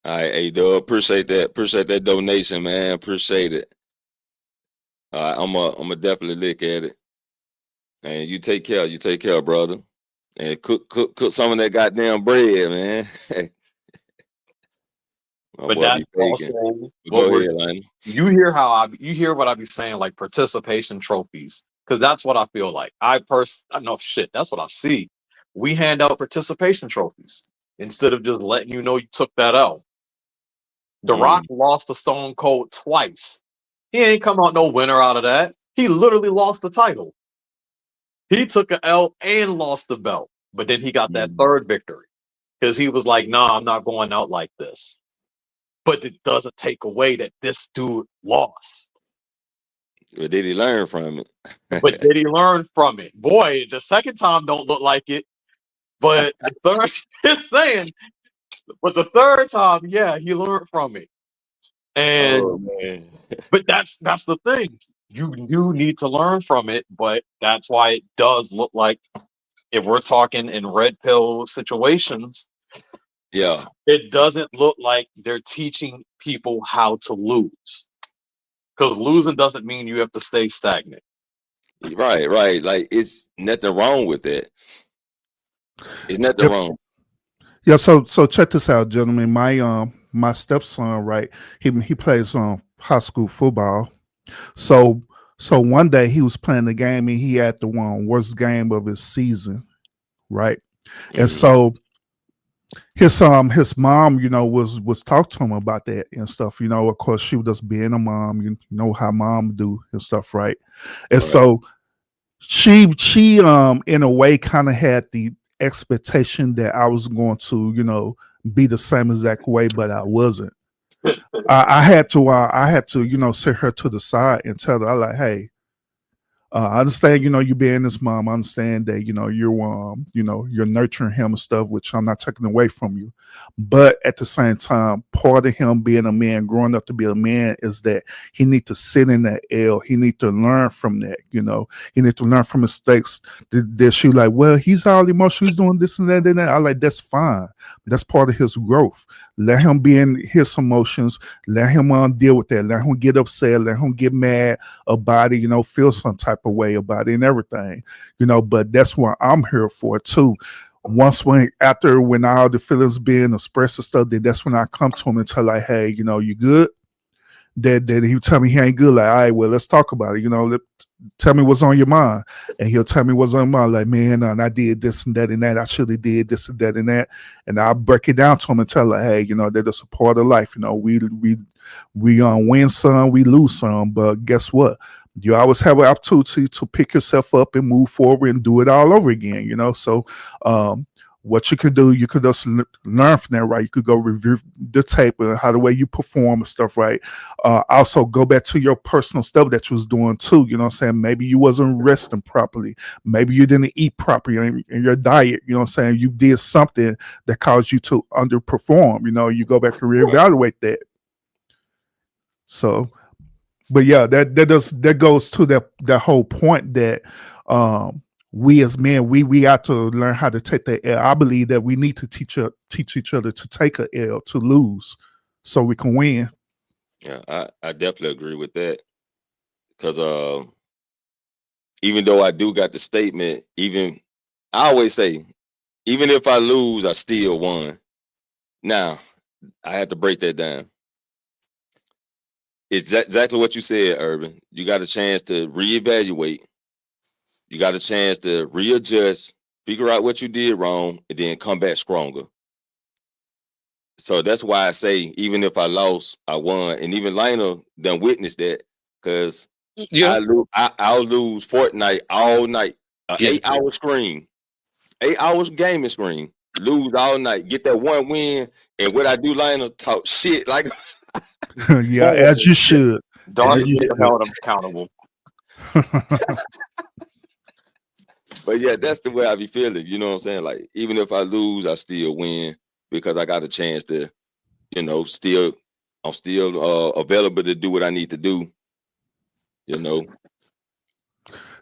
All right, hey, Dub, appreciate that donation, man. Appreciate it. All right, I'm gonna definitely look at it. And you take care, brother. And cook some of that goddamn bread, man. But that's also you hear what I be saying, like participation trophies, because that's what I feel like. I know shit. That's what I see. We hand out participation trophies instead of just letting you know you took that L. The Rock lost to Stone Cold twice. He ain't come out no winner out of that. He literally lost the title. He took an L and lost the belt, but then he got that third victory because he was like, "Nah, I'm not going out like this." But it doesn't take away that this dude lost. But did he learn from it? But did he learn from it? Boy, the second time don't look like it. But the third, just saying. But the third time, yeah, he learned from it. And but that's the thing. You need to learn from it, but that's why it does look like, if we're talking in red pill situations, it doesn't look like they're teaching people how to lose. Because losing doesn't mean you have to stay stagnant. Right. Like, it's nothing wrong with that. It's nothing wrong. Yeah, so check this out, gentlemen. My stepson, right? He plays high school football. So one day he was playing the game and he had the worst game of his season, right? And so his mom, was talk to him about that and stuff. Of course, she was just being a mom. You know how mom do and stuff, right? And so she in a way kind of had the expectation that I was going to, be the same exact way, but I wasn't. I had to, sit her to the side and tell her, like, hey, I understand, you being this mom. I understand that, you're nurturing him and stuff, which I'm not taking away from you. But at the same time, part of him being a man, growing up to be a man, is that he need to sit in that L. He need to learn from that, He need to learn from mistakes. That she like, well, he's all emotional. He's doing this and that and that. I like, that's fine. That's part of his growth. Let him be in his emotions. Let him deal with that. Let him get upset. Let him get mad about it, feel some type of way about it and everything, but that's what I'm here for too. When all the feelings being expressed and stuff, then that's when I come to him and tell, like, hey, you good? That he tell me he ain't good. Like, all right, well, let's talk about it. Tell me what's on your mind. And he'll tell me what's on my mind. Like, man, I did this and that and that. I should have did this and that and that. And I'll break it down to him and tell her, hey, that's a part of life. We win some, we lose some, but guess what? You always have an opportunity to pick yourself up and move forward and do it all over again, So what you could do, you could just learn from that, right? You could go review the tape and how the way you perform and stuff, right? Also go back to your personal stuff that you was doing too. You know what I'm saying? Maybe you wasn't resting properly. Maybe you didn't eat properly in your diet. You know what I'm saying? You did something that caused you to underperform. You know, you go back and reevaluate that. So, but yeah, that goes to that whole point that we as men, we have to learn how to take the L. I believe that we need to teach each other to take a L, to lose, so we can win. Yeah, I definitely agree with that. Because even though I do got the statement, I always say, even if I lose, I still won. Now, I had to break that down. It's exactly what you said, Urban. You got a chance to reevaluate. You got a chance to readjust, figure out what you did wrong, and then come back stronger. So that's why I say, even if I lost, I won. And even Lionel done witnessed that, because I'll lose Fortnite all night. 8-hour screen, 8 hours gaming screen, lose all night, get that one win. And what I do, Lionel, talk shit like yeah, as you should. Dark held him accountable. But yeah, that's the way I be feeling. You know what I'm saying? Like, even if I lose, I still win, because I got a chance to, you know, I'm still available to do what I need to do. You know.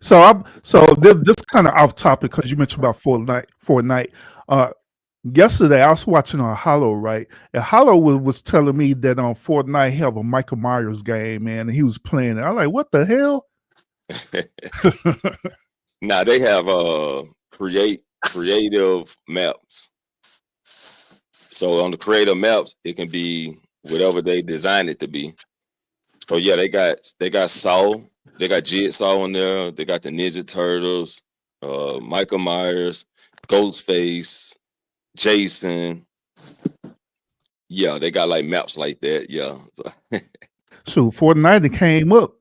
So this kind of off topic, because you mentioned about Fortnite. Yesterday I was watching on Hollow, right? And Hollow was telling me that on Fortnite have a Michael Myers game, man, and he was playing it. I'm like, what the hell? Now they have creative maps. So on the creative maps, it can be whatever they design it to be. So yeah, they got Saw, they got Jigsaw on there, they got the Ninja Turtles, Michael Myers, Ghostface, Jason. Yeah, they got like maps like that. Yeah. So Fortnite came up.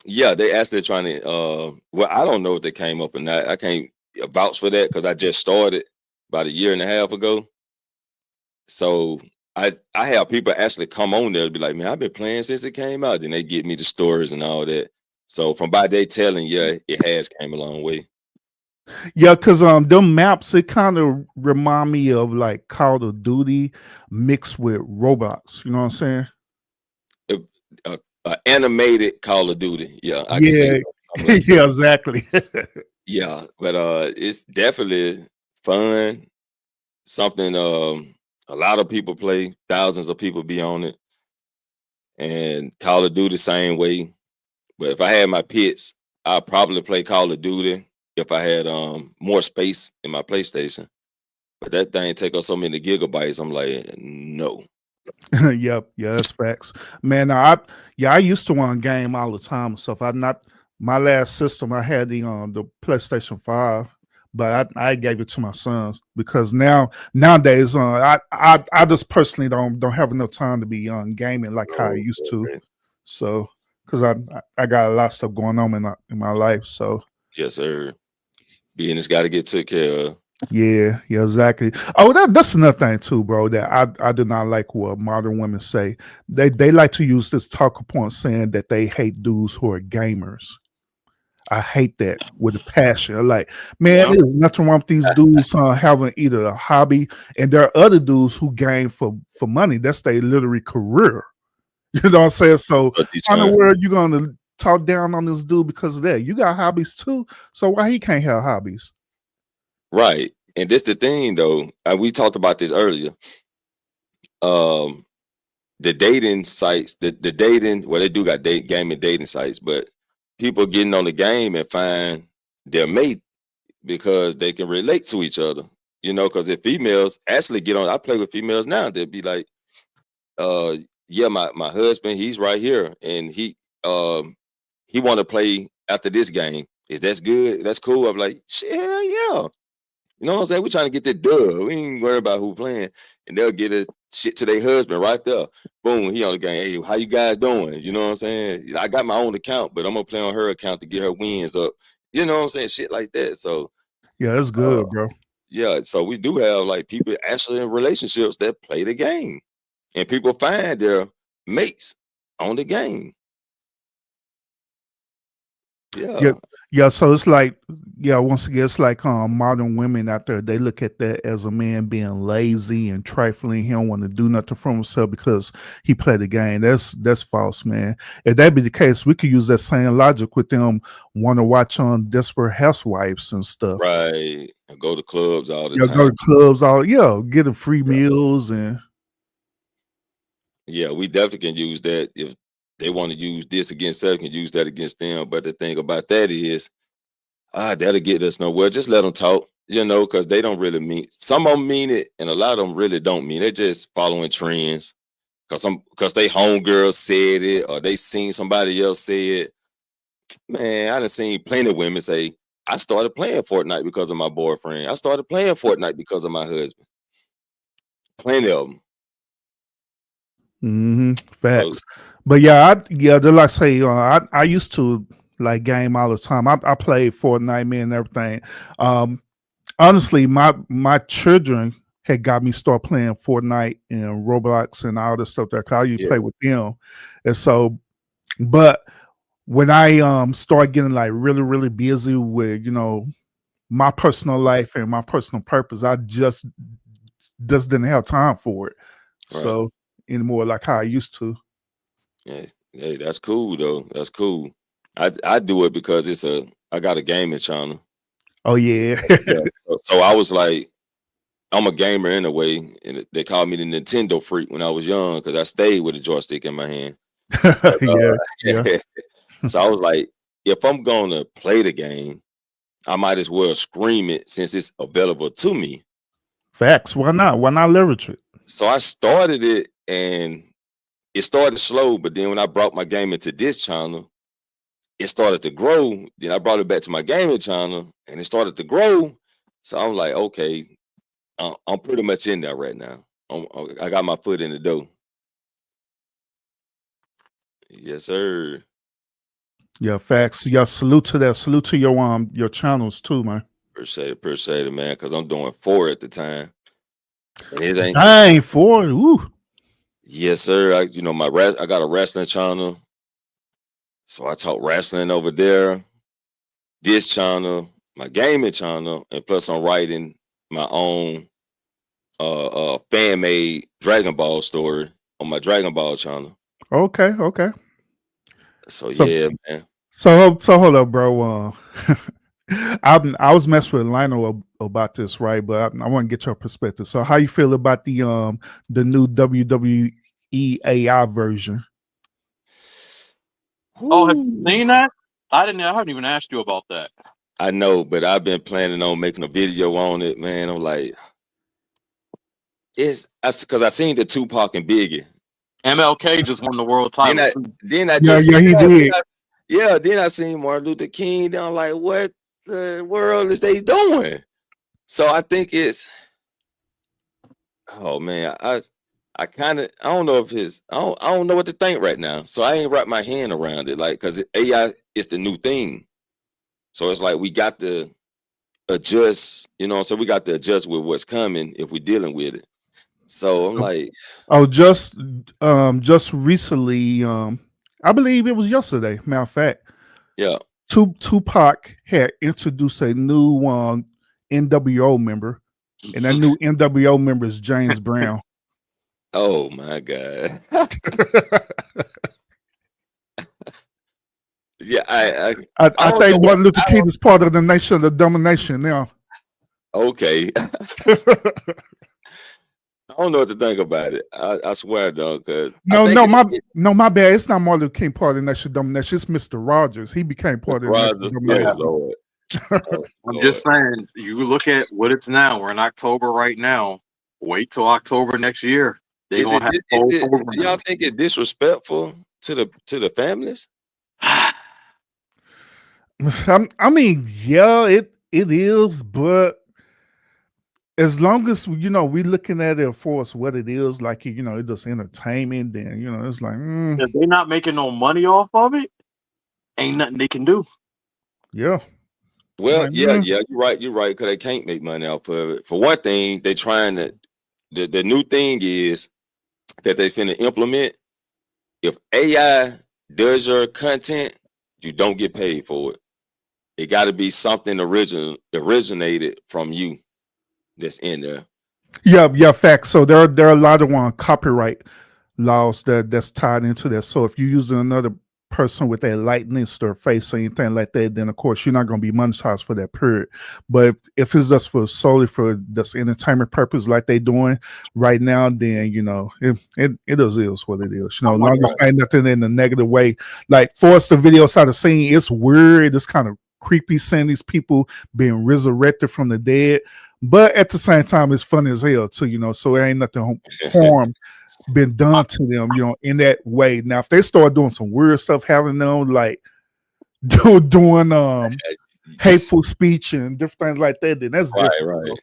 Yeah, they actually trying to well, I don't know if they came up or not. I can't vouch for that because I just started about 1.5 years ago. So I have people actually come on there and be like, man, I've been playing since it came out. Then they get me the stories and all that. So from by they telling, yeah, it has came a long way. Yeah, because them maps, it kind of remind me of like Call of Duty mixed with Roblox. You know what I'm saying? Animated Call of Duty. Yeah, I can say like yeah, exactly. Yeah, but it's definitely fun. Something a lot of people play, thousands of people be on it. And Call of Duty same way. But if I had my pits, I'd probably play Call of Duty if I had more space in my PlayStation. But that thing take up so many gigabytes. I'm like, no. Yep, yeah, that's facts, man. I used to want game all the time. So if my last system, I had the PlayStation 5, but I gave it to my sons because nowadays I just personally don't have enough time to be gaming like how I used to. So because I got a lot of stuff going on in my life. So yes, sir. Business got to get took care of. Yeah, exactly. Oh, that's another thing too, bro, that I do not like what modern women say. They like to use this talking point saying that they hate dudes who are gamers. I hate that with a passion. I'm like, man, there's nothing wrong with these dudes having either a hobby, and there are other dudes who game for money. That's their literary career. You know what I'm saying? So how in the world you gonna talk down on this dude because of that? You got hobbies too, so why he can't have hobbies? Right. And this the thing though, we talked about this earlier. The dating sites, the dating, well, they do got gaming dating sites, but people getting on the game and find their mate because they can relate to each other. You know, because if females actually get on, I play with females now, they'd be like, yeah, my husband, he's right here, and he want to play after this game. Is that good? That's cool. I'm like, shit, hell yeah. You know what I'm saying? We're trying to get that dub. We ain't worried about who playing. And they'll get a shit to their husband right there. Boom, he on the game. Hey, how you guys doing? You know what I'm saying? I got my own account, but I'm going to play on her account to get her wins up. You know what I'm saying? Shit like that. So yeah, that's good, bro. Yeah, so we do have like people actually in relationships that play the game, and people find their mates on the game. Yeah, yeah. So it's like, yeah, once again, it's like modern women out there, they look at that as a man being lazy and trifling. He don't want to do nothing for himself because he played the game. That's false, man. If that be the case, we could use that same logic with them want to watch on Desperate Housewives and stuff. Right. Go to clubs all the Yeah, time. go to clubs, getting free meals and Yeah, we definitely can use that. If they want to use this against us, can use that against them. But the thing about that is, that'll get us nowhere. Just let them talk, because they don't really mean. Some of them mean it, and a lot of them really don't mean. They're just following trends because they homegirls said it or they seen somebody else say it. Man, I done seen plenty of women say, "I started playing Fortnite because of my boyfriend. I started playing Fortnite because of my husband." Plenty of them. Facts. But they're like say, I used to like game all the time. I played Fortnite, man, and everything. Honestly, my children had got me start playing Fortnite and Roblox and all this stuff there. Cause I used to play with them, and so, but when I started getting like really really busy with my personal life and my personal purpose, I just didn't have time for it. Right. So anymore, like how I used to. Yeah, hey, that's cool though. That's cool. I do it because I got a gaming channel. Oh yeah. So I was like, I'm a gamer in a way, and they called me the Nintendo freak when I was young because I stayed with a joystick in my hand. But, yeah. So I was like, if I'm gonna play the game, I might as well stream it since it's available to me. Facts. Why not? Why not leverage it? So I started it, and it started slow, but then when I brought my game into this channel, it started to grow. Then I brought it back to my gaming channel, and it started to grow. So I'm like, okay, I'm pretty much in there right now. I got my foot in the door. Yes, sir. Yeah, facts. Yeah, salute to that. Salute to your channels too, man. Appreciate it, man. Because I'm doing 4 at the time. And it ain't Dang, 4. Ooh. Yes, sir. I got a wrestling channel, so I talk wrestling over there. This channel, my gaming channel, and plus I'm writing my own fan made Dragon Ball story on my Dragon Ball channel. Okay. So yeah, man. So hold up, bro. I was messing with Lionel about this, right? But I want to get your perspective. So how you feel about the new WWE AI version? Oh, have you seen that? I haven't even asked you about that. I know, but I've been planning on making a video on it, man. I'm like, because I seen the Tupac and Biggie. MLK just won the world title. Then I just he did. Then I seen Martin Luther King. Then I'm like, what the world is they doing? So I think oh man, I don't know if I don't know what to think right now. So I ain't wrap my hand around it, like, because AI is the new thing. So it's like we got to adjust, so we got to adjust with what's coming if we're dealing with it. So I'm like, just recently, I believe it was yesterday, matter of fact. Yeah. Tupac had introduced a new NWO member, and that new NWO member is James Brown. Oh my God. Yeah, I think Martin Luther King is part of the nation of domination now. Okay. I don't know what to think about it. I swear, dog. My bad. It's not Martin Luther King part of the nation of domination. It's Mr. Rogers. He became part of the nation of domination. Lord. I'm just saying, you look at what it's now. We're in October right now. Wait till October next year. They're gonna have y'all think it's disrespectful to the families? I mean, yeah, it is, but as long as we looking at it for us what it is, like it's just entertainment, then it's like if they're not making no money off of it, ain't nothing they can do. Yeah. Well, Like, yeah, you're right, because they can't make money off of it. For one thing, they trying to the new thing is that they finna implement. If AI does your content, you don't get paid for it. It got to be something originated from you that's in there. Yeah, facts. So there are a lot of copyright laws that's tied into that. So if you're using another person with a likeness or face or anything like that, then of course you're not going to be monetized for that period. But if it's just solely for this entertainment purpose, like they doing right now, then it is what it is. Long as ain't nothing in a negative way. Like for us, the video side of scene, it's weird. It's kind of creepy seeing these people being resurrected from the dead. But at the same time, it's funny as hell too, so it ain't nothing harm been done to them, in that way. Now, if they start doing some weird stuff, having them like doing hateful speech and different things like that, then that's different. Right.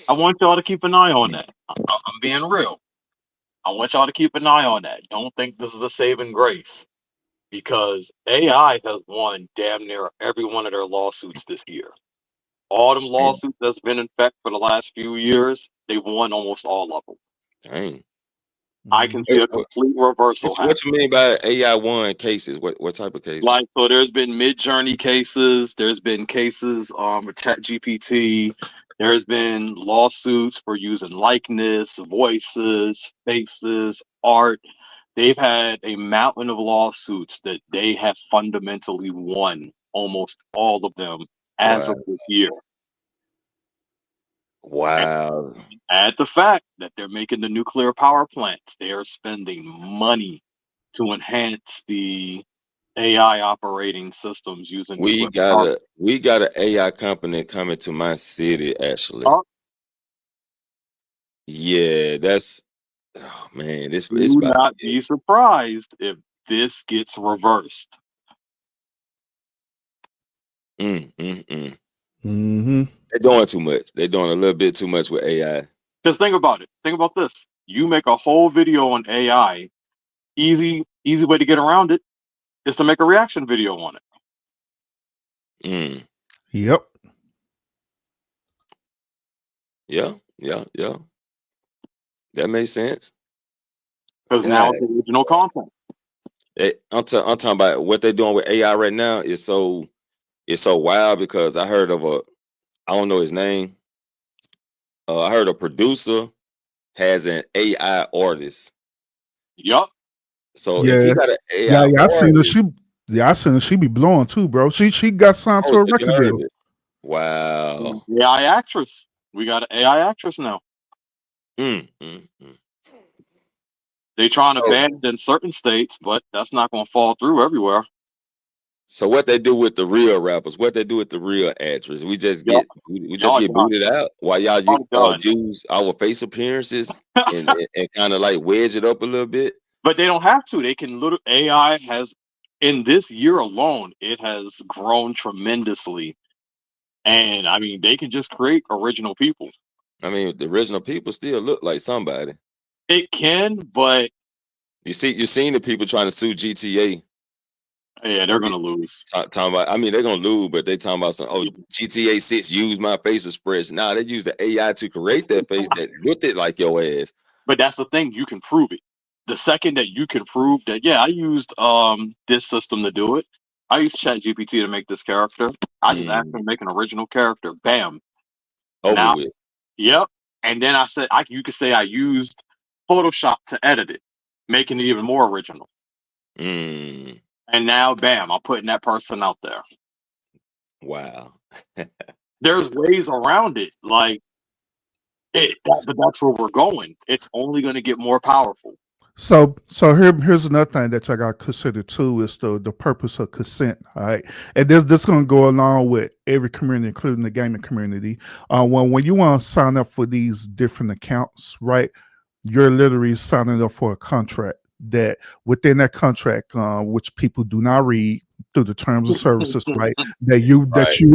I want y'all to keep an eye on that. I'm being real. I want y'all to keep an eye on that. Don't think this is a saving grace, because AI has won damn near every one of their lawsuits this year. All them lawsuits that's been in effect for the last few years, they've won almost all of them. Dang. I can see a complete reversal happening. What you mean by AI won cases? What type of cases? Like, so there's been Mid-Journey cases. There's been cases with ChatGPT. There's been lawsuits for using likeness, voices, faces, art. They've had a mountain of lawsuits that they have fundamentally won, almost all of them, as of this year. Wow. Add the fact that they're making the nuclear power plants. They are spending money to enhance the AI operating systems using We got an AI company coming to my city, actually. Yeah, that's man. It's Do not be surprised if this gets reversed. Mm-hmm. They're doing too much. They're doing a little bit too much with AI. Because think about it. Think about this. You make a whole video on AI. Easy way to get around it is to make a reaction video on it. Yep. Yeah. That makes sense. Because now it's original content. I'm talking about what they're doing with AI right now is so wild, because I heard of I don't know his name. I heard a producer has an AI artist. Yup. So if he got an AI I seen her. I seen her. She be blowing too, bro. She got signed to a record deal. Wow. AI actress. We got an AI actress now. They trying to ban it in certain states, but that's not going to fall through everywhere. So what they do with the real rappers? What they do with the real actors? We just get booted out while y'all use our face appearances and kind of like wedge it up a little bit. But they don't have to. They can AI has, in this year alone, it has grown tremendously. And I mean, they can just create original people. I mean, the original people still look like somebody. It can, but you've seen the people trying to sue GTA. Yeah, they're gonna lose. Talking about, I mean, they're gonna lose, but they talking about GTA 6 used my face expression. Nah, they use the AI to create that face that looked it like your ass. But that's the thing, you can prove it. The second that you can prove that, I used this system to do it. I used ChatGPT to make this character. I just asked them to make an original character. Bam. Over with. Yep. And then I said, you could say I used Photoshop to edit it, making it even more original. And now, bam, I'm putting that person out there. Wow. There's ways around it. Like, but that's where we're going. It's only going to get more powerful. So here's another thing that I got to consider too, is the purpose of consent. All right, and this is going to go along with every community, including the gaming community. When you want to sign up for these different accounts, right, you're literally signing up for a contract. That within that contract, which people do not read through the terms of services, right, that you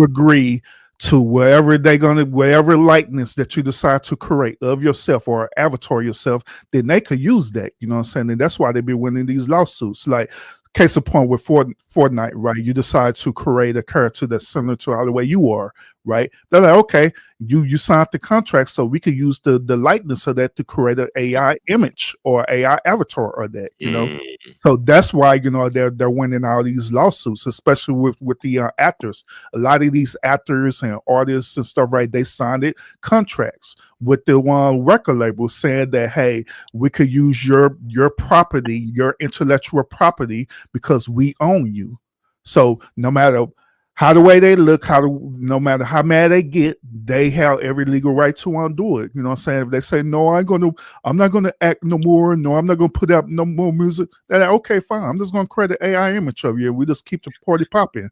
agree to wherever likeness that you decide to create of yourself or avatar yourself, then they could use that. You know what I'm saying? And that's why they be winning these lawsuits. Like case in point with Fortnite, right? You decide to create a character that's similar to how the way you are, right? They're like, okay, you signed the contract, so we could use the likeness of that to create an AI image or AI avatar of that, you know. So that's why, you know, they're winning all these lawsuits, especially with the actors. A lot of these actors and artists and stuff, right? They signed contracts with the one record label saying that, hey, we could use your property, your intellectual property, because we own you. So no matter how the way they look, no matter how mad they get, they have every legal right to undo it. You know what I'm saying? If they say, no, I'm not gonna act no more, no, I'm not gonna put out no more music, they're like, okay, fine, I'm just gonna create an AI image of you and we just keep the party popping.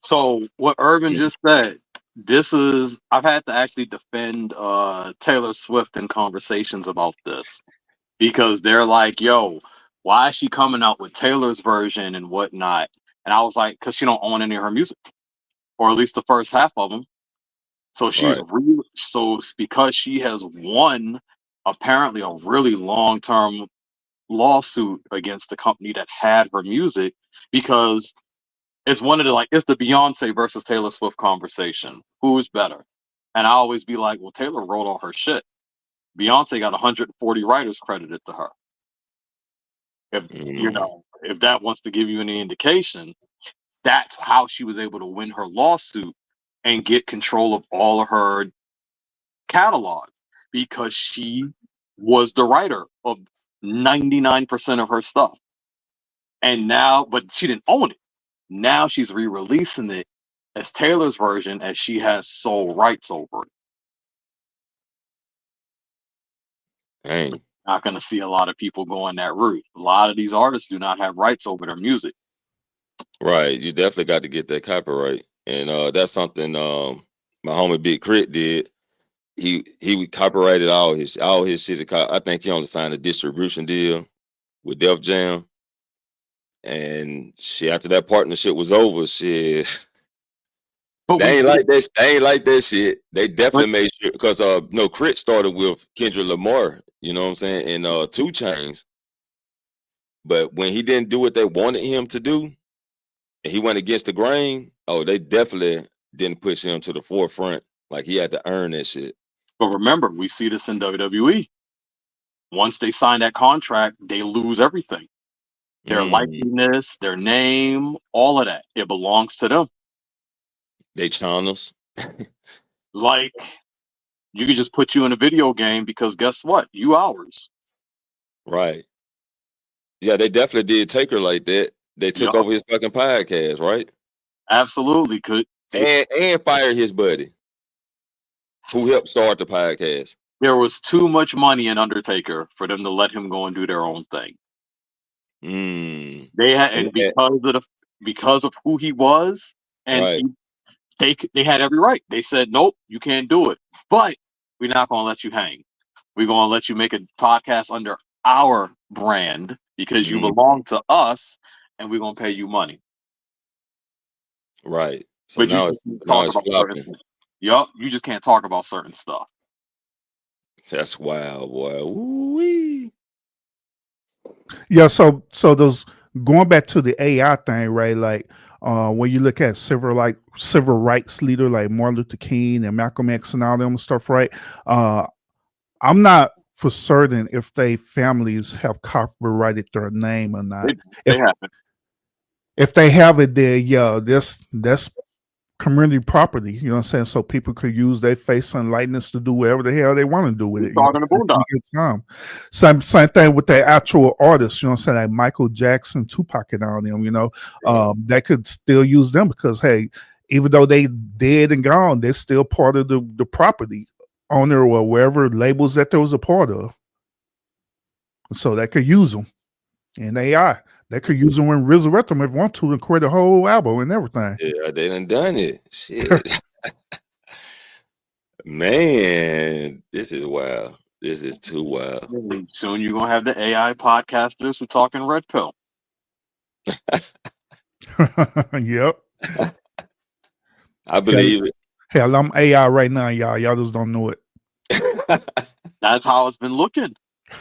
So what Urban just said, I've had to actually defend Taylor Swift in conversations about this, because they're like, yo, why is she coming out with Taylor's version and whatnot? And I was like, because she don't own any of her music, or at least the first half of them. So she's so it's because she has won apparently a really long-term lawsuit against the company that had her music, because it's it's the Beyonce versus Taylor Swift conversation. Who's better? And I always be like, well, Taylor wrote all her shit. Beyonce got 140 writers credited to her. If you know, if that wants to give you any indication, that's how she was able to win her lawsuit and get control of all of her catalog, because she was the writer of 99% of her stuff. And now, but she didn't own it. Now she's re-releasing it as Taylor's version, as she has sole rights over it. Dang. Not going to see a lot of people going that route. A lot of these artists do not have rights over their music. Right. You definitely got to get that copyright. And that's something my homie Big Crit did. He copyrighted all his shit. I think he only signed a distribution deal with Def Jam. And shit, after that partnership was over, shit. They ain't like that. They ain't like that shit. They definitely made sure, because no, Crit started with Kendrick Lamar, you know what I'm saying, and 2 Chainz. But when he didn't do what they wanted him to do, and he went against the grain, they definitely didn't push him to the forefront. Like, he had to earn that shit. But remember, we see this in WWE. Once they sign that contract, they lose everything. Their likeness, their name, all of that. It belongs to them. They channels. Like, you could just put you in a video game, because guess what? You ours. Right. Yeah, they definitely did Taker like that. They took over his fucking podcast, right? Absolutely. And fired his buddy, who helped start the podcast. There was too much money in Undertaker for them to let him go and do their own thing. They had, and because of who he was, and they had every right. They said, nope, you can't do it. But we're not going to let you hang. We're going to let you make a podcast under our brand, because you belong to us, and we're going to pay you money. Right. So but now it's flopping. Yup. You just can't talk about certain stuff. That's wild, boy. Ooh-wee. Yeah. So those, going back to the AI thing, right? Like, when you look at civil rights leader like Martin Luther King and Malcolm X and all them stuff, right? I'm not for certain if they families have copyrighted their name or not. They haven't. If they have it, there, yeah, that's community property. You know what I'm saying? So people could use their face and likeness to do whatever the hell they want to do with it. Talking about same thing with the actual artists. You know what I'm saying? Like Michael Jackson, Tupac, and all them. You know, they could still use them, because hey, even though they dead and gone, they're still part of the property owner or wherever labels that there was a part of. So they could use them. And AI, they could use them and resurrect them if they want to and create a whole album and everything. Yeah, they done it. Shit. Man, this is wild. This is too wild. Soon you're going to have the AI podcasters who talking red pill. Yep. I believe it. Hell, I'm AI right now, y'all. Y'all just don't know it. That's how it's been looking.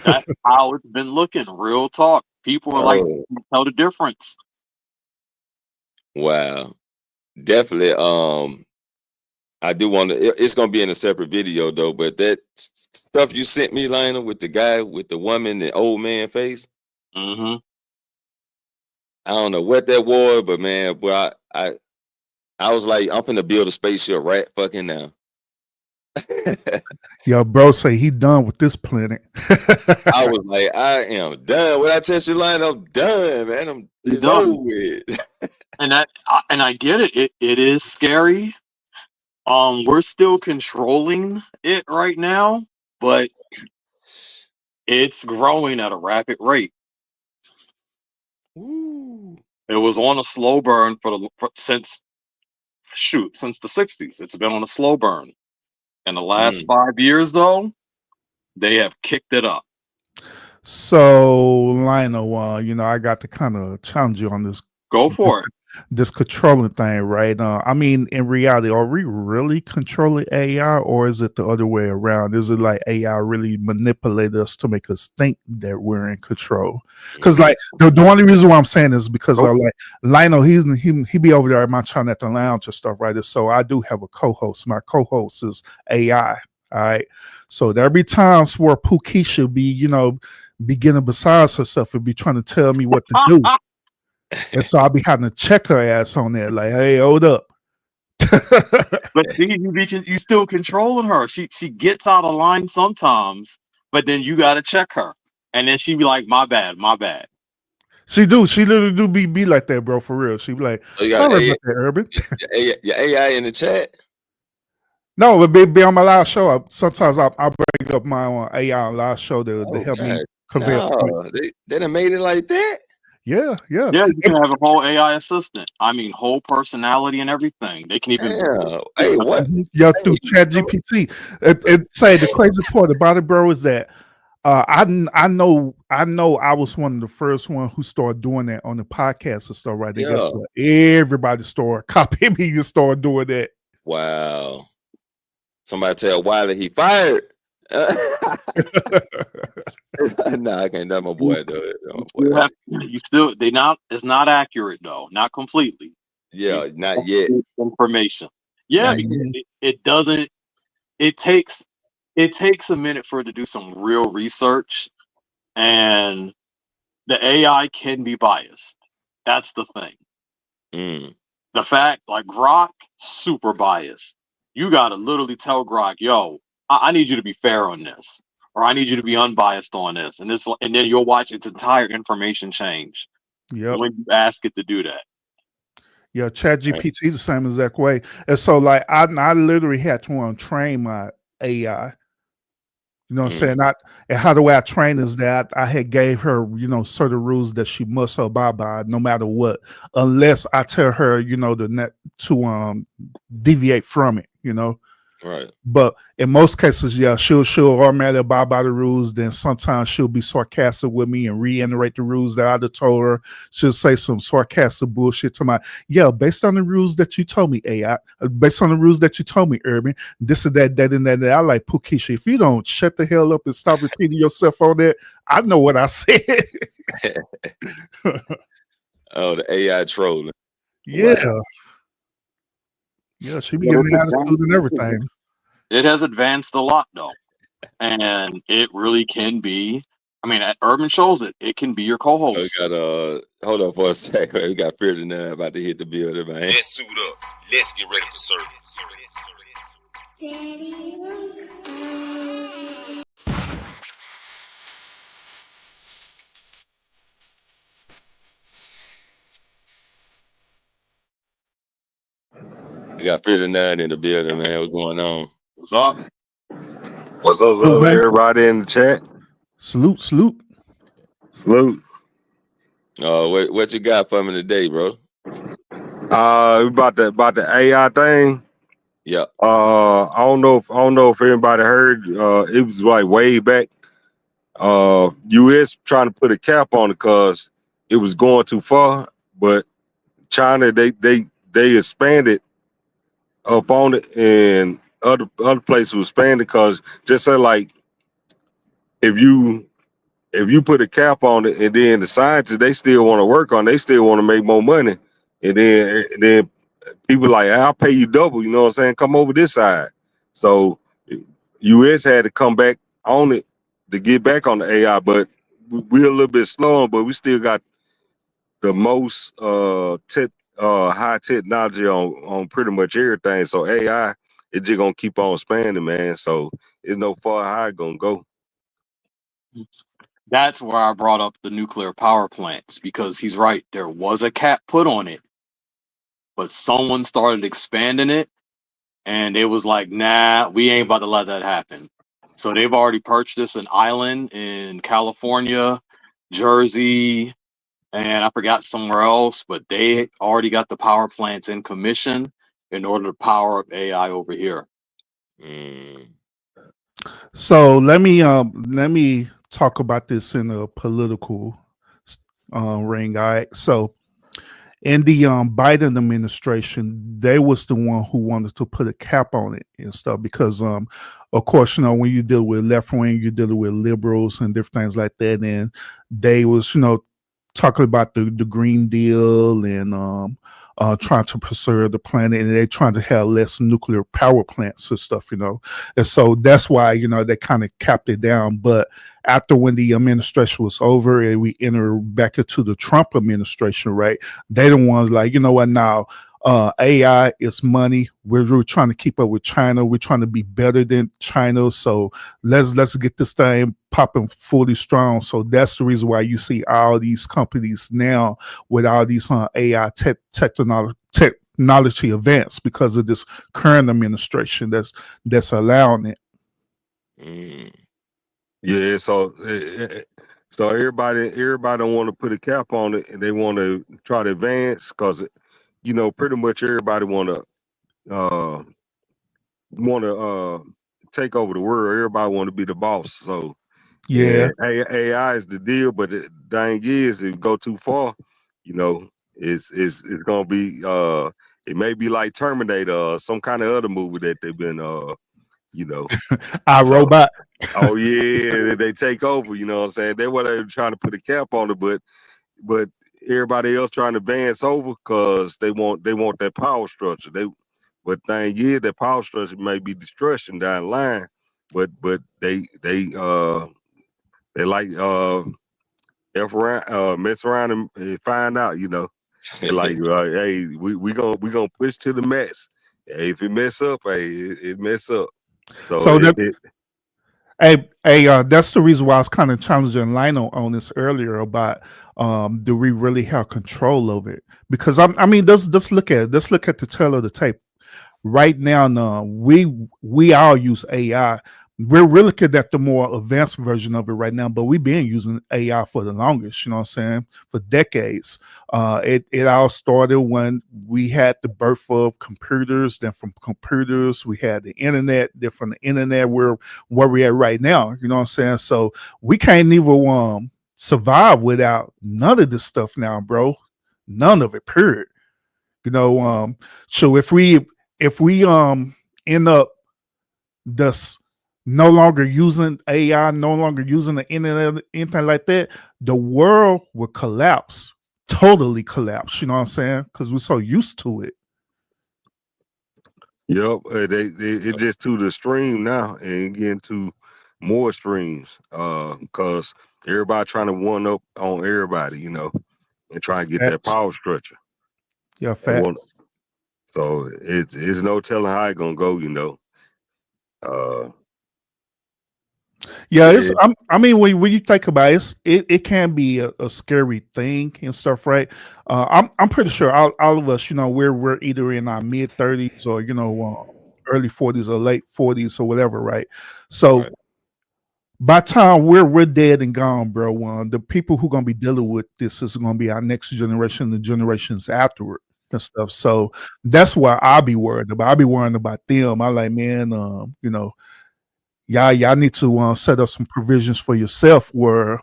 That's how it's been looking. Real talk. People are like, tell the difference. Wow. Definitely. I do want to. It's gonna be in a separate video though. But that stuff you sent me, Lionel, with the guy with the woman, the old man face. Mm-hmm. I don't know what that was, but man, boy, I was like, I'm finna build a spaceship right fucking now. Yo, bro, say he done with this planet. I was like, I am done. When I test you, Lionel, I'm done, man. It's done. over with. And I get it. It is scary. We're still controlling it right now, but it's growing at a rapid rate. Ooh. It was on a slow burn since the 60s. It's been on a slow burn. In the last 5 years, though, they have kicked it up. So, Lionel, I got to kind of challenge you on this. Go for it. This controlling thing, right? I mean, in reality, are we really controlling AI, or is it the other way around? Is it like AI really manipulate us to make us think that we're in control? Because, like, the only reason why I'm saying is because, like, Lionel, he be over there at my channel at the lounge and stuff, right? So I do have a co-host. My co-host is AI. All right. So there be times where Pukisha be, beginning besides herself and be trying to tell me what to do. And so I'll be having to check her ass on there, like, hey, hold up. But see, you still controlling her. She gets out of line sometimes, but then you gotta check her. And then she be like, my bad. She literally do be like that, bro, for real. She be like, So you sorry got about that, Urban. Your AI in the chat? No, but be on my live show. Sometimes I'll bring up my own AI on live show to help me convey. No, they done made it like that. Yeah. Yeah, you can have a whole AI assistant. I mean, whole personality and everything. They can even. Hey, what? Yeah, through ChatGPT. And say the crazy part about it, bro, is that I know I was one of the first one who started doing that on the podcast and stuff, right? Then guess what? Everybody started copying me and started doing that. Wow. Somebody tell Wiley he fired. Nah, I can't. That's my boy though. It's not accurate though, not completely. Yeah, not yet. Information. Yeah, it doesn't. It takes a minute for it to do some real research, and the AI can be biased. That's the thing. The fact, like Grok, super biased. You gotta literally tell Grok, yo, I need you to be fair on this, or I need you to be unbiased on this, and then you'll watch its entire information change. Yep. When you ask it to do that. Yeah, ChatGPT the same exact way. And so, like, I literally had to train my AI. You know what I'm saying? And how the way I train is that I had gave her, certain rules that she must abide by no matter what, unless I tell her, to deviate from it, Right. But in most cases, yeah, she'll automatically abide by the rules. Then sometimes she'll be sarcastic with me and reiterate the rules that I just told her. She'll say some sarcastic bullshit to my, based on the rules that you told me, AI, based on the rules that you told me, Urban, this and that, and that. I like Pukisha. If you don't shut the hell up and stop repeating yourself on that, I know what I said. Oh, the AI trolling. Yeah. Wow. Yeah, she be getting attitude and everything. It has advanced a lot though, and it really can be. I mean, Urban shows it. It can be your co-host. We got hold on for a second. We got Fear to None about to hit the building, man. Let's suit up. Let's get ready for service. We got Fear to None in the building, man. What's going on? What's up? What's up, everybody in the chat? Salute. What you got for me today, bro? About the AI thing. Yeah. I don't know if everybody heard. It was like way back. U.S. trying to put a cap on it because it was going too far, but China they expanded up on it, and other places was expanded because just say like if you put a cap on it and then the scientists they still want to work on, they still want to make more money, and then people like, I'll pay you double. You know what I'm saying? Come over this side. So U.S. had to come back on it to get back on the AI, but we're a little bit slower, but we still got the most high technology on pretty much everything. So AI is just gonna keep on expanding, man. So it's no far how it gonna go. That's where I brought up the nuclear power plants, because he's right. There was a cap put on it, but someone started expanding it, and it was like, nah, we ain't about to let that happen. So they've already purchased an island in California, Jersey, and I forgot somewhere else, but they already got the power plants in commission in order to power up AI over here. So let me talk about this in a political ring. All right. So in the Biden administration, they was the one who wanted to put a cap on it and stuff because of course, when you deal with left wing, you're dealing with liberals and different things like that. And they was, talking about the Green Deal and trying to preserve the planet, and they're trying to have less nuclear power plants and stuff, And so that's why, they kind of capped it down. But after when the administration was over and we enter back into the Trump administration, right, they the ones like, you know what, now AI is money. We're trying to keep up with China. We're trying to be better than China. So let's get this thing popping fully strong. So that's the reason why you see all these companies now with all these AI technology events, because of this current administration that's allowing it. Yeah, so everybody don't want to put a cap on it, and they want to try to advance because pretty much everybody want to take over the world. Everybody want to be the boss. So yeah, AI is the deal, but the thing is, if you go too far, it's gonna be it may be like Terminator, some kind of other movie that they've been Our robot. Oh yeah, they take over. You know what I'm saying? They were trying to put a cap on it, but everybody else trying to advance over because they want that power structure. But thing is, that power structure may be destruction down the line. But they like mess around and find out. They're like, hey, we gonna push to the max. Hey, if it mess up, hey, it mess up. So that's the reason why I was kind of challenging Lionel on this earlier about do we really have control over it? Because let's look at the tail of the tape. Right now, we all use AI. We're looking at the more advanced version of it right now, but we've been using AI for the longest, you know what I'm saying, for decades. It all started when we had the birth of computers. Then from computers, we had the internet. Then from the internet, where we're at right now, you know what I'm saying? So we can't even survive without none of this stuff now, bro. None of it, period. So if we end up just no longer using AI, no longer using the internet, anything like that, the world will collapse, totally collapse. You know what I'm saying? Because we're so used to it. Yep, it's just to the stream now and getting to more streams because everybody trying to one up on everybody, and try to get that power structure. Yeah, facts. So it's no telling how it's gonna go, Yeah, when you think about it, it can be a scary thing and stuff, right? I'm pretty sure all of us, we're either in our mid 30s or early 40s or late 40s or whatever, right? So by the time we're dead and gone, bro, the people who gonna be dealing with this is gonna be our next generation, the generations afterward and stuff. So that's why I'll be worried about. I'll be worrying about them. I like, man, y'all need to set up some provisions for yourself where,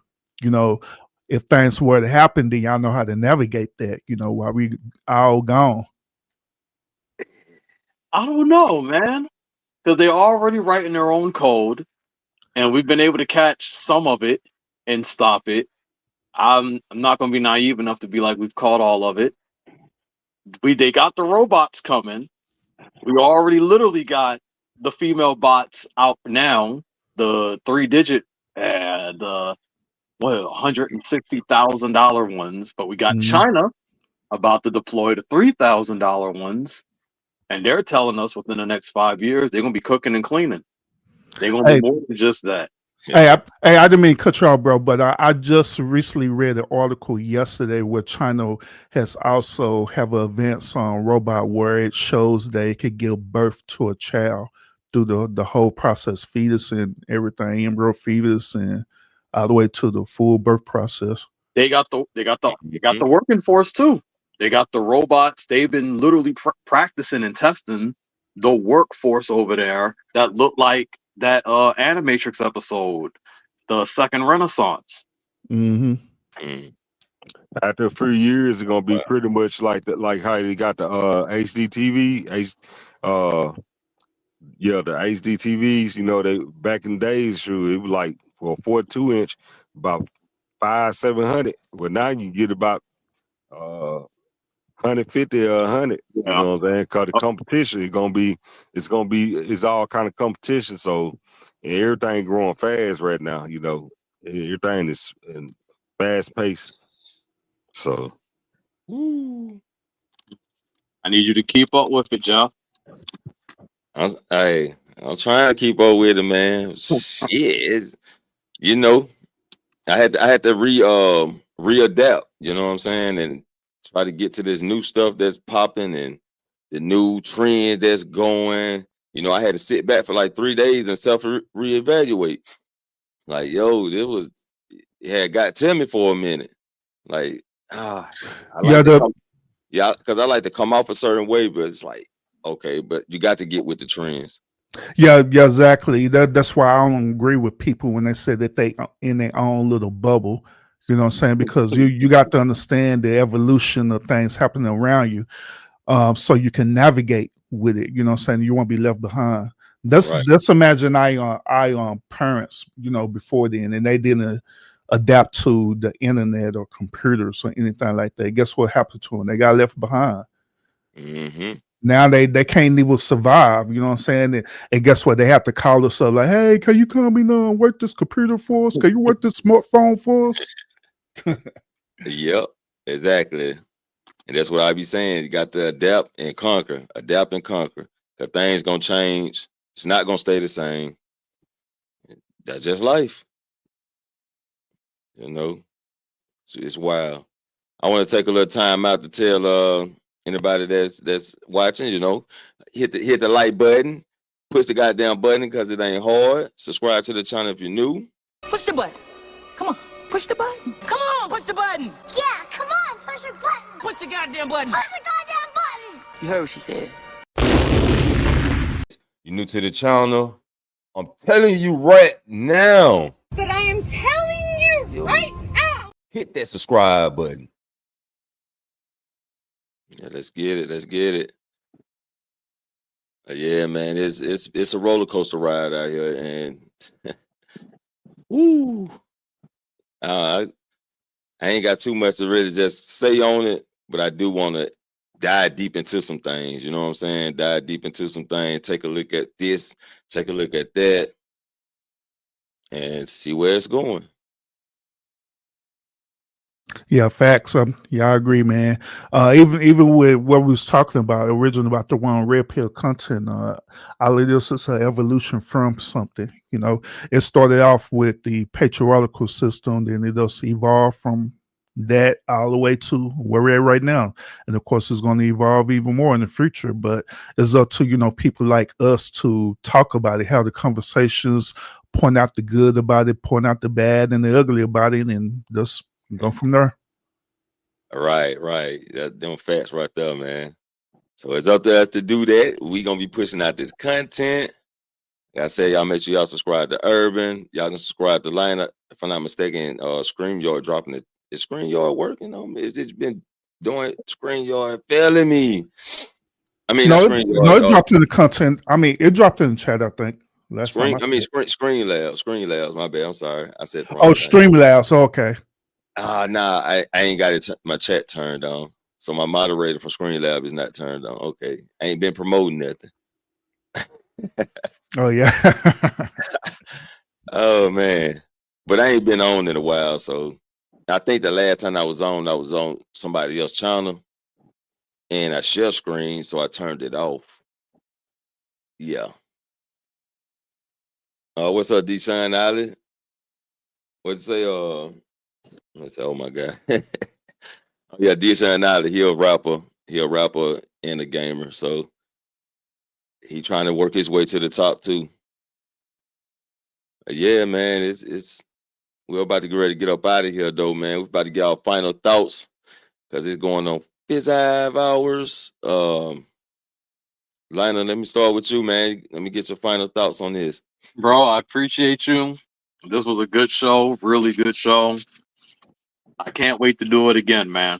if things were to happen, then y'all know how to navigate that, while we all gone. I don't know, man, because they're already writing their own code, and we've been able to catch some of it and stop it. I'm not going to be naive enough to be like we've caught all of it. they got the robots coming. We already literally got the female bots out now, the 3-digit and the $160,000 ones, but we got China about to deploy the $3,000 ones, and they're telling us within the next 5 years they're gonna be cooking and cleaning. They're gonna be Hey, more than just that. I didn't mean to cut you off, bro, but I just recently read an article yesterday where China has also have an advanced robot where it shows that it could give birth to a child through the whole process, fetus and everything, embryo, fetus, and all the way to the full birth process. They got the working force too. They got the robots. They've been literally practicing and testing the workforce over there that look like that Animatrix episode, the Second Renaissance. After a few years, it's gonna be pretty much like like how they got the HD TV, the HD TVs. You know, they back in the days, it was like for a 42-inch, about 500-700. But now you get about 150 or 100. You know what I'm saying? Because the competition it's all kind of competition. So everything growing fast right now. You know, everything is in fast pace. So, I need you to keep up with it, Jeff. I'm trying to keep up with it, man. Shit, you know, I had to readapt. You know what I'm saying, and try to get to this new stuff that's popping and the new trend that's going. You know, I had to sit back for like 3 days and reevaluate. Like, yo, it had got to me for a minute. Like, because I like to come off a certain way, but it's like, okay, but you got to get with the trends. Yeah, exactly. That's why I don't agree with people when they say that they in their own little bubble. You know what I'm saying? Because you got to understand the evolution of things happening around you, so you can navigate with it. You know what I'm saying? You won't be left behind. Let's imagine I parents, you know, before then, and they didn't adapt to the internet or computers or anything like that. Guess what happened to them? They got left behind. Now they can't even survive. You know what I'm saying? And guess what? They have to call us up like, hey, can you come and work this computer for us? Can you work this smartphone for us? Yep, exactly. And that's what I be saying. You got to adapt and conquer. Adapt and conquer. Because things gonna change. It's not gonna stay the same. That's just life. You know, it's wild. I want to take a little time out to tell anybody that's watching, you know, hit the like button, push the goddamn button because it ain't hard. Subscribe to the channel if you're new. Push the button. Come on, push the button. Come on, push the button. Yeah, come on, push the button. Push the goddamn button. Push the goddamn button. You heard what she said. You're new to the channel. I'm telling you right now. But I am telling you right now. Hit that subscribe button. Yeah, let's get it. Let's get it. Yeah, man, it's a roller coaster ride out here, and woo. I ain't got too much to really just say on it, but I do want to dive deep into some things. You know what I'm saying? Dive deep into some things. Take a look at this. Take a look at that, and see where it's going. Yeah, facts. Yeah, I agree, man. Even with what we was talking about originally about the one red pill content, all of this is an evolution from something. You know, it started off with the patriarchal system, then it just evolved from that all the way to where we're at right now, and of course, it's going to evolve even more in the future. But it's up to people like us to talk about it, have the conversations, point out the good about it, point out the bad and the ugly about it, and just go from there. Right. Them facts right there, man. So it's up to us to do that. We gonna be pushing out this content. Like I said, y'all make sure y'all subscribe to Urban. Y'all can subscribe to Lineup. If I'm not mistaken, StreamYard dropping it. Is StreamYard working on me? It's been doing StreamYard failing me. I mean, it dropped in the content. I mean, it dropped in the chat, I think. Streamlabs. My bad. I'm sorry. I said Streamlabs. Okay. Nah, I ain't got my chat turned on. So my moderator for Screen Lab is not turned on. Okay. I ain't been promoting nothing. Oh yeah. Oh man. But I ain't been on in a while. So I think the last time I was on somebody else's channel and I share screen, so I turned it off. Yeah. What's up, Deshaun Alley? What'd you say? Let's say, oh my God. Yeah, Deshaun Alley, he a rapper and a gamer. So he trying to work his way to the top too. Yeah, man, it's we're about to get ready to get up out of here though, man. We're about to get our final thoughts because it's going on 5 hours. Lionel, let me start with you, man. Let me get your final thoughts on this. Bro, I appreciate you. This was a good show, really good show. I can't wait to do it again, man.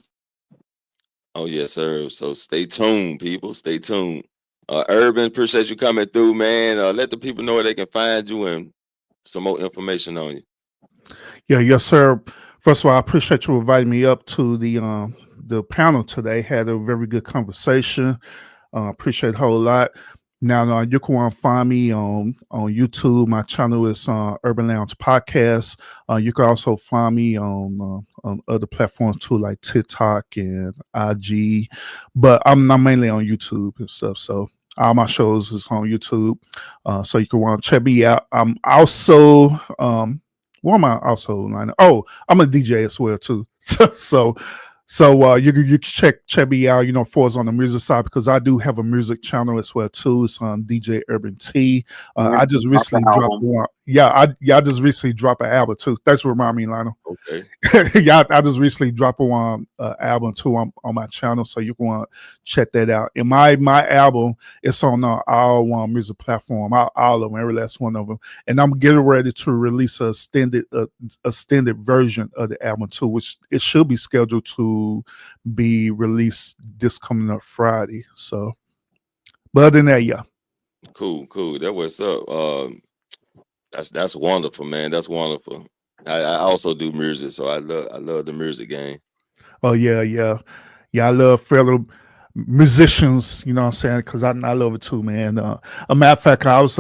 Oh yes, sir. So stay tuned, people. Stay tuned. Urban, appreciate you coming through, man. Let the people know where they can find you and some more information on you. Yeah, yes, sir. First of all, I appreciate you inviting me up to the panel today. Had a very good conversation. Appreciate it a whole lot. Now, you can find me on YouTube. My channel is Urban Lounge Podcast. You can also find me on other platforms too, like TikTok and IG. But I'm not mainly on YouTube and stuff. So all my shows is on YouTube. So you can want to check me out. I'm also what am I also line? Oh, I'm a DJ as well too. So you can check me out, for us on the music side, because I do have a music channel as well too. It's on DJ Urban T. I just recently dropped one. I just recently dropped an album too. Thanks for reminding me, Lionel. Okay. I just recently dropped one album too on my channel, so you can want to check that out. And my album is on all one music platform, all of them, every last one of them. And I'm getting ready to release a extended version of the album too, which it should be scheduled to be released this coming up Friday. So, but other than that, yeah. Cool. That what's up. That's wonderful, man. That's wonderful. I also do music, so I love the music game. Oh yeah. I love fellow musicians. You know what I'm saying? Because I love it too, man. A matter of fact, I was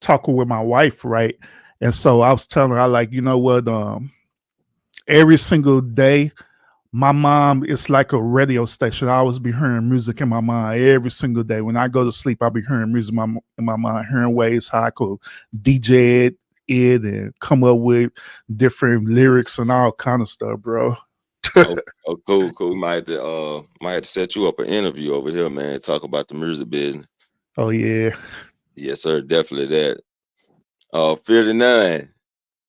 talking with my wife, right? And so I was telling her, I like, you know what? Every single day, my mom is like a radio station. I always be hearing music in my mind every single day. When I go to sleep, I'll be hearing music in my mind, hearing ways how I could DJ it and come up with different lyrics and all kind of stuff, bro. Cool. Might have to set you up an interview over here, man. Talk about the music business. Oh yeah. Yes, sir. Definitely that. 59.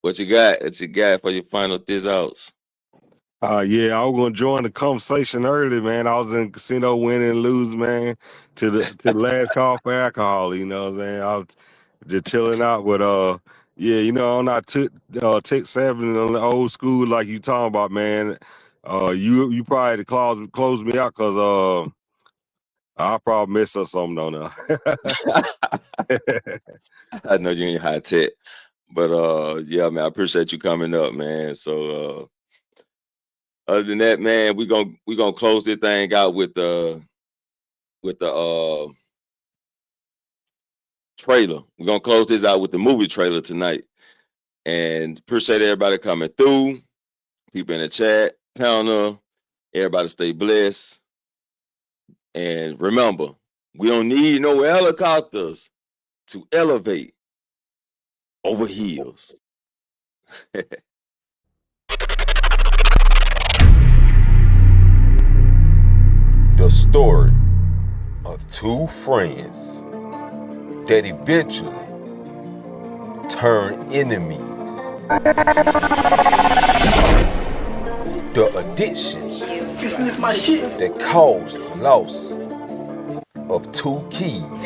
What you got? What you got for your final outs? Yeah, I was gonna join the conversation early, man. I was in the casino winning and losing, man, to the last call for alcohol. You know what I'm saying? I was just chilling out, but yeah, I'm not tech savvy on the old school like you talking about, man. You probably close me out because I'll probably mess up something on there. I know you ain't high tech, but yeah, man, I appreciate you coming up, man. So other than that, man, we gonna close this thing out with the trailer. We're gonna close this out with the movie trailer tonight. And appreciate everybody coming through. People in the chat, panel, everybody stay blessed. And remember, we don't need no helicopters to elevate over hills. The story of two friends that eventually turn enemies. The addiction that caused the loss of two keys. Man,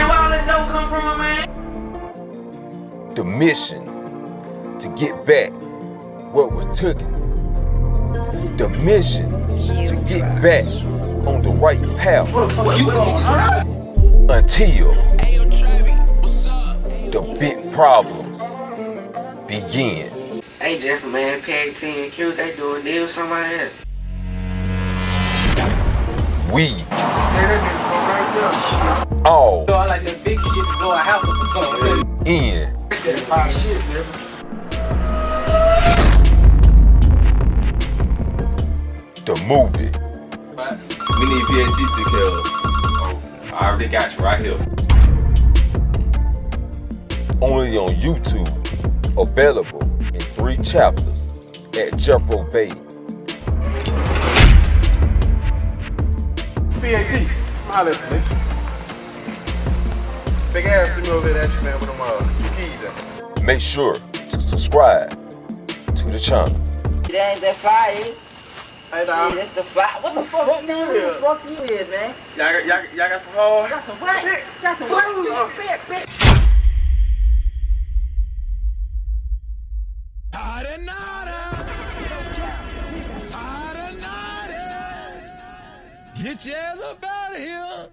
where all that dough come from, man? The mission to get back what was taken. The mission to get back on the right path. Until the big problems begin. Hey, Jeff, man, PAT and Q, they doing deals, somebody else. Weed. Right All I like that big shit to blow a house up or something. in. That's my shit, nigga. The movie. We need PAT to kill. Oh, I already got you right here. Only on YouTube. Available in 3 chapters at Jeffro Bay. PAT, holla at me. Big ass to me over there at you, man, with them keys in. Make sure to subscribe to the channel. It ain't that fire, eh? Hey, dog. That's the fire. What the fuck, man? Who the fuck you is, man? Y'all got some hoes? Got some what? Got some what? Bitch. Get your ass up out of here.